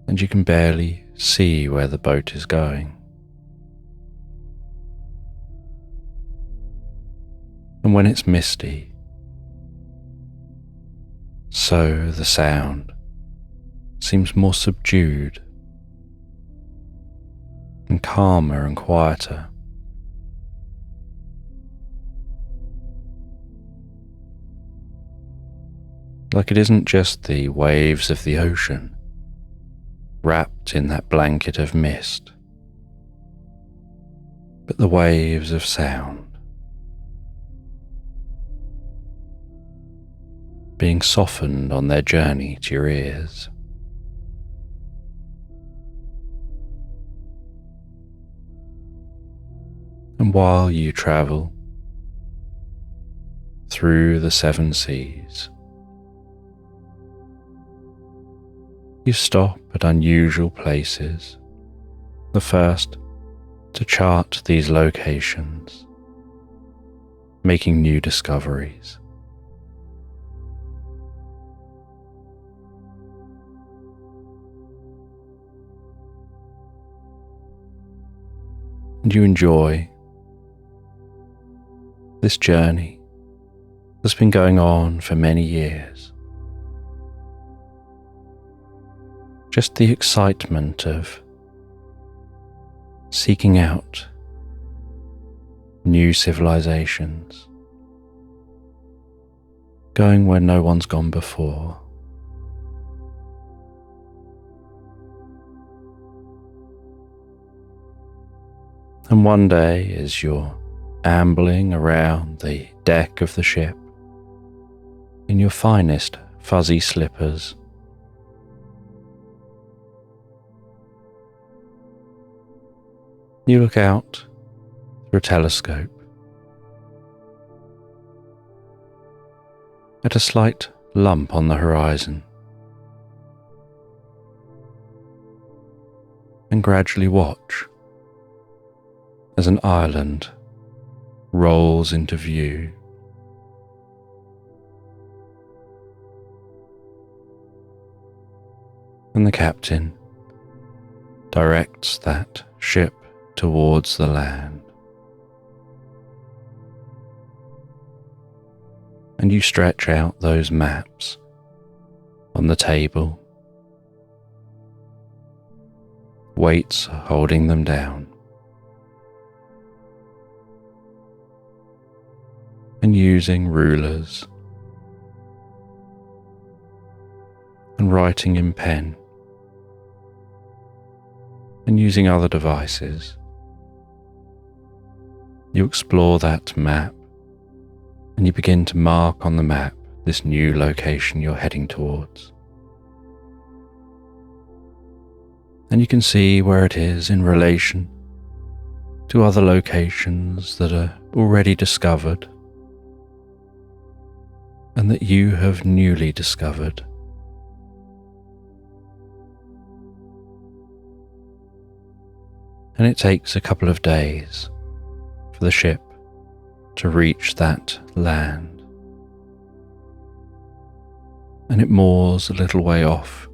and you can barely see where the boat is going. And when it's misty, so the sound seems more subdued and calmer and quieter. Like it isn't just the waves of the ocean wrapped in that blanket of mist, but the waves of sound being softened on their journey to your ears. And while you travel through the 7 seas, you stop at unusual places, the first to chart these locations, making new discoveries. And you enjoy this journey that's been going on for many years. Just the excitement of seeking out new civilizations, going where no one's gone before. And one day, as you're ambling around the deck of the ship in your finest fuzzy slippers, you look out through a telescope at a slight lump on the horizon and gradually watch as an island rolls into view. And the captain directs that ship towards the land. And you stretch out those maps on the table, weights holding them down. And using rulers and writing in pen and using other devices, you explore that map and you begin to mark on the map this new location you're heading towards. And you can see where it is in relation to other locations that are already discovered and that you have newly discovered. And it takes a couple of days for the ship to reach that land. And it moors a little way off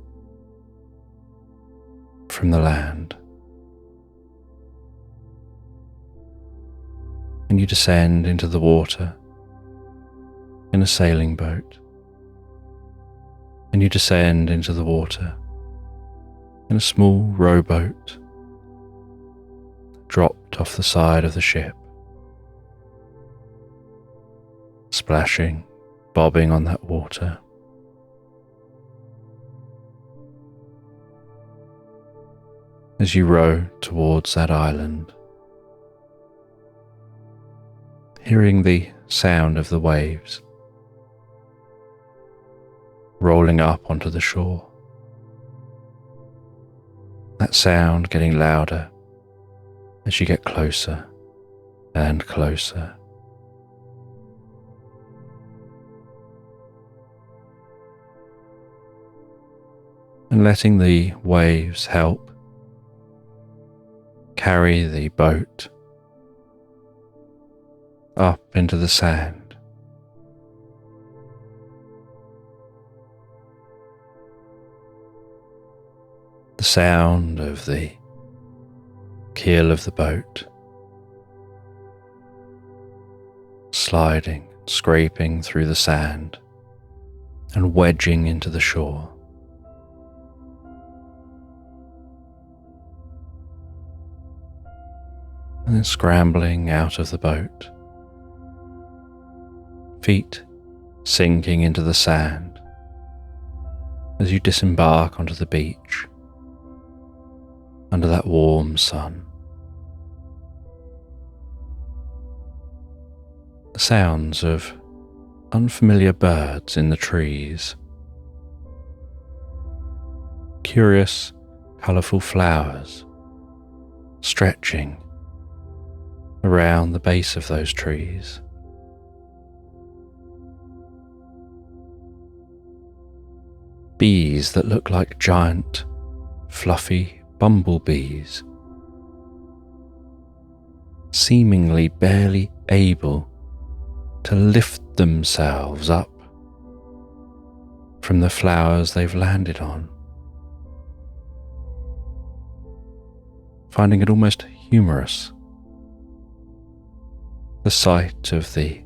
from the land. And you descend into the water in a sailing boat, and you descend into the water in a small rowboat dropped off the side of the ship, splashing, bobbing on that water. As you row towards that island, hearing the sound of the waves rolling up onto the shore, that sound getting louder as you get closer and closer. And letting the waves help carry the boat up into the sand. The sound of the keel of the boat sliding, scraping through the sand and wedging into the shore. And then scrambling out of the boat, feet sinking into the sand as you disembark onto the beach under that warm sun. The sounds of unfamiliar birds in the trees, curious, colourful flowers stretching around the base of those trees. Bees that look like giant, fluffy bumblebees, seemingly barely able to lift themselves up from the flowers they've landed on, finding it almost humorous, the sight of the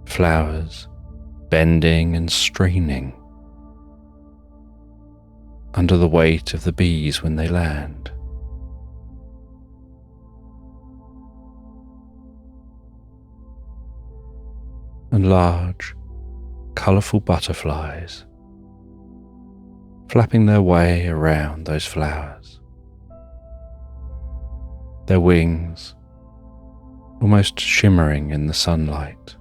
flowers bending and straining under the weight of the bees when they land. And large, colourful butterflies flapping their way around those flowers, their wings almost shimmering in the sunlight,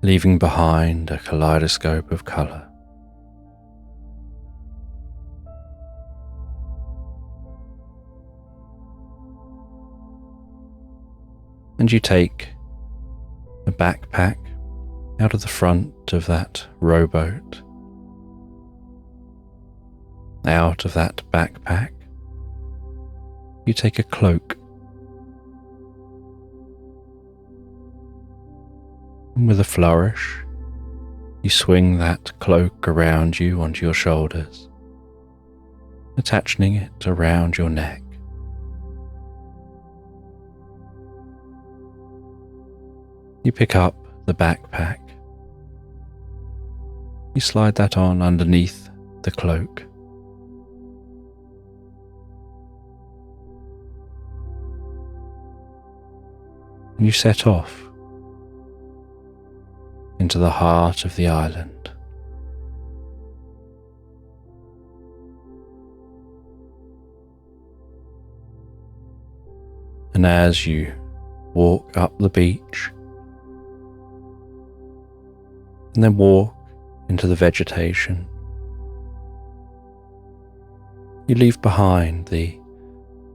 leaving behind a kaleidoscope of colour. And you take a backpack out of the front of that rowboat. Out of that backpack, you take a cloak. And with a flourish, you swing that cloak around you onto your shoulders, attaching it around your neck. You pick up the backpack. You slide that on underneath the cloak. And you set off into the heart of the island. And as you walk up the beach, and then walk into the vegetation, you leave behind the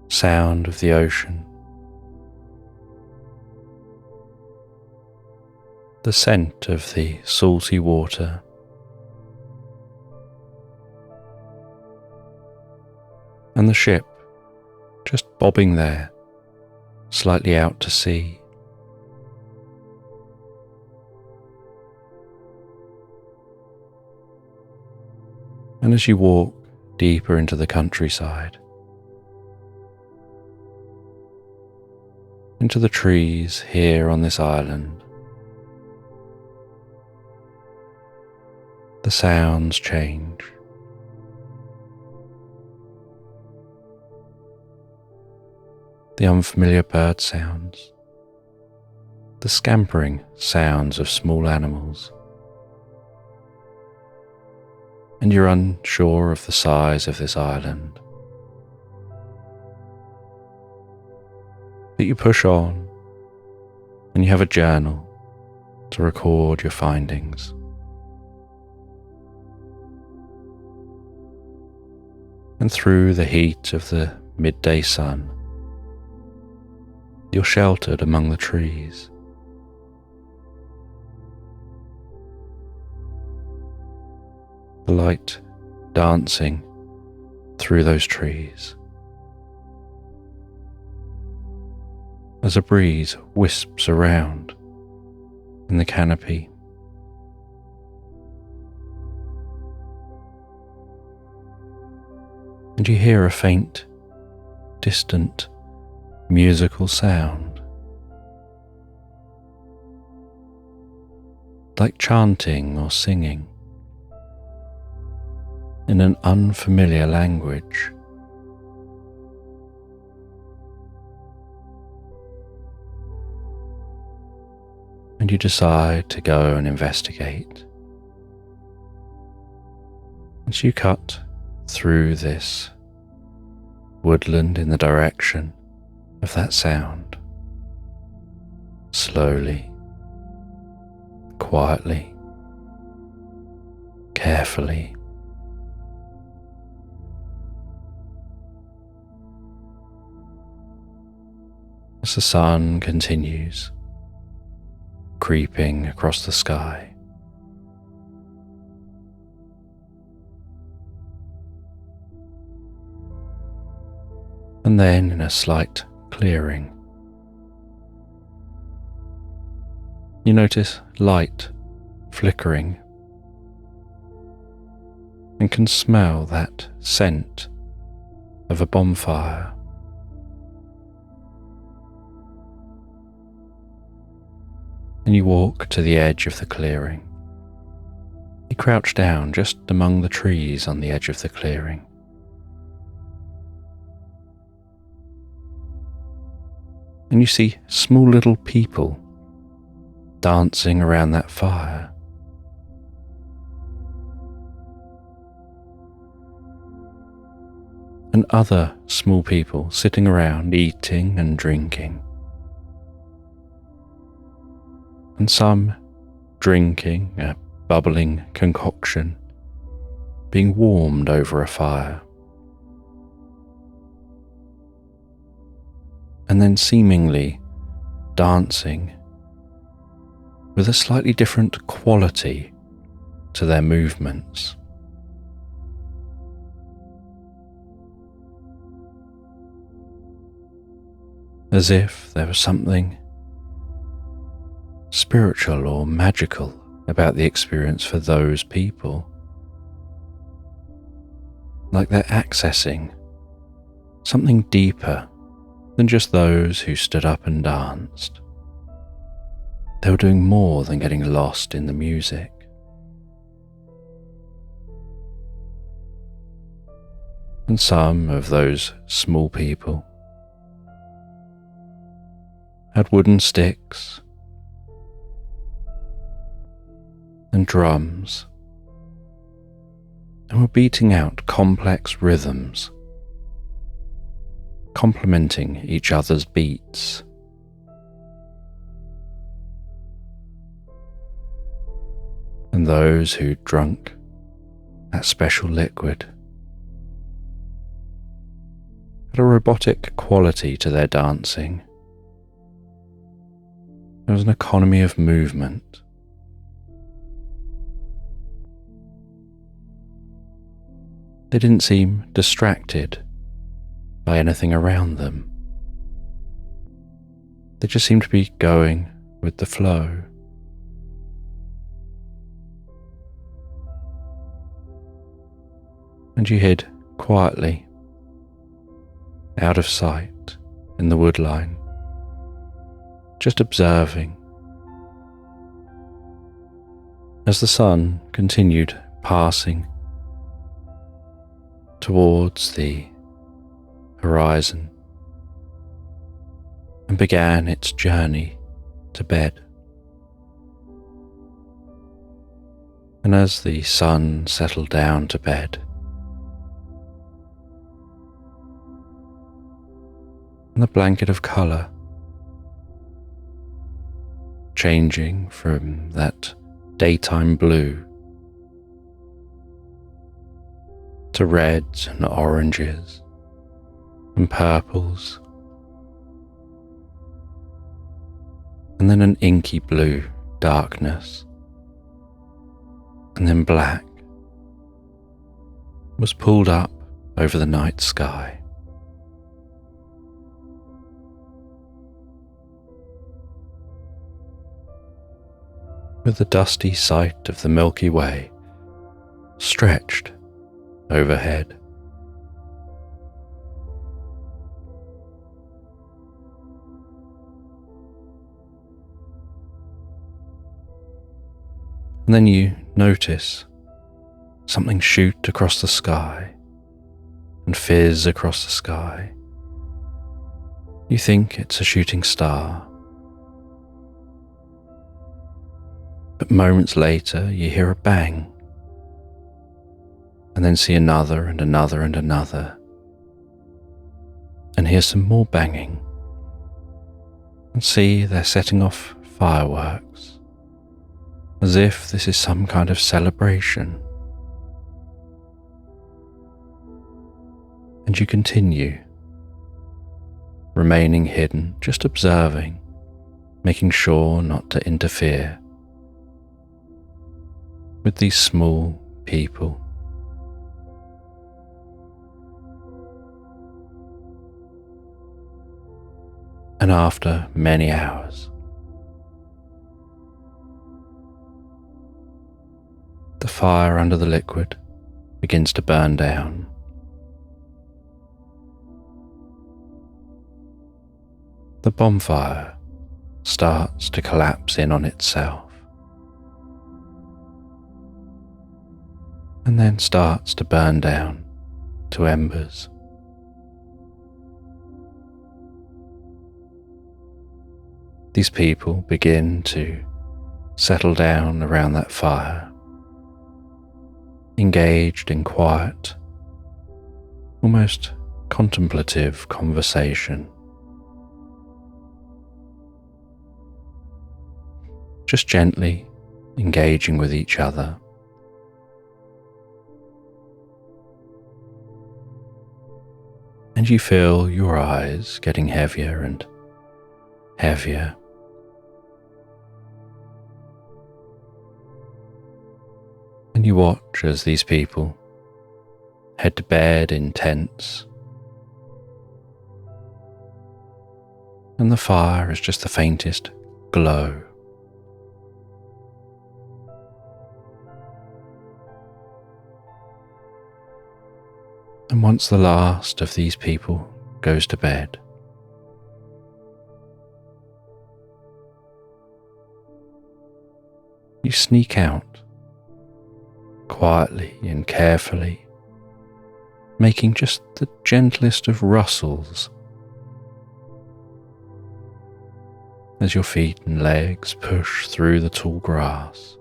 sound of the ocean, the scent of the salty water, and the ship just bobbing there, slightly out to sea. And as you walk deeper into the countryside, into the trees here on this island, the sounds change. The unfamiliar bird sounds, the scampering sounds of small animals, and you're unsure of the size of this island. But you push on, and you have a journal to record your findings. And through the heat of the midday sun, you're sheltered among the trees. The light dancing through those trees as a breeze wisps around in the canopy. And you hear a faint, distant, musical sound, like chanting or singing in an unfamiliar language. And you decide to go and investigate. As you cut through this woodland in the direction of that sound, slowly, quietly, carefully, as the sun continues creeping across the sky. And then, in a slight clearing, you notice light flickering and can smell that scent of a bonfire. And you walk to the edge of the clearing. You crouch down just among the trees on the edge of the clearing. And you see small little people dancing around that fire. And other small people sitting around eating and drinking. And some drinking a bubbling concoction being warmed over a fire. And then seemingly dancing with a slightly different quality to their movements. As if there was something spiritual or magical about the experience for those people. Like they're accessing something deeper than just those who stood up and danced. They were doing more than getting lost in the music. And some of those small people had wooden sticks and drums and were beating out complex rhythms, complementing each other's beats. And those who drunk that special liquid had a robotic quality to their dancing. There was an economy of movement. They didn't seem distracted by anything around them. They just seemed to be going with the flow. And you hid quietly, out of sight in the woodline, just observing as the sun continued passing towards the horizon and began its journey to bed. And as the sun settled down to bed, and the blanket of colour changing from that daytime blue to reds and oranges and purples, and then an inky blue darkness, and then black was pulled up over the night sky. With the dusty sight of the Milky Way stretched overhead. And then you notice something shoot across the sky and fizz across the sky. You think it's a shooting star. But moments later you hear a bang, and then see another and another and another, and hear some more banging, and see they're setting off fireworks, as if this is some kind of celebration. And you continue remaining hidden, just observing, making sure not to interfere with these small people. And after many hours, the fire under the liquid begins to burn down. The bonfire starts to collapse in on itself, and then starts to burn down to embers. These people begin to settle down around that fire, engaged in quiet, almost contemplative conversation. Just gently engaging with each other. And you feel your eyes getting heavier and heavier. And you watch as these people head to bed in tents, and the fire is just the faintest glow. And once the last of these people goes to bed, you sneak out quietly and carefully, making just the gentlest of rustles as your feet and legs push through the tall grass.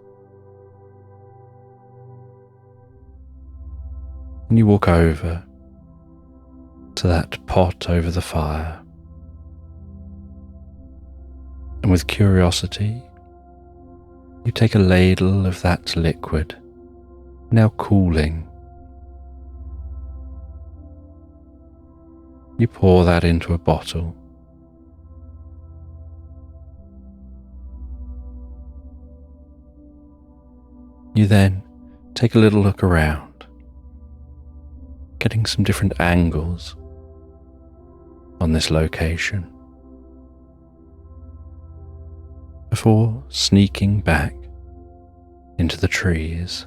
And you walk over to that pot over the fire, and with curiosity, you take a ladle of that liquid, now cooling. You pour that into a bottle. You then take a little look around, getting some different angles on this location, before sneaking back into the trees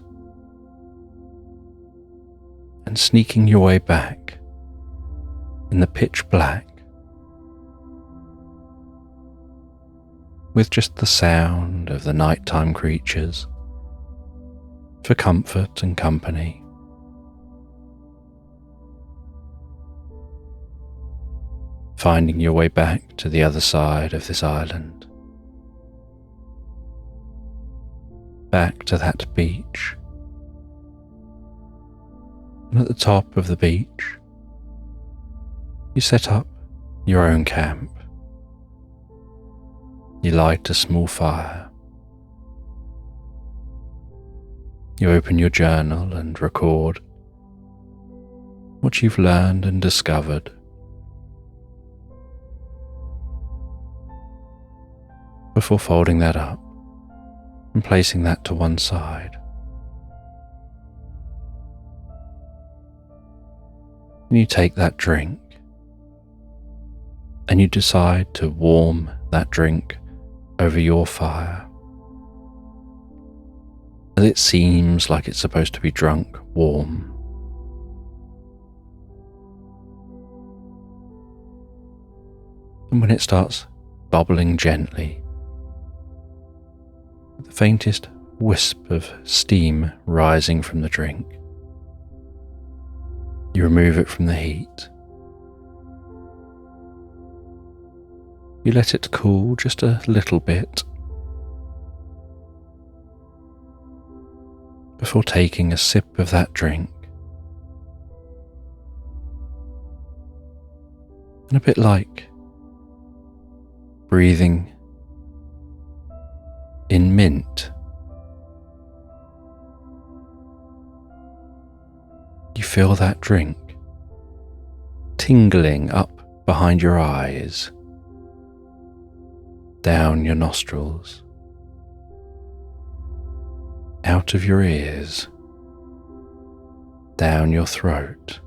and sneaking your way back in the pitch black, with just the sound of the nighttime creatures for comfort and company. Finding your way back to the other side of this island, back to that beach. And at the top of the beach, you set up your own camp. You light a small fire. You open your journal and record what you've learned and discovered. Before folding that up and placing that to one side. And you take that drink and you decide to warm that drink over your fire, as it seems like it's supposed to be drunk warm. And when it starts bubbling gently, with the faintest wisp of steam rising from the drink, you remove it from the heat. You let it cool just a little bit before taking a sip of that drink. And a bit like breathing in mint, you feel that drink tingling up behind your eyes, down your nostrils, out of your ears, down your throat,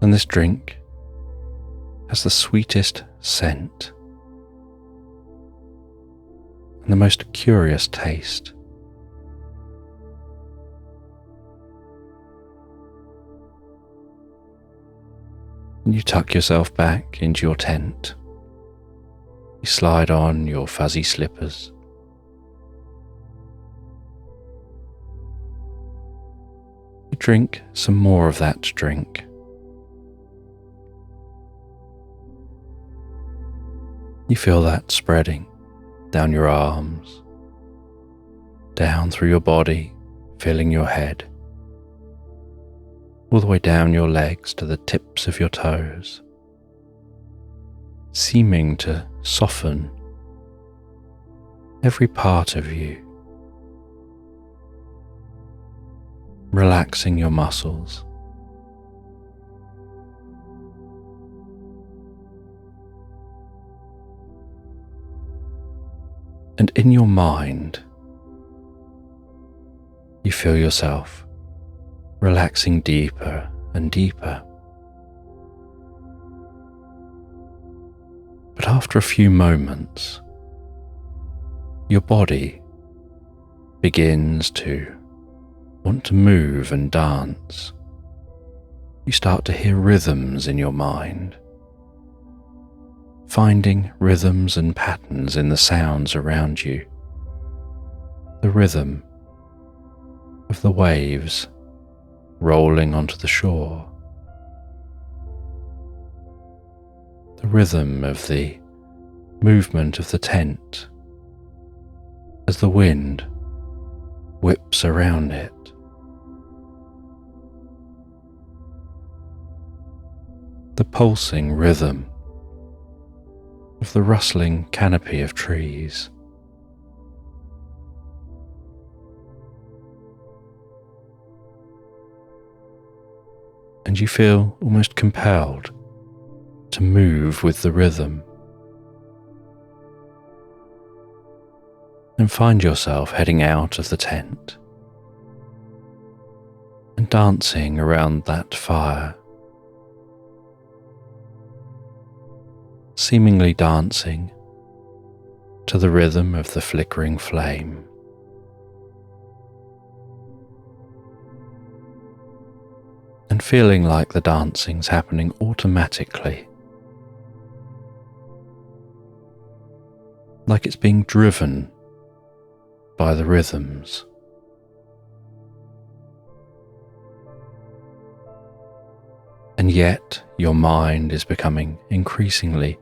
and this drink has the sweetest scent and the most curious taste. And you tuck yourself back into your tent. You slide on your fuzzy slippers. You drink some more of that drink. You feel that spreading down your arms, down through your body, filling your head, all the way down your legs to the tips of your toes, seeming to soften every part of you, relaxing your muscles. And in your mind, you feel yourself relaxing deeper and deeper. But after a few moments, your body begins to want to move and dance. You start to hear rhythms in your mind, finding rhythms and patterns in the sounds around you. The rhythm of the waves rolling onto the shore. The rhythm of the movement of the tent as the wind whips around it. The pulsing rhythm of the rustling canopy of trees. And you feel almost compelled to move with the rhythm, and find yourself heading out of the tent and dancing around that fire, seemingly dancing to the rhythm of the flickering flame. And feeling like the dancing's happening automatically, like it's being driven by the rhythms. And yet your mind is becoming increasingly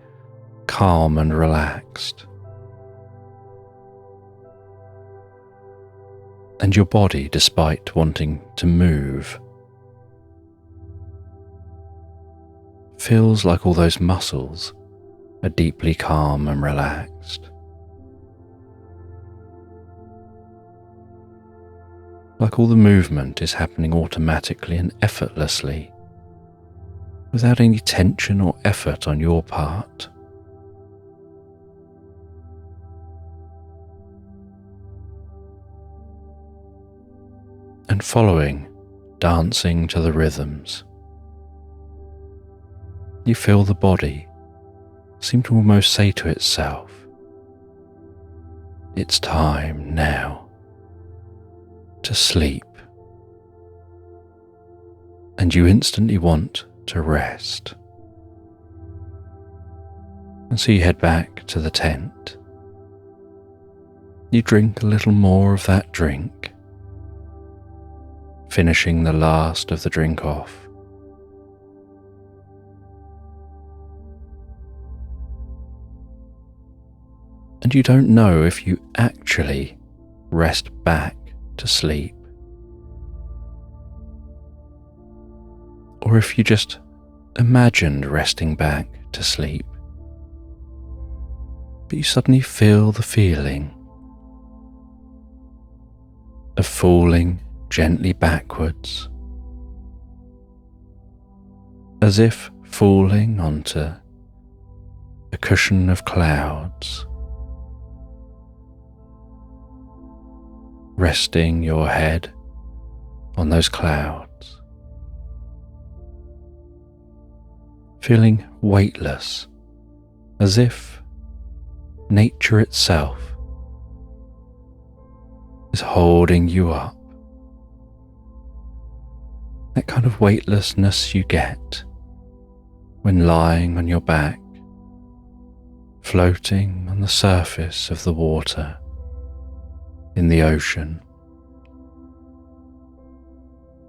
calm and relaxed. And your body, despite wanting to move, feels like all those muscles are deeply calm and relaxed. Like all the movement is happening automatically and effortlessly, without any tension or effort on your part. And following, dancing to the rhythms, you feel the body seem to almost say to itself, "It's time now to sleep." And you instantly want to rest. And so you head back to the tent. You drink a little more of that drink, finishing the last of the drink off. And you don't know if you actually rest back to sleep, or if you just imagined resting back to sleep, but you suddenly feel the feeling of falling gently backwards, as if falling onto a cushion of clouds, resting your head on those clouds, feeling weightless, as if nature itself is holding you up. That kind of weightlessness you get when lying on your back, floating on the surface of the water in the ocean,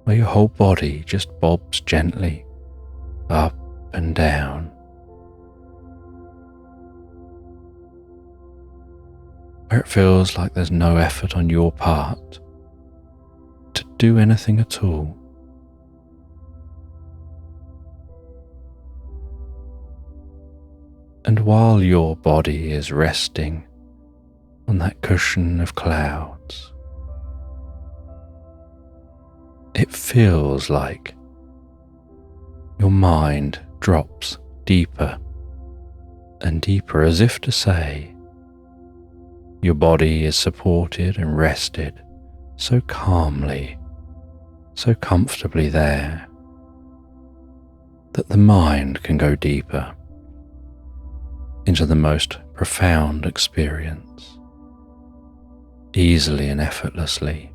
where your whole body just bobs gently up and down. Where it feels like there's no effort on your part to do anything at all. And while your body is resting on that cushion of clouds, it feels like your mind drops deeper and deeper, as if to say, your body is supported and rested so calmly, so comfortably there, that the mind can go deeper into the most profound experience, easily and effortlessly.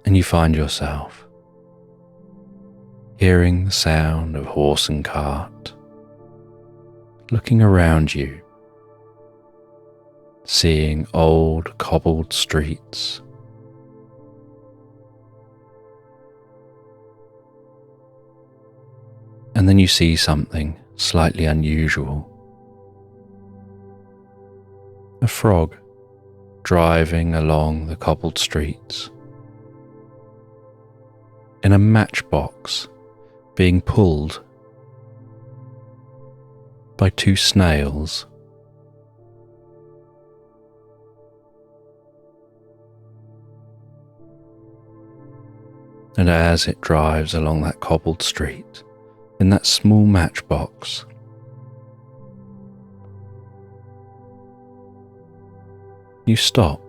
And you find yourself hearing the sound of horse and cart, looking around you, seeing old cobbled streets, and then you see something slightly unusual. A frog driving along the cobbled streets in a matchbox, being pulled by two snails. And as it drives along that cobbled street in that small matchbox, you stop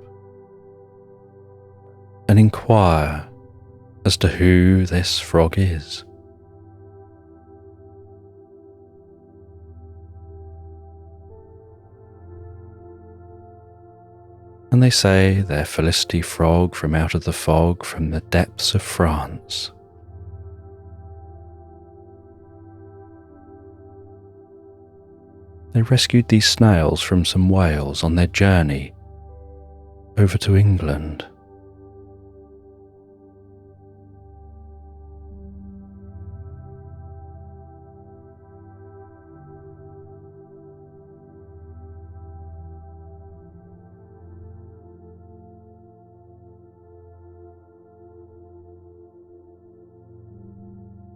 and inquire as to who this frog is. And they say they're Felicity Frog from out of the fog from the depths of France. They rescued these snails from some whales on their journey over to England.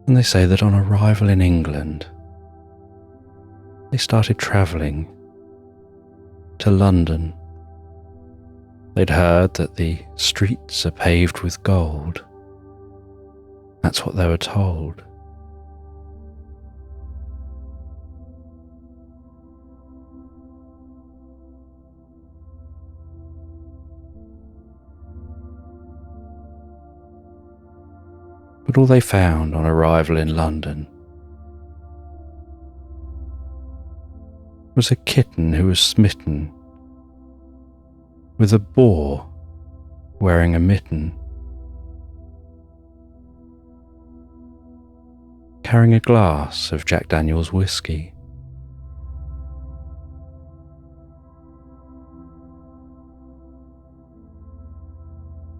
And they say that on arrival in England, they started travelling to London. They'd heard that the streets are paved with gold. That's what they were told. But all they found on arrival in London was a kitten who was smitten with a boar wearing a mitten, carrying a glass of Jack Daniel's whiskey.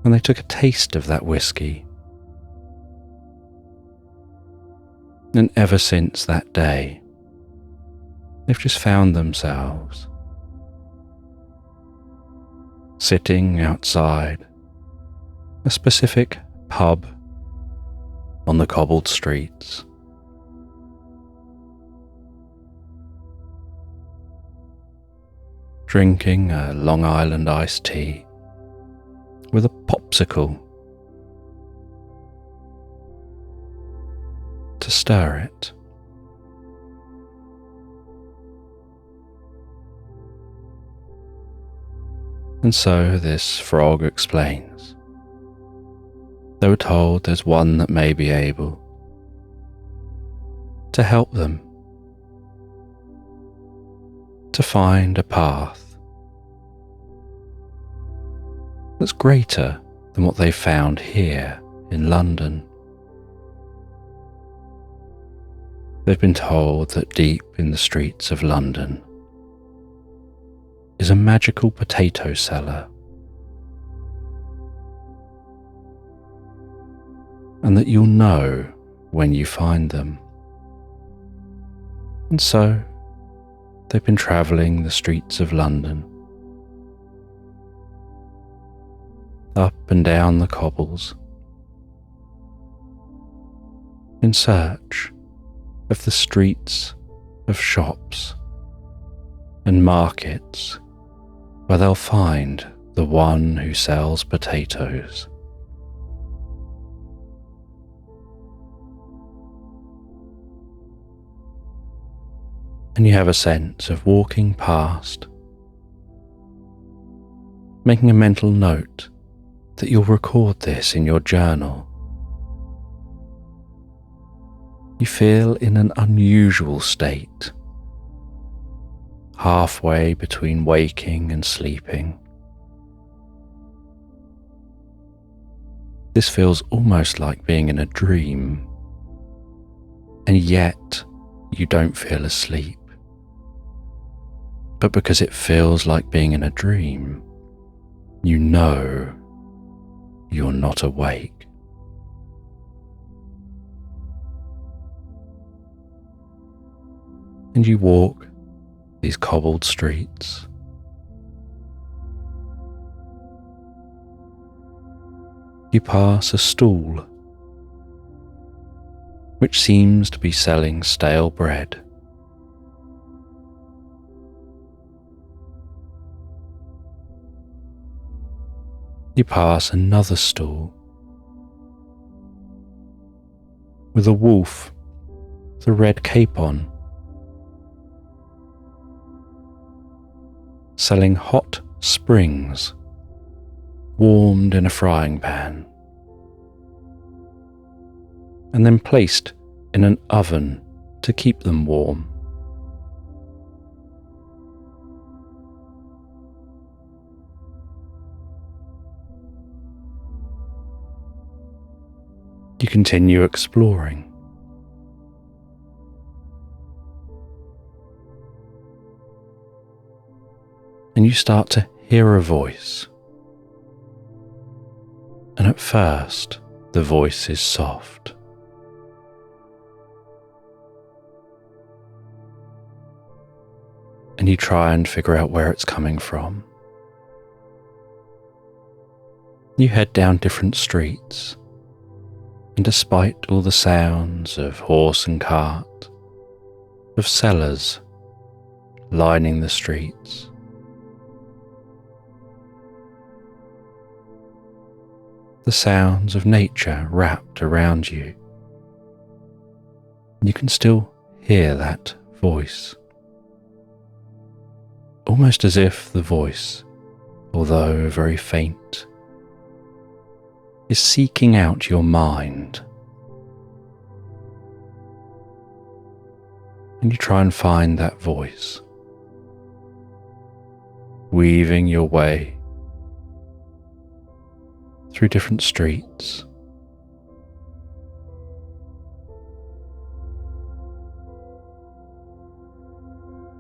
And they took a taste of that whiskey. And ever since that day, they've just found themselves sitting outside a specific pub on the cobbled streets, drinking a Long Island iced tea with a popsicle to stir it. And so this frog explains. They were told there's one that may be able to help them to find a path that's greater than what they found here in London. They've been told that deep in the streets of London is a magical potato cellar, and that you'll know when you find them. And so they've been travelling the streets of London, up and down the cobbles, in search of the streets of shops and markets where they'll find the one who sells potatoes. And you have a sense of walking past, making a mental note that you'll record this in your journal. You feel in an unusual state, halfway between waking and sleeping. This feels almost like being in a dream, and yet you don't feel asleep. But because it feels like being in a dream, you know you're not awake. And you walk these cobbled streets. You pass a stall which seems to be selling stale bread. You pass another stall with a wolf with a red cape on, selling hot springs warmed in a frying pan and then placed in an oven to keep them warm. You continue exploring. And you start to hear a voice. And at first, the voice is soft. And you try and figure out where it's coming from. You head down different streets. And despite all the sounds of horse and cart, of sellers lining the streets, the sounds of nature wrapped around you, you can still hear that voice. Almost as if the voice, although very faint, is seeking out your mind. And you try and find that voice, weaving your way through different streets.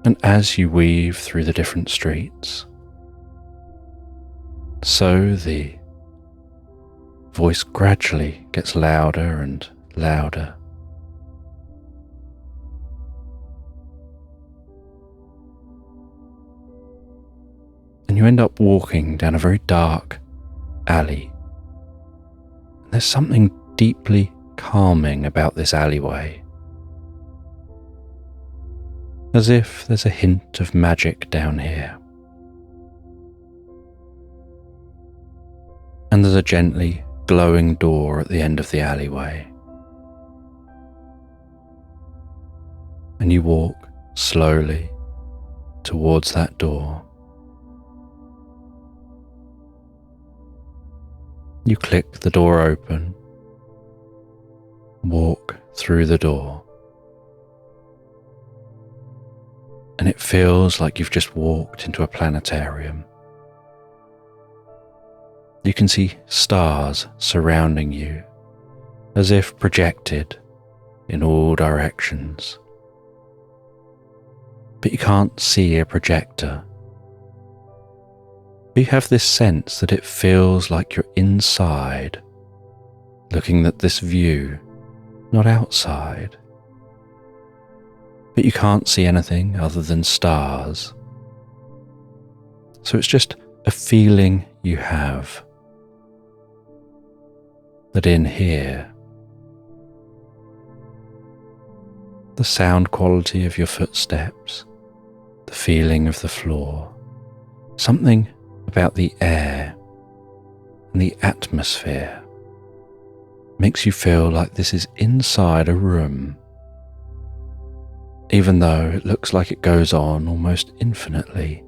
And as you weave through the different streets, so the voice gradually gets louder and louder. And you end up walking down a very dark alley. And there's something deeply calming about this alleyway, as if there's a hint of magic down here. and there's a gently glowing door at the end of the alleyway. And you walk slowly towards that door. You click the door open, walk through the door, and it feels like you've just walked into a planetarium. You can see stars surrounding you, as if projected in all directions. But you can't see a projector. You have this sense that it feels like you're inside, looking at this view, not outside. But you can't see anything other than stars. So it's just a feeling you have that in here, the sound quality of your footsteps, the feeling of the floor, something about the air and the atmosphere makes you feel like this is inside a room, even though it looks like it goes on almost infinitely,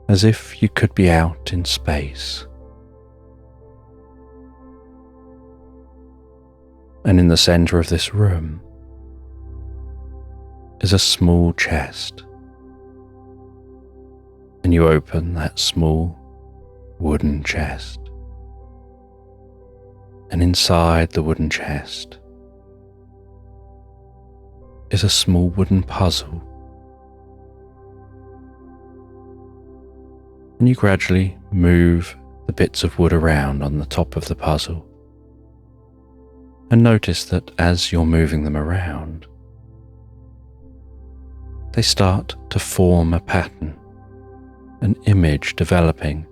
as if you could be out in space. And in the center of this room is a small chest. And you open that small wooden chest. And inside the wooden chest is a small wooden puzzle. And you gradually move the bits of wood around on the top of the puzzle. And notice that as you're moving them around, they start to form a pattern, an image developing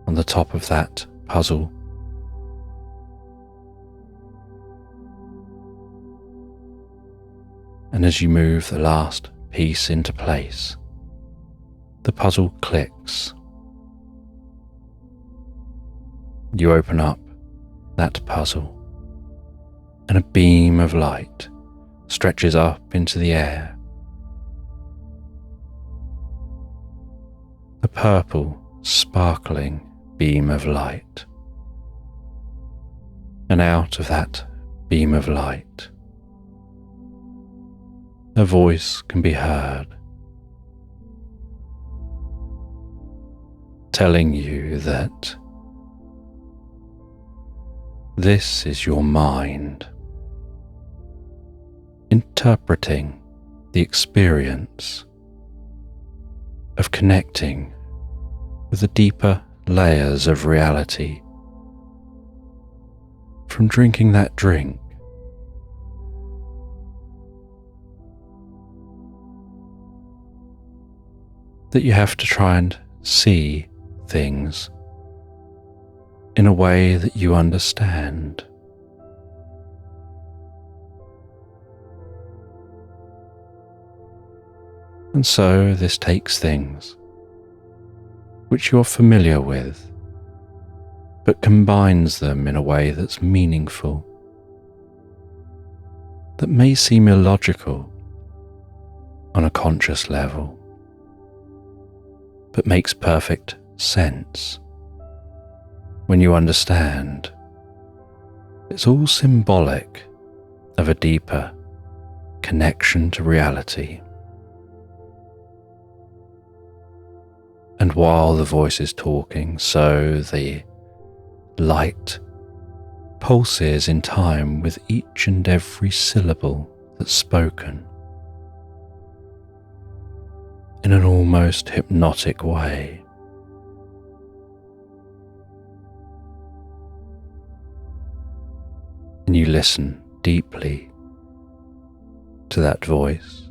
on the top of that puzzle. And as you move the last piece into place, the puzzle clicks. You open up that puzzle, and a beam of light stretches up into the air. A purple, sparkling beam of light. And out of that beam of light, a voice can be heard, telling you that this is your mind, interpreting the experience of connecting with the deeper layers of reality from drinking that drink. That you have to try and see things in a way that you understand. And so this takes things which you're familiar with, but combines them in a way that's meaningful, that may seem illogical on a conscious level, but makes perfect sense when you understand it's all symbolic of a deeper connection to reality. And while the voice is talking, so the light pulses in time with each and every syllable that's spoken, in an almost hypnotic way. And you listen deeply to that voice,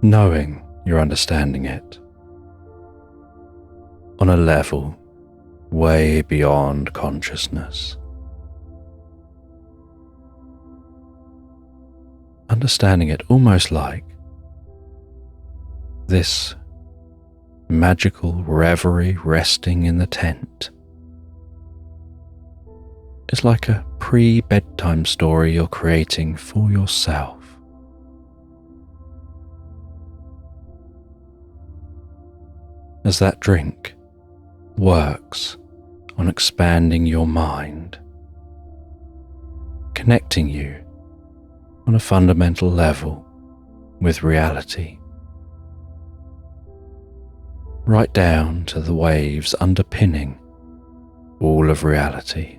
knowing you're understanding it on a level way beyond consciousness. Understanding it almost like this magical reverie resting in the tent is like a pre-bedtime story you're creating for yourself. As that drink works on expanding your mind, connecting you on a fundamental level with reality, right down to the waves underpinning all of reality.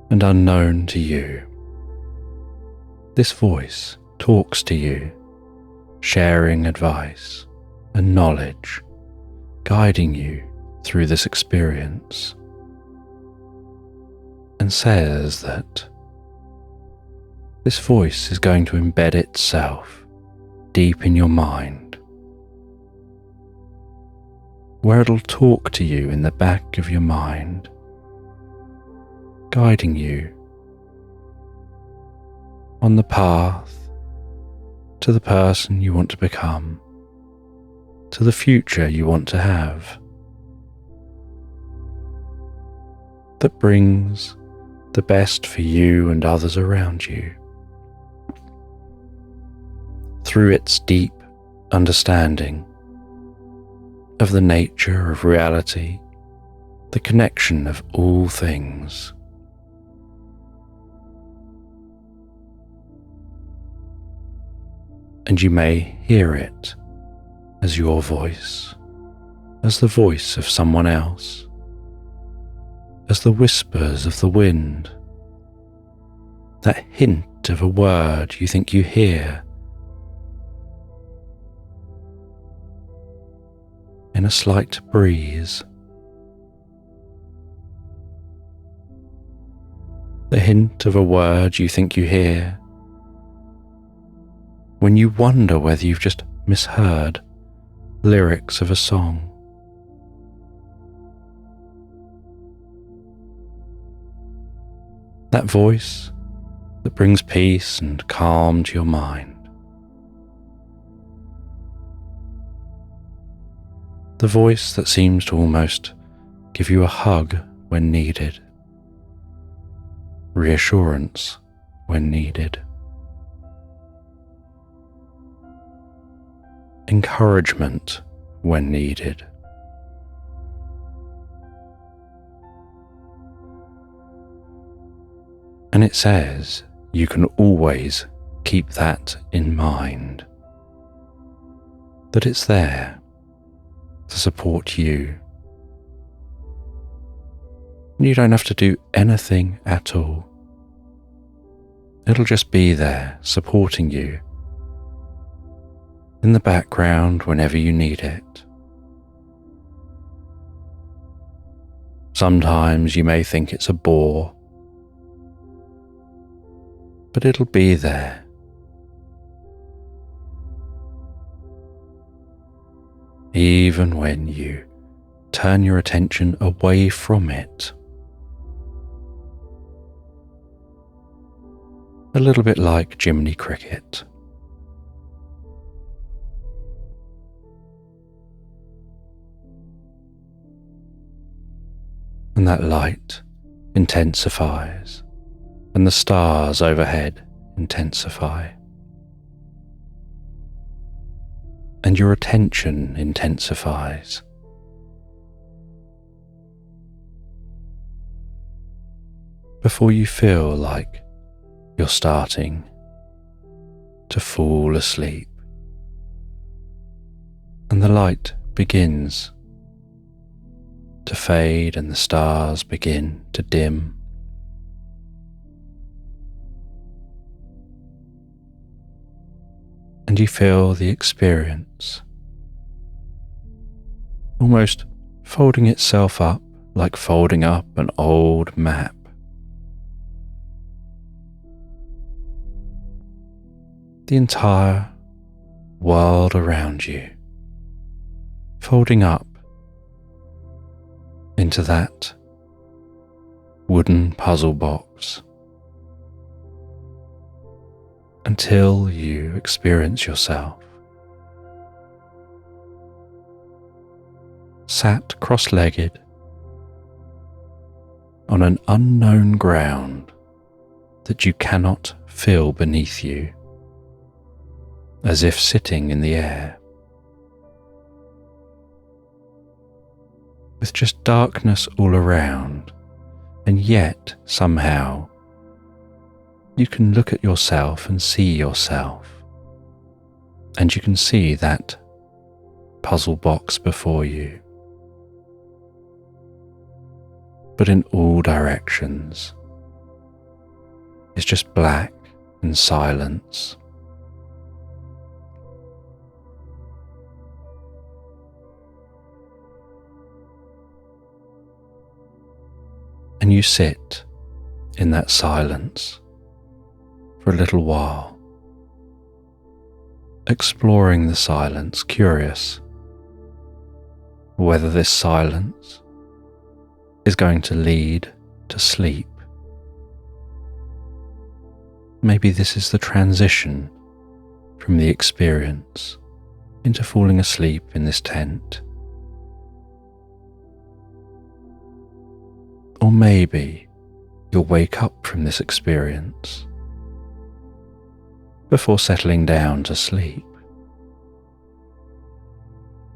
And unknown to you, this voice talks to you, sharing advice and knowledge, guiding you through this experience, and says that this voice is going to embed itself deep in your mind, where it'll talk to you in the back of your mind, guiding you on the path to the person you want to become, to the future you want to have, that brings the best for you and others around you. Through its deep understanding of the nature of reality, the connection of all things. And you may hear it as your voice, as the voice of someone else, as the whispers of the wind, that hint of a word you think you hear in a slight breeze, the hint of a word you think you hear when you wonder whether you've just misheard lyrics of a song. That voice that brings peace and calm to your mind. The voice that seems to almost give you a hug when needed, reassurance when needed, encouragement when needed. And it says you can always keep that in mind, that it's there to support you. You don't have to do anything at all. It'll just be there supporting you in the background whenever you need it. Sometimes you may think it's a bore, but it'll be there. Even when you turn your attention away from it. A little bit like Jiminy Cricket. And that light intensifies, and the stars overhead intensify. And your attention intensifies. Before you feel like you're starting to fall asleep, and the light begins to fade and the stars begin to dim. And you feel the experience almost folding itself up like folding up an old map. The entire world around you folding up into that wooden puzzle box until you experience yourself sat cross-legged on an unknown ground that you cannot feel beneath you, as if sitting in the air, with just darkness all around, and yet somehow you can look at yourself and see yourself, and you can see that puzzle box before you. But in all directions is just black and silence. And you sit in that silence for a little while, exploring the silence, curious whether this silence is going to lead to sleep. Maybe this is the transition from the experience into falling asleep in this tent. Or maybe you'll wake up from this experience before settling down to sleep.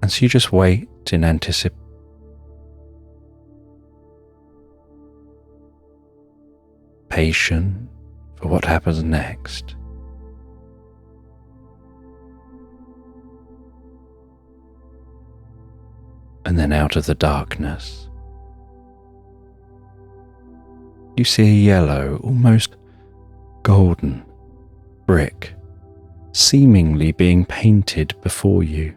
And so you just wait in anticipation for what happens next. And then out of the darkness, you see a yellow, almost golden brick seemingly being painted before you,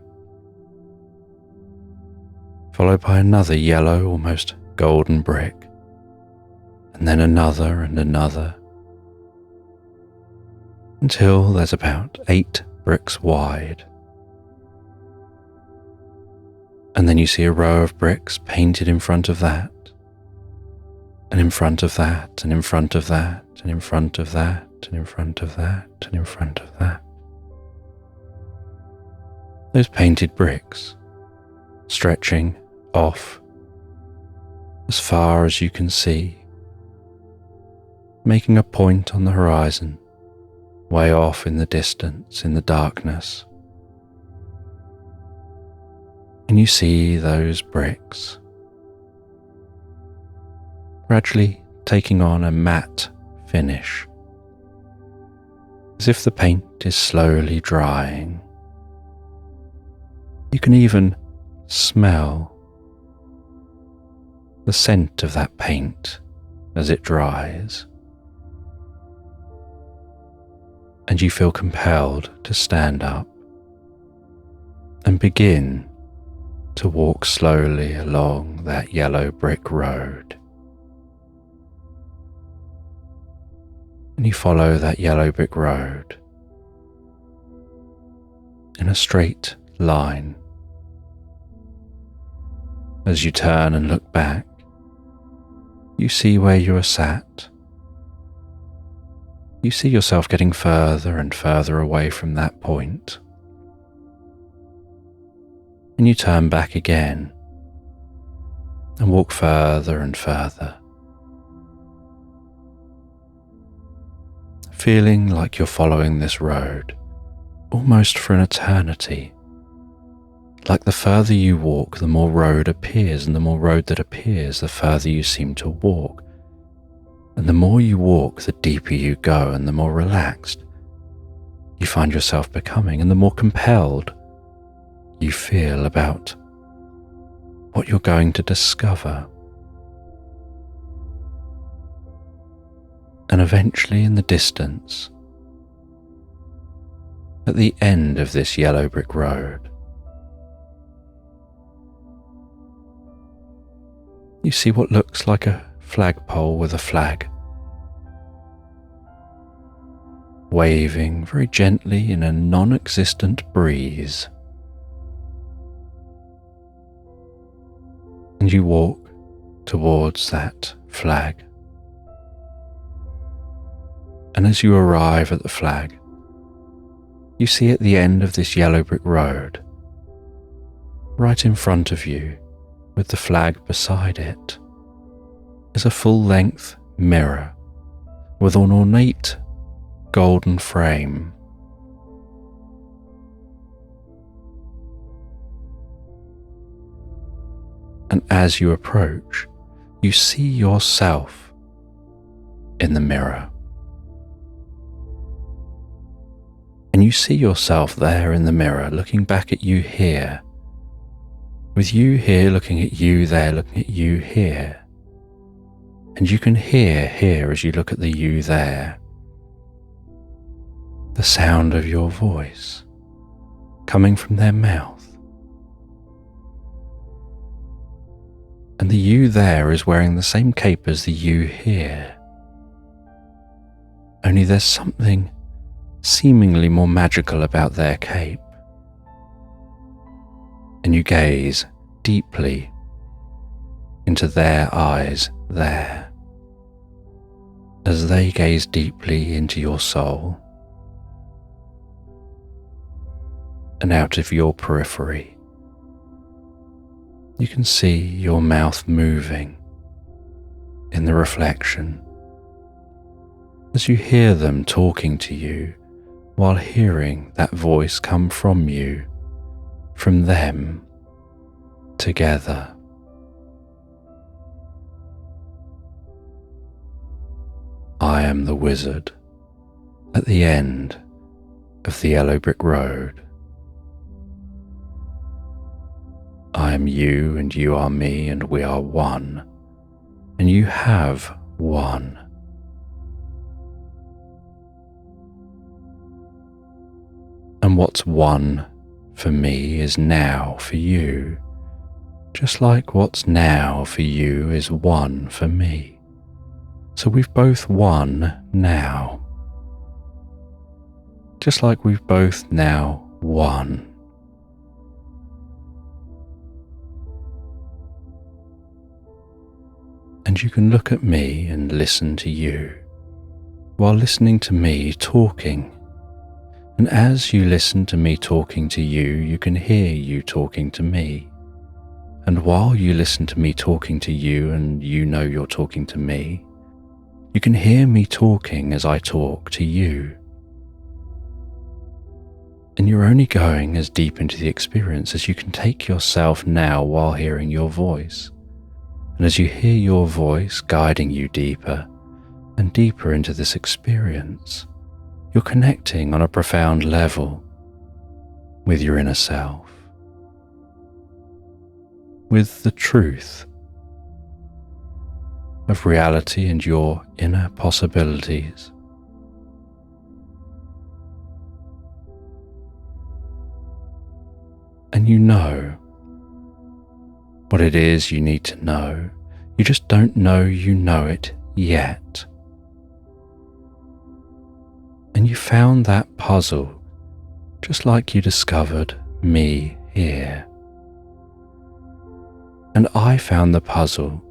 followed by another yellow, almost golden brick, and then another and another, until there's about 8 bricks wide. And then you see a row of bricks painted in front of that, and in front of that, and in front of that, and in front of that, and in front of that, and in front of that. Those painted bricks stretching off as far as you can see, making a point on the horizon, way off in the distance, in the darkness. And you see those bricks gradually taking on a matte finish, as if the paint is slowly drying. You can even smell the scent of that paint as it dries, and you feel compelled to stand up and begin to walk slowly along that yellow brick road. And you follow that yellow brick road in a straight line. As you turn and look back, you see where you are sat. You see yourself getting further and further away from that point. And you turn back again and walk further and further, feeling like you're following this road almost for an eternity. Like the further you walk, the more road appears, and the more road that appears, the further you seem to walk. And the more you walk, the deeper you go, and the more relaxed you find yourself becoming, and the more compelled you feel about what you're going to discover. And eventually, in the distance, at the end of this yellow brick road, you see what looks like a flagpole with a flag waving very gently in a non-existent breeze. And you walk towards that flag. And as you arrive at the flag, you see at the end of this yellow brick road, right in front of you, with the flag beside it, is a full-length mirror with an ornate golden frame. And as you approach, you see yourself in the mirror. And you see yourself there in the mirror, looking back at you here, with you here looking at you there, looking at you here. And you can hear here, as you look at the you there, the sound of your voice coming from their mouth. And the you there is wearing the same cape as the you here. Only there's something seemingly more magical about their cape. And you gaze deeply into their eyes there, as they gaze deeply into your soul. And out of your periphery, you can see your mouth moving in the reflection as you hear them talking to you while hearing that voice come from you, from them, together. I am the wizard at the end of the yellow brick road. I am you and you are me and we are one, and you have one. And what's one for me is now for you, just like what's now for you is one for me. So we've both won now, just like we've both now won. And you can look at me and listen to you, while listening to me talking. And as you listen to me talking to you, you can hear you talking to me. And while you listen to me talking to you and you know you're talking to me, you can hear me talking as I talk to you. And you're only going as deep into the experience as you can take yourself now while hearing your voice. And as you hear your voice guiding you deeper and deeper into this experience, you're connecting on a profound level with your inner self, with the truth of reality and your inner possibilities. And you know what it is you need to know. You just don't know you know it yet. And you found that puzzle just like you discovered me here. And I found the puzzle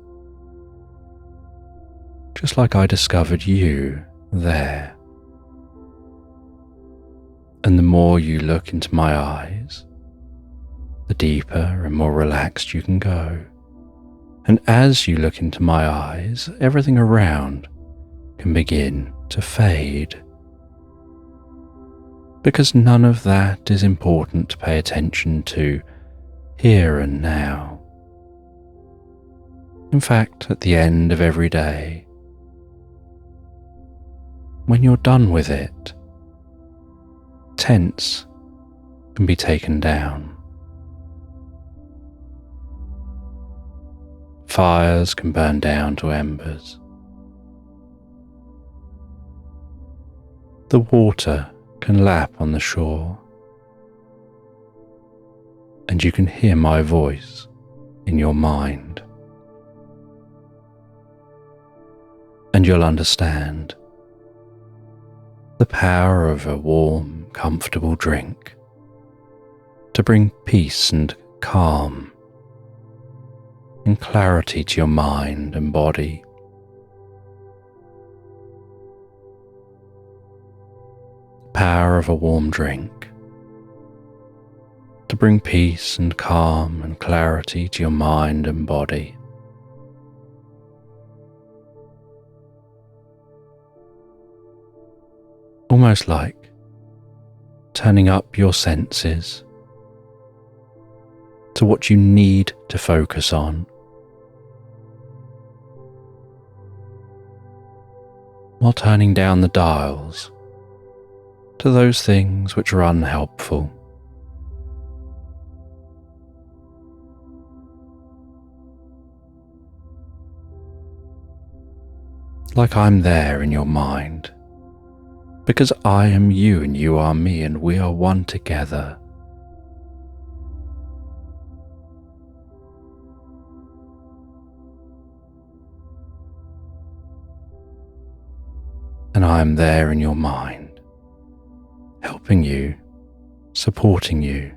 just like I discovered you there. And the more you look into my eyes, the deeper and more relaxed you can go. And as you look into my eyes, everything around can begin to fade. Because none of that is important to pay attention to here and now. In fact, at the end of every day, when you're done with it, tents can be taken down. Fires can burn down to embers. The water can lap on the shore. And you can hear my voice in your mind. And you'll understand the power of a warm, comfortable drink to bring peace and calm and clarity to your mind and body. power of a warm drink to bring peace and calm and clarity to your mind and body. Almost like turning up your senses to what you need to focus on, while turning down the dials to those things which are unhelpful. Like I'm there in your mind, because I am you and you are me, and we are one together. And I am there in your mind, helping you, supporting you,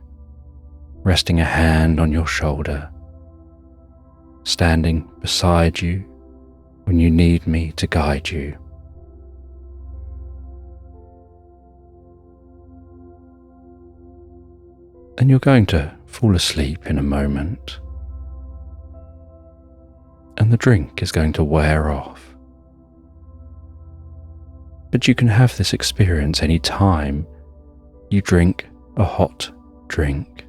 resting a hand on your shoulder, standing beside you when you need me to guide you. And you're going to fall asleep in a moment, and the drink is going to wear off. But you can have this experience any time you drink a hot drink.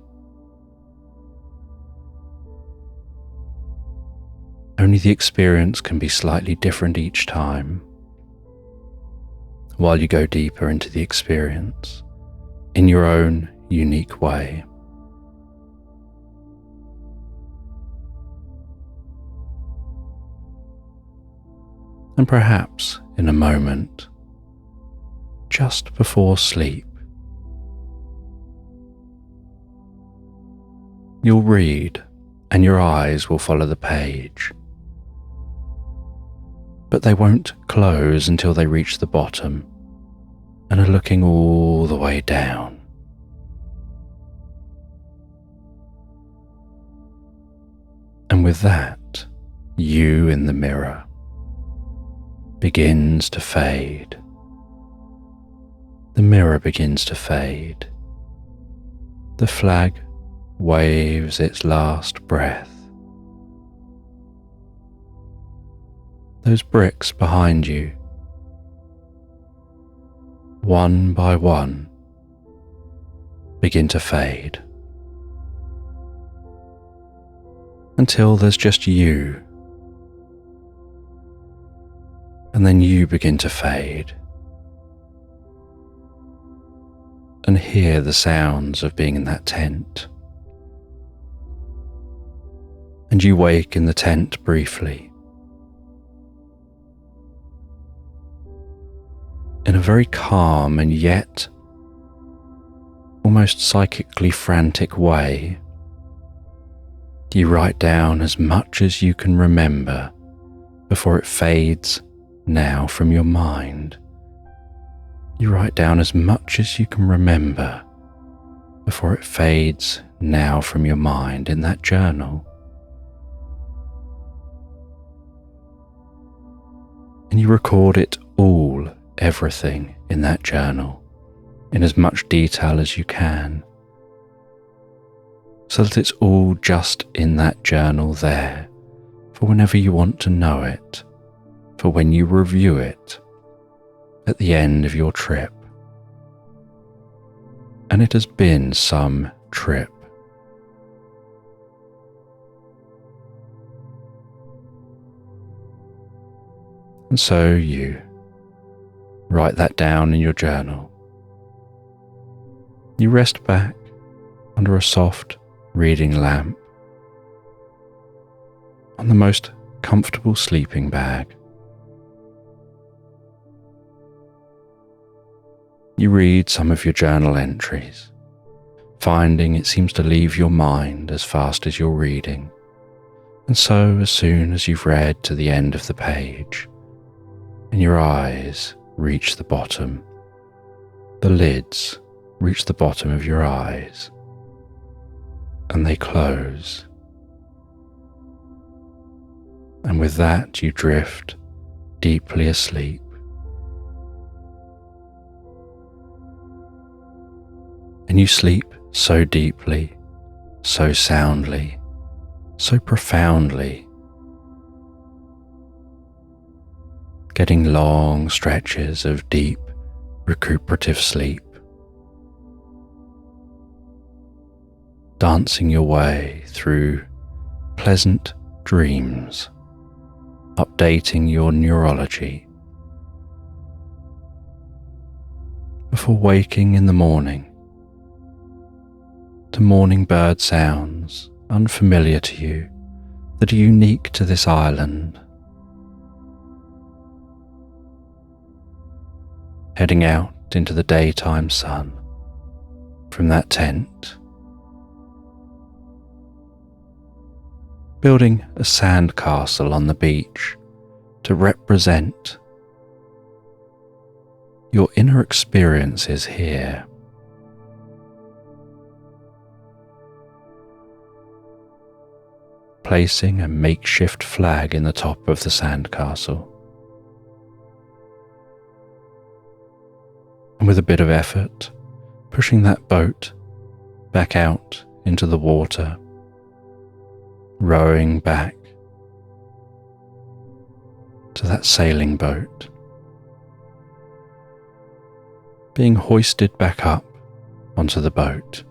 Only the experience can be slightly different each time, while you go deeper into the experience in your own unique way. And perhaps in a moment, just before sleep, you'll read and your eyes will follow the page, but they won't close until they reach the bottom and are looking all the way down. And with that, you in the mirror begins to fade. The mirror begins to fade. The flag waves its last breath. Those bricks behind you, one by one, begin to fade, until there's just you, and then you begin to fade and hear the sounds of being in that tent. And you wake in the tent briefly, in a very calm and yet almost psychically frantic way. You write down as much as you can remember before it fades now from your mind. You write down as much as you can remember before it fades now from your mind in that journal. And you record it all, everything in that journal, in as much detail as you can, so that it's all just in that journal there, for whenever you want to know it, for when you review it at the end of your trip. And it has been some trip. And so you write that down in your journal. You rest back under a soft reading lamp on the most comfortable sleeping bag. You read some of your journal entries, finding it seems to leave your mind as fast as you're reading. And so as soon as you've read to the end of the page and your eyes reach the bottom, the lids reach the bottom of your eyes, and they close. And with that you drift deeply asleep. and you sleep so deeply, so soundly, so profoundly, getting long stretches of deep, recuperative sleep, dancing your way through pleasant dreams, updating your neurology, before waking in the morning to morning bird sounds unfamiliar to you that are unique to this island. Heading out into the daytime sun from that tent, building a sandcastle on the beach to represent your inner experiences here. Placing a makeshift flag in the top of the sandcastle. And with a bit of effort, pushing that boat back out into the water, rowing back to that sailing boat, being hoisted back up onto the boat,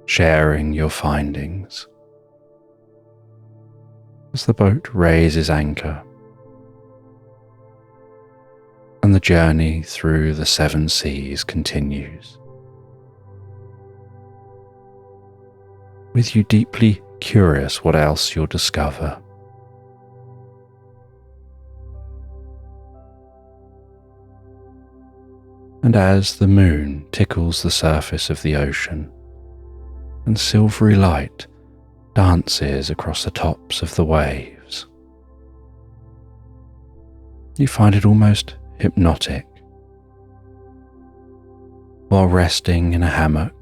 sharing your findings as the boat raises anchor and the journey through the 7 seas continues, with you deeply curious what else you'll discover. And as the moon tickles the surface of the ocean and silvery light dances across the tops of the waves, you find it almost hypnotic while resting in a hammock,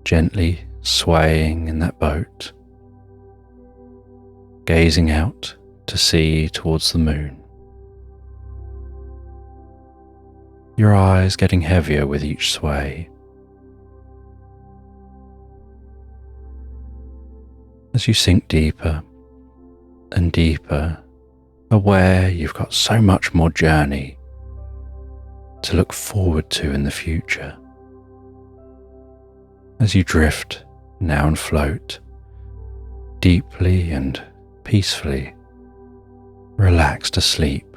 gently swaying in that boat, gazing out to sea towards the moon. Your eyes getting heavier with each sway, as you sink deeper and deeper, aware you've got so much more journey to look forward to in the future. As you drift now and float deeply and peacefully, relaxed asleep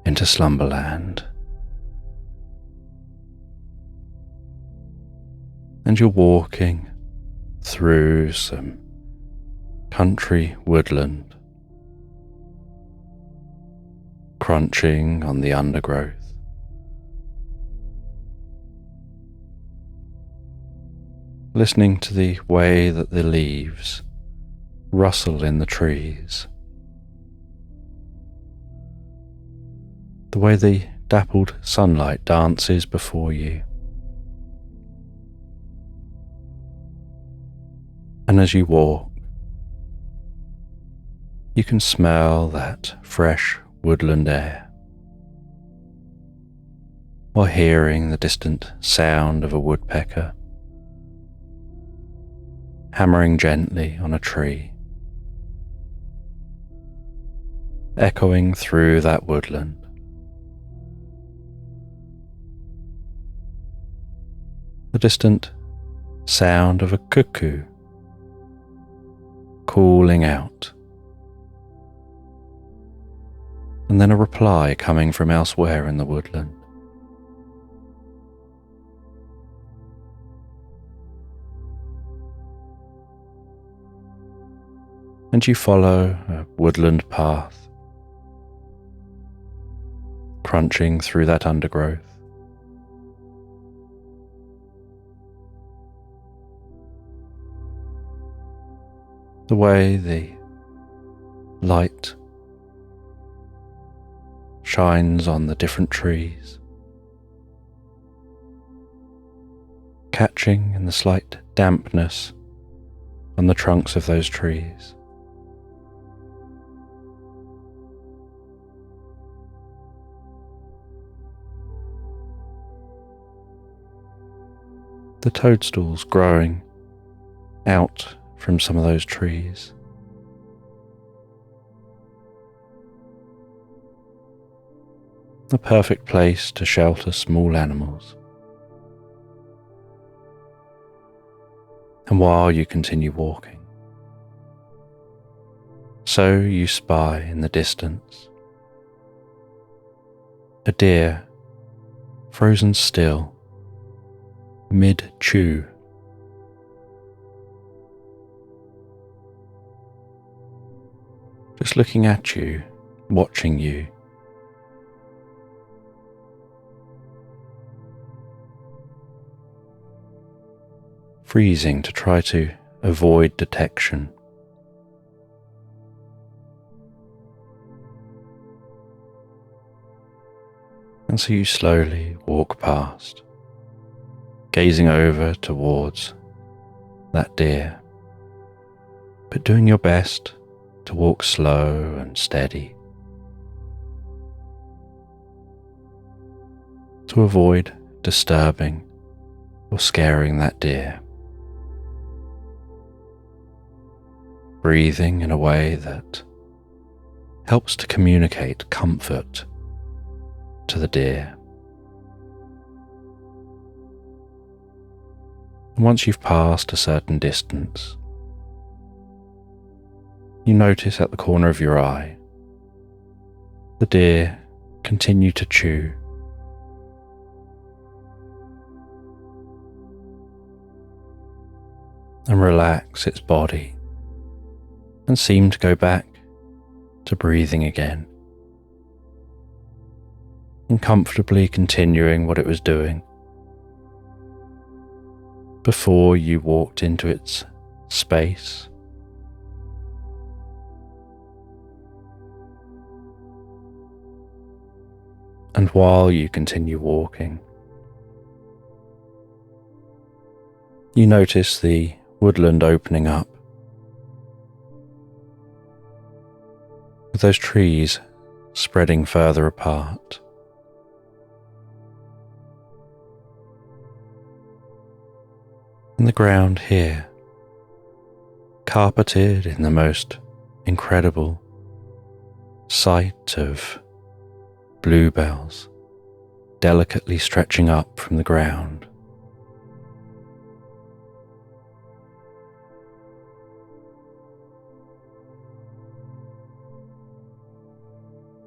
into Slumberland. And you're walking through some country woodland, crunching on the undergrowth, listening to the way that the leaves rustle in the trees, the way the dappled sunlight dances before you. And as you walk, you can smell that fresh woodland air, while hearing the distant sound of a woodpecker hammering gently on a tree, echoing through that woodland. The distant sound of a cuckoo calling out, and then a reply coming from elsewhere in the woodland. And you follow a woodland path, crunching through that undergrowth. The way the light shines on the different trees, catching in the slight dampness on the trunks of those trees. the toadstools growing out from some of those trees. The perfect place to shelter small animals. And while you continue walking, so you spy in the distance a deer frozen still mid-chew. Just looking at you, watching you. Freezing to try to avoid detection. And so you slowly walk past, gazing over towards that deer, but doing your best to walk slow and steady, to avoid disturbing or scaring that deer. Breathing in a way that helps to communicate comfort to the deer. And once you've passed a certain distance, you notice at the corner of your eye the deer continue to chew. And relax its body and seem to go back to breathing again, and comfortably continuing what it was doing before you walked into its space. And while you continue walking, you notice the woodland opening up, with those trees spreading further apart. And the ground here, carpeted in the most incredible sight of bluebells delicately stretching up from the ground.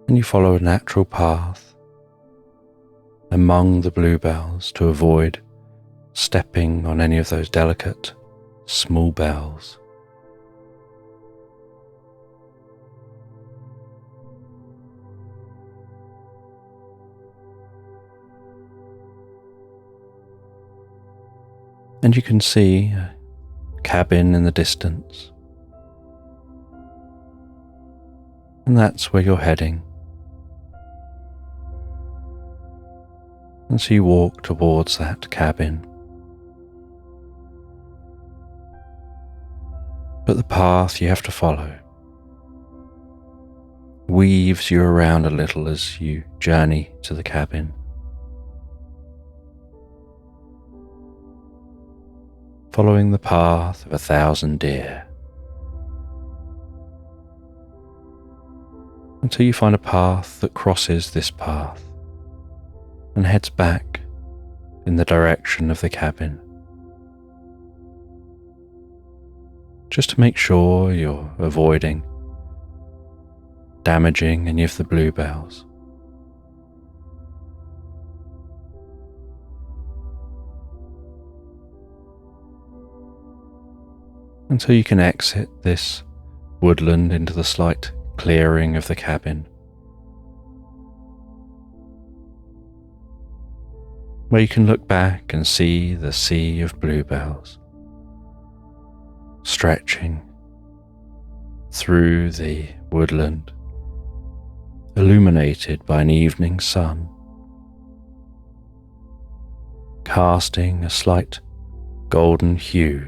And you follow a natural path among the bluebells to avoid stepping on any of those delicate small bells. And you can see a cabin in the distance, and that's where you're heading. And so you walk towards that cabin. But the path you have to follow weaves you around a little as you journey to the cabin. Following the path of 1,000 deer, until you find a path that crosses this path and heads back in the direction of the cabin. Just to make sure you're avoiding damaging any of the bluebells. Until you can exit this woodland into the slight clearing of the cabin, where you can look back and see the sea of bluebells stretching through the woodland, illuminated by an evening sun, casting a slight golden hue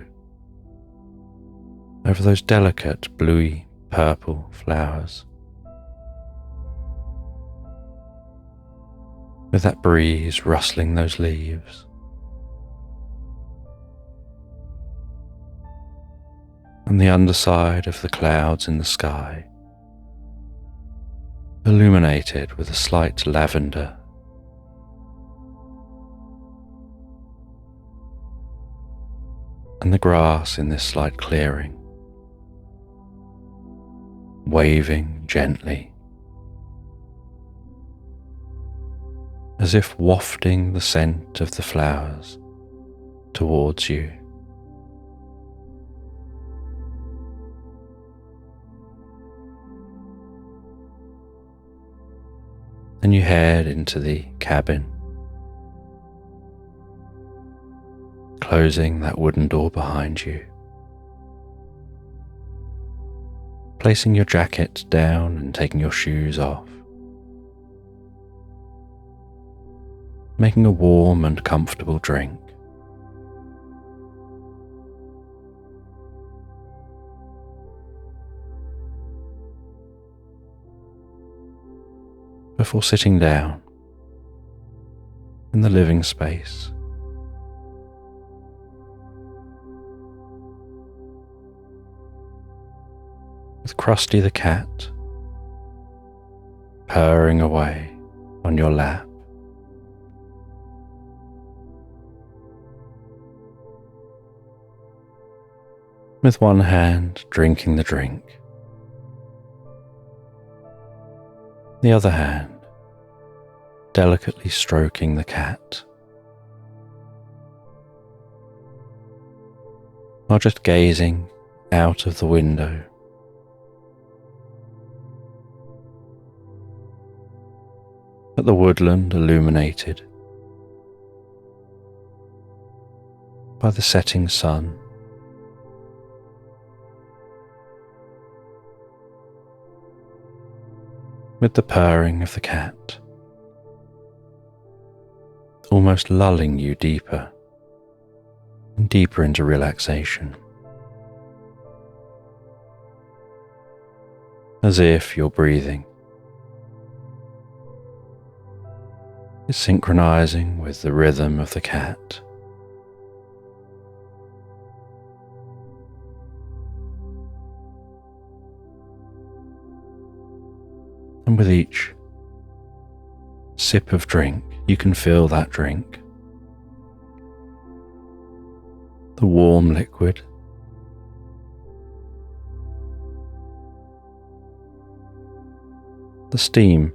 over those delicate bluey purple flowers, with that breeze rustling those leaves. and the underside of the clouds in the sky, illuminated with a slight lavender. And the grass in this slight clearing, waving gently, as if wafting the scent of the flowers towards you. Then you head into the cabin, closing that wooden door behind you, placing your jacket down and taking your shoes off, making a warm and comfortable drink. Before sitting down in the living space, with Krusty the cat purring away on your lap. With one hand drinking the drink, the other hand delicately stroking the cat, while just gazing out of the window at the woodland illuminated by the setting sun. With the purring of the cat almost lulling you deeper and deeper into relaxation, as if your breathing is synchronizing with the rhythm of the cat. And with each sip of drink, you can feel that drink, the warm liquid, the steam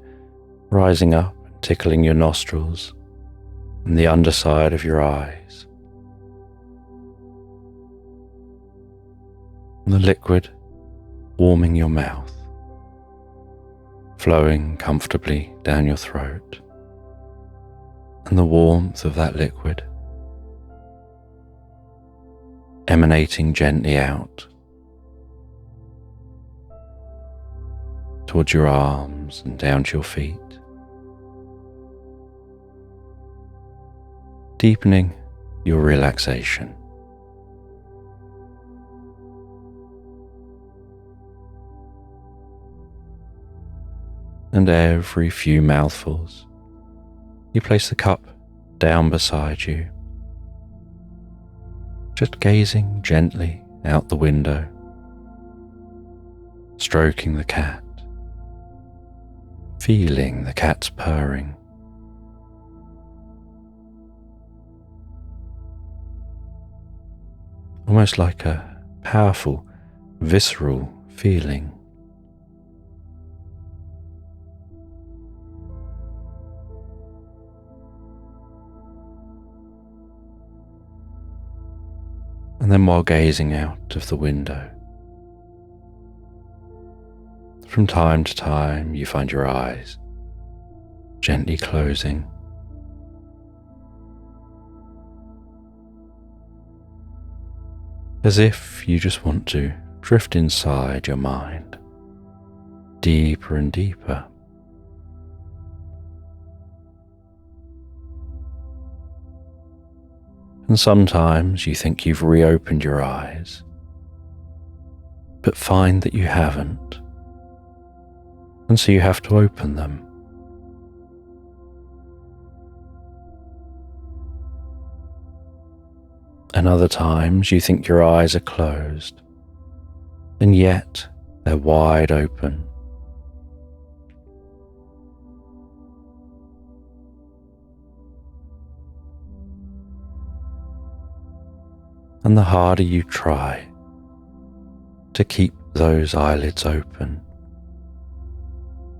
rising up and tickling your nostrils and the underside of your eyes, and the liquid warming your mouth, flowing comfortably down your throat, and the warmth of that liquid emanating gently out towards your arms and down to your feet, deepening your relaxation. And every few mouthfuls, you place the cup down beside you, just gazing gently out the window, stroking the cat, feeling the cat's purring, almost like a powerful, visceral feeling. And then while gazing out of the window, from time to time you find your eyes gently closing, as if you just want to drift inside your mind, deeper and deeper. And sometimes you think you've reopened your eyes, but find that you haven't, and so you have to open them. And other times you think your eyes are closed, and yet they're wide open. And the harder you try to keep those eyelids open,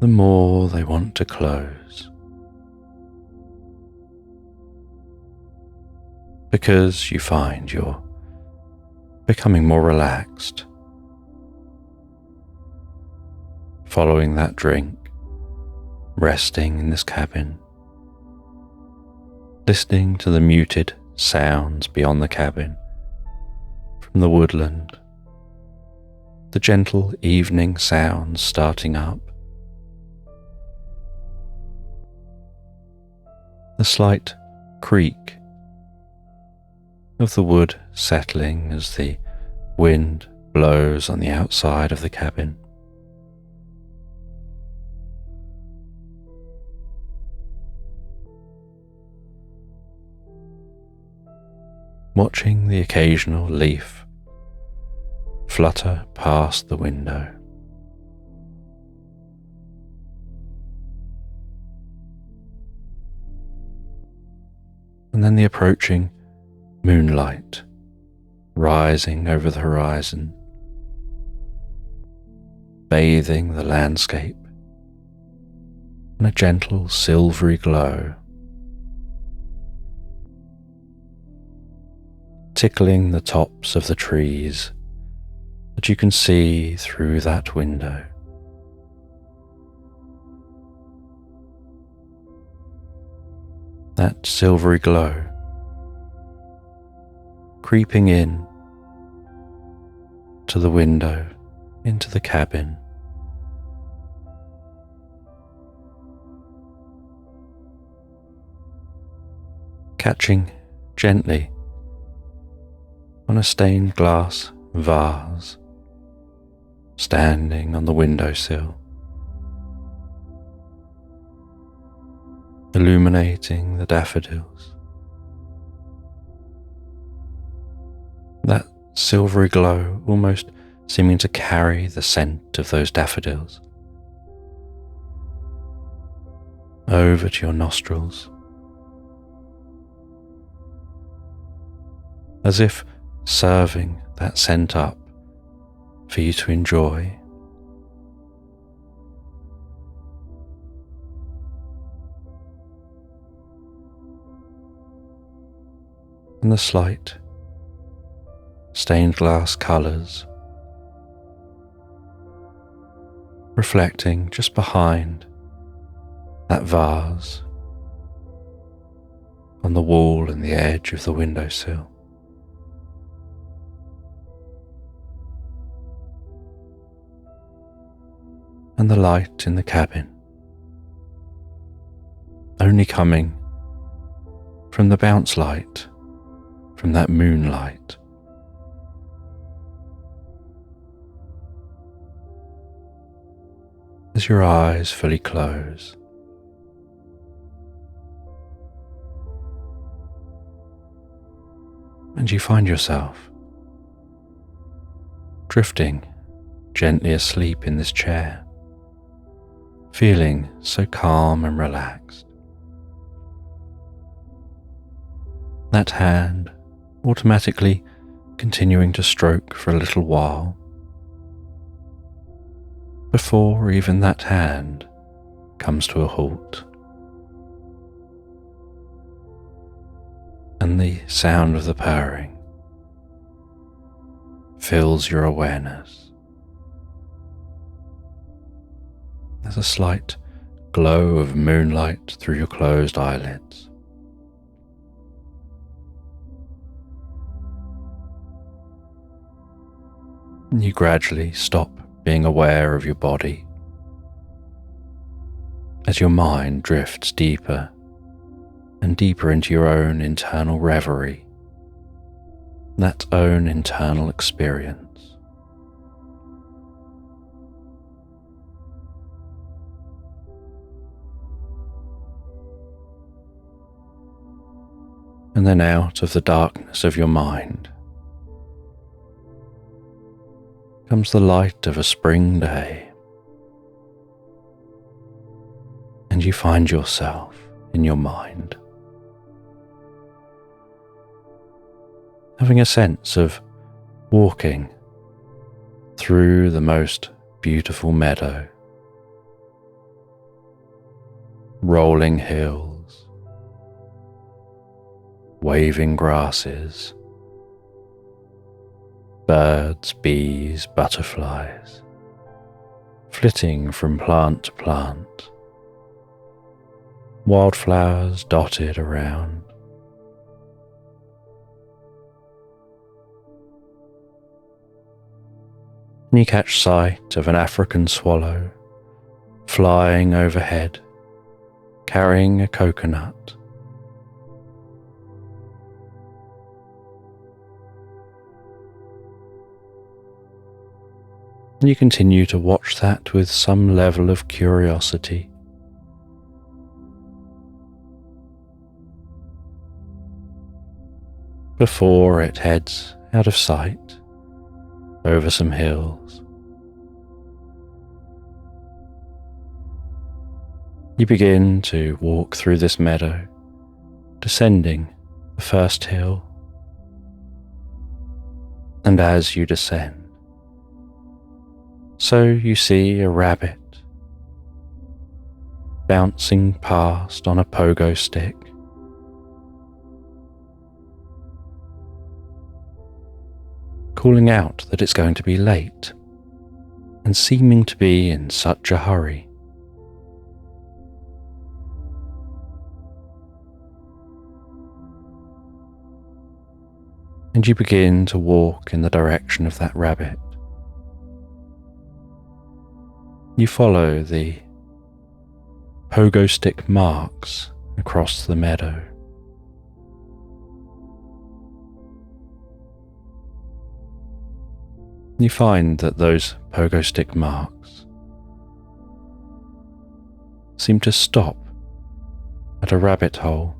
the more they want to close. Because you find you're becoming more relaxed, following that drink, resting in this cabin, listening to the muted sounds beyond the cabin, from the woodland, the gentle evening sounds starting up, the slight creak of the wood settling as the wind blows on the outside of the cabin. Watching the occasional leaf flutter past the window. And then the approaching moonlight rising over the horizon, bathing the landscape in a gentle silvery glow, tickling the tops of the trees that you can see through that window. That silvery glow creeping in to the window, into the cabin. Catching gently on a stained glass vase standing on the windowsill, illuminating the daffodils. That silvery glow almost seeming to carry the scent of those daffodils over to your nostrils, as if serving that scent up for you to enjoy. And the slight stained glass colours reflecting just behind that vase on the wall and the edge of the windowsill. And the light in the cabin only coming from the bounce light, from that moonlight. As your eyes fully close, and you find yourself drifting gently asleep in this chair, feeling so calm and relaxed. That hand automatically continuing to stroke for a little while, before even that hand comes to a halt, and the sound of the purring fills your awareness. There's a slight glow of moonlight through your closed eyelids. And you gradually stop being aware of your body as your mind drifts deeper and deeper into your own internal reverie, that own internal experience. And then out of the darkness of your mind, comes the light of a spring day, and you find yourself in your mind having a sense of walking through the most beautiful meadow, rolling hills, waving grasses, birds, bees, butterflies, flitting from plant to plant, wildflowers dotted around. And you catch sight of an African swallow flying overhead, carrying a coconut. And you continue to watch that with some level of curiosity. Before it heads out of sight over some hills. You begin to walk through this meadow, descending the first hill, and as you descend, so you see a rabbit bouncing past on a pogo stick. Calling out that it's going to be late and seeming to be in such a hurry. And you begin to walk in the direction of that rabbit. You follow the pogo stick marks across the meadow. You find that those pogo stick marks seem to stop at a rabbit hole.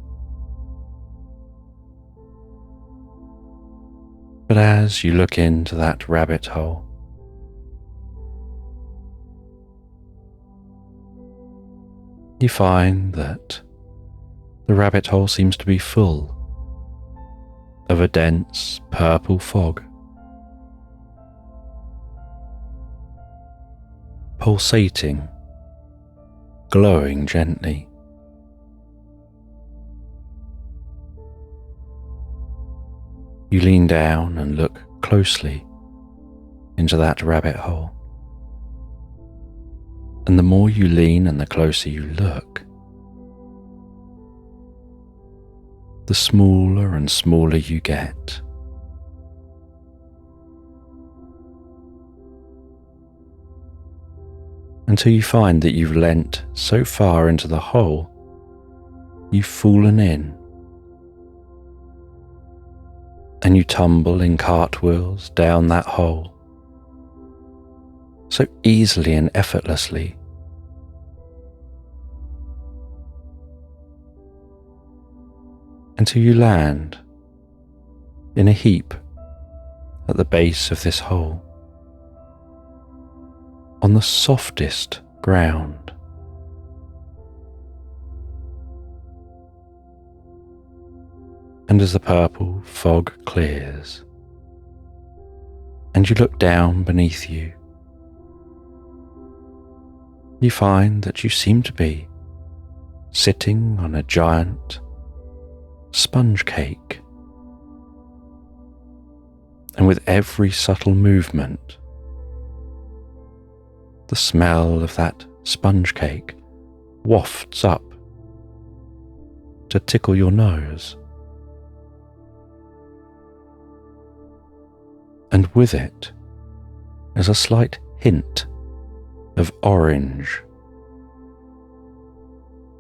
But as you look into that rabbit hole, you find that the rabbit hole seems to be full of a dense purple fog, pulsating, glowing gently. You lean down and look closely into that rabbit hole. And the more you lean and the closer you look, the smaller and smaller you get. Until you find that you've leant so far into the hole, you've fallen in, and you tumble in cartwheels down that hole, so easily and effortlessly. Until you land in a heap at the base of this hole, on the softest ground. And as the purple fog clears, and you look down beneath you, you find that you seem to be sitting on a giant sponge cake. And with every subtle movement, the smell of that sponge cake wafts up to tickle your nose. And with it is a slight hint of orange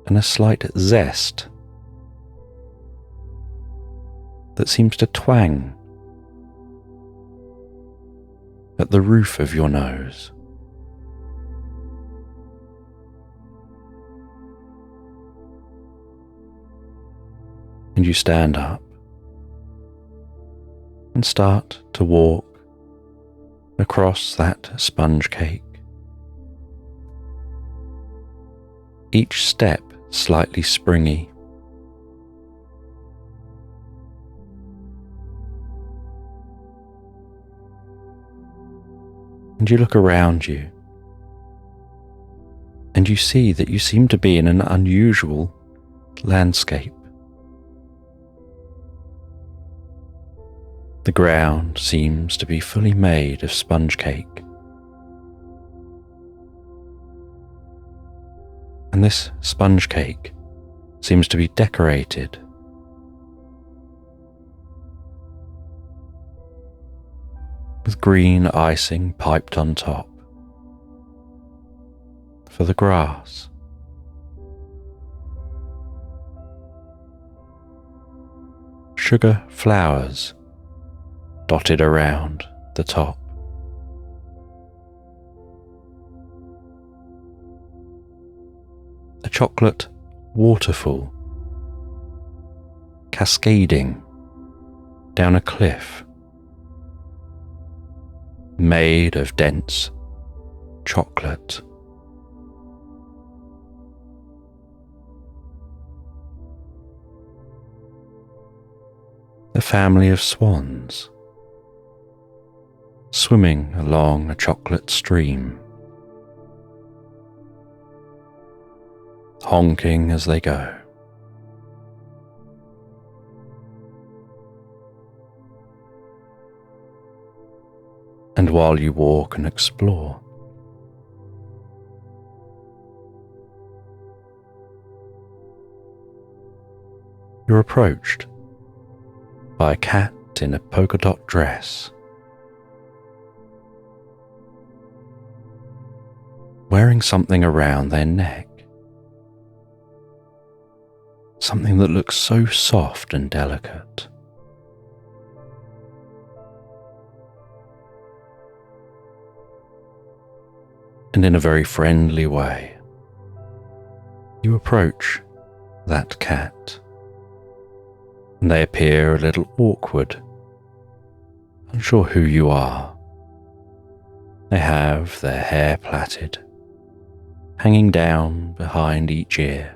and a slight zest that seems to twang at the roof of your nose. And you stand up and start to walk across that sponge cake, each step slightly springy. And you look around you, and you see that you seem to be in an unusual landscape. The ground seems to be fully made of sponge cake. And this sponge cake seems to be decorated with green icing piped on top for the grass. Sugar flowers dotted around the top. A chocolate waterfall cascading down a cliff made of dense chocolate. A family of swans swimming along a chocolate stream, honking as they go. And while you walk and explore, you're approached by a cat in a polka dot dress, wearing something around their neck, something that looks so soft and delicate. And in a very friendly way, you approach that cat, and they appear a little awkward, unsure who you are. They have their hair plaited, hanging down behind each ear,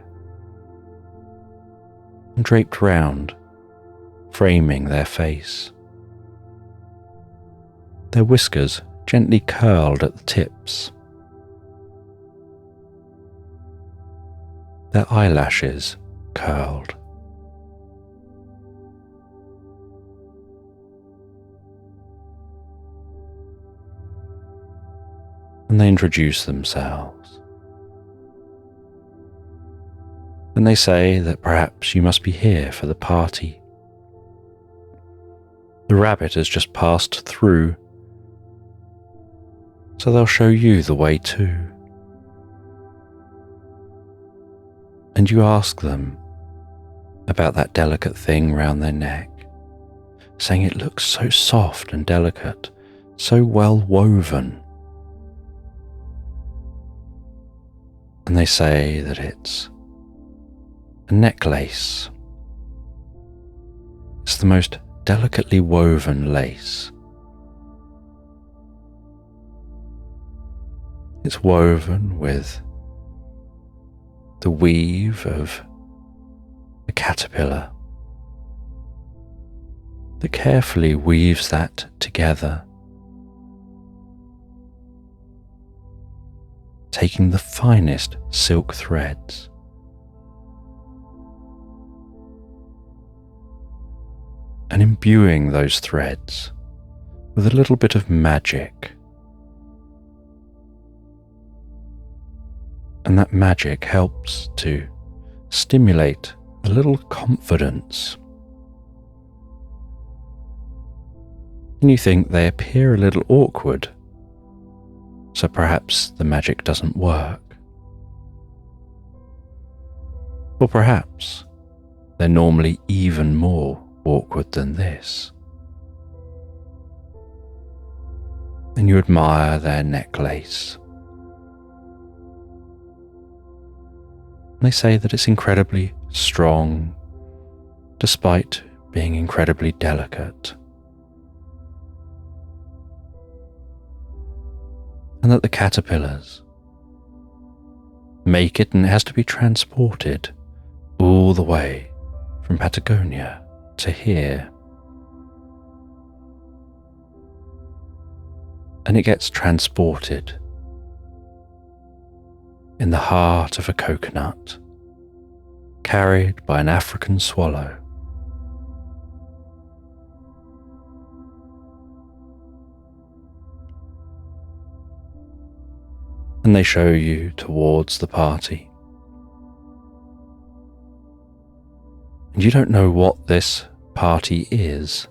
and draped round, framing their face. Their whiskers gently curled at the tips. Their eyelashes curled. And they introduce themselves. And they say that perhaps you must be here for the party. The rabbit has just passed through, so they'll show you the way too. And you ask them about that delicate thing round their neck, saying it looks so soft and delicate, so well woven. And they say that it's a necklace. It's the most delicately woven lace. It's woven with the weave of a caterpillar that carefully weaves that together, taking the finest silk threads and imbuing those threads with a little bit of magic. And that magic helps to stimulate a little confidence. And you think they appear a little awkward, so perhaps the magic doesn't work. Or perhaps they're normally even more awkward than this. And you admire their necklace. They say that it's incredibly strong, despite being incredibly delicate. and that the caterpillars make it, and it has to be transported all the way from Patagonia to here. And it gets transported in the heart of a coconut, carried by an African swallow. And they show you towards the party. And you don't know what this party is.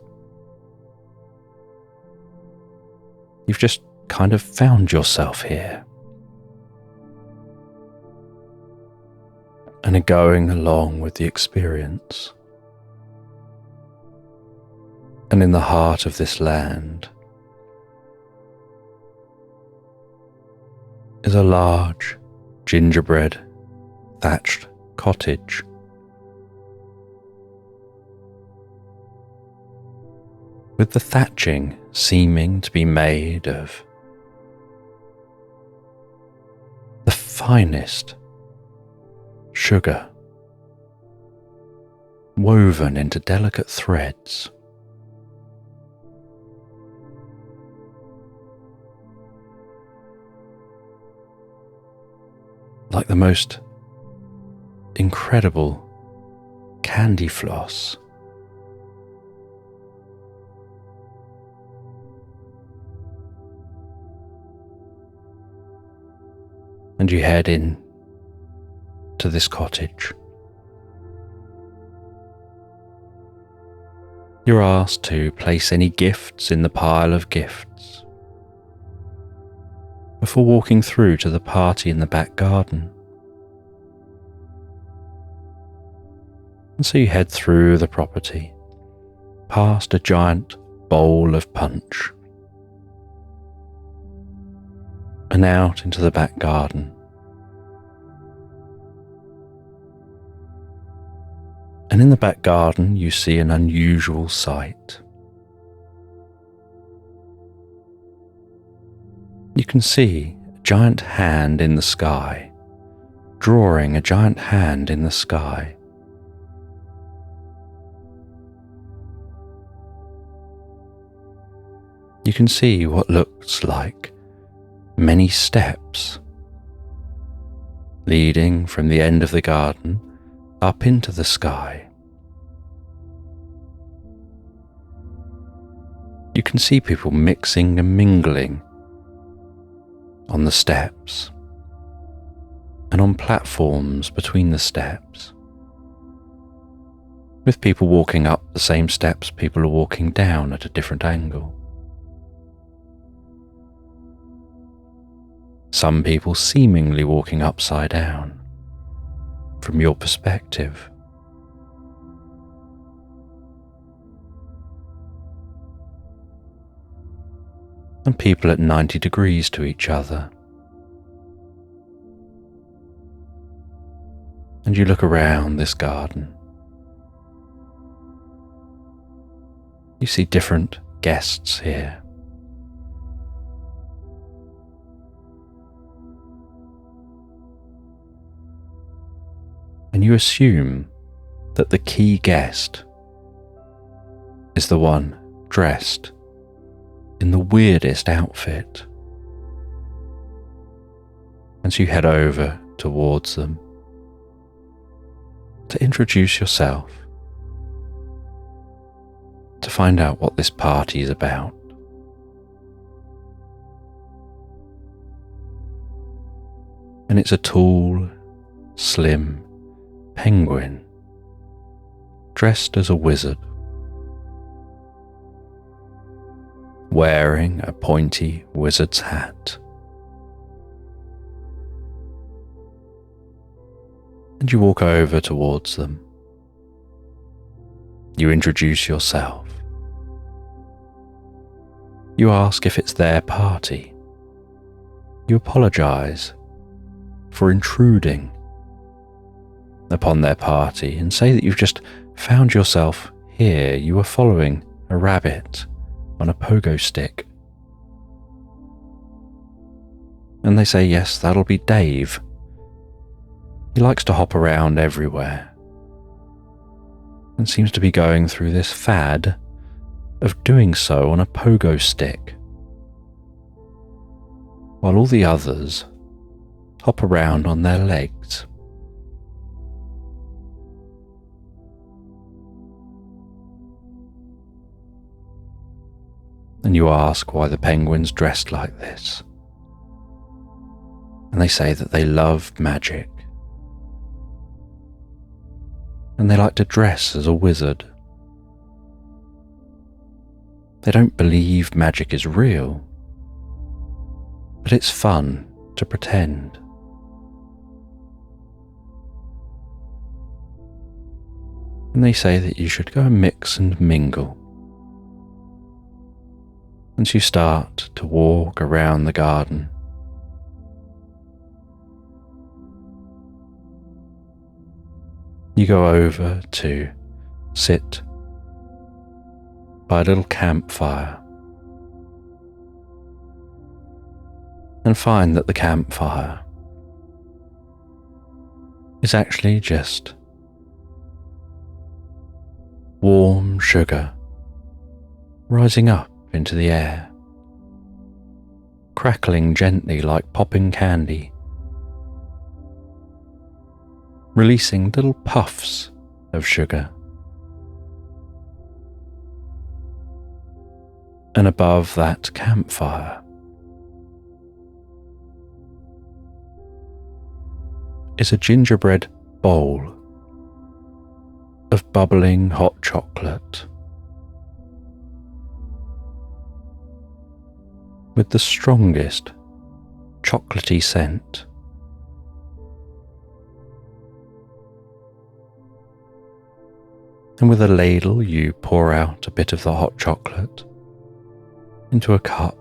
You've just kind of found yourself here. And are going along with the experience. And in the heart of this land is a large gingerbread thatched cottage. With the thatching seeming to be made of the finest sugar, woven into delicate threads. Like the most incredible candy floss. And you head in to this cottage. You're asked to place any gifts in the pile of gifts before walking through to the party in the back garden. And so you head through the property, past a giant bowl of punch, and out into the back garden. And in the back garden you see an unusual sight. You can see a giant hand in the sky, drawing a giant hand in the sky. You can see what looks like many steps leading from the end of the garden up into the sky. You can see people mixing and mingling on the steps and on platforms between the steps, with people walking up the same steps people are walking down at a different angle. Some people seemingly walking upside down from your perspective. And people at 90 degrees to each other. And you look around this garden. You see different guests here. And you assume that the key guest is the one dressed in the weirdest outfit. And so you head over towards them to introduce yourself, to find out what this party is about. And it's a tall, slim penguin dressed as a wizard, wearing a pointy wizard's hat. And you walk over towards them. You introduce yourself. You ask if it's their party. You apologize for intruding upon their party and say that you've just found yourself here. You were following a rabbit on a pogo stick. And they say, yes, that'll be Dave. He likes to hop around everywhere and seems to be going through this fad of doing so on a pogo stick, while all the others hop around on their legs. And you ask why the penguin's dressed like this. And they say that they love magic. And they like to dress as a wizard. They don't believe magic is real, but it's fun to pretend. And they say that you should go and mix and mingle. Once you start to walk around the garden, you go over to sit by a little campfire and find that the campfire is actually just warm sugar rising up into the air, crackling gently like popping candy, releasing little puffs of sugar. And above that campfire is a gingerbread bowl of bubbling hot chocolate with the strongest chocolatey scent. And with a ladle you pour out a bit of the hot chocolate into a cup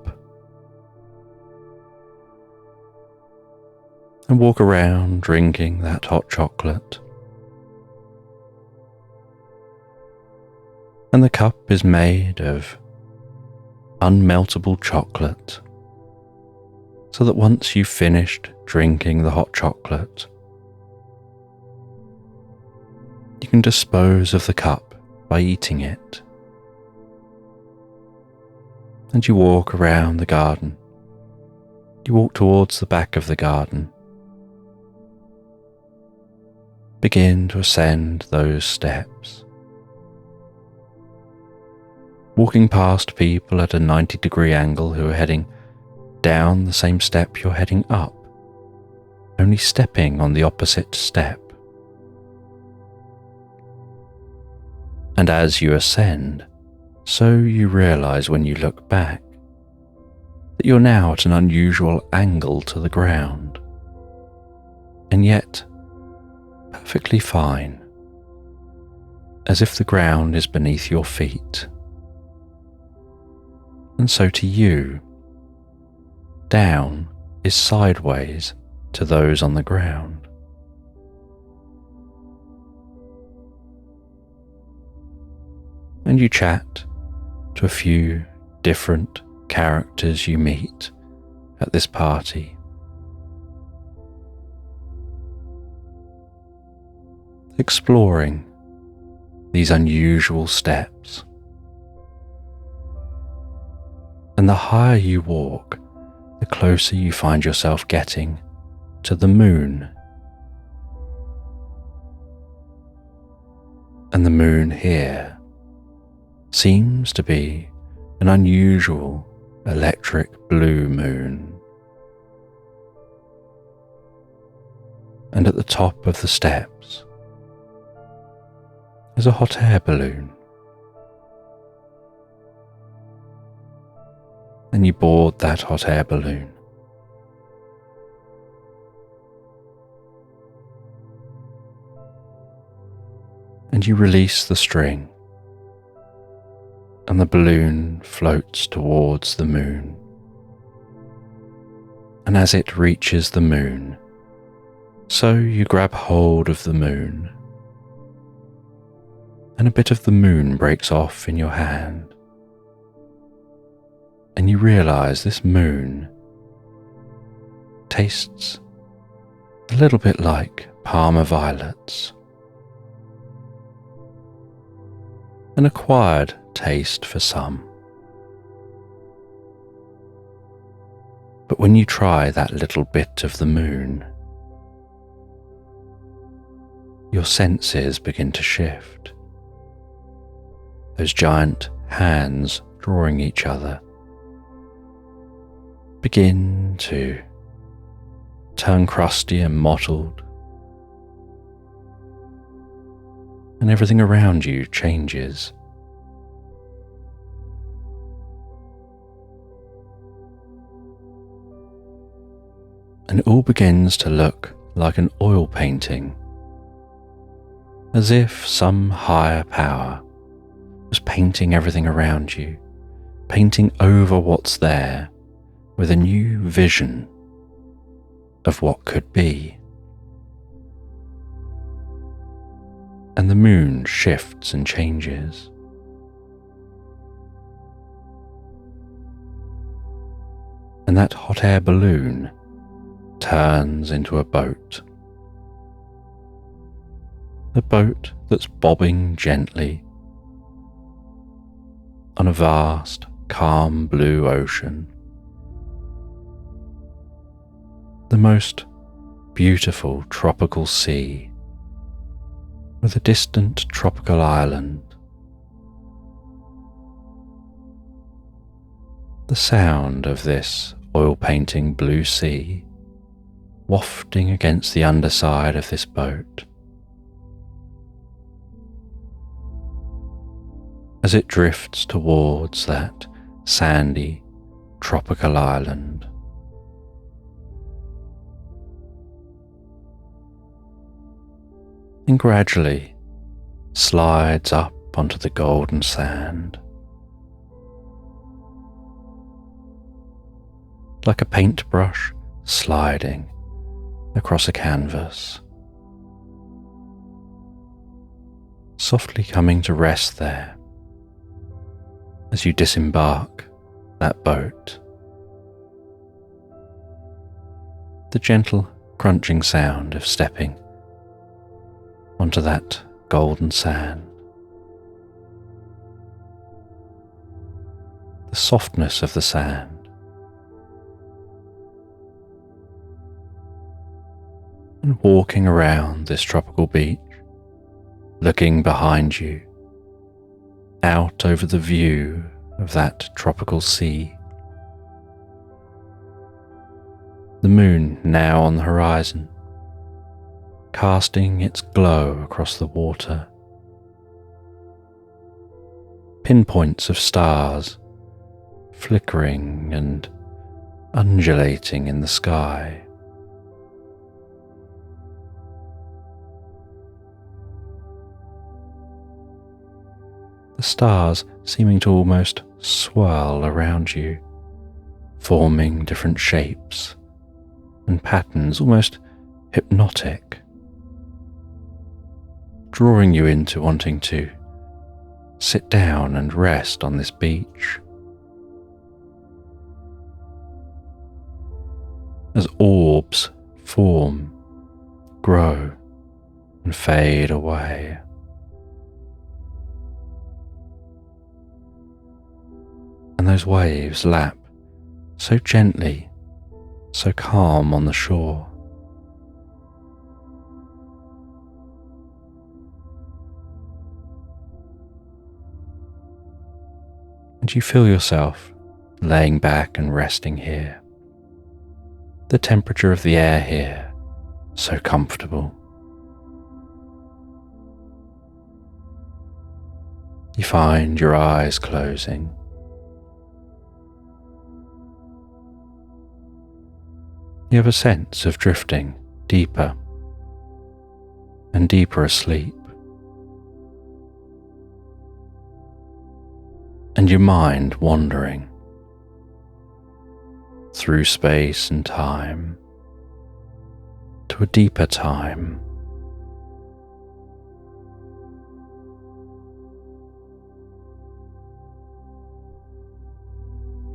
and walk around drinking that hot chocolate. And the cup is made of unmeltable chocolate, so that once you've finished drinking the hot chocolate, you can dispose of the cup by eating it. And you walk around the garden. You walk towards the back of the garden. Begin to ascend those steps, walking past people at a 90-degree angle who are heading down the same step you're heading up, only stepping on the opposite step. And as you ascend, so you realize when you look back that you're now at an unusual angle to the ground, and yet perfectly fine, as if the ground is beneath your feet. And so to you, down is sideways to those on the ground. And you chat to a few different characters you meet at this party. Exploring these unusual steps. And the higher you walk, the closer you find yourself getting to the moon. And the moon here seems to be an unusual electric blue moon. And at the top of the steps is a hot air balloon. And you board that hot air balloon. And you release the string, and the balloon floats towards the moon. And as it reaches the moon, so you grab hold of the moon, and a bit of the moon breaks off in your hand. And you realize this moon tastes a little bit like Parma violets, an acquired taste for some. But when you try that little bit of the moon, your senses begin to shift. Those giant hands drawing each other begin to turn crusty and mottled, and everything around you changes. And it all begins to look like an oil painting, as if some higher power was painting everything around you, painting over what's there with a new vision of what could be. And the moon shifts and changes. And that hot air balloon turns into a boat. A boat that's bobbing gently on a vast, calm blue ocean. The most beautiful tropical sea with a distant tropical island. The sound of this oil painting blue sea wafting against the underside of this boat as it drifts towards that sandy tropical island. And gradually slides up onto the golden sand. Like a paintbrush sliding across a canvas, softly coming to rest there as you disembark that boat. The gentle crunching sound of stepping onto that golden sand. The softness of the sand. And walking around this tropical beach, looking behind you, out over the view of that tropical sea. The moon now on the horizon, casting its glow across the water. Pinpoints of stars flickering and undulating in the sky. The stars seeming to almost swirl around you, forming different shapes and patterns, almost hypnotic, drawing you into wanting to sit down and rest on this beach. As orbs form, grow, and fade away. And those waves lap so gently, so calm on the shore. And you feel yourself laying back and resting here. The temperature of the air here, so comfortable. You find your eyes closing. You have a sense of drifting deeper and deeper asleep. And your mind wandering through space and time to a deeper time.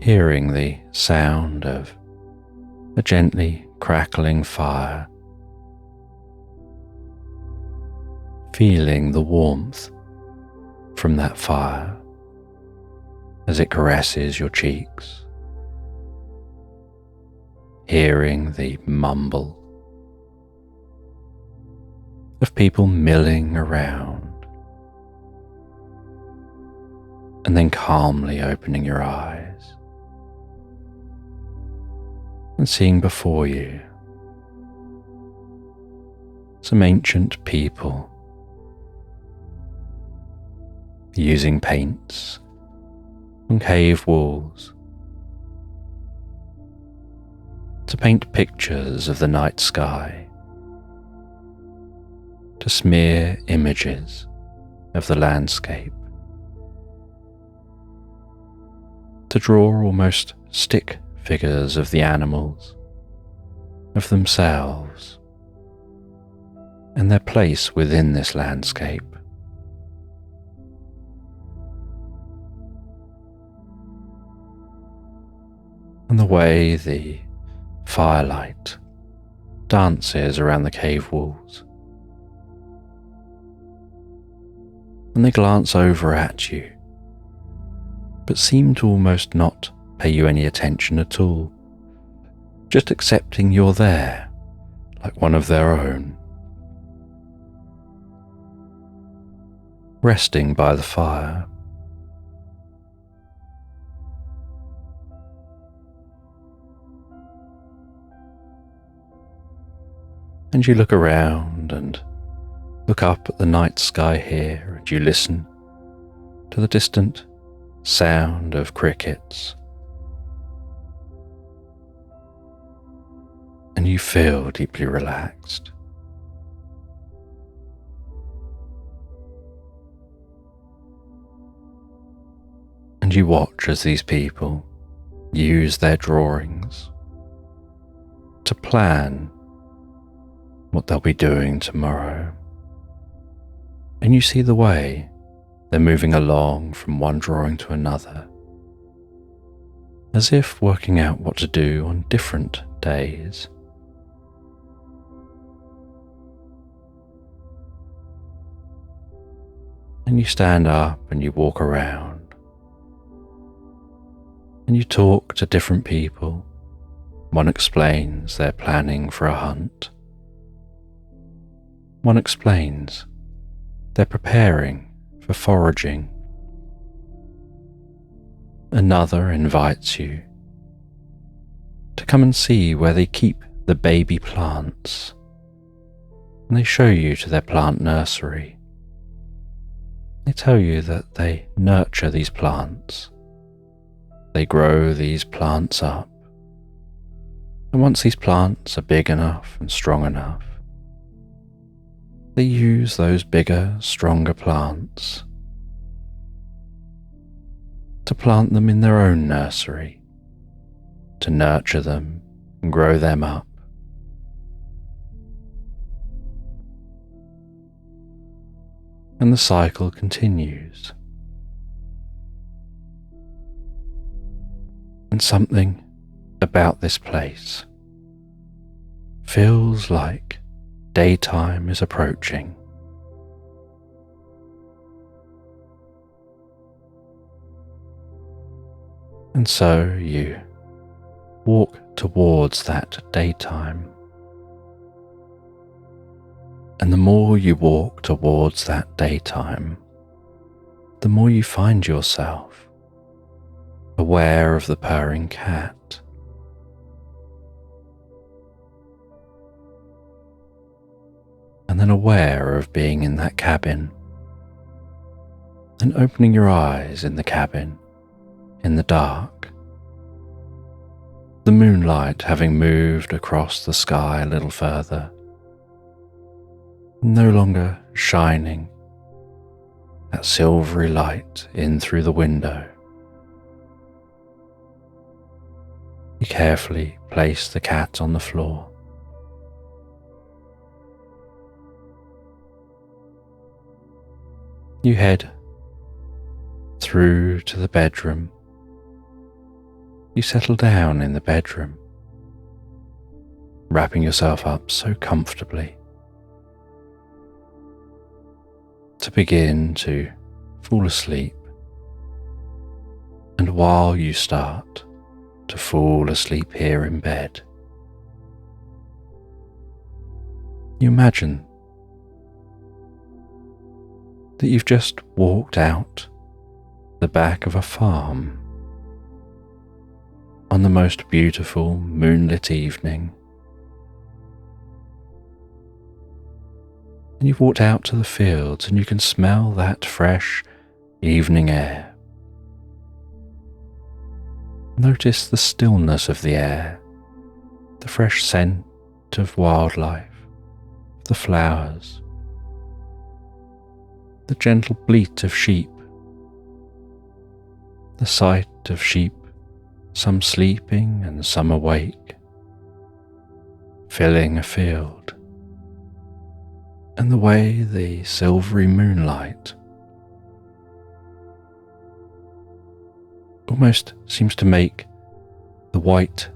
Hearing the sound of a gently crackling fire, feeling the warmth from that fire as it caresses your cheeks, hearing the mumble of people milling around, and then calmly opening your eyes and seeing before you some ancient people using paints on cave walls to paint pictures of the night sky, to smear images of the landscape, to draw almost stick figures of the animals, of themselves, and their place within this landscape. And the way the firelight dances around the cave walls, and they glance over at you, but seem to almost not pay you any attention at all, just accepting you're there like one of their own, resting by the fire. And you look around and look up at the night sky here, and you listen to the distant sound of crickets. And you feel deeply relaxed. And you watch as these people use their drawings to plan what they'll be doing tomorrow. And you see the way they're moving along from one drawing to another, as if working out what to do on different days. And you stand up and you walk around, and you talk to different people. One explains they're planning for a hunt. One explains they're preparing for foraging. Another invites you to come and see where they keep the baby plants, and they show you to their plant nursery. They tell you that they nurture these plants, they grow these plants up, and once these plants are big enough and strong enough, they use those bigger, stronger plants to plant them in their own nursery, to nurture them and grow them up. And the cycle continues. And something about this place feels like daytime is approaching. And so you walk towards that daytime. And the more you walk towards that daytime, the more you find yourself aware of the purring cat. And then aware of being in that cabin, and opening your eyes in the cabin, in the dark, the moonlight having moved across the sky a little further, no longer shining that silvery light in through the window. You carefully place the cat on the floor. You head through to the bedroom. You settle down in the bedroom, wrapping yourself up so comfortably to begin to fall asleep. And while you start to fall asleep here in bed, you imagine that you've just walked out the back of a farm on the most beautiful moonlit evening. And you've walked out to the fields and you can smell that fresh evening air. Notice the stillness of the air, the fresh scent of wildlife, the flowers, the gentle bleat of sheep, the sight of sheep, some sleeping and some awake, filling a field, and the way the silvery moonlight almost seems to make the white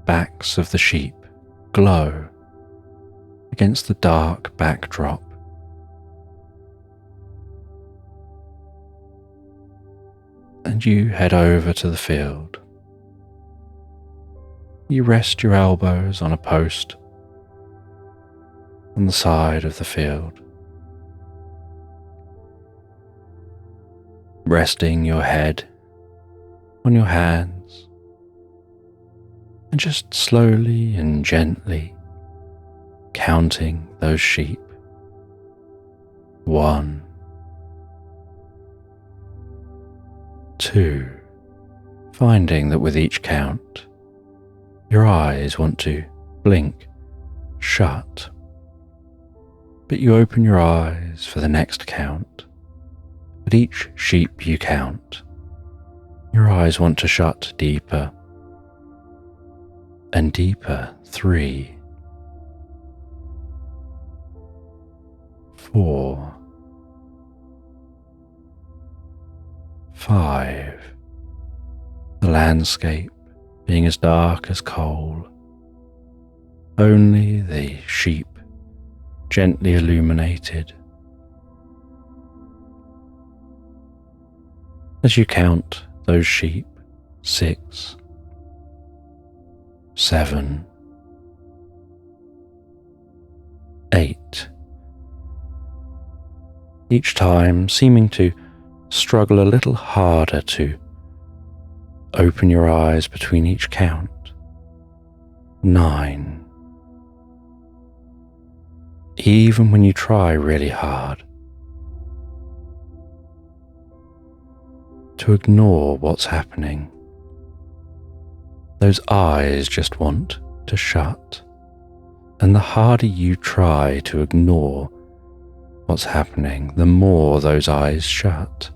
backs of the sheep glow against the dark backdrop. And you head over to the field. You rest your elbows on a post on the side of the field, resting your head on your hands and just slowly and gently counting those sheep. 1, 2, finding that with each count your eyes want to blink shut, but you open your eyes for the next count. But each sheep you count, your eyes want to shut deeper and deeper. 3, 4, 5, the landscape being as dark as coal, only the sheep gently illuminated. As you count those sheep, 6, 7, 8, each time seeming to struggle a little harder to open your eyes between each count. 9, even when you try really hard to ignore what's happening, those eyes just want to shut, and the harder you try to ignore what's happening, the more those eyes shut.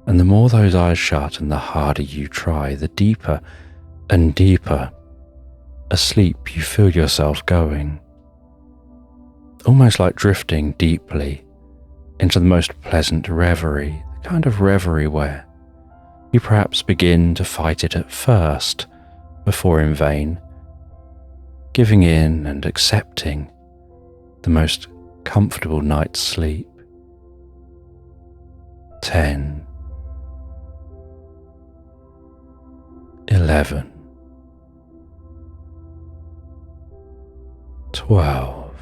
And the more those eyes shut and the harder you try, the deeper and deeper asleep you feel yourself going, almost like drifting deeply into the most pleasant reverie, the kind of reverie where you perhaps begin to fight it at first, before in vain, giving in and accepting the most comfortable night's sleep. 10, 11, 12.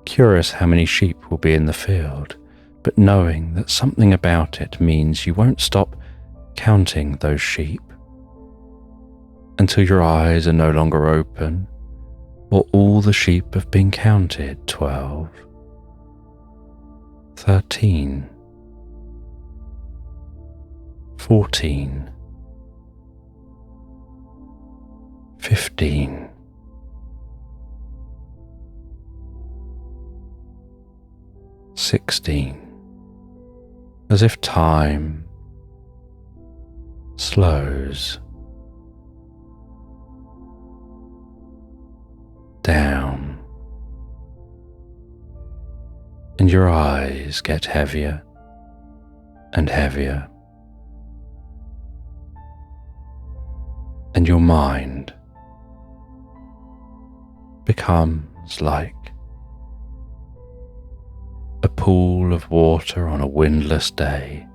Curious how many sheep will be in the field, but knowing that something about it means you won't stop counting those sheep until your eyes are no longer open or all the sheep have been counted. 12, 13, 14, 15, 16, as if time slows down and your eyes get heavier and heavier, and your mind becomes like a pool of water on a windless day.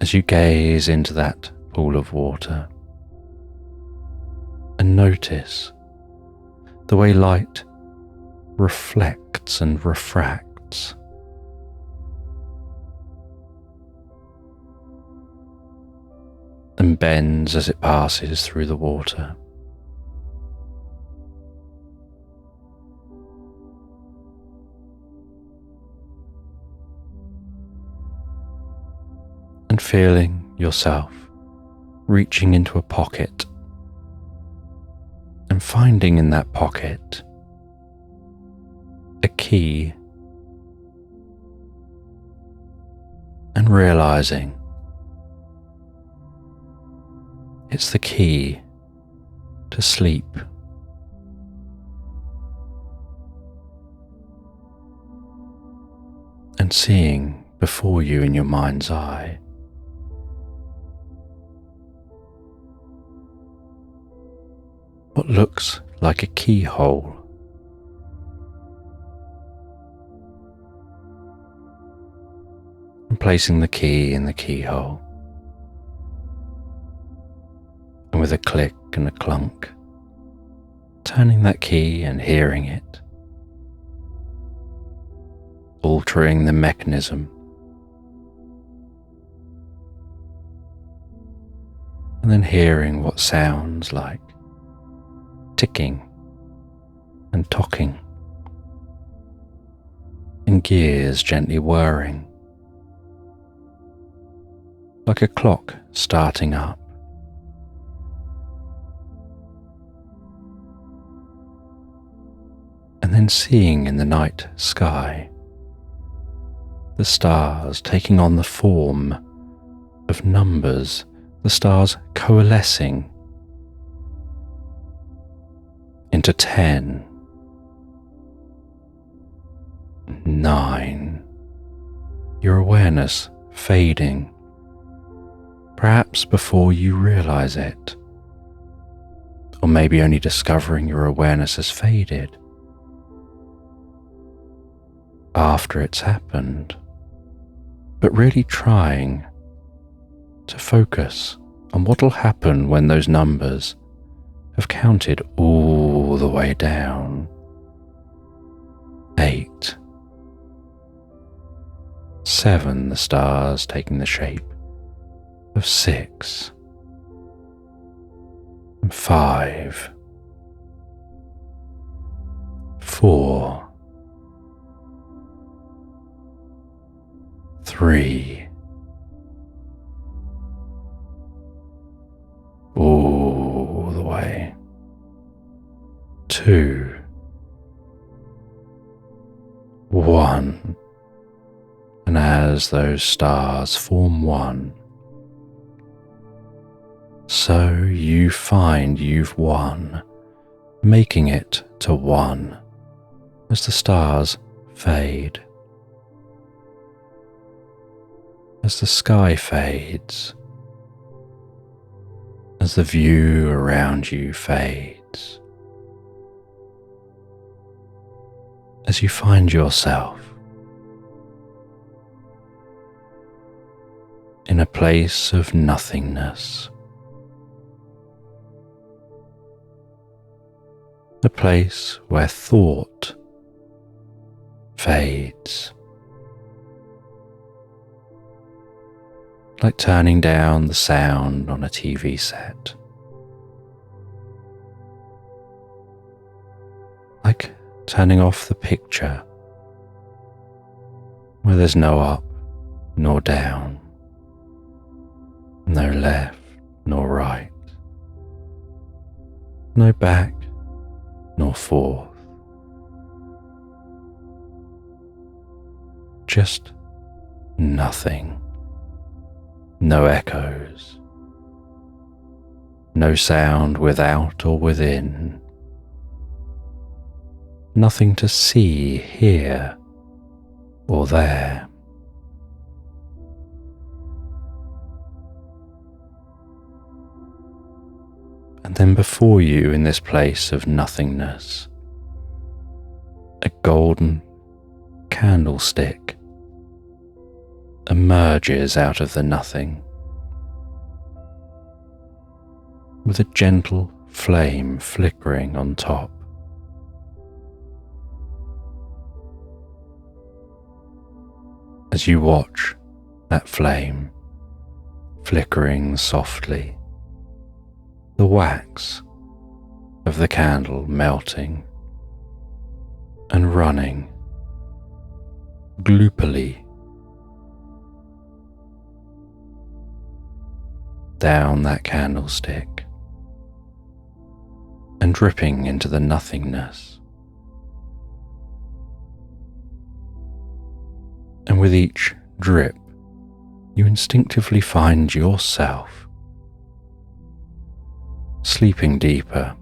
As you gaze into that pool of water and notice the way light reflects and refracts, and bends as it passes through the water. And feeling yourself reaching into a pocket and finding in that pocket a key, and realizing it's the key to sleep. And seeing before you in your mind's eye what looks like a keyhole. And placing the key in the keyhole. And with a click and a clunk, turning that key and hearing it, altering the mechanism, and then hearing what sounds like ticking and tocking, and gears gently whirring, like a clock starting up. And then seeing in the night sky the stars taking on the form of numbers, the stars coalescing into 10, 9, your awareness fading, perhaps before you realize it, or maybe only discovering your awareness has faded after it's happened, but really trying to focus on what will happen when those numbers have counted all the way down. 8, 7, the stars taking the shape of 6, 5, 4, 3, all the way, 2, 1, and as those stars form one, so you find you've won, making it to one as the stars fade. As the sky fades, as the view around you fades, as you find yourself in a place of nothingness, a place where thought fades, like turning down the sound on a TV set, like turning off the picture where there's no up nor down, no left nor right, no back nor forth, just nothing. No echoes, no sound without or within, nothing to see here or there. And then before you in this place of nothingness, a golden candlestick emerges out of the nothing with a gentle flame flickering on top. As you watch that flame flickering softly, the wax of the candle melting and running gloopily down that candlestick and dripping into the nothingness. And with each drip, you instinctively find yourself sleeping deeper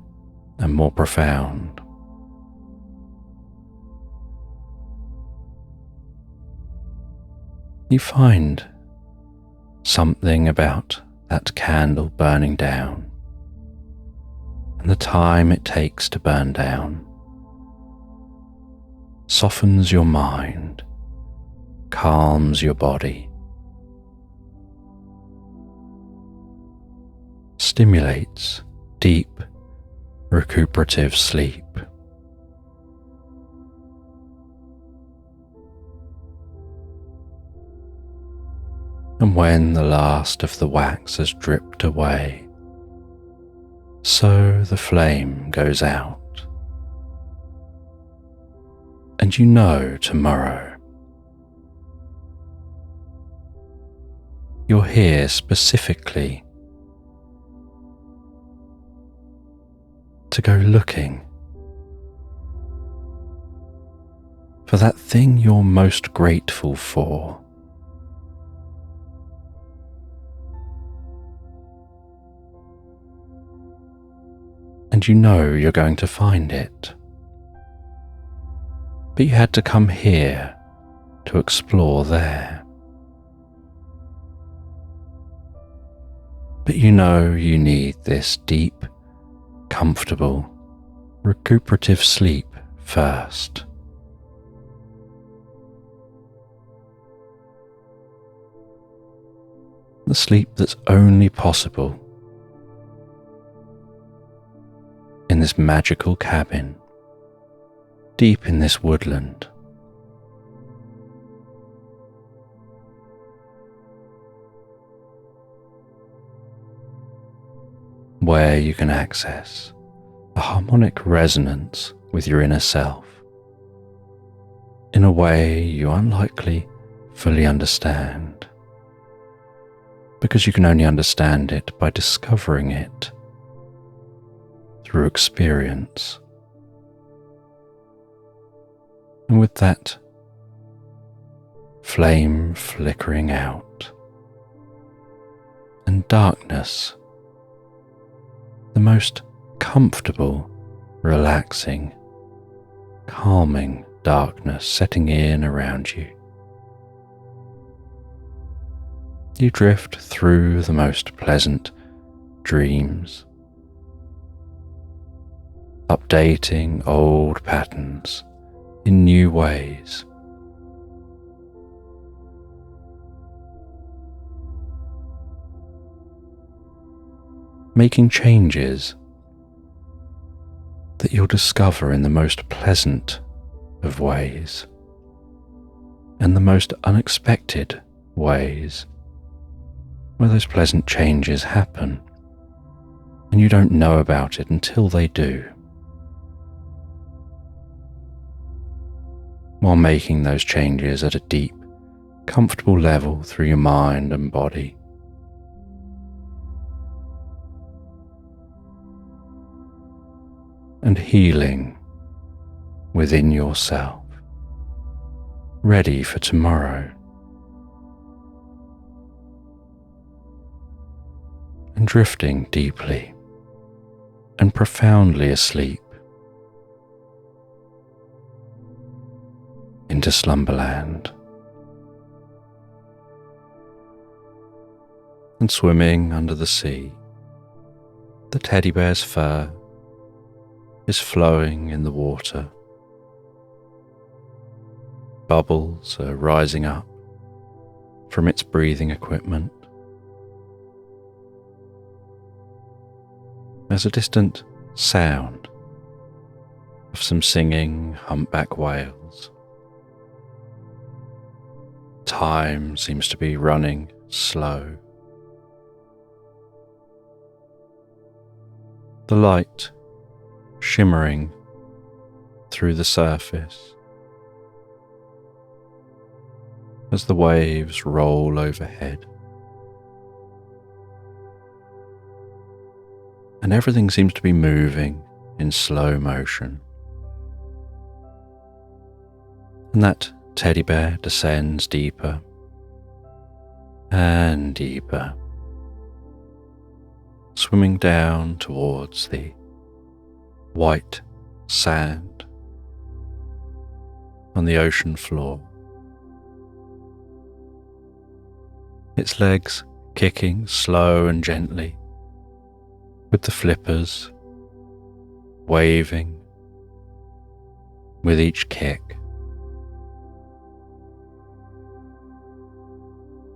and more profound. You find something about that candle burning down and the time it takes to burn down softens your mind, calms your body, stimulates deep, recuperative sleep. And when the last of the wax has dripped away, so the flame goes out, and you know tomorrow you're here specifically to go looking for that thing you're most grateful for. And you know you're going to find it. But you had to come here to explore there. But you know you need this deep, comfortable, recuperative sleep first. The sleep that's only possible in this magical cabin, deep in this woodland. Where you can access a harmonic resonance with your inner self in a way you unlikely fully understand, because you can only understand it by discovering it through experience. And with that flame flickering out and darkness, the most comfortable, relaxing, calming darkness setting in around you, you drift through the most pleasant dreams, updating old patterns in new ways. Making changes that you'll discover in the most pleasant of ways and the most unexpected ways, where those pleasant changes happen and you don't know about it until they do. While making those changes at a deep, comfortable level through your mind and body. And healing within yourself, ready for tomorrow. And drifting deeply and profoundly asleep into Slumberland, and swimming under the sea, The teddy bear's fur is flowing in the water. Bubbles are rising up from its breathing equipment. There's a distant sound of some singing humpback whales. Time seems to be running slow. The light shimmering through the surface as the waves roll overhead. And everything seems to be moving in slow motion. And that teddy bear descends deeper and deeper, swimming down towards the white sand on the ocean floor. Its legs kicking slow and gently, with the flippers waving with each kick.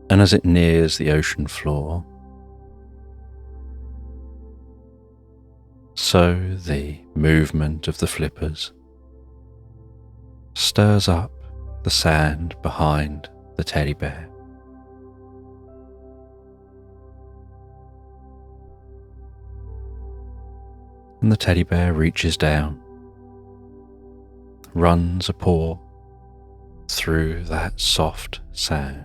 And as it nears the ocean floor, so the movement of the flippers stirs up the sand behind the teddy bear. And the teddy bear reaches down, runs a paw through that soft sand.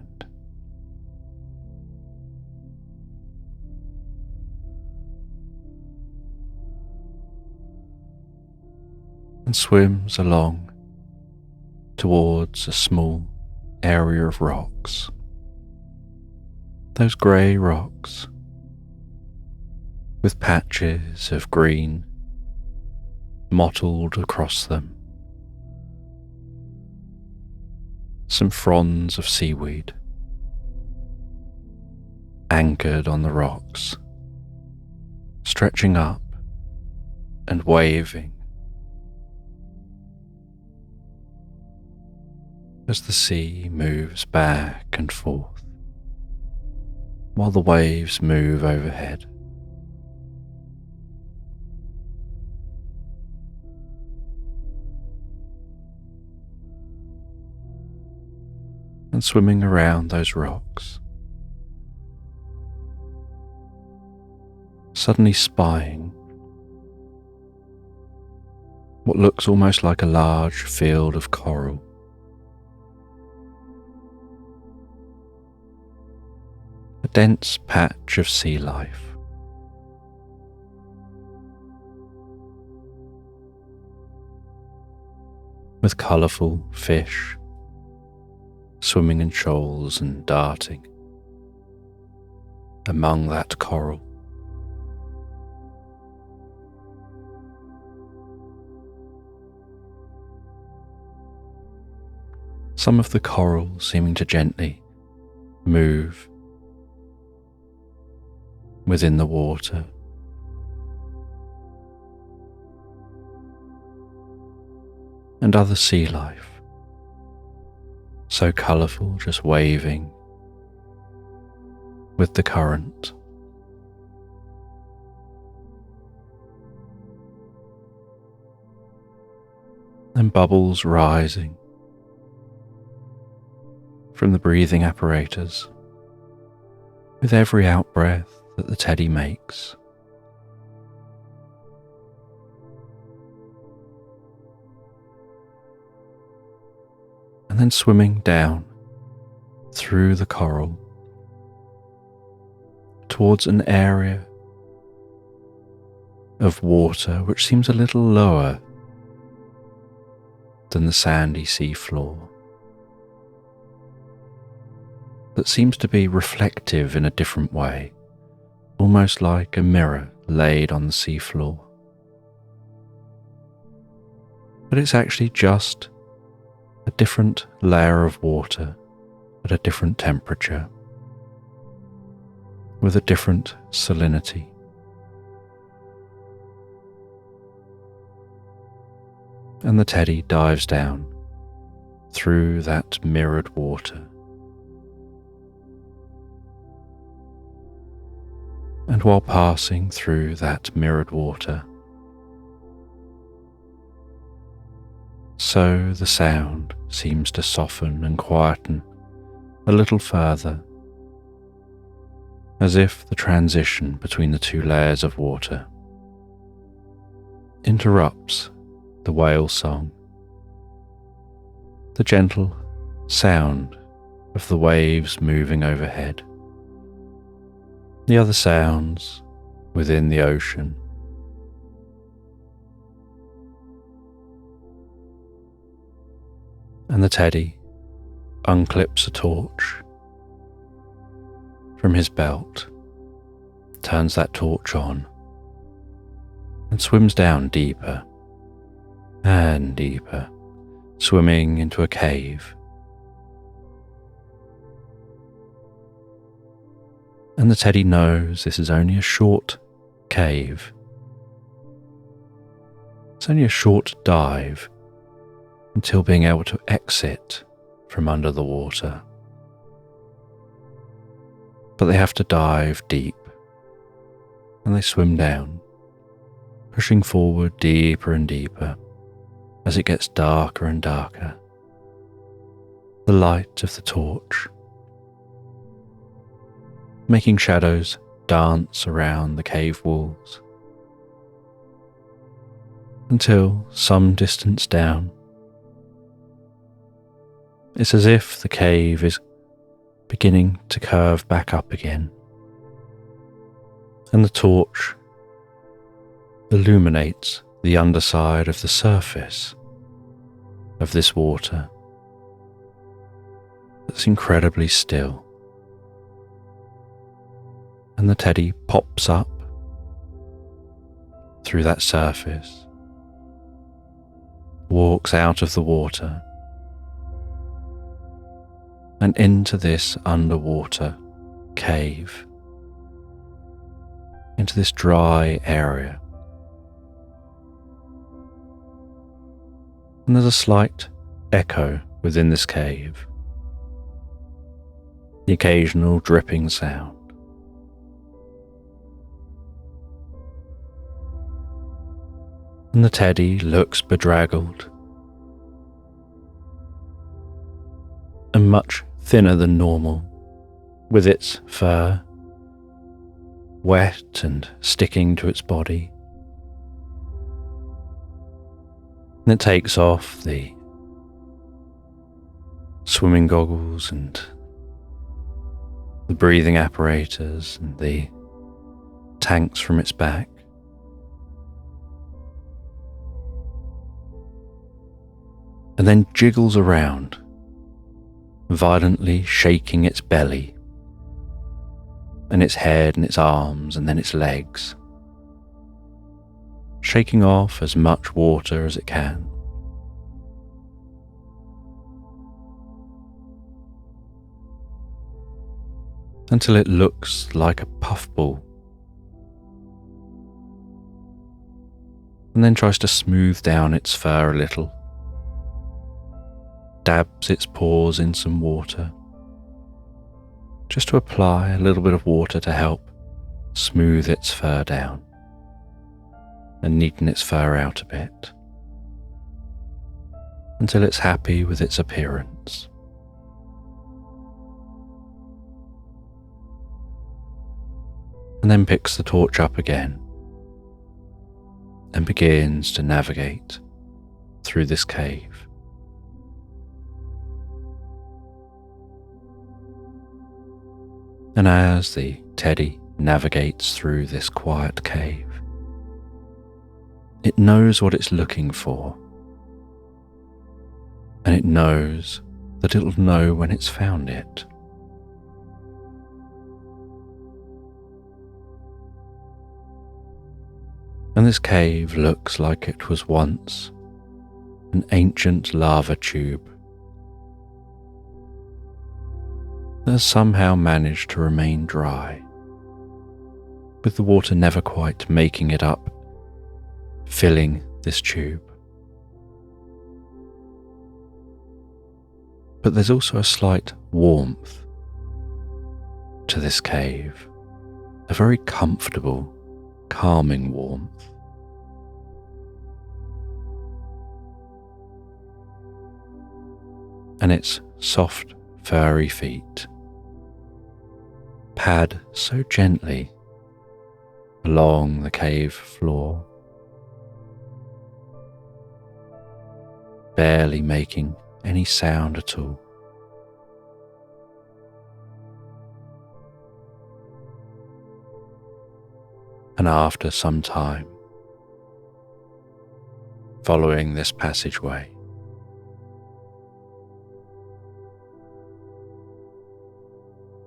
And swims along towards a small area of rocks. Those grey rocks with patches of green mottled across them. Some fronds of seaweed anchored on the rocks, stretching up and waving as the sea moves back and forth, while the waves move overhead. And swimming around those rocks, suddenly spying what looks almost like a large field of coral. A dense patch of sea life. With colourful fish swimming in shoals and darting among that coral. Some of the coral seeming to gently move within the water. And other sea life, so colourful, just waving with the current. And bubbles rising from the breathing apparatus with every out-breath that the teddy makes. And then swimming down through the coral towards an area of water which seems a little lower than the sandy sea floor, that seems to be reflective in a different way, almost like a mirror laid on the sea floor. But it's actually just a different layer of water at a different temperature, with a different salinity. And the teddy dives down through that mirrored water. And while passing through that mirrored water, so the sound seems to soften and quieten a little further, as if the transition between the two layers of water interrupts the whale song, the gentle sound of the waves moving overhead, the other sounds within the ocean. And the teddy unclips a torch from his belt, turns that torch on, and swims down deeper and deeper, swimming into a cave. And the teddy knows this is only a short cave. It's only a short dive until being able to exit from under the water. But they have to dive deep, and they swim down, pushing forward deeper and deeper as it gets darker and darker. The light of the torch making shadows dance around the cave walls, until some distance down, it's as if the cave is beginning to curve back up again, and the torch illuminates the underside of the surface of this water that's incredibly still. And the teddy pops up through that surface, walks out of the water and into this underwater cave, into this dry area. And there's a slight echo within this cave, the occasional dripping sound. And the teddy looks bedraggled and much thinner than normal, with its fur wet and sticking to its body. And it takes off the swimming goggles and the breathing apparatus and the tanks from its back. And then jiggles around, violently shaking its belly and its head and its arms and then its legs, shaking off as much water as it can. Until it looks like a puffball, and then tries to smooth down its fur a little, dabs its paws in some water, just to apply a little bit of water to help smooth its fur down and neaten its fur out a bit, until it's happy with its appearance. And then picks the torch up again and begins to navigate through this cave. And as the teddy navigates through this quiet cave, it knows what it's looking for, and it knows that it'll know when it's found it. And this cave looks like it was once an ancient lava tube that has somehow managed to remain dry, with the water never quite making it up, filling this tube. But there's also a slight warmth to this cave, a very comfortable, calming warmth. And its soft, furry feet pad so gently along the cave floor, barely making any sound at all. And after some time, following this passageway,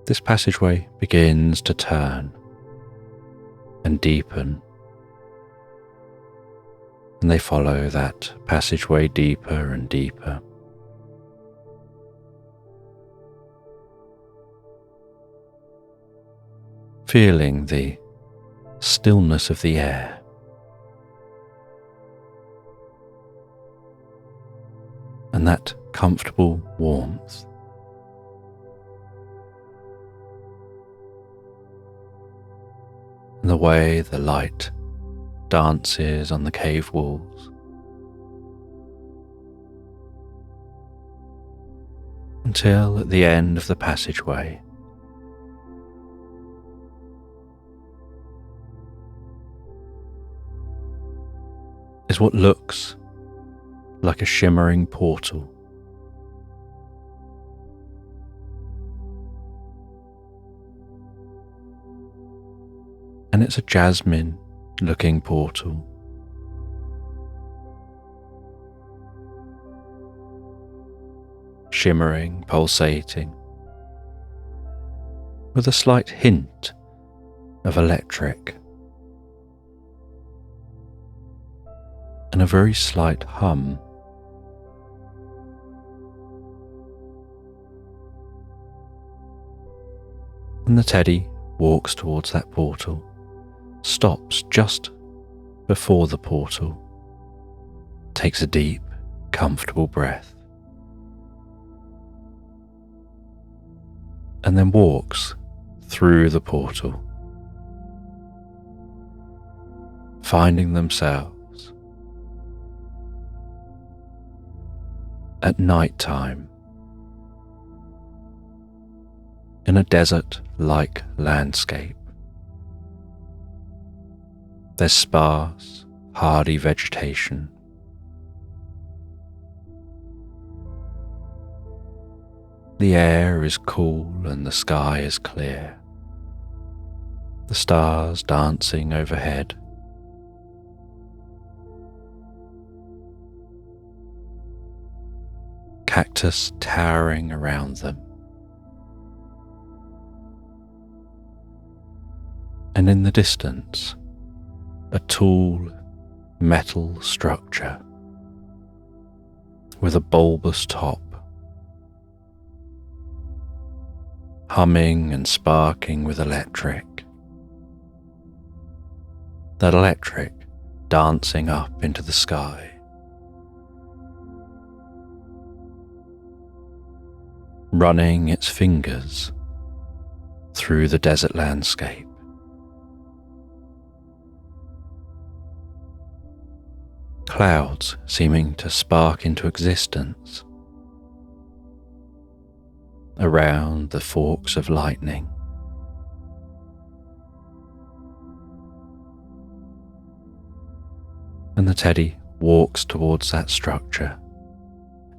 this passageway begins to turn and deepen, and they follow that passageway deeper and deeper. Feeling the stillness of the air, and that comfortable warmth. And the way the light dances on the cave walls, until at the end of the passageway is what looks like a shimmering portal. And it's a jasmine-looking portal. Shimmering, pulsating, with a slight hint of electric, and a very slight hum. And the teddy walks towards that portal, stops just before the portal, takes a deep, comfortable breath, and then walks through the portal, finding themselves at night time in a desert-like landscape. There's sparse, hardy vegetation. The air is cool and the sky is clear. The stars dancing overhead. Cactus towering around them. And in the distance, a tall metal structure with a bulbous top, humming and sparking with electric. That electric dancing up into the sky. Running its fingers through the desert landscape. Clouds seeming to spark into existence around the forks of lightning. And the teddy walks towards that structure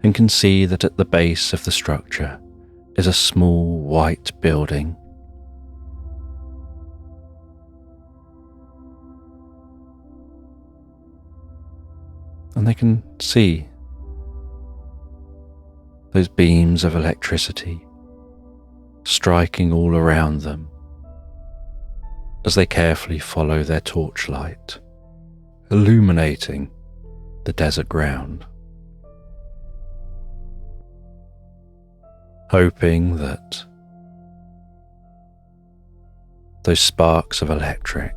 and can see that at the base of the structure is a small white building. And they can see those beams of electricity striking all around them as they carefully follow their torchlight, illuminating the desert ground, hoping that those sparks of electric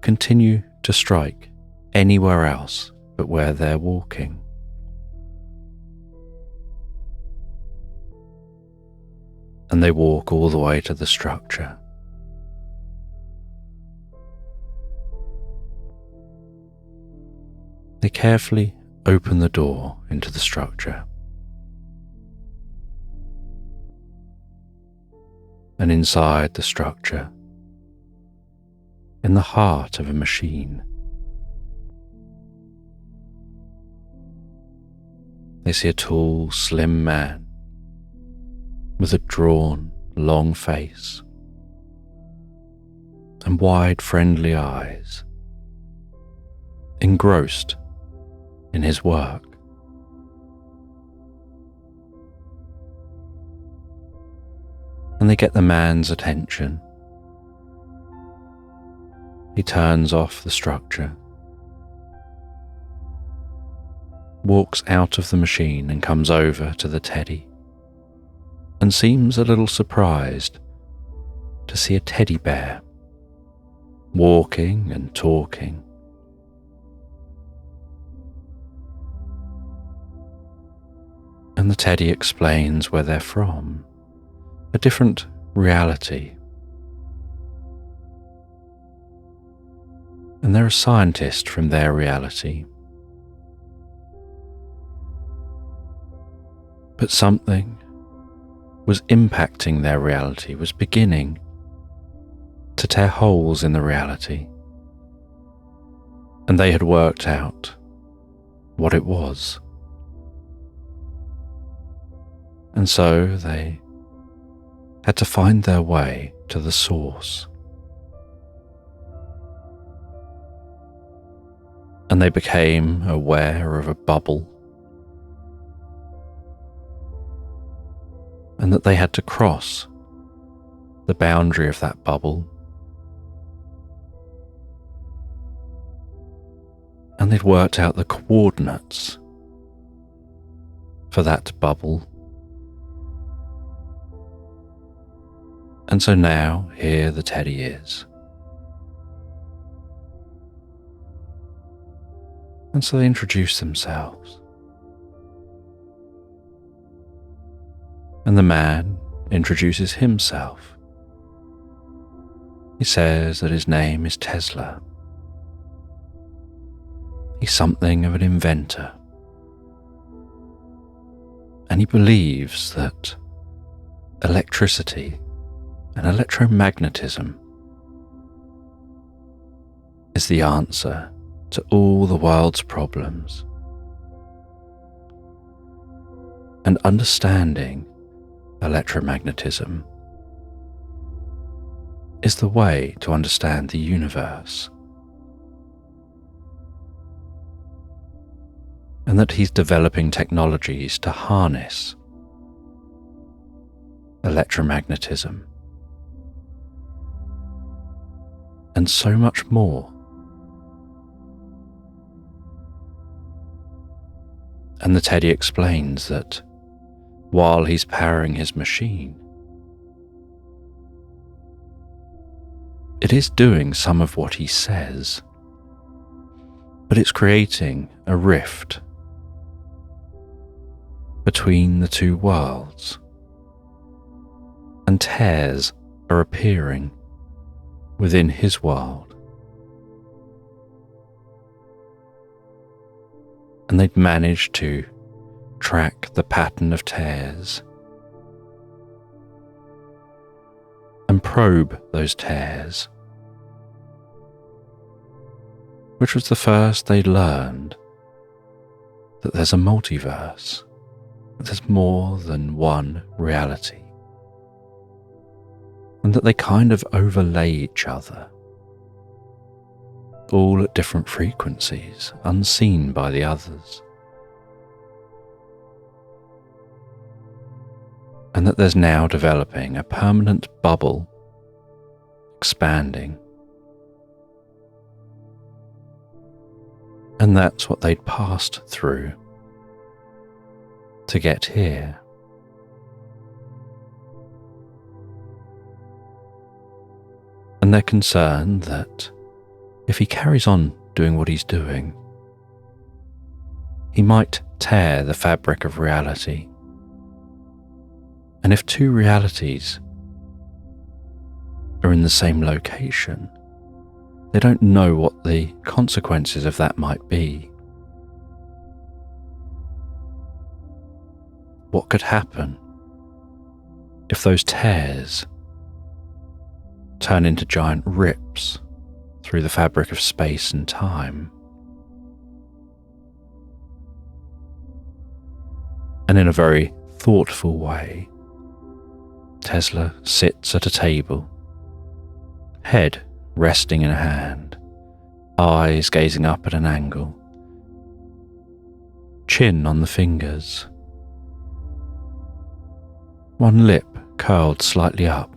continue to strike anywhere else but where they're walking. and they walk all the way to the structure. They carefully open the door into the structure, and inside the structure, in the heart of a machine, they see a tall, slim man with a drawn, long face and wide, friendly eyes, engrossed in his work. And they get the man's attention. He turns off the structure, walks out of the machine and comes over to the teddy, and seems a little surprised to see a teddy bear walking and talking. And the teddy explains where they're from, a different reality. And they're a scientist from their reality. But something was impacting their reality, was beginning to tear holes in the reality. And they had worked out what it was. And so they had to find their way to the source. And they became aware of a bubble, and that they had to cross the boundary of that bubble. And they'd worked out the coordinates for that bubble. And so now, here the teddy is. And so they introduce themselves. And the man introduces himself. He says that his name is Tesla. He's something of an inventor. And he believes that electricity and electromagnetism is the answer to all the world's problems. And understanding electromagnetism is the way to understand the universe. And that he's developing technologies to harness electromagnetism and so much more. And the teddy explains that while he's powering his machine, it is doing some of what he says, but it's creating a rift between the two worlds, and tears are appearing within his world. And they'd managed to track the pattern of tears and probe those tears, which was the first they learned that there's a multiverse, that there's more than one reality, and that they kind of overlay each other, all at different frequencies, unseen by the others. And that there's now developing a permanent bubble, expanding. And that's what they'd passed through to get here. And they're concerned that if he carries on doing what he's doing, he might tear the fabric of reality And if two realities are in the same location, they don't know what the consequences of that might be. What could happen if those tears turn into giant rips through the fabric of space and time? And in a very thoughtful way, Tesla sits at a table, head resting in a hand, eyes gazing up at an angle, chin on the fingers, one lip curled slightly up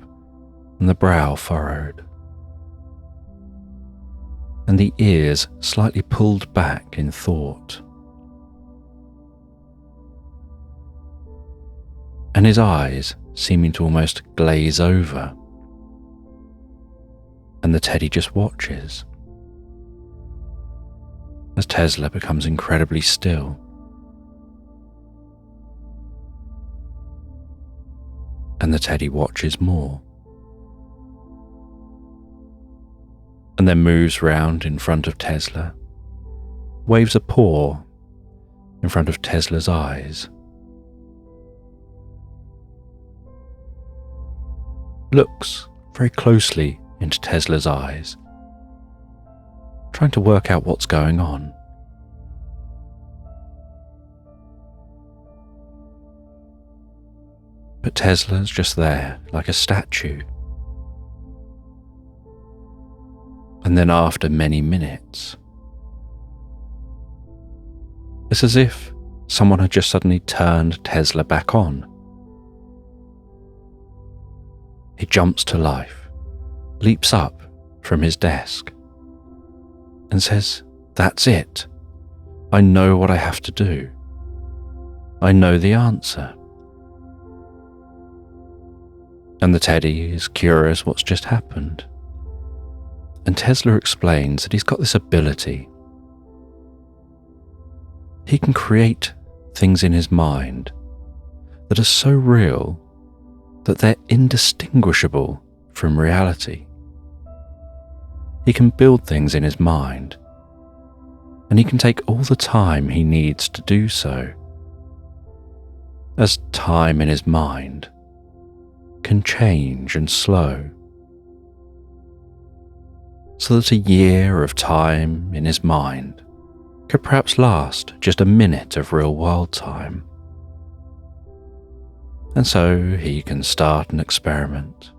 and the brow furrowed, and the ears slightly pulled back in thought. And his eyes seeming to almost glaze over, and the teddy just watches as Tesla becomes incredibly still. And the teddy watches more, and then moves round in front of Tesla, waves a paw in front of Tesla's eyes, looks very closely into Tesla's eyes, trying to work out what's going on. But Tesla's just there, like a statue. And then after many minutes, it's as if someone had just suddenly turned Tesla back on. He jumps to life, leaps up from his desk, and says, "That's it. I know what I have to do. I know the answer." And the teddy is curious what's just happened. And Tesla explains that he's got this ability. He can create things in his mind that are so real that they're indistinguishable from reality. He can build things in his mind, and he can take all the time he needs to do so, as time in his mind can change and slow, so that a year of time in his mind could perhaps last just a minute of real-world time. And so he can start an experiment.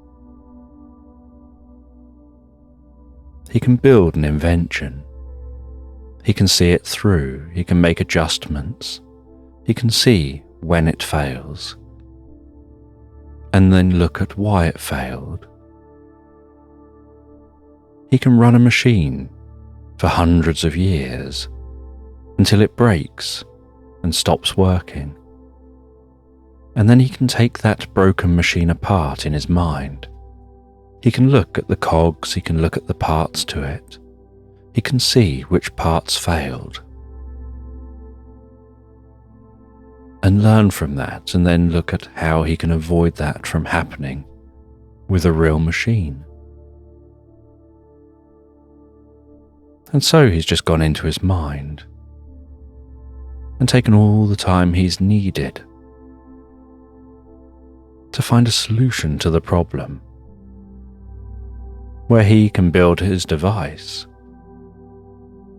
He can build an invention. He can see it through. He can make adjustments. He can see when it fails, and then look at why it failed. He can run a machine for hundreds of years until it breaks and stops working. And then he can take that broken machine apart in his mind. He can look at the cogs, he can look at the parts to it. He can see which parts failed, and learn from that, and then look at how he can avoid that from happening with a real machine. And so he's just gone into his mind and taken all the time he's needed to find a solution to the problem, where he can build his device,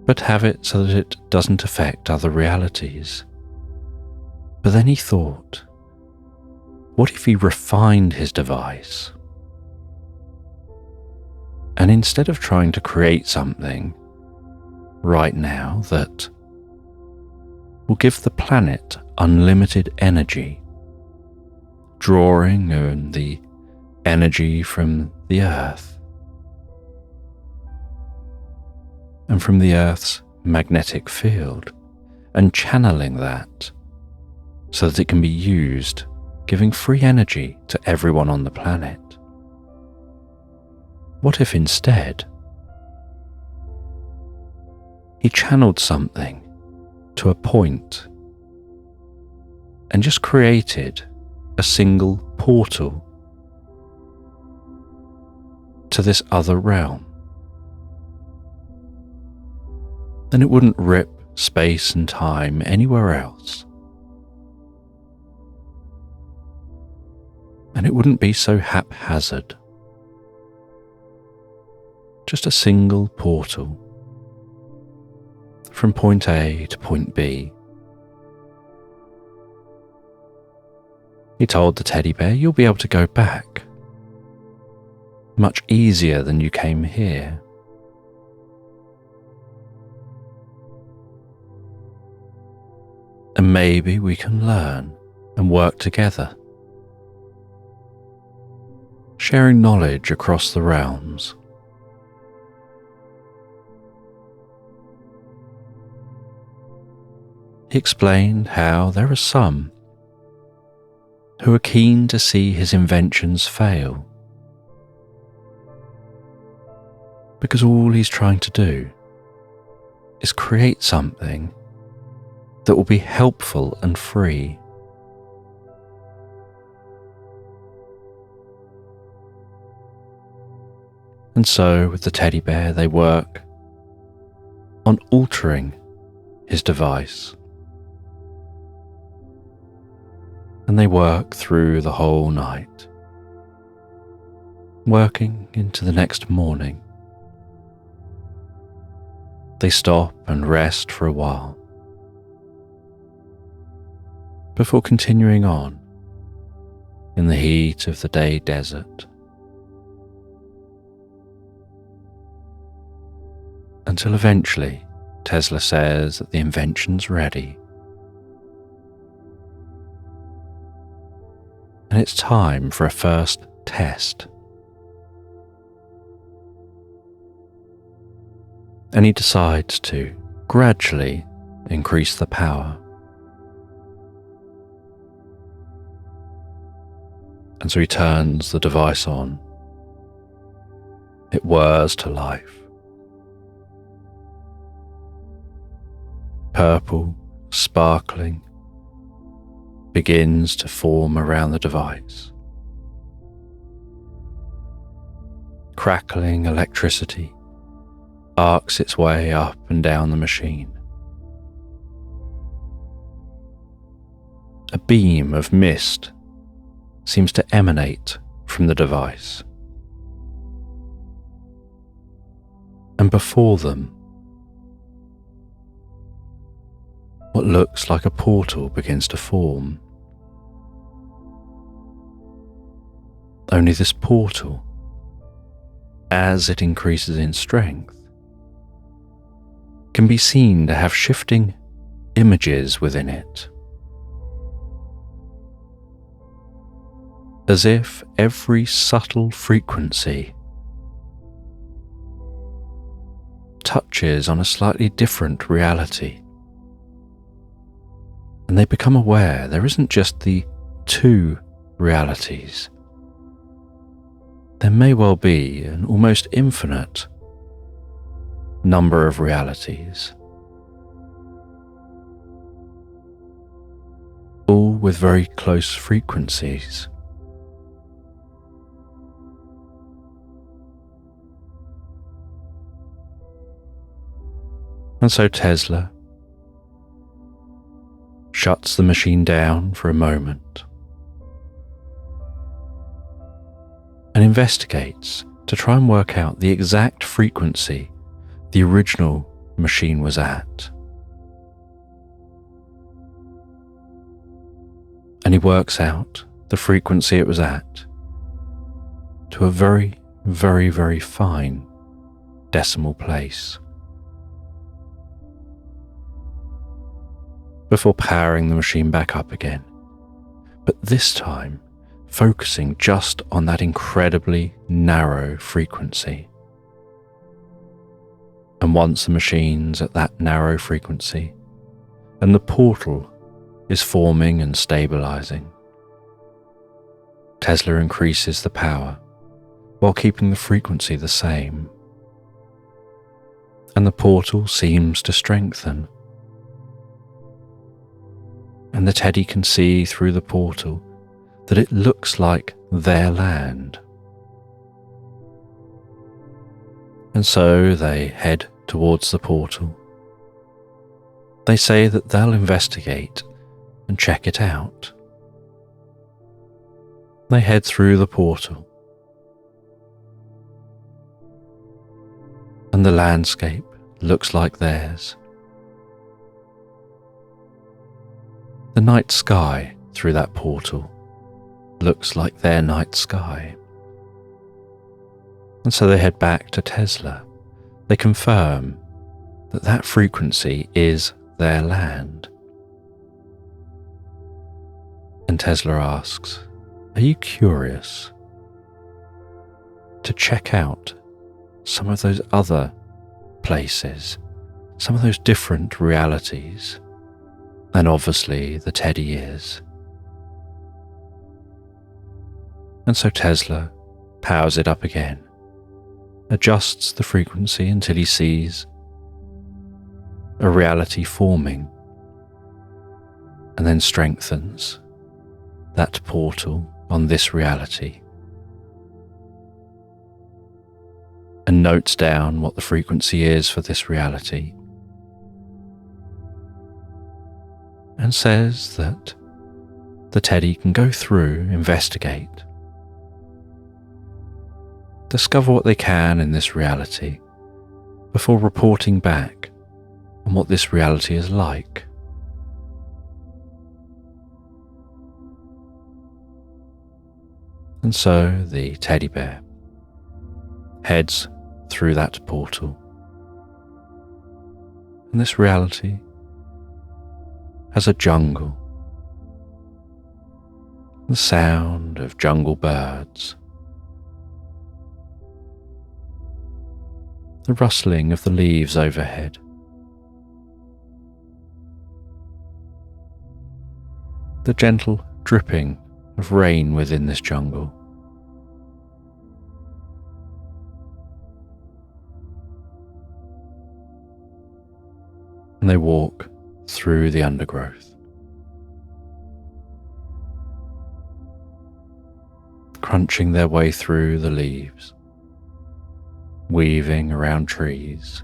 but have it so that it doesn't affect other realities. But then he thought, what if he refined his device? And instead of trying to create something right now that will give the planet unlimited energy, drawing in the energy from the Earth and from the Earth's magnetic field, and channeling that so that it can be used, giving free energy to everyone on the planet. What if instead he channeled something to a point and just created a single portal to this other realm. And it wouldn't rip space and time anywhere else. And it wouldn't be so haphazard. Just a single portal from point A to point B. He told the teddy bear, "You'll be able to go back much easier than you came here." And maybe we can learn and work together, sharing knowledge across the realms. He explained how there are some who are keen to see his inventions fail, because all he's trying to do is create something that will be helpful and free. And so with the teddy bear they work on altering his device. And they work through the whole night, working into the next morning. They stop and rest for a while before continuing on in the heat of the day desert, until eventually Tesla says that the invention's ready. And it's time for a first test. And he decides to gradually increase the power. And so he turns the device on. It whirs to life. Purple, sparkling, begins to form around the device. Crackling electricity arcs its way up and down the machine. A beam of mist seems to emanate from the device. And before them, what looks like a portal begins to form. Only this portal, as it increases in strength, can be seen to have shifting images within it, as if every subtle frequency touches on a slightly different reality. And they become aware there isn't just the two realities. There may well be an almost infinite number of realities, all with very close frequencies. And so Tesla shuts the machine down for a moment and investigates to try and work out the exact frequency the original machine was at. And he works out the frequency it was at to a very, very, very fine decimal place, before powering the machine back up again, but this time focusing just on that incredibly narrow frequency. And once the machine's at that narrow frequency, and the portal is forming and stabilizing, Tesla increases the power while keeping the frequency the same. And the portal seems to strengthen. And the teddy can see through the portal that it looks like their land. And so they head towards the portal. They say that they'll investigate and check it out. They head through the portal, and the landscape looks like theirs. The night sky through that portal looks like their night sky. And so they head back to Tesla. They confirm that that frequency is their land. And Tesla asks, "Are you curious to check out some of those other places, some of those different realities?" And obviously the teddy is. And so Tesla powers it up again, adjusts the frequency until he sees a reality forming, and then strengthens that portal on this reality, and notes down what the frequency is for this reality, and says that the teddy can go through, investigate, discover what they can in this reality before reporting back on what this reality is like. And so the teddy bear heads through that portal, and this reality has a jungle, the sound of jungle birds, the rustling of the leaves overhead, the gentle dripping of rain within this jungle, and they walk through the undergrowth, crunching their way through the leaves, weaving around trees.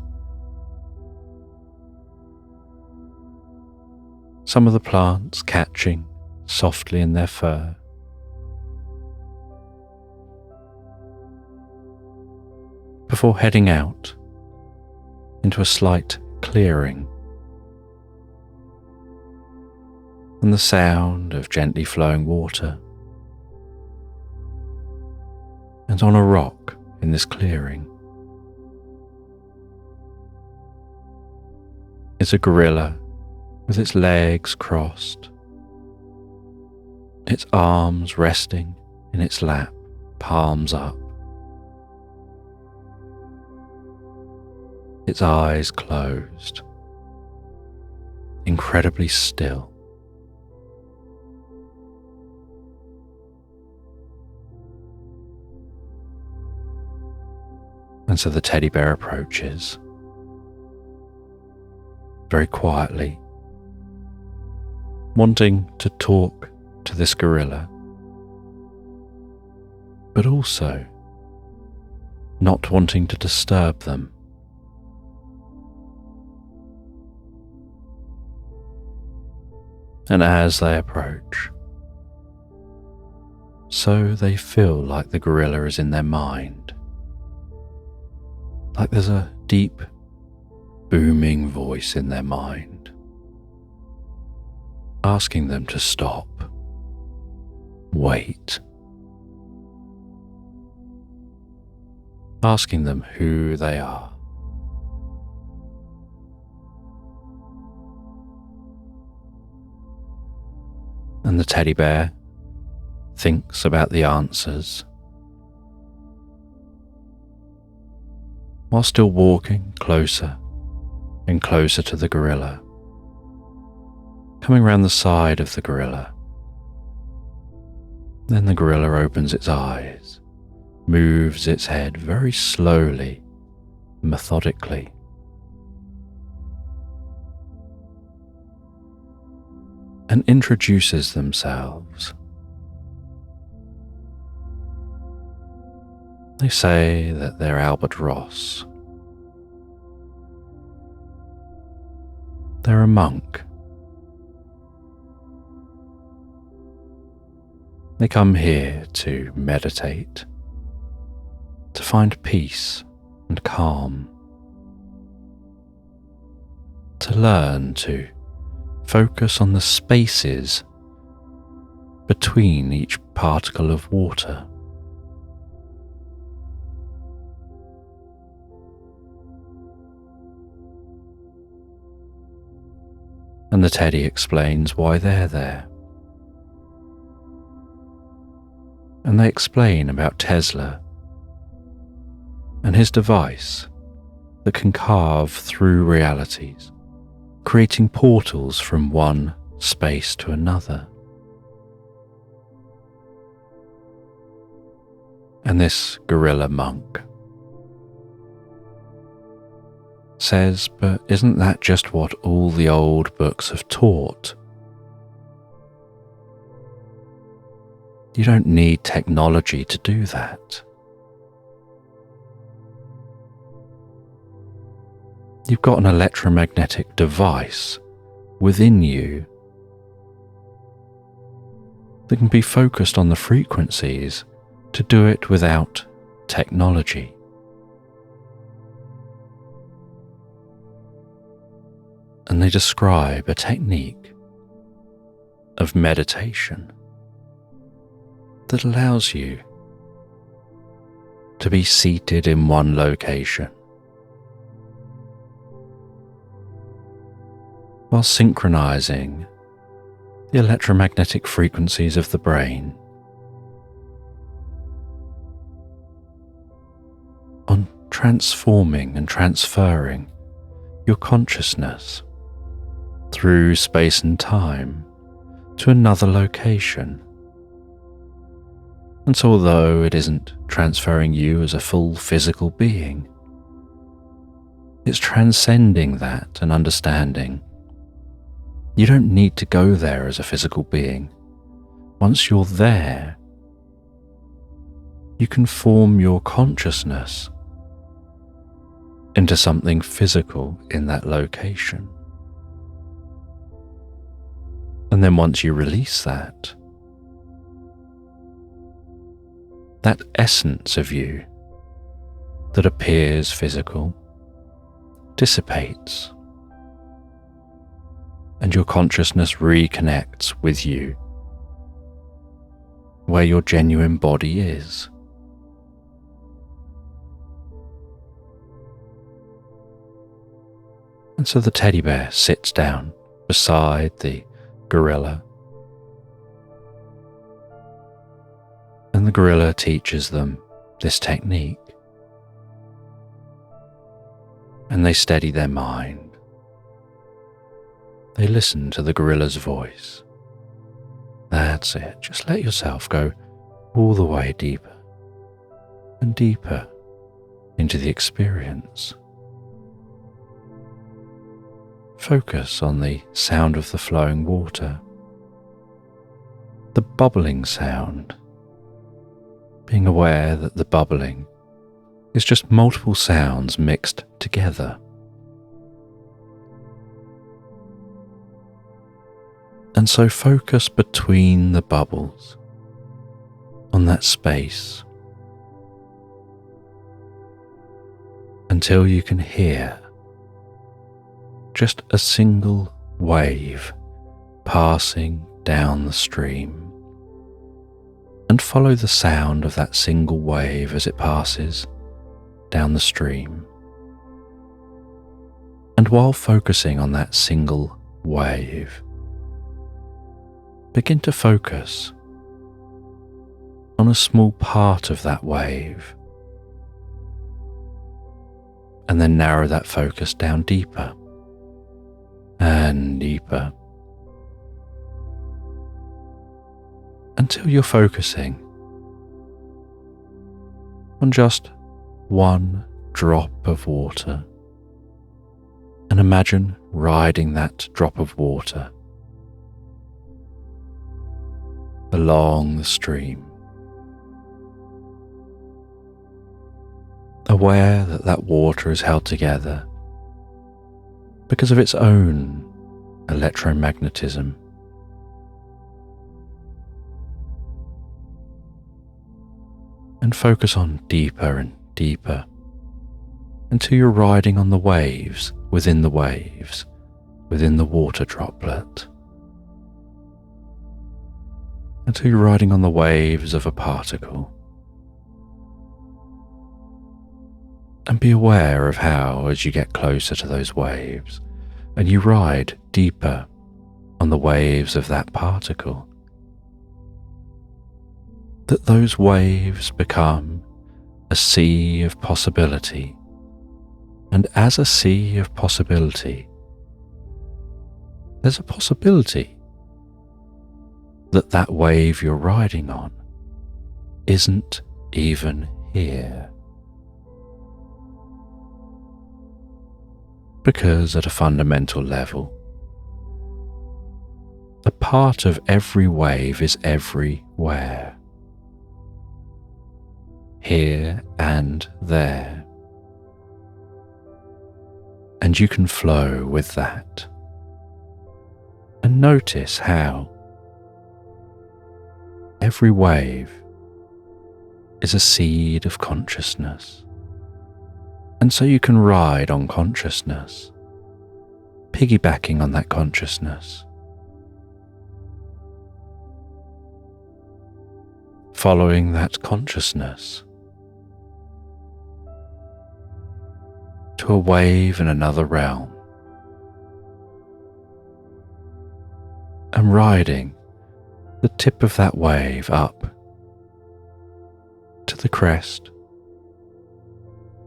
Some of the plants catching softly in their fur. Before heading out into a slight clearing, and the sound of gently flowing water. And on a rock in this clearing is a gorilla with its legs crossed, its arms resting in its lap, palms up, its eyes closed, incredibly still. And so the teddy bear approaches very quietly, wanting to talk to this gorilla, but also not wanting to disturb them. And as they approach, so they feel like the gorilla is in their mind, like there's a deep, booming voice in their mind, asking them to stop, wait, asking them who they are. And the teddy bear thinks about the answers, while still walking closer and closer to the gorilla, coming round the side of the gorilla. Then the gorilla opens its eyes, moves its head very slowly, methodically, and introduces themselves They say that they're albatross. They're a monk. They come here to meditate, to find peace and calm, to learn to focus on the spaces between each particle of water. And the teddy explains why they're there. And they explain about Tesla and his device that can carve through realities, creating portals from one space to another. And this gorilla monk says, but isn't that just what all the old books have taught? You don't need technology to do that. You've got an electromagnetic device within you that can be focused on the frequencies to do it without technology. And they describe a technique of meditation that allows you to be seated in one location while synchronizing the electromagnetic frequencies of the brain on transforming and transferring your consciousness through space and time to another location. And so although it isn't transferring you as a full physical being, it's transcending that and understanding you don't need to go there as a physical being. Once you're there, you can form your consciousness into something physical in that location. And then once you release that essence of you that appears physical dissipates, and your consciousness reconnects with you, where your genuine body is. And so the teddy bear sits down beside the gorilla, and the gorilla teaches them this technique, and they steady their mind. They listen to the gorilla's voice. That's it. Just let yourself go all the way deeper and deeper into the experience. Focus on the sound of the flowing water, the bubbling sound, being aware that the bubbling is just multiple sounds mixed together. And so focus between the bubbles on that space until you can hear just a single wave passing down the stream, and follow the sound of that single wave as it passes down the stream. And while focusing on that single wave, begin to focus on a small part of that wave, and then narrow that focus down deeper and deeper until you're focusing on just one drop of water, and imagine riding that drop of water along the stream, aware that that water is held together because of its own electromagnetism. And focus on deeper and deeper until you're riding on the waves, within the water droplet, until you're riding on the waves of a particle. And be aware of how, as you get closer to those waves and you ride deeper on the waves of that particle, that those waves become a sea of possibility. And as a sea of possibility, there's a possibility that that wave you're riding on isn't even here. Because at a fundamental level, a part of every wave is everywhere, here and there, and you can flow with that and notice how every wave is a seed of consciousness. And so you can ride on consciousness, piggybacking on that consciousness, following that consciousness to a wave in another realm, and riding the tip of that wave up to the crest,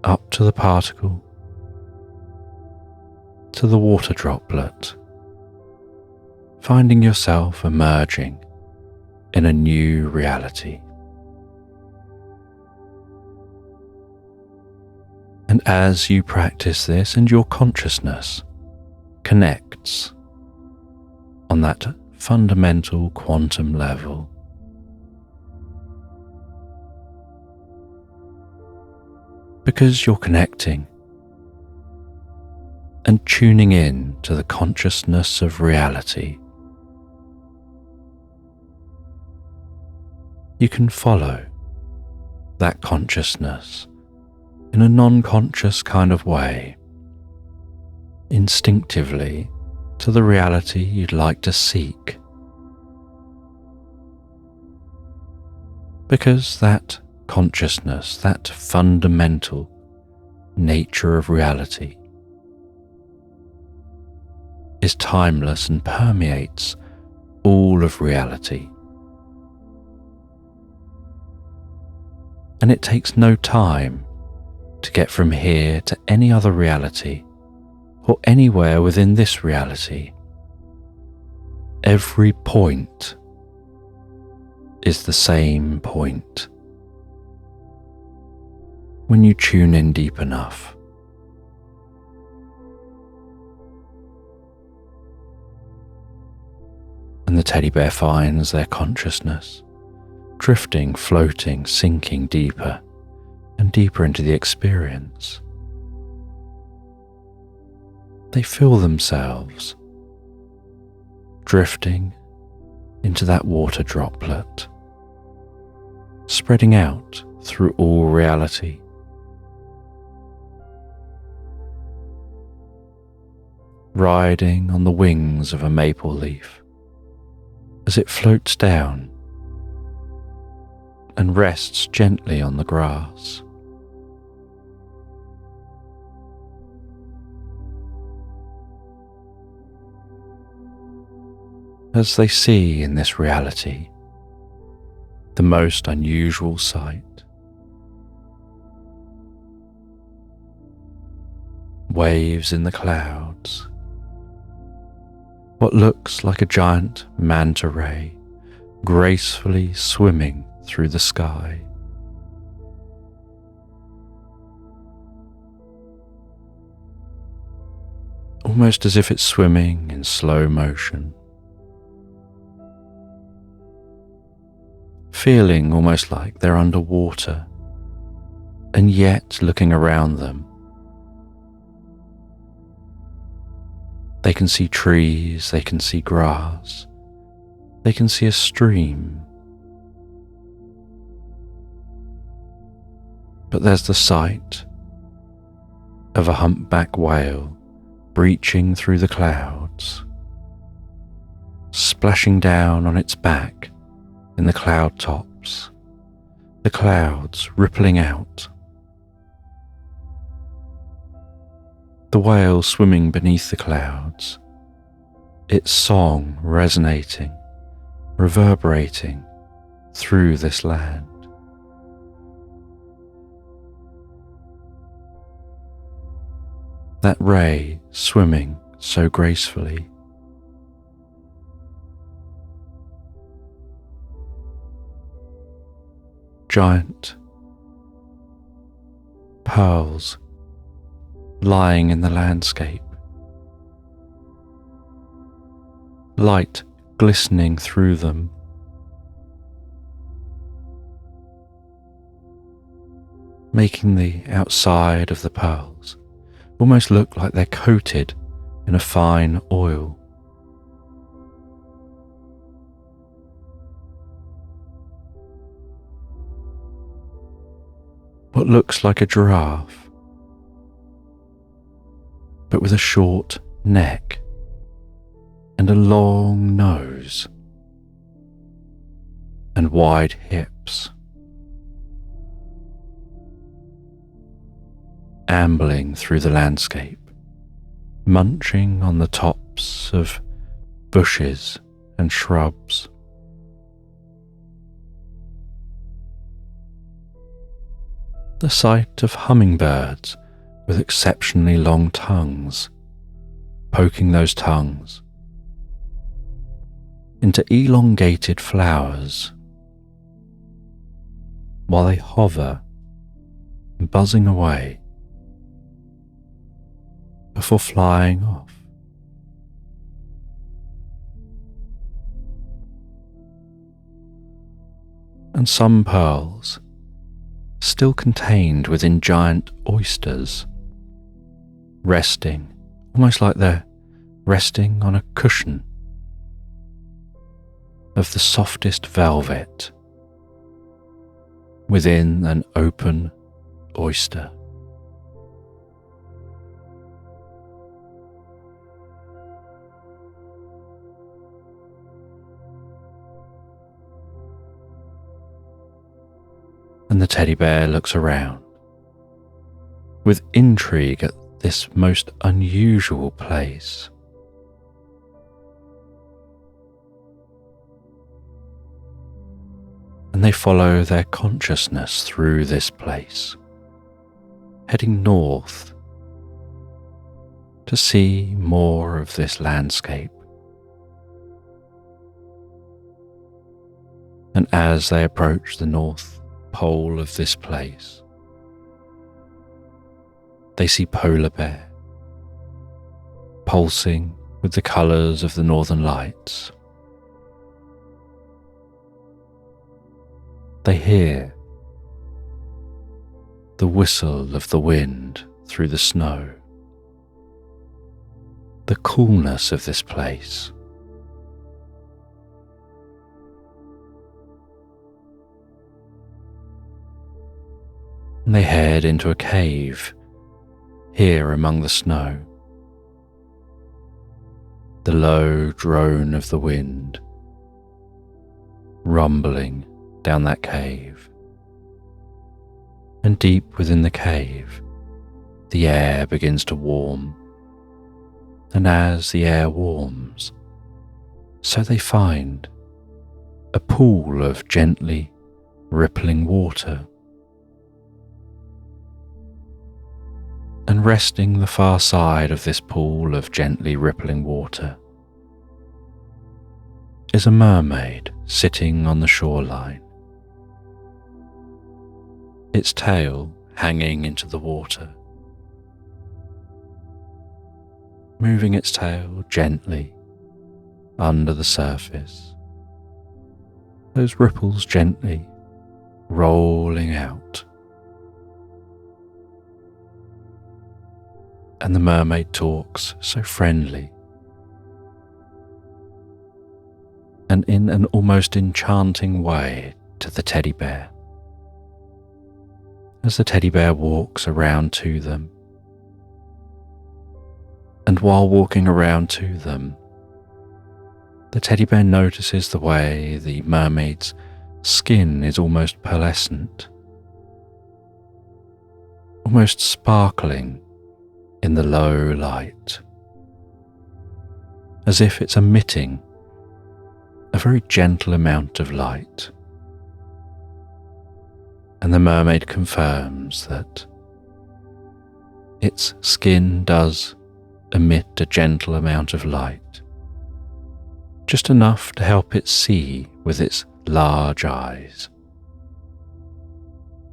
up to the particle, to the water droplet, finding yourself emerging in a new reality. And as you practice this and your consciousness connects on that fundamental quantum level, because you're connecting and tuning in to the consciousness of reality, you can follow that consciousness in a non-conscious kind of way, instinctively to the reality you'd like to seek. Because that consciousness, that fundamental nature of reality, is timeless and permeates all of reality. And it takes no time to get from here to any other reality or anywhere within this reality. Every point is the same point when you tune in deep enough. And the teddy bear finds their consciousness drifting, floating, sinking deeper and deeper into the experience. They feel themselves drifting into that water droplet, spreading out through all reality. Riding on the wings of a maple leaf as it floats down and rests gently on the grass. As they see in this reality the most unusual sight. Waves in the clouds, what looks like a giant manta ray gracefully swimming through the sky. Almost as if it's swimming in slow motion. Feeling almost like they're underwater And yet, looking around them, they can see trees, they can see grass, they can see a stream. But there's the sight of a humpback whale breaching through the clouds, splashing down on its back in the cloud tops, the clouds rippling out. The whale swimming beneath the clouds, its song resonating, reverberating through this land. That ray swimming so gracefully. Giant pearls lying in the landscape, light glistening through them, making the outside of the pearls almost look like they're coated in a fine oil. What looks like a giraffe, but with a short neck and a long nose and wide hips, ambling through the landscape, munching on the tops of bushes and shrubs. The sight of hummingbirds with exceptionally long tongues, poking those tongues into elongated flowers while they hover, buzzing away before flying off. And some pearls still contained within giant oysters, resting, almost like they're resting on a cushion of the softest velvet within an open oyster. And the teddy bear looks around with intrigue at this most unusual place. And they follow their consciousness through this place, heading north to see more of this landscape. And as they approach the north pole of this place, they see polar bear, pulsing with the colours of the northern lights. They hear the whistle of the wind through the snow, the coolness of this place. And they head into a cave here among the snow. The low drone of the wind rumbling down that cave. And deep within the cave, the air begins to warm. And as the air warms, so they find a pool of gently rippling water. And resting the far side of this pool of gently rippling water is a mermaid sitting on the shoreline, its tail hanging into the water, moving its tail gently under the surface, those ripples gently rolling out and the mermaid talks so friendly and in an almost enchanting way to the teddy bear. As the teddy bear walks around to them, and while walking around to them, the teddy bear notices the way the mermaid's skin is almost pearlescent, almost sparkling in the low light, as if it's emitting a very gentle amount of light. And the mermaid confirms that its skin does emit a gentle amount of light, just enough to help it see with its large eyes,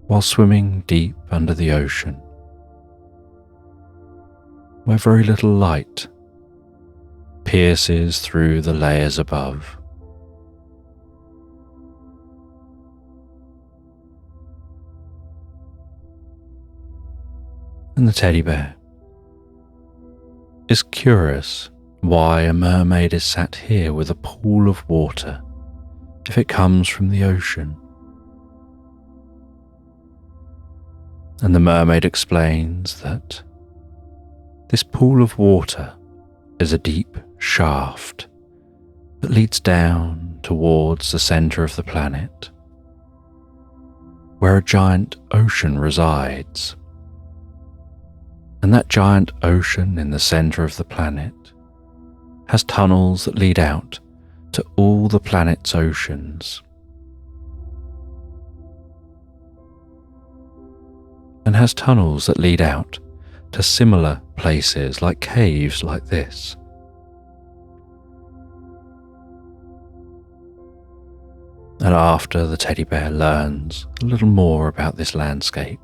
while swimming deep under the ocean, where very little light pierces through the layers above. And the teddy bear is curious why a mermaid is sat here with a pool of water if it comes from the ocean. And the mermaid explains that this pool of water is a deep shaft that leads down towards the center of the planet, where a giant ocean resides. And that giant ocean in the center of the planet has tunnels that lead out to all the planet's oceans, and has tunnels that lead out to similar places like caves like this. And after the teddy bear learns a little more about this landscape,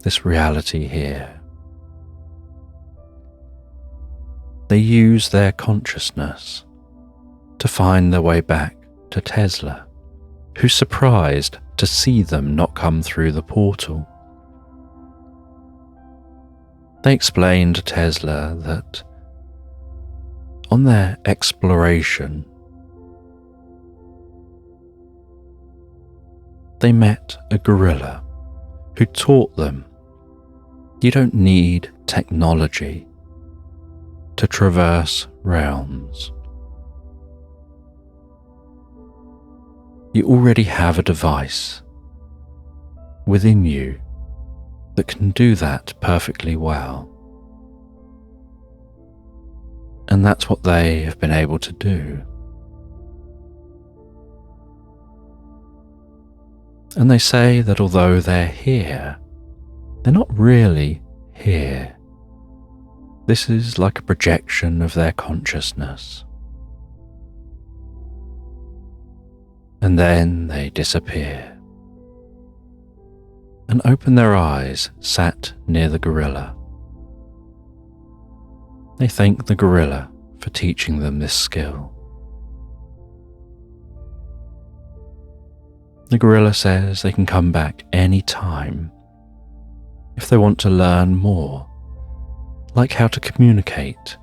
this reality here, they use their consciousness to find their way back to Tesla, who's surprised to see them not come through the portal. They explain to Tesla that on their exploration, they met a gorilla who taught them you don't need technology to traverse realms. You already have a device within you that can do that perfectly well. And that's what they have been able to do. And they say that although they're here, they're not really here. This is like a projection of their consciousness. And then they disappear and open their eyes sat near the gorilla. They thank the gorilla for teaching them this skill. The gorilla says they can come back any time if they want to learn more, like how to communicate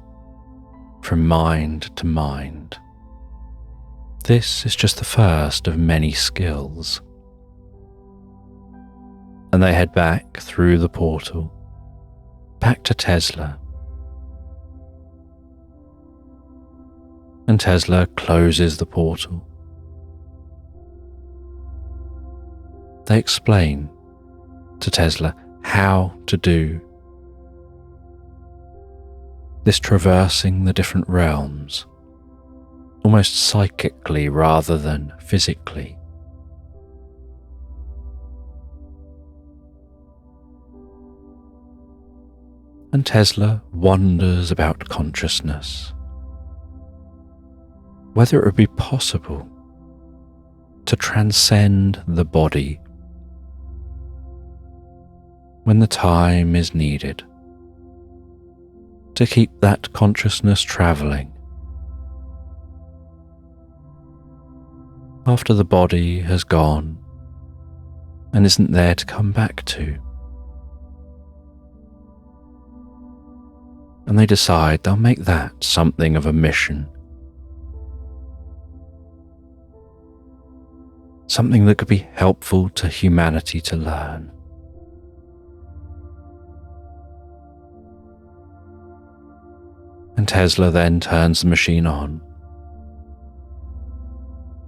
from mind to mind. This is just the first of many skills. And they head back through the portal, back to Tesla. And Tesla closes the portal. They explain to Tesla how to do this traversing the different realms, almost psychically rather than physically. And Tesla wonders about consciousness, whether it would be possible to transcend the body when the time is needed, to keep that consciousness travelling after the body has gone and isn't there to come back to. and they decide they'll make that something of a mission. Something that could be helpful to humanity to learn. And Tesla then turns the machine on,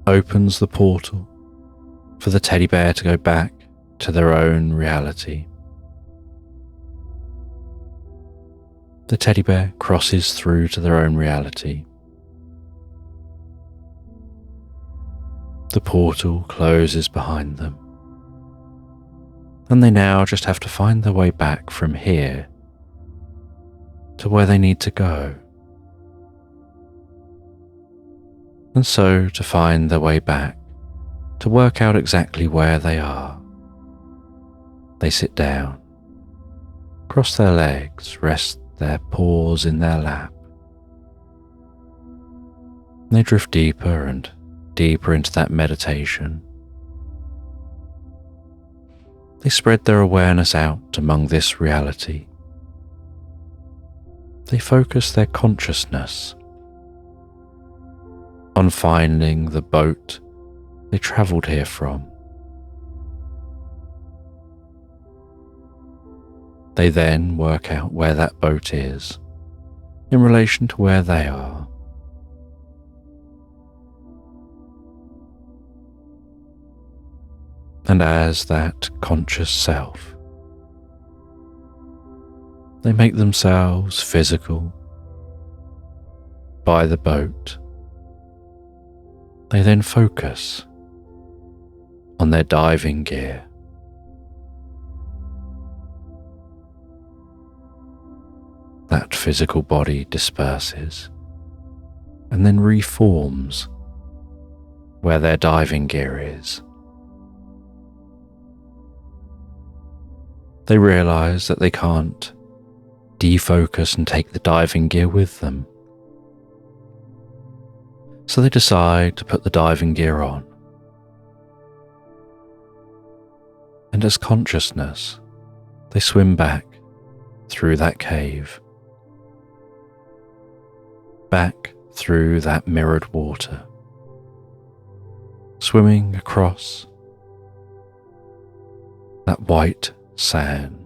opens the portal for the teddy bear to go back to their own reality. The teddy bear crosses through to their own reality. The portal closes behind them, and they now just have to find their way back from here to where they need to go. And so, to find their way back, to work out exactly where they are, they sit down, cross their legs, rest their paws in their lap. They drift deeper and deeper into that meditation. They spread their awareness out among this reality. They focus their consciousness on finding the boat they travelled here from. They then work out where that boat is in relation to where they are. And as that conscious self, they make themselves physical by the boat. They then focus on their diving gear. That physical body disperses and then reforms where their diving gear is. They realize that they can't defocus and take the diving gear with them. So they decide to put the diving gear on. And as consciousness, they swim back through that cave, back through that mirrored water, swimming across that white sand.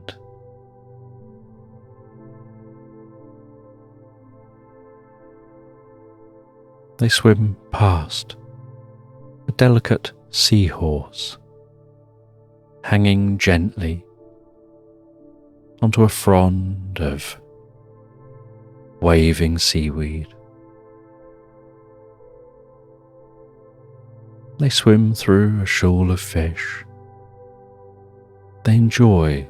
They swim past a delicate seahorse hanging gently onto a frond of waving seaweed. They swim through a shoal of fish. They enjoy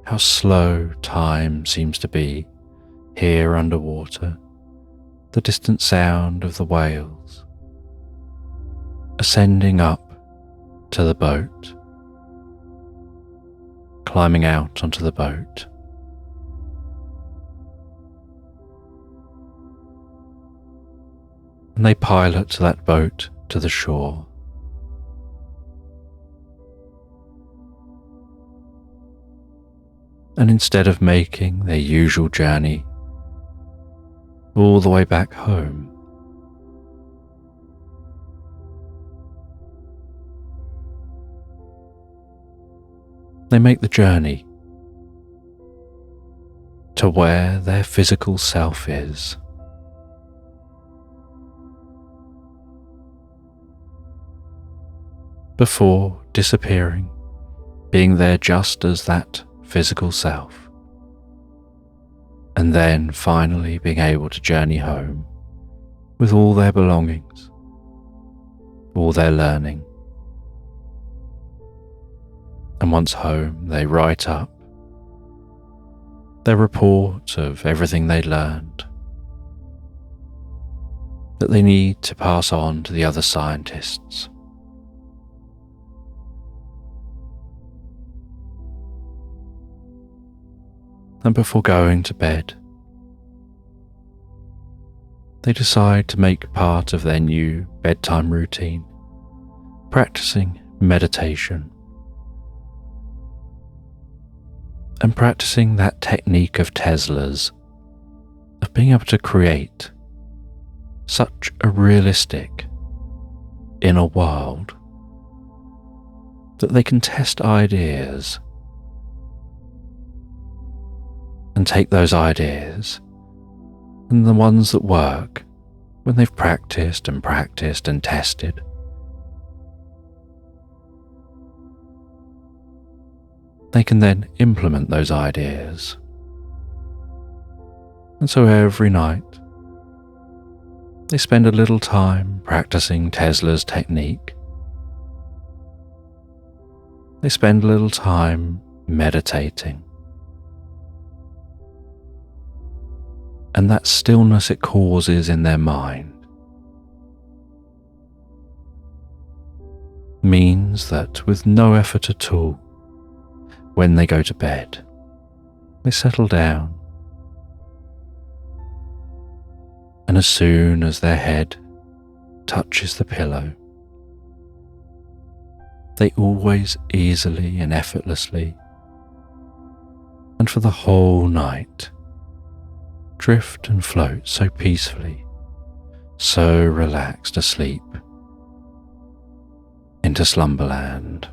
how slow time seems to be here underwater, the distant sound of the whales ascending up to the boat, climbing out onto the boat. And they pilot that boat to the shore. And instead of making their usual journey all the way back home, they make the journey to where their physical self is. Before disappearing, being there just as that physical self, and then finally being able to journey home with all their belongings, all their learning. And once home, they write up their report of everything they learned that they need to pass on to the other scientists. And before going to bed, they decide to make part of their new bedtime routine practicing meditation and practicing that technique of Tesla's of being able to create such a realistic inner world that they can test ideas and take those ideas and the ones that work when they've practiced and practiced and tested. They can then implement those ideas. And so every night, they spend a little time practicing Tesla's technique. They spend a little time meditating. And that stillness it causes in their mind means that with no effort at all, when they go to bed, they settle down. And as soon as their head touches the pillow, they always easily and effortlessly, and for the whole night, drift and float so peacefully, so relaxed asleep into Slumberland.